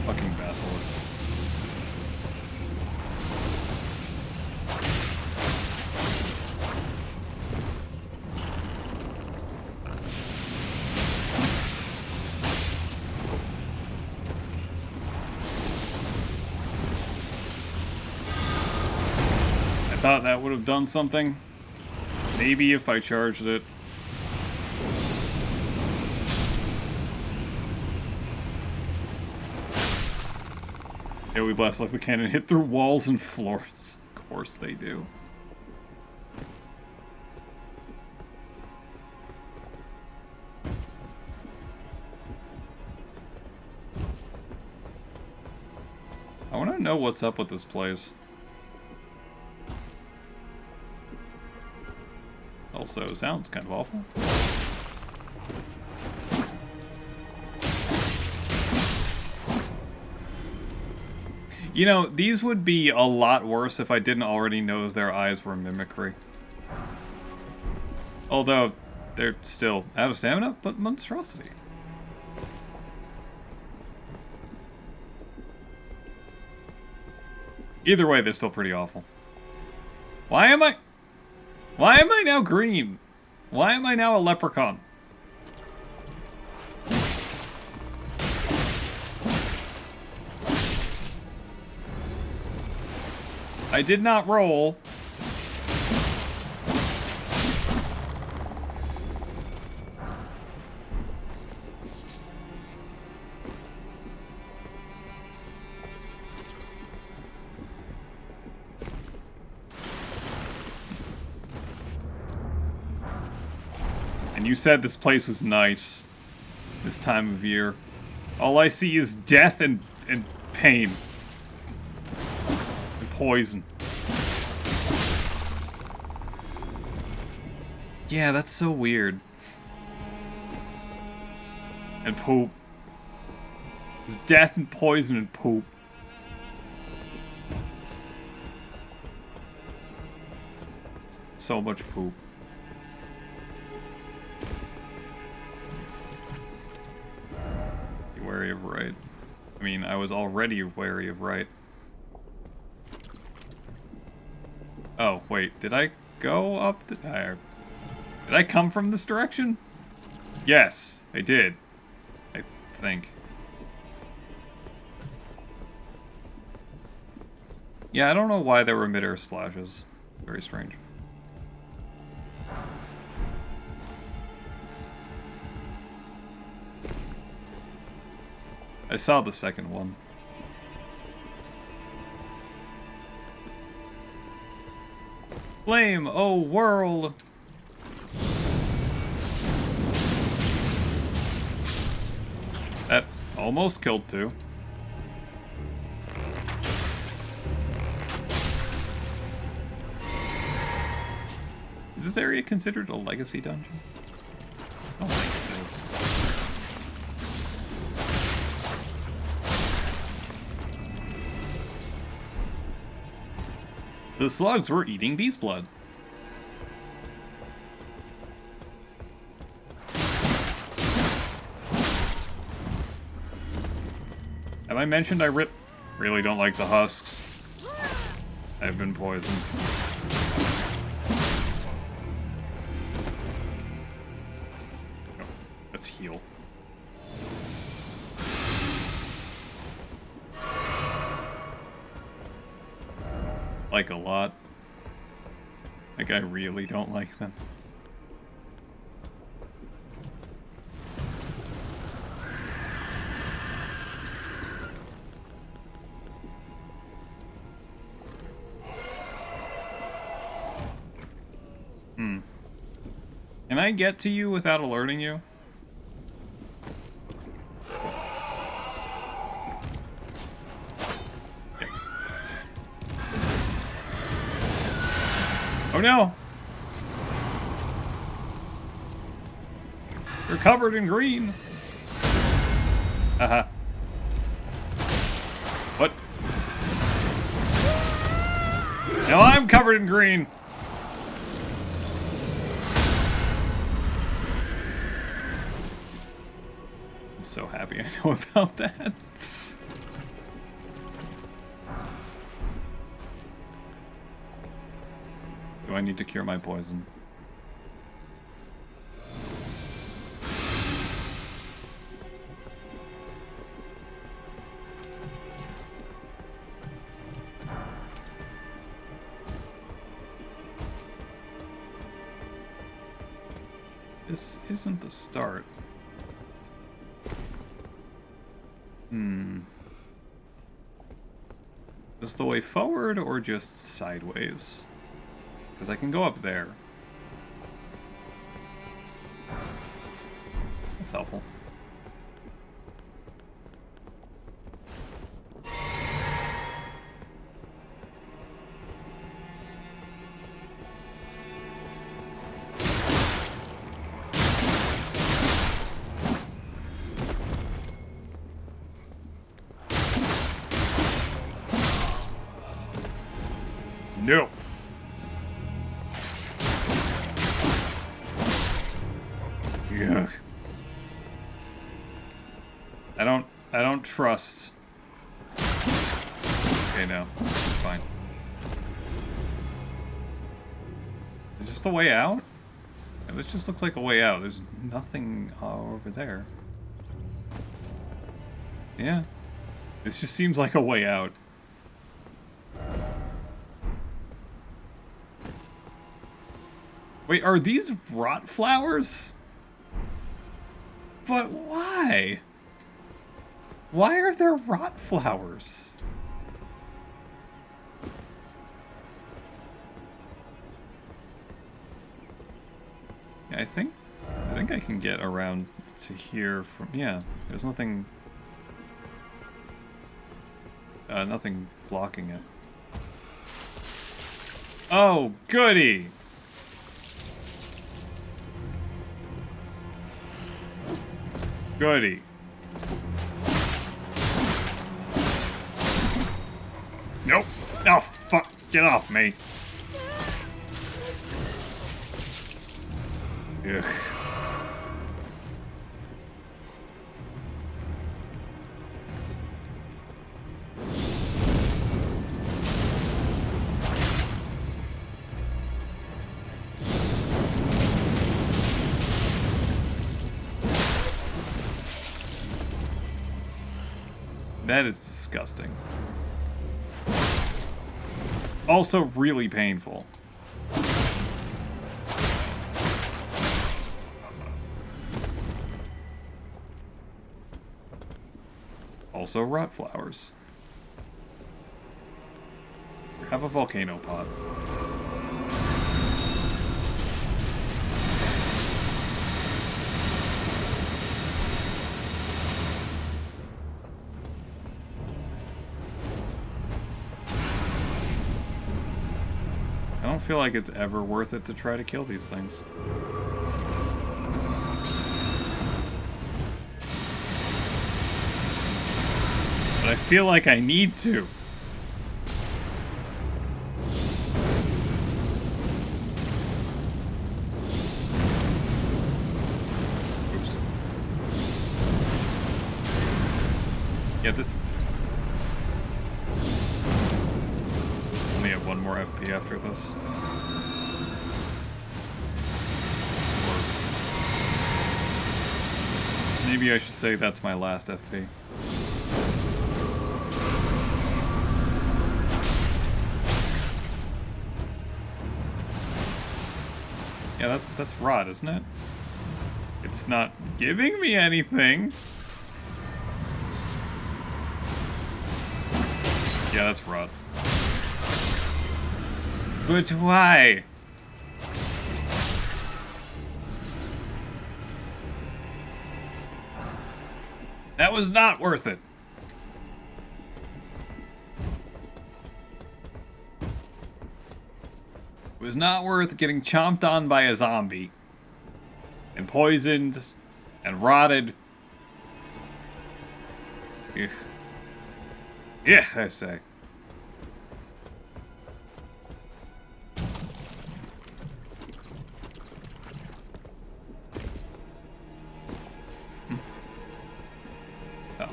Fucking basilisks. Thought that would have done something. Maybe if I charged it. Yeah, we blast like the cannon hit through walls and floors. Of course they do. I want to know what's up with this place. Also, sounds kind of awful. You know, these would be a lot worse if I didn't already know their eyes were mimicry. Although, they're still out of stamina, but monstrosity. Either way, they're still pretty awful. Why am I now green? Why am I now a leprechaun? I did not roll. And you said this place was nice this time of year. All I see is death and pain. And poison. Yeah, that's so weird. And poop. There's death and poison and poop. So much poop. Be wary of right. I mean, I was already wary of right. Oh, wait, did I go up the... did I come from this direction? Yes, I did. I think. Yeah, I don't know why there were mid-air splashes. Very strange. I saw the second one. Flame, oh world! That almost killed two. Is this area considered a legacy dungeon? I don't think it is. The slugs were eating beast blood. Have I mentioned I really don't like the husks? I've been poisoned. Oh, let's heal. Like a lot. Like I really don't like them. Can I get to you without alerting you? Yeah. Oh no! You're covered in green! Haha. What? No, I'm covered in green! So happy I know about that. Do I need to cure my poison? This isn't the start. Is this the way forward or just sideways? Because I can go up there. That's helpful. No. Yuck. I don't trust. Okay, no. It's fine. Is this the way out? Yeah, this just looks like a way out. There's nothing over there. Yeah. This just seems like a way out. Wait, are these rot flowers? But why? Why are there rot flowers? Yeah, I think I think I can get around to here from... Yeah, there's nothing... nothing blocking it. Oh, goody! Goody. Nope. Oh, fuck. Get off me. Ugh. That is disgusting. Also really painful. Also rot flowers. Have a volcano pot. I don't feel like it's ever worth it to try to kill these things. But I feel like I need to. Oops. Yeah, this... Only have one more FP after this. Or maybe I should say that's my last FP. Yeah, that's rot, isn't it? It's not giving me anything. Yeah, that's rot. But why? That was not worth it. It was not worth getting chomped on by a zombie. And poisoned. And rotted. Ugh. Yeah, I say. Oh.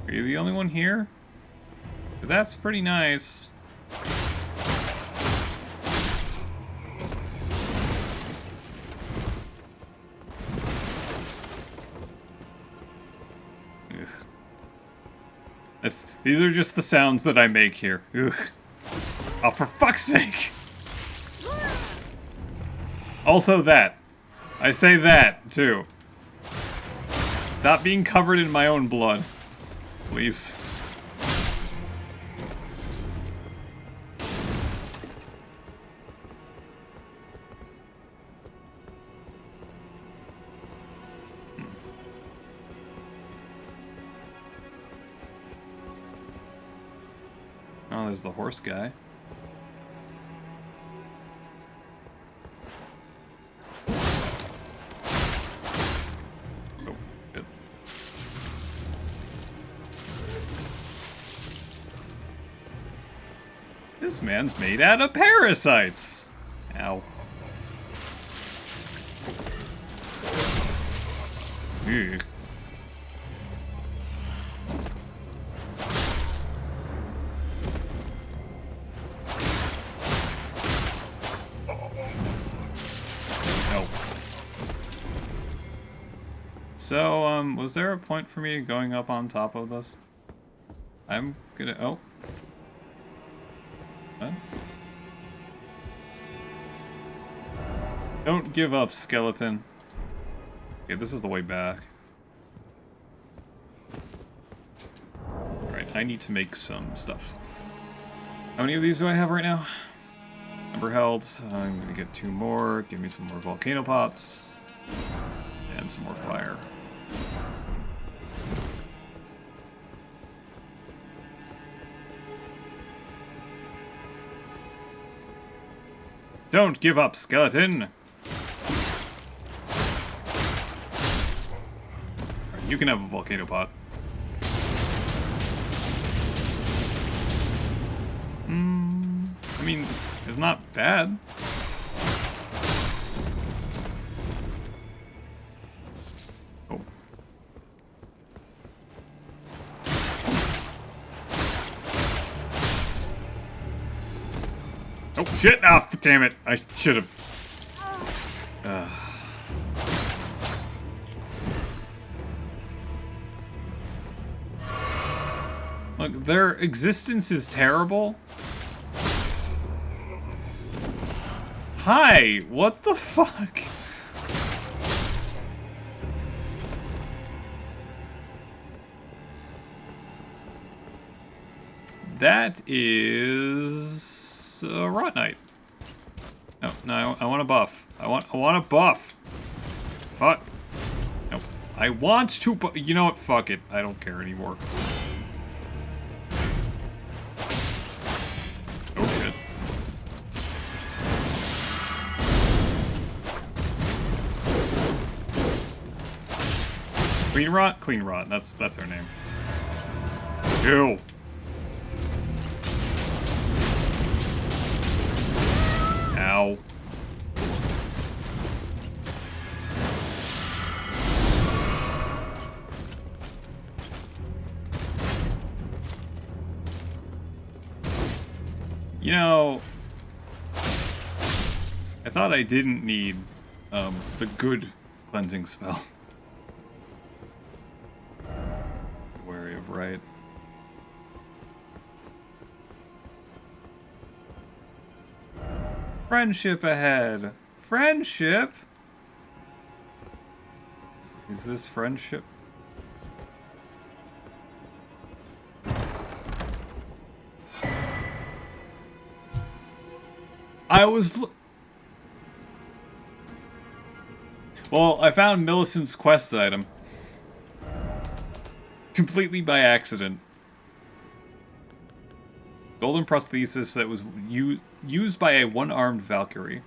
Are you the only one here? 'Cause that's pretty nice. Ugh. These are just the sounds that I make here. Ugh. Oh, for fuck's sake! Also that. I say that, too. Stop being covered in my own blood. Please. Oh, there's the horse guy. This man's made out of parasites! Ow. Ew. Nope. So, was there a point for me going up on top of this? I'm gonna... Oh. What? Don't give up, skeleton. Okay, this is the way back. Alright, I need to make some stuff. How many of these do I have right now? Number held. I'm gonna get 2 more. Give me some more volcano pots. And some more fire. Don't give up, skeleton! Right, you can have a volcano pot. I mean, it's not bad. Oh. Oh, shit! Ah, damn it! I should have... Look, their existence is terrible. Hi! What the fuck? That is... Rot Knight. No, no, I want a buff. I want a buff. Fuck. Nope. I want to you know what? Fuck it. I don't care anymore. Oh shit. Clean Rot? Clean Rot. That's her name. Ew. Ow. You know, I thought I didn't need the good cleansing spell. Wary of right. Friendship ahead. Friendship? Is this friendship? I was... Well, I found Millicent's quest item. Completely by accident. Golden prosthesis that was used by a one-armed Valkyrie.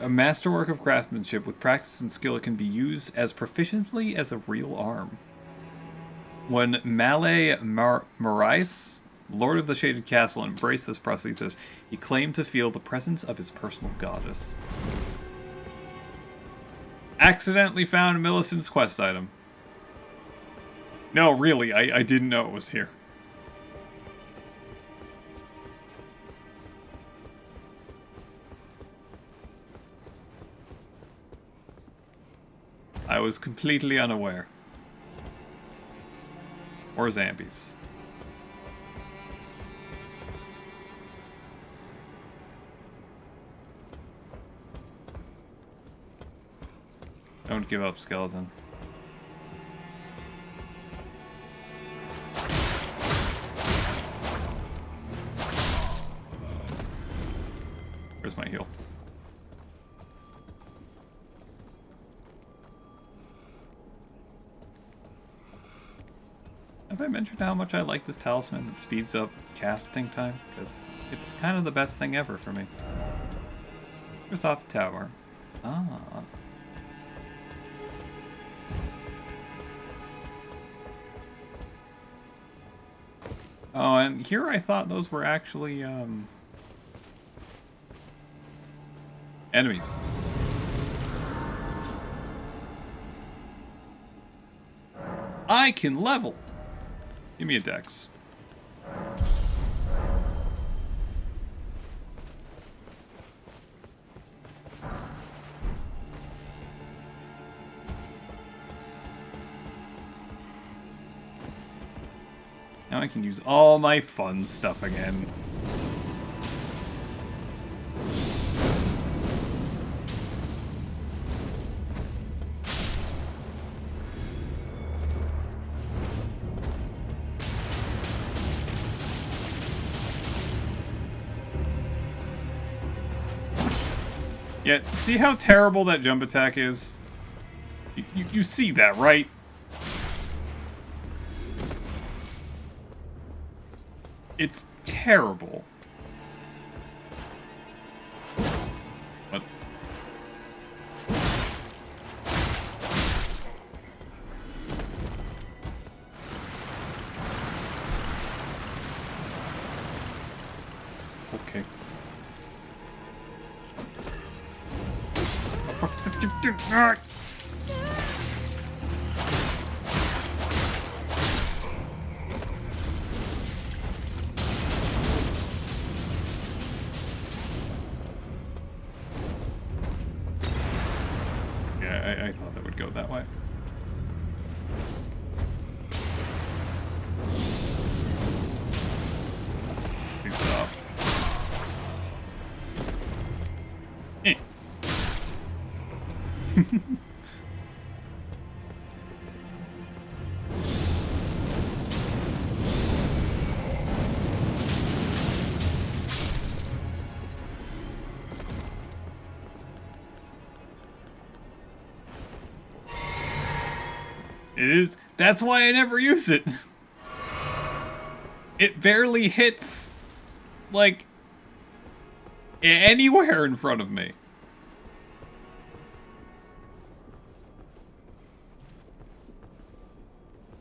A masterwork of craftsmanship with practice and skill, it can be used as proficiently as a real arm. When Malay Marais, Lord of the Shaded Castle, embraced this prosthesis, he claimed to feel the presence of his personal goddess. Accidentally found Millicent's quest item. No, really, I didn't know it was here. I was completely unaware. Or Zambies. Don't give up, skeleton. Where's my heal? Have I mentioned how much I like this talisman? It speeds up casting time, because it's kind of the best thing ever for me. Here's off the tower. Ah. Oh, and here I thought those were actually, enemies. I can level! Give me a dex. Now I can use all my fun stuff again. Yeah, see how terrible that jump attack is? You see that, right? It's terrible. What? Okay. Yeah, I thought that would go that way. Please stop. Eh. It is. That's why I never use it. It barely hits, like, anywhere in front of me.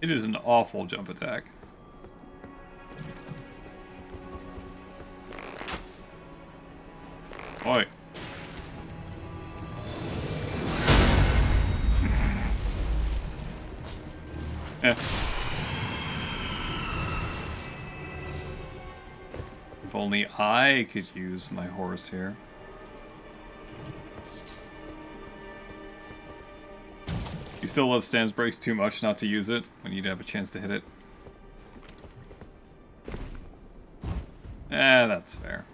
It is an awful jump attack. Oi. Eh. If only I could use my horse here. You still love Stan's Breaks too much not to use it when you'd have a chance to hit it. That's fair.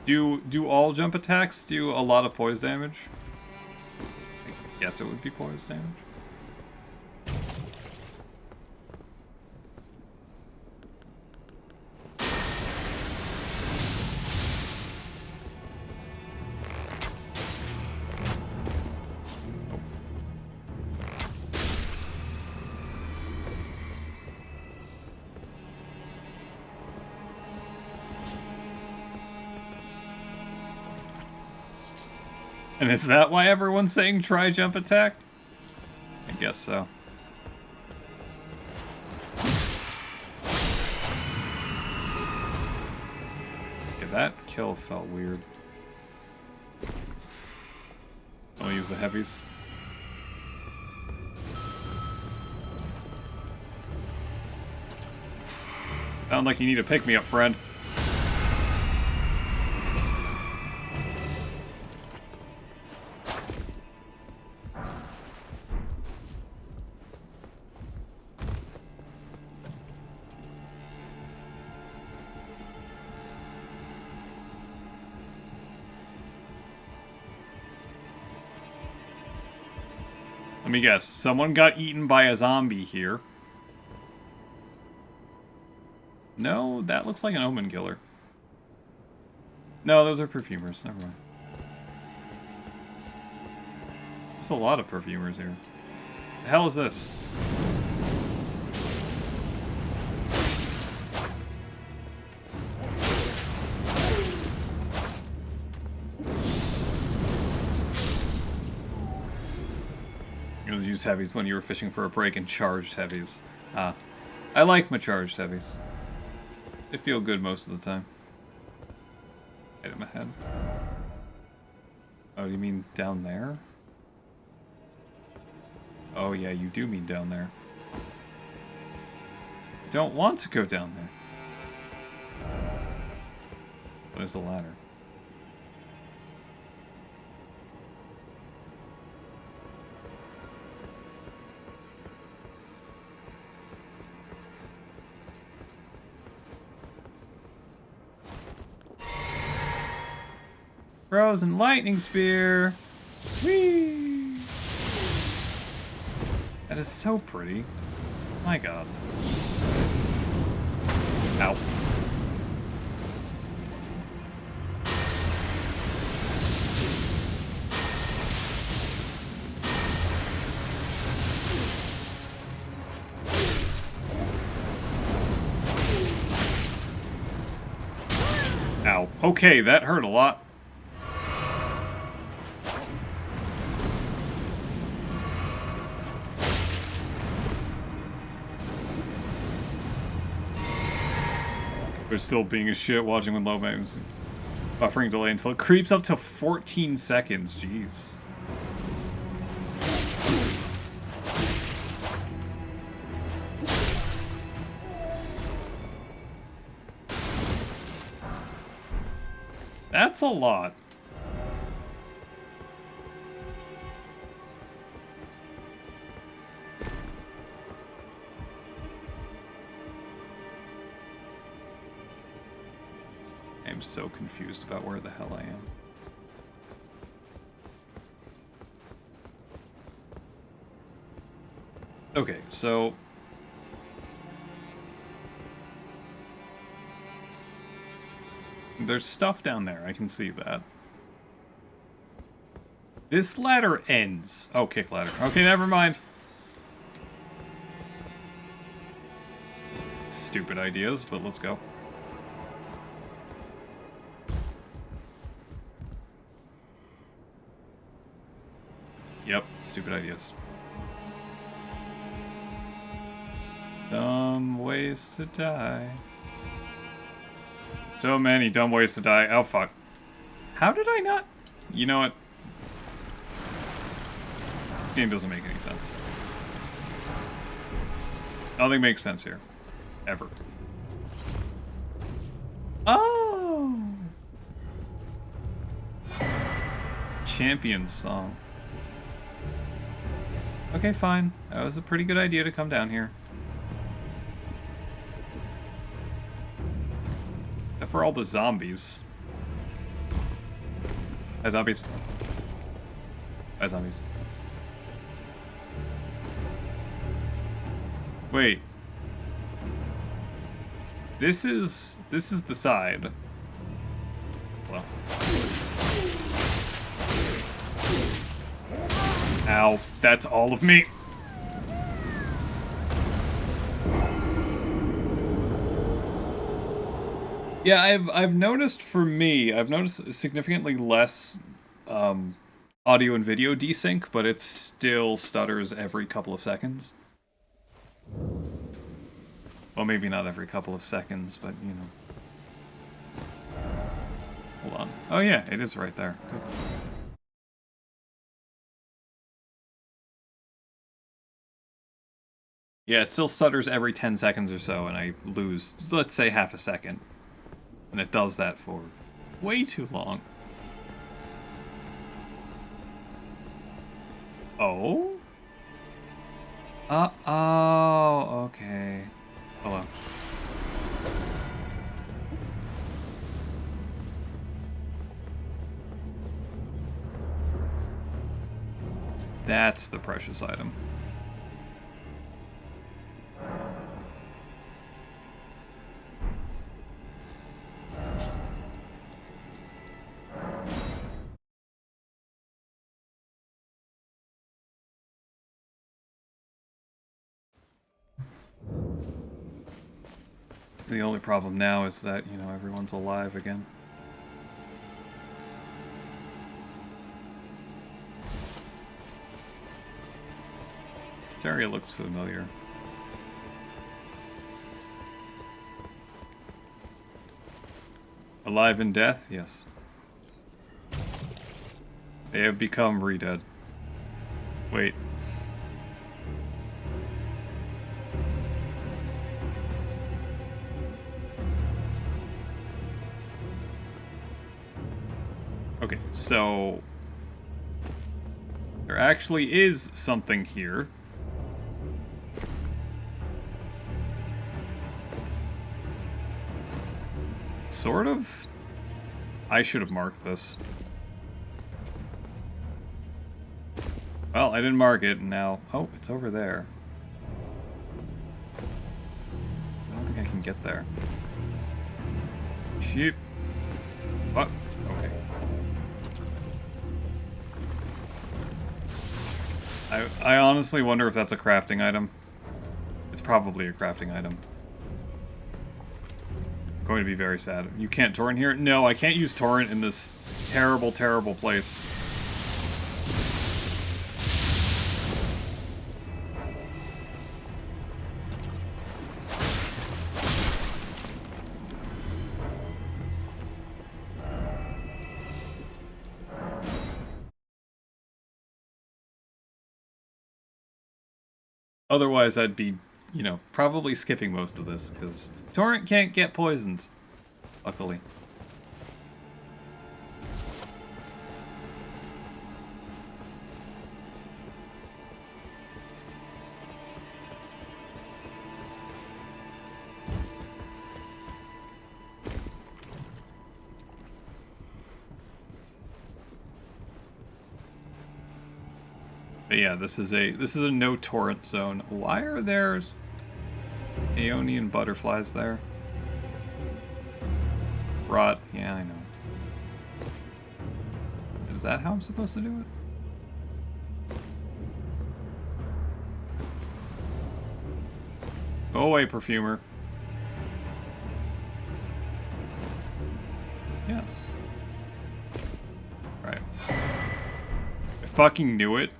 Do all jump attacks do a lot of poise damage? I guess it would be poise damage. And is that why everyone's saying try jump attack? I guess so. Okay, that kill felt weird. I'll use the heavies. Sound like you need a pick-me-up, friend. Let me guess. Someone got eaten by a zombie here. No, that looks like an omen killer. No, those are perfumers. Never mind. There's a lot of perfumers here. The hell is this? You'll use heavies when you were fishing for a break and charged heavies. Ah. I like my charged heavies. They feel good most of the time. Item ahead. Oh, you mean down there? Oh yeah, you do mean down there. Don't want to go down there. There's a ladder. Frozen lightning spear. Whee! That is so pretty. My god. Ow. Ow. Okay, that hurt a lot. We're still being a shit watching with low mags. Buffering delay until it creeps up to 14 seconds. Jeez. That's a lot. I'm so confused about where the hell I am. Okay, so... there's stuff down there, I can see that. This ladder ends. Oh, kick ladder. Okay, never mind. Stupid ideas, but let's go. Yep, stupid ideas. Dumb ways to die. So many dumb ways to die. Oh, fuck. How did I not... You know what? This game doesn't make any sense. Nothing makes sense here. Ever. Oh! Champion song. Okay, fine. That was a pretty good idea to come down here. Except for all the zombies. Hi, zombies. Hi, zombies. Wait. This is the side. Well. Ow, that's all of me. Yeah, I've noticed for me, I've noticed significantly less audio and video desync, but it still stutters every couple of seconds. Well, maybe not every couple of seconds, but you know. Hold on. Oh yeah, it is right there. Good. Yeah, it still stutters every 10 seconds or so, and I lose, let's say, half a second. And it does that for way too long. Oh? Oh, okay. Hello. That's the precious item. The only problem now is that, you know, everyone's alive again. This area looks familiar. Alive in death? Yes. They have become re-dead. Wait. Okay, so there actually is something here. Sort of. I should have marked this. Well, I didn't mark it, and now... Oh, it's over there. I don't think I can get there. Sheep. What? Okay. I honestly wonder if that's a crafting item. It's probably a crafting item. I'm going to be very sad. You can't torrent here? No, I can't use torrent in this terrible, terrible place. Otherwise, I'd be, you know, probably skipping most of this, because torrent can't get poisoned, luckily. But yeah, this is a no torrent zone. Why are there Aeonian butterflies there? Rot. Yeah, I know. Is that how I'm supposed to do it? Go away, perfumer. Yes. Right. I fucking knew it.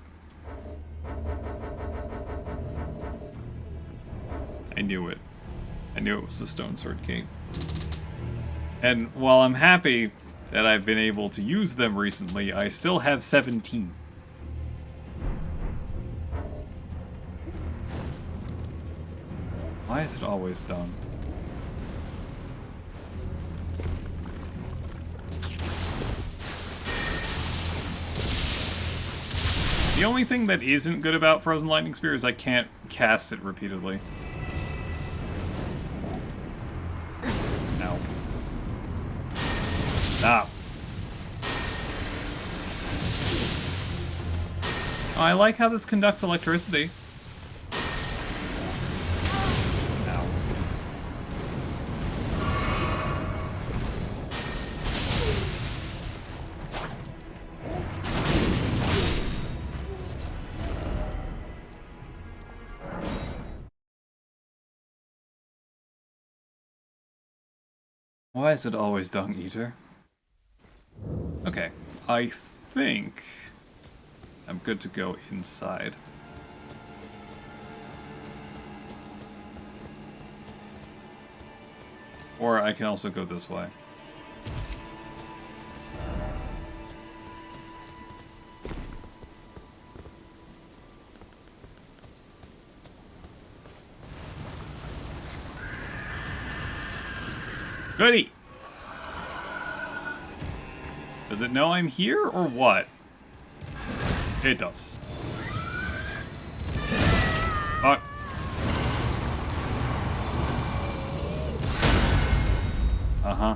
I knew it. I knew it was the Stone Sword King. And while I'm happy that I've been able to use them recently, I still have 17. Why is it always done? The only thing that isn't good about Frozen Lightning Spear is I can't cast it repeatedly. Stop. Oh, I like how this conducts electricity. Ow. Why is it always Dung Eater? Okay, I think I'm good to go inside. Or I can also go this way. Goody! Does it know I'm here, or what? It does. Uh-huh.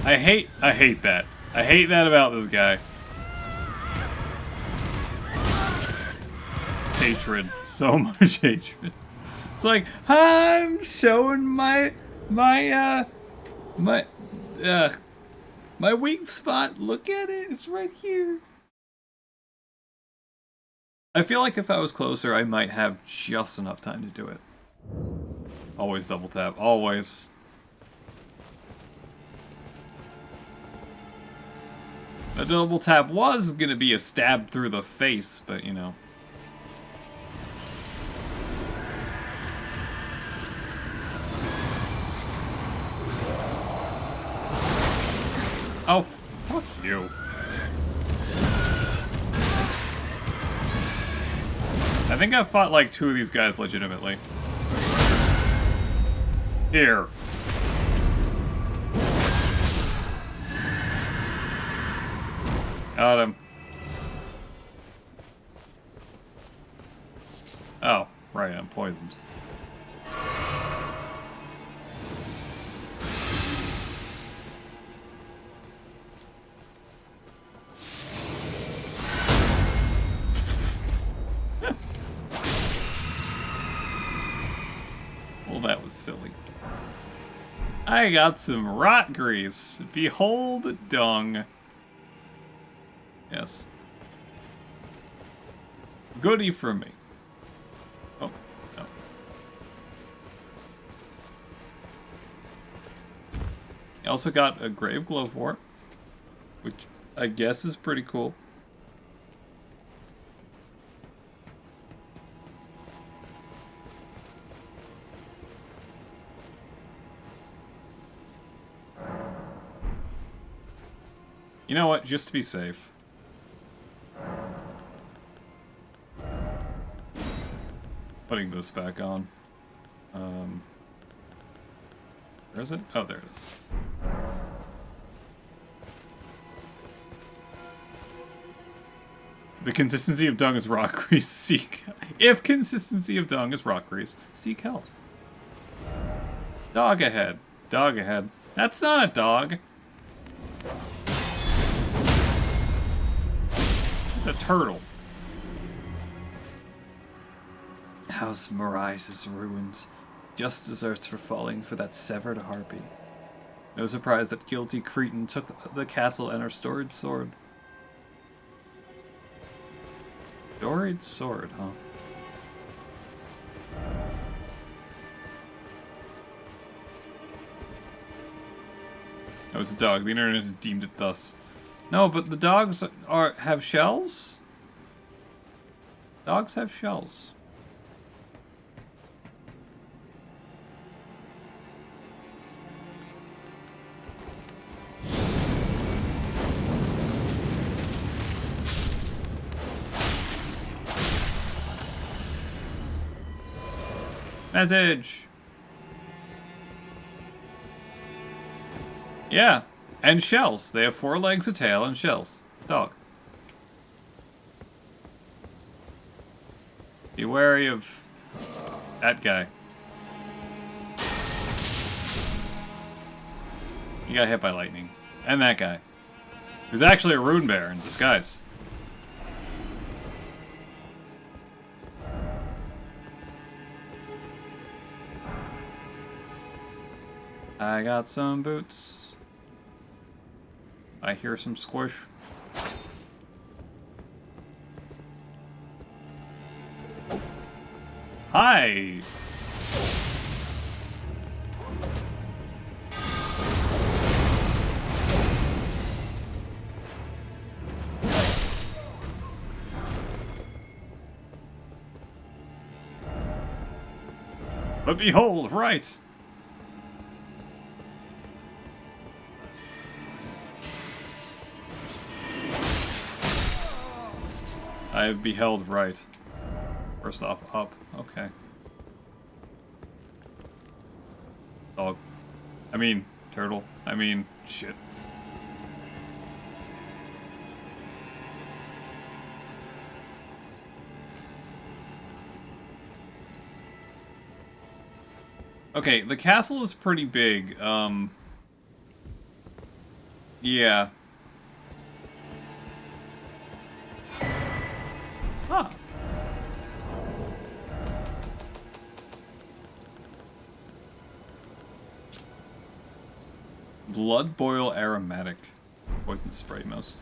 I hate that. I hate that about this guy. Hatred. So much hatred. It's like, I'm showing my weak spot. Look at it. It's right here. I feel like if I was closer, I might have just enough time to do it. Always double tap. Always. The double tap was gonna be a stab through the face, but you know. Oh, fuck you. I think I've fought like 2 of these guys legitimately. Here. Got him. Oh, right, I'm poisoned. Well, that was silly. I got some rot grease. Behold dung. Yes. Goodie for me. Oh, no. I also got a grave glowwort, which I guess is pretty cool. You know what? Just to be safe. Putting this back on. Where is it? Oh, there it is. The consistency of dung is rock grease. Seek. If consistency of dung is rock grease, seek help. Dog ahead. Dog ahead. That's not a dog. It's a turtle. House Morais is ruined. Just deserts for falling for that severed harpy. No surprise that guilty Cretan took the castle and her storied sword. Storied sword, huh? Oh, it's a dog. The internet has deemed it thus. No, but the dogs have shells? Dogs have shells. Message! Yeah, and shells. They have 4 legs, a tail, and shells. Dog. Be wary of that guy. He got hit by lightning. And that guy. Who's actually a rune bear in disguise. I got some boots. I hear some squish. Hi! But behold, right! I have beheld right. First off, up. Okay. Dog. I mean, turtle. I mean, shit. Okay, the castle is pretty big. Yeah. Huh. Blood boil aromatic. Poison spray most.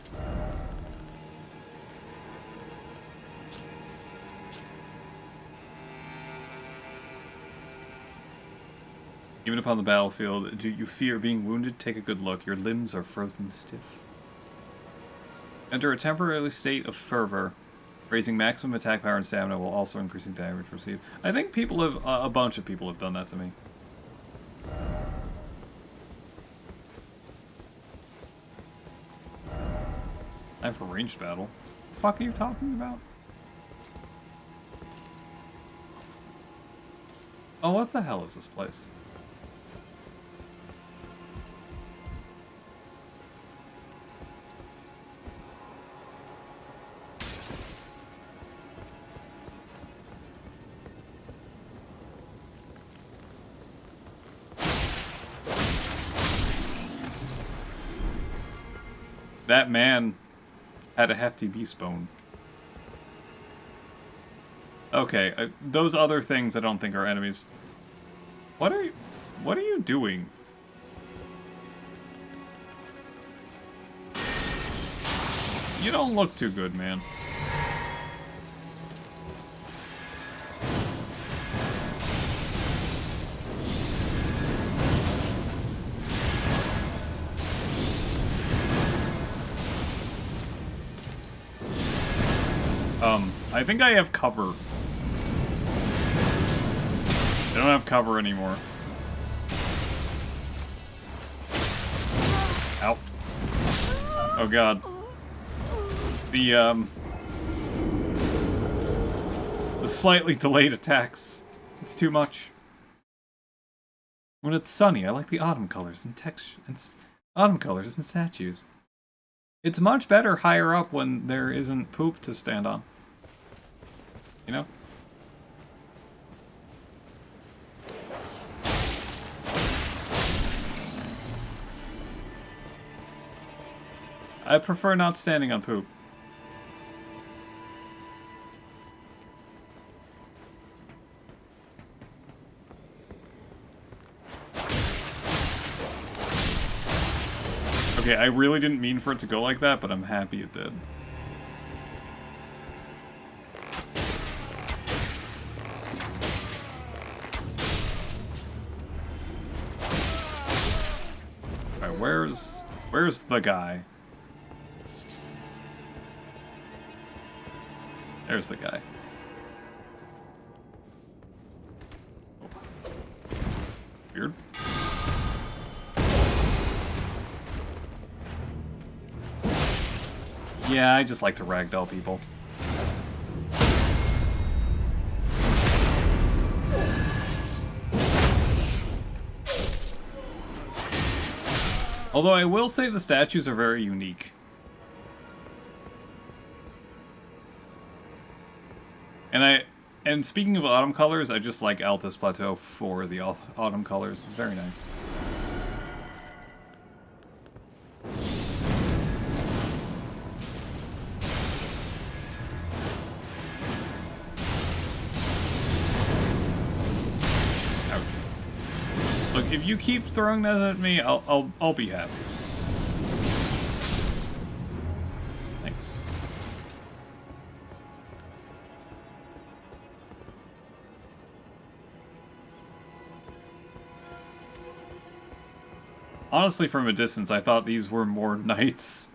Even upon the battlefield, do you fear being wounded? Take a good look. Your limbs are frozen stiff. Enter a temporary state of fervor. Raising maximum attack power and stamina while also increasing damage received. I think people have, a bunch of people have done that to me. Time for ranged battle. What the fuck are you talking about? Oh, what the hell is this place? That man had a hefty beast bone. Okay, those other things I don't think are enemies. What are you doing? You don't look too good, man. I think I have cover. I don't have cover anymore. Ow. Oh god. The slightly delayed attacks. It's too much. When it's sunny, I like the autumn colors and texture and autumn colors and statues. It's much better higher up when there isn't poop to stand on. You know? I prefer not standing on poop. Okay, I really didn't mean for it to go like that, but I'm happy it did. Alright, where's the guy? There's the guy. Oh. Weird. Yeah, I just like to ragdoll people. Although I will say the statues are very unique. And speaking of autumn colors, I just like Altus Plateau for the autumn colors. It's very nice. Ouch. Look, if you keep throwing that at me, I'll be happy. Thanks. Honestly, from a distance, I thought these were more knights.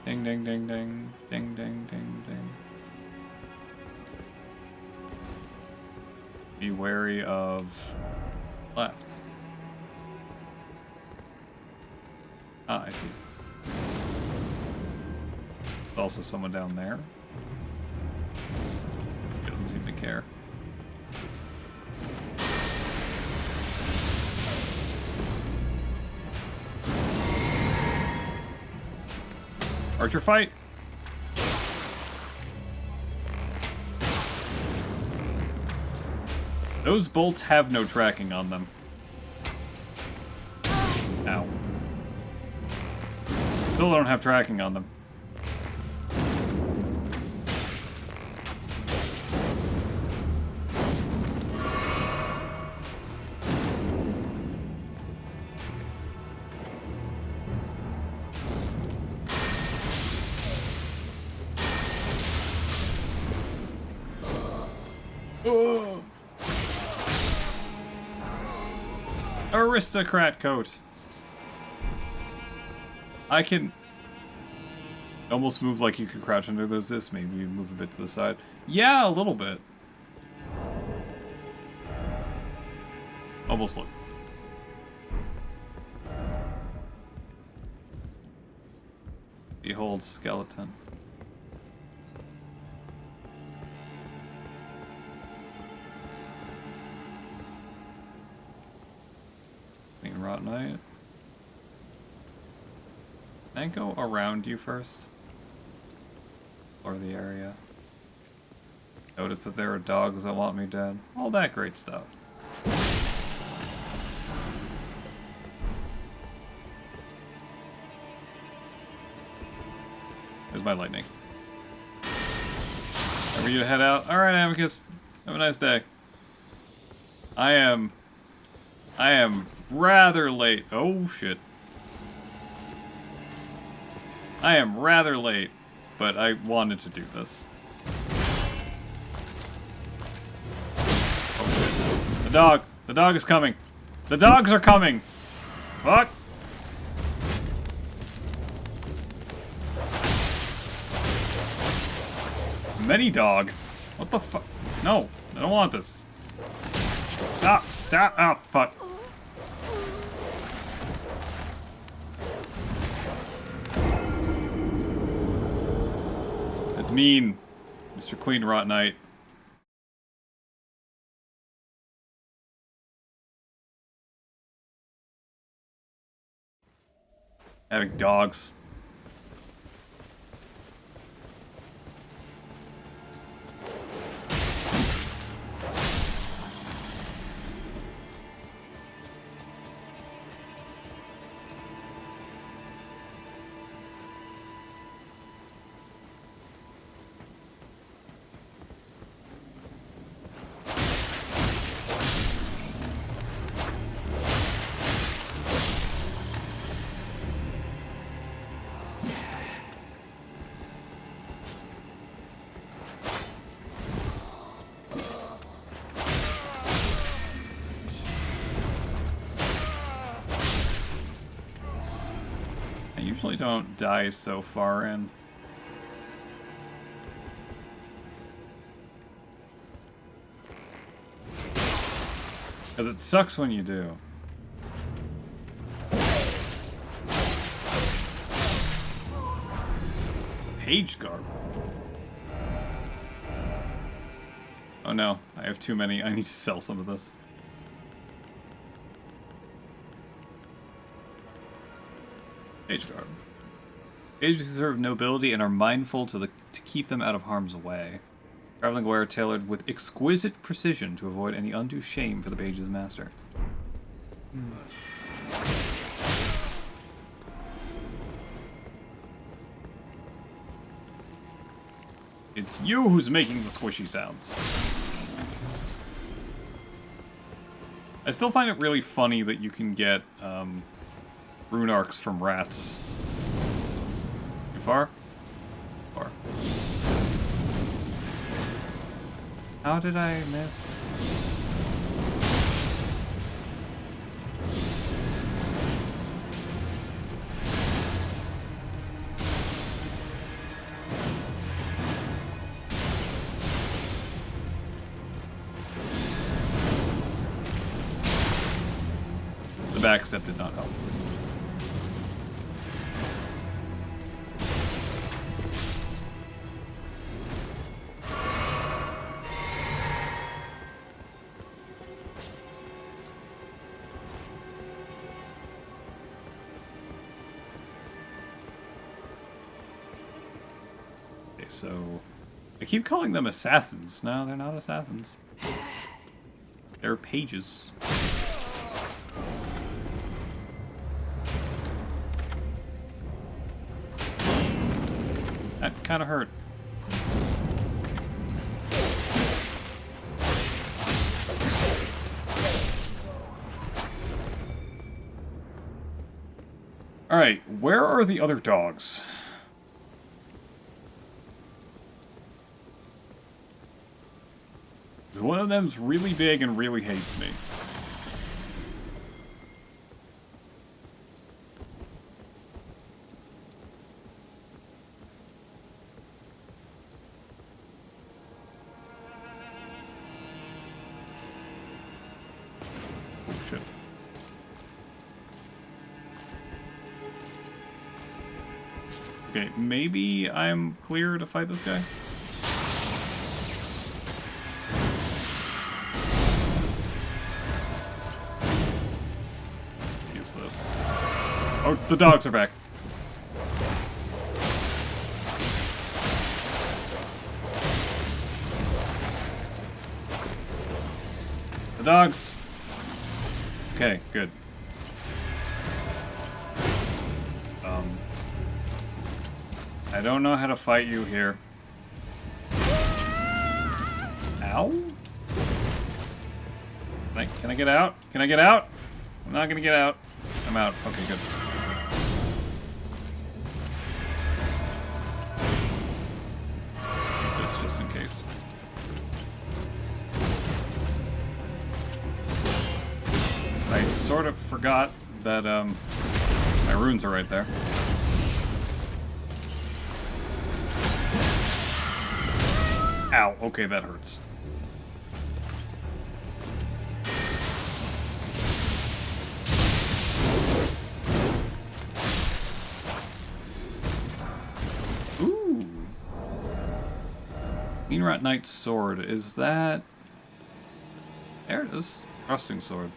Ding, ding, ding, ding. Ding, ding, ding, ding. Be wary of left. Ah, I see. There's also someone down there. He doesn't seem to care. Archer fight! Those bolts have no tracking on them. Ow. Still don't have tracking on them. Aristocrat coat. I can almost move like you could crouch under this. Maybe you move a bit to the side. Yeah, a little bit. Almost look. Behold, skeleton. Rot Knight. Can I go around you first? Or the area? Notice that there are dogs that want me dead. All that great stuff. There's my lightning. Are we gonna head out? Alright, Amicus. Have a nice day. I am rather late. Oh, shit. I am rather late, but I wanted to do this. Oh, shit. The dog. The dog is coming. The dogs are coming. Fuck. Many dog. What the fuck? No, I don't want this. Stop! Stop! Oh, fuck. That's mean, Mr. Clean Rot Knight. Having dogs. I usually don't die so far in. Because it sucks when you do. Page garb. Oh no, I have too many. I need to sell some of this. Page garb. Pages deserve nobility and are mindful to keep them out of harm's way. Traveling wear tailored with exquisite precision to avoid any undue shame for the page's master. It's you who's making the squishy sounds. I still find it really funny that you can get rune arcs from rats. Too far? Far. How did I miss? The backstep did not help. So, I keep calling them assassins. No, they're not assassins. They're pages. That kind of hurt. Alright, where are the other dogs? One of them's really big and really hates me. Oh, shit. Okay, maybe I'm clear to fight this guy? Oh, the dogs are back. The dogs. Okay, good. I don't know how to fight you here. Ow? Can I get out? Can I get out? I'm not gonna get out. I'm out. Okay, good. Keep this just in case. I sort of forgot that my runes are right there. Ow, okay, that hurts. Ooh. Meanrot Knight's sword, is that... There it is. Thrusting sword.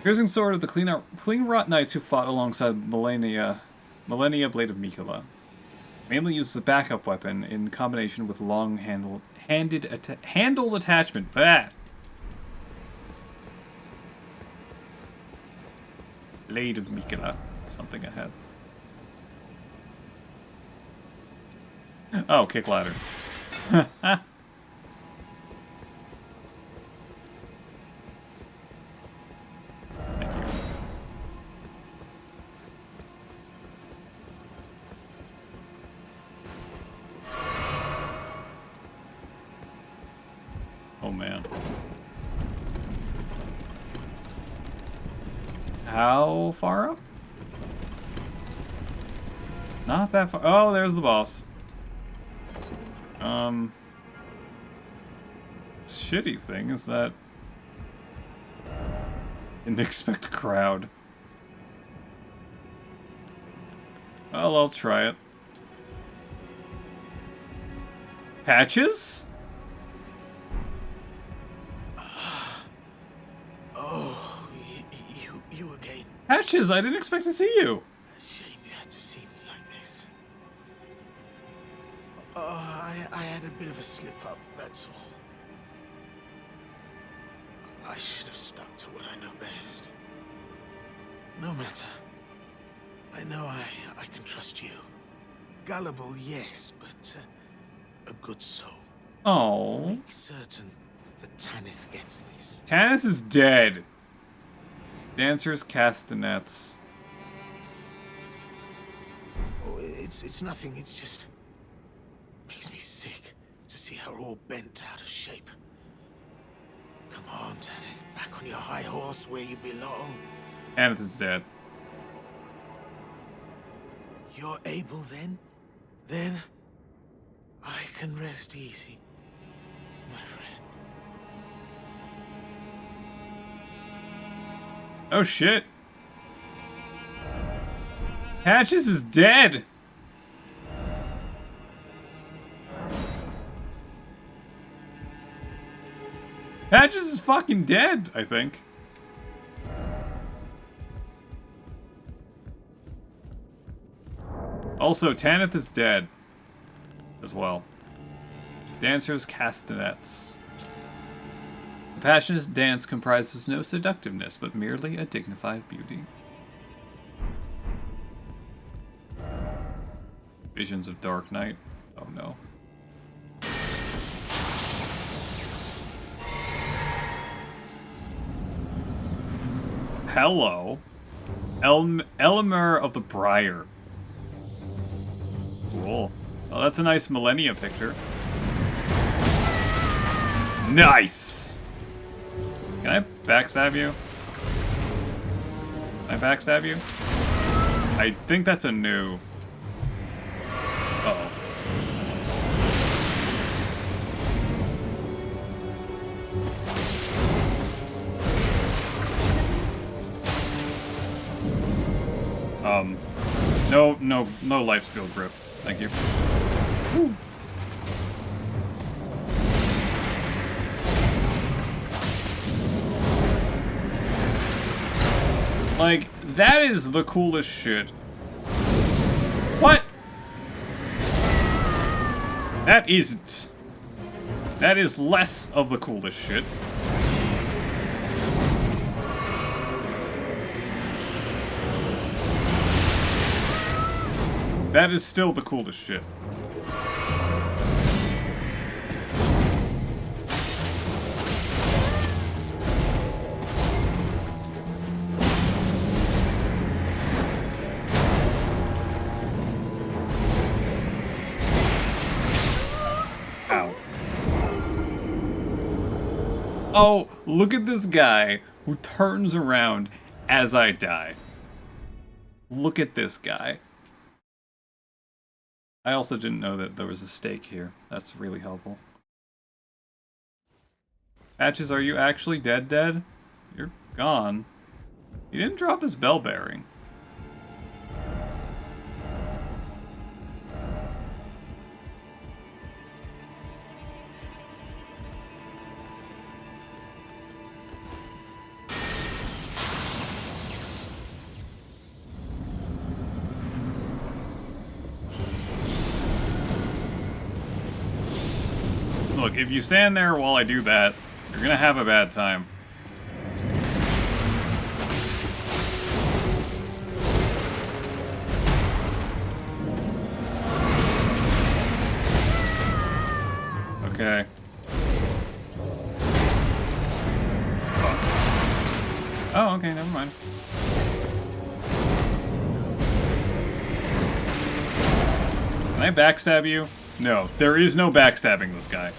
Piercing sword of the Cleanrot Knights who fought alongside Millennia Blade of Mikula. Mainly used as a backup weapon in combination with long handled attachment. That Blade of Mikula. Something ahead. Oh, kick ladder. Thank you. Oh man. How far up? Not that far. Oh, there's the boss. Shitty thing is that didn't expect a crowd. Well, I'll try it. Patches? Oh, you again. Patches, I didn't expect to see you. Shame you had to see me like this. I had a bit of a slip-up, that's all. I should have stuck to what I know best. No matter. I know I can trust you. Gullible, yes, but a good soul. Oh. Make certain that Tanith gets this. Tanith is dead. Dancers castanets. Oh, it's nothing. It's just makes me sick to see her all bent out of shape. Come on, Tanith, back on your high horse where you belong. Tanith is dead. You're able then? Then I can rest easy, my friend. Oh shit. Patches is dead. Patches is fucking dead, I think. Also, Tanith is dead as well. Dancers castanets. The passionate dance comprises no seductiveness, but merely a dignified beauty. Visions of Dark Night. Oh no. Hello. Elimer of the Briar. Cool. Oh, that's a nice Millennia picture. Nice! Can I backstab you? Can I backstab you? I think that's a new. Uh-oh. No life steal grip. Thank you. Woo. Like, that is the coolest shit. What? That isn't. That is less of the coolest shit. That is still the coolest shit. Ow. Oh, look at this guy who turns around as I die. Look at this guy. I also didn't know that there was a stake here. That's really helpful. Patches, are you actually dead? You're gone. He didn't drop his bell bearing. Look, if you stand there while I do that, you're gonna have a bad time. Okay. Oh, okay, never mind. Can I backstab you? No, there is no backstabbing this guy.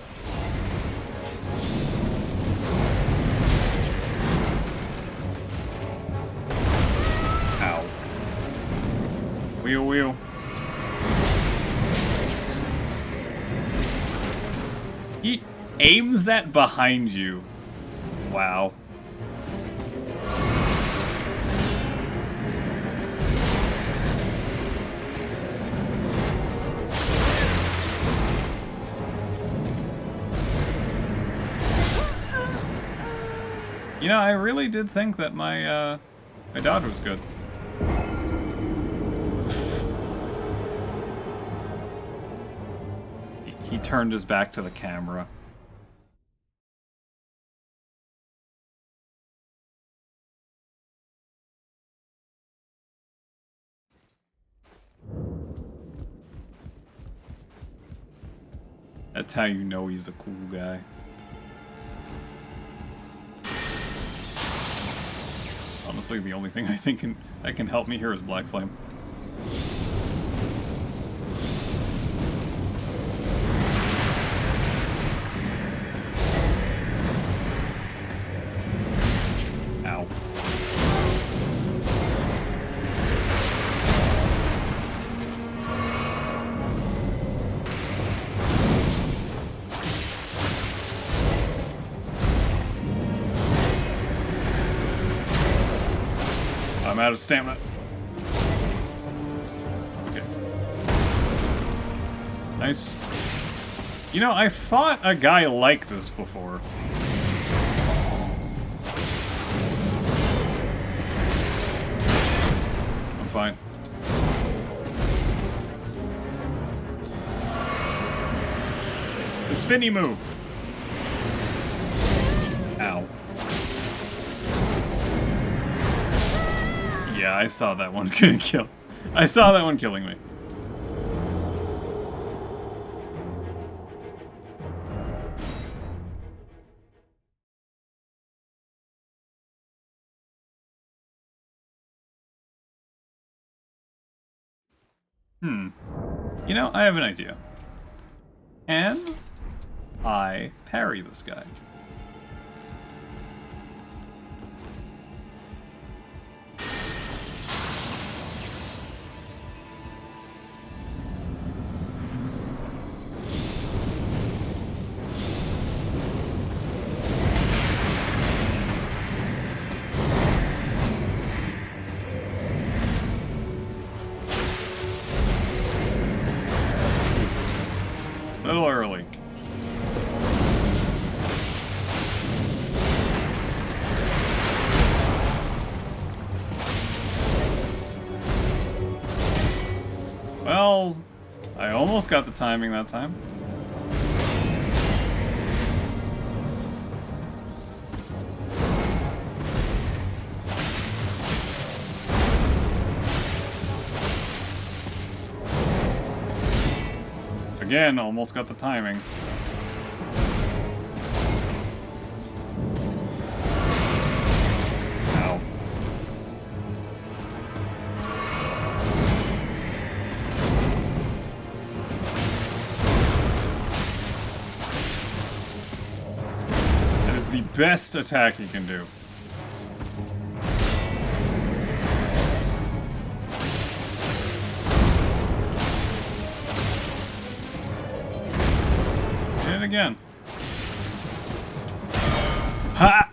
Ow. Wheel, wheel. He aims that behind you. Wow. You know, I really did think that my dodge was good. He turned his back to the camera. That's how you know he's a cool guy. Honestly, the only thing I think that can help me here is Black Flame. Ow. I'm out of stamina. Okay. Nice. You know, I fought a guy like this before. I'm fine. The spinny move. Ow. Yeah, I saw that one getting killed. I saw that one killing me. You know, I have an idea. Can I parry this guy? A little early. Well, I almost got the timing that time. Again, almost got the timing. Ow. That is the best attack he can do. Again. Ha!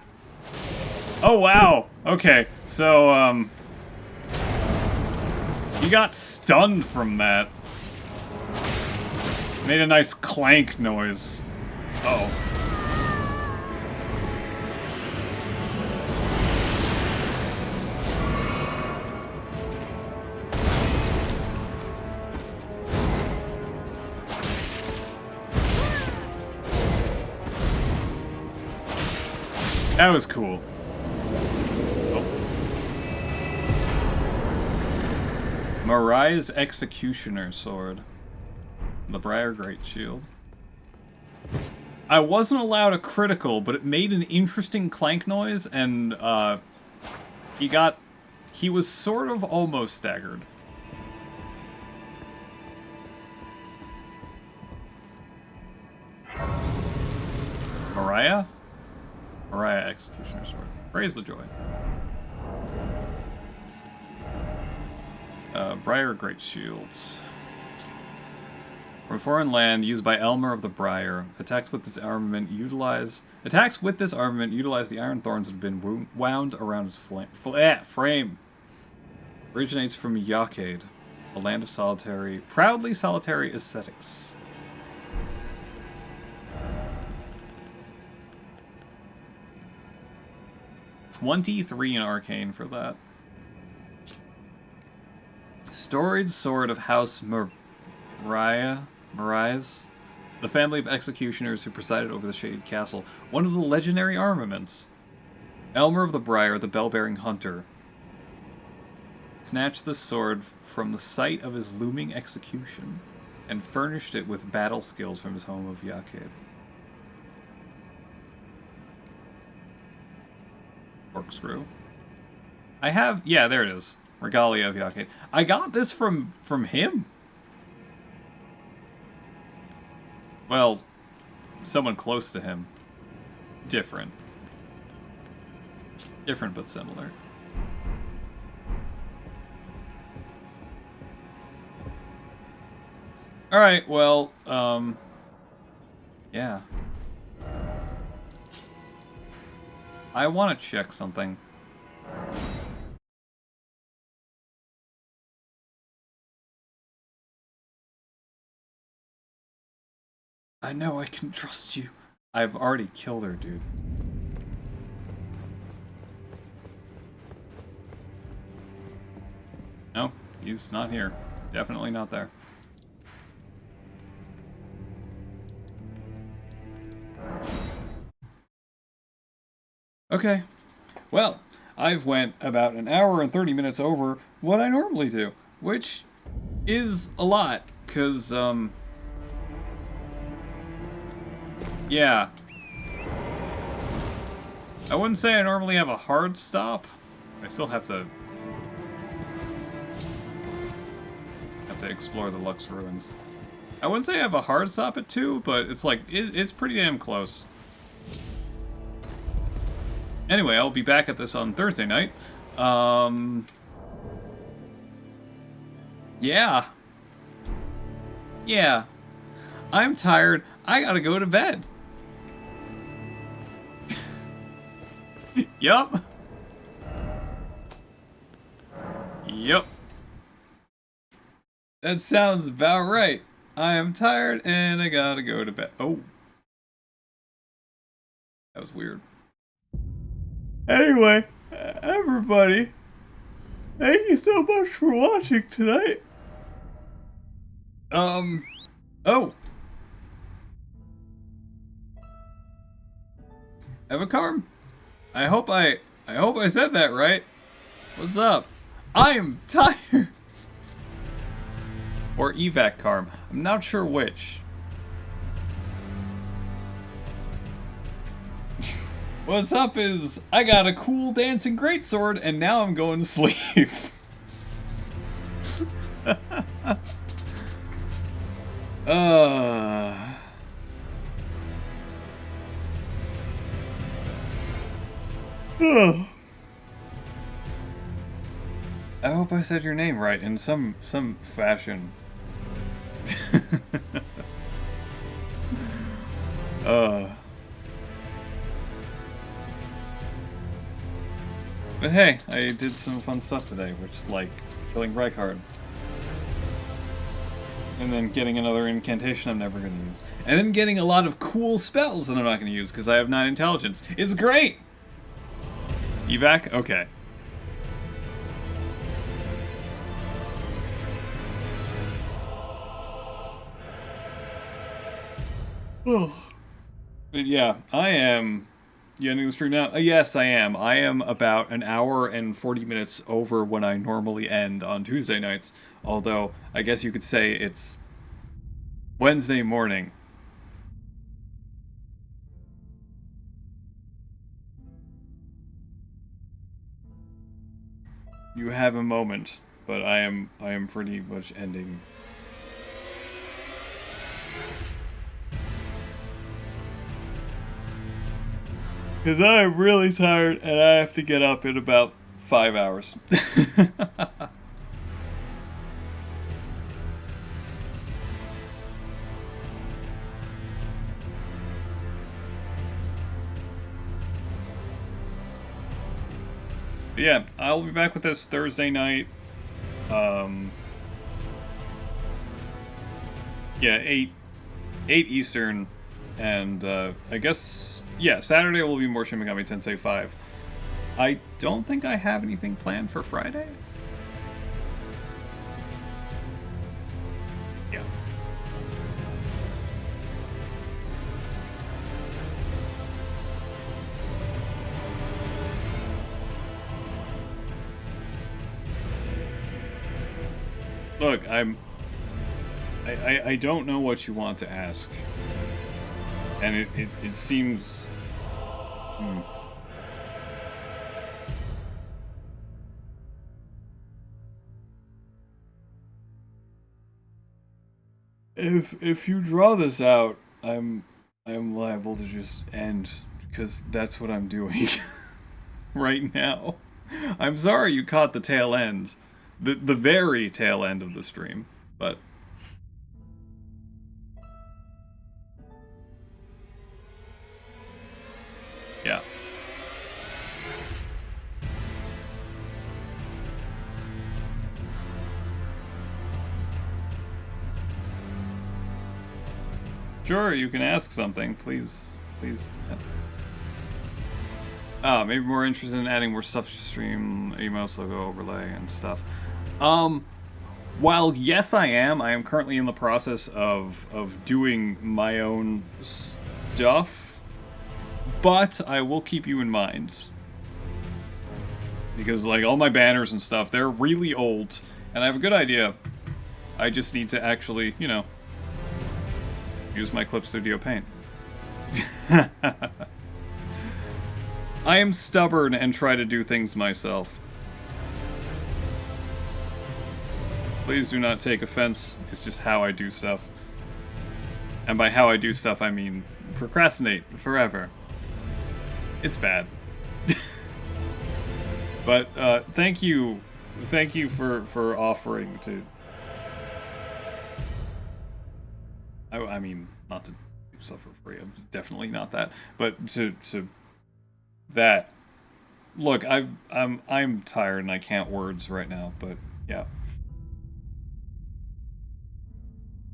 Oh wow. Okay, so he got stunned from that. Made a nice clank noise. Uh-oh. That was cool. Oh. Mariah's Executioner Sword. The Briar Great Shield. I wasn't allowed a critical, but it made an interesting clank noise, and he was sort of almost staggered. Mariah? Mariah Executioner Sword. Praise the joy. Briar Great Shields. From foreign land used by Elmer of the Briar. Attacks with this armament utilize the iron thorns that have been wound around his frame. Originates from Yakade, a land of proudly solitary ascetics. 23 in Arcane for that. Storied Sword of House Mariah, the family of executioners who presided over the Shaded Castle. One of the legendary armaments. Elmer of the Briar, the bell-bearing hunter, snatched the sword from the site of his looming execution and furnished it with battle skills from his home of Yakade. Corkscrew. I have, yeah, there it is. Regalia of Yakade. I got this from him. Well, someone close to him. Different. Different but similar. Alright, well, yeah. I want to check something. I know I can trust you. I've already killed her, dude. No, he's not here. Definitely not there. Okay. Well, I've went about an hour and 30 minutes over what I normally do, which is a lot, because, yeah. I wouldn't say I normally have a hard stop. I still have to explore the Lux Ruins. I wouldn't say I have a hard stop at 2, but it's like, it's pretty damn close. Anyway, I'll be back at this on Thursday night. Yeah. Yeah. I'm tired. I gotta go to bed. Yup. Yup. That sounds about right. I am tired and I gotta go to bed. Oh. That was weird. Anyway, everybody, thank you so much for watching tonight. Oh. Evacarm? I hope I said that right. What's up? I am tired. or evac Karm. I'm not sure which. What's up is, I got a cool dancing greatsword and now I'm going to sleep. I hope I said your name right in some fashion. But hey, I did some fun stuff today, which is like killing Rykard. And then getting another incantation I'm never going to use. And then getting a lot of cool spells that I'm not going to use because I have 9 intelligence. It's great! Evac? Okay. But yeah, I am... You ending the stream now? Yes, I am. I am about an hour and 40 minutes over when I normally end on Tuesday nights. Although, I guess you could say it's Wednesday morning. You have a moment, but I am pretty much ending. Because I am really tired and I have to get up in about 5 hours. But yeah, I'll be back with this Thursday night. Yeah, 8 Eastern, and I guess, yeah, Saturday will be more Shin Megami Tensei 5. I don't think I have anything planned for Friday. Yeah. Look, I don't know what you want to ask. And it seems... If you draw this out, I'm liable to just end, because that's what I'm doing right now. I'm sorry you caught the tail end. The very tail end of the stream, but... Yeah. Sure, you can ask something, please. Maybe more interested in adding more stuff to stream, emails, logo, overlay, and stuff. While yes, I am currently in the process of doing my own stuff, but I will keep you in mind. Because, like, all my banners and stuff, they're really old, and I have a good idea. I just need to actually, you know, use my Clip Studio Paint. I am stubborn and try to do things myself. Please do not take offense. It's just how I do stuff. And by how I do stuff, I mean procrastinate forever. It's bad. But thank you for offering to. I mean, not to do stuff for free. I'm definitely not that. But to that. Look, I'm tired and I can't words right now. But yeah.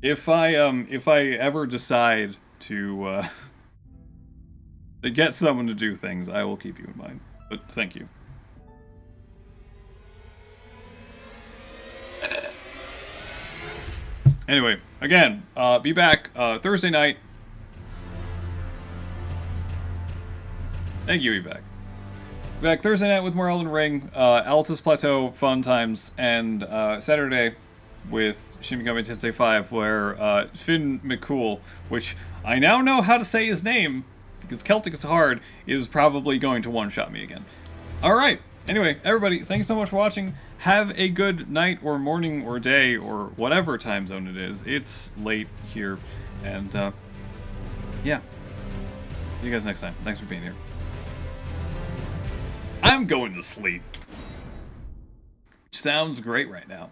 If I ever decide to get someone to do things, I will keep you in mind. But thank you. Anyway, again, be back Thursday night. Thank you, be back. Back Thursday night with more Elden Ring, Altus Plateau, fun times, and Saturday, with Shin Megami Tensei 5, where Finn McCool, which I now know how to say his name, because Celtic is hard, is probably going to one-shot me again. Alright, anyway, everybody, thanks so much for watching. Have a good night, or morning, or day, or whatever time zone it is. It's late here, and, yeah. See you guys next time. Thanks for being here. I'm going to sleep. Which sounds great right now.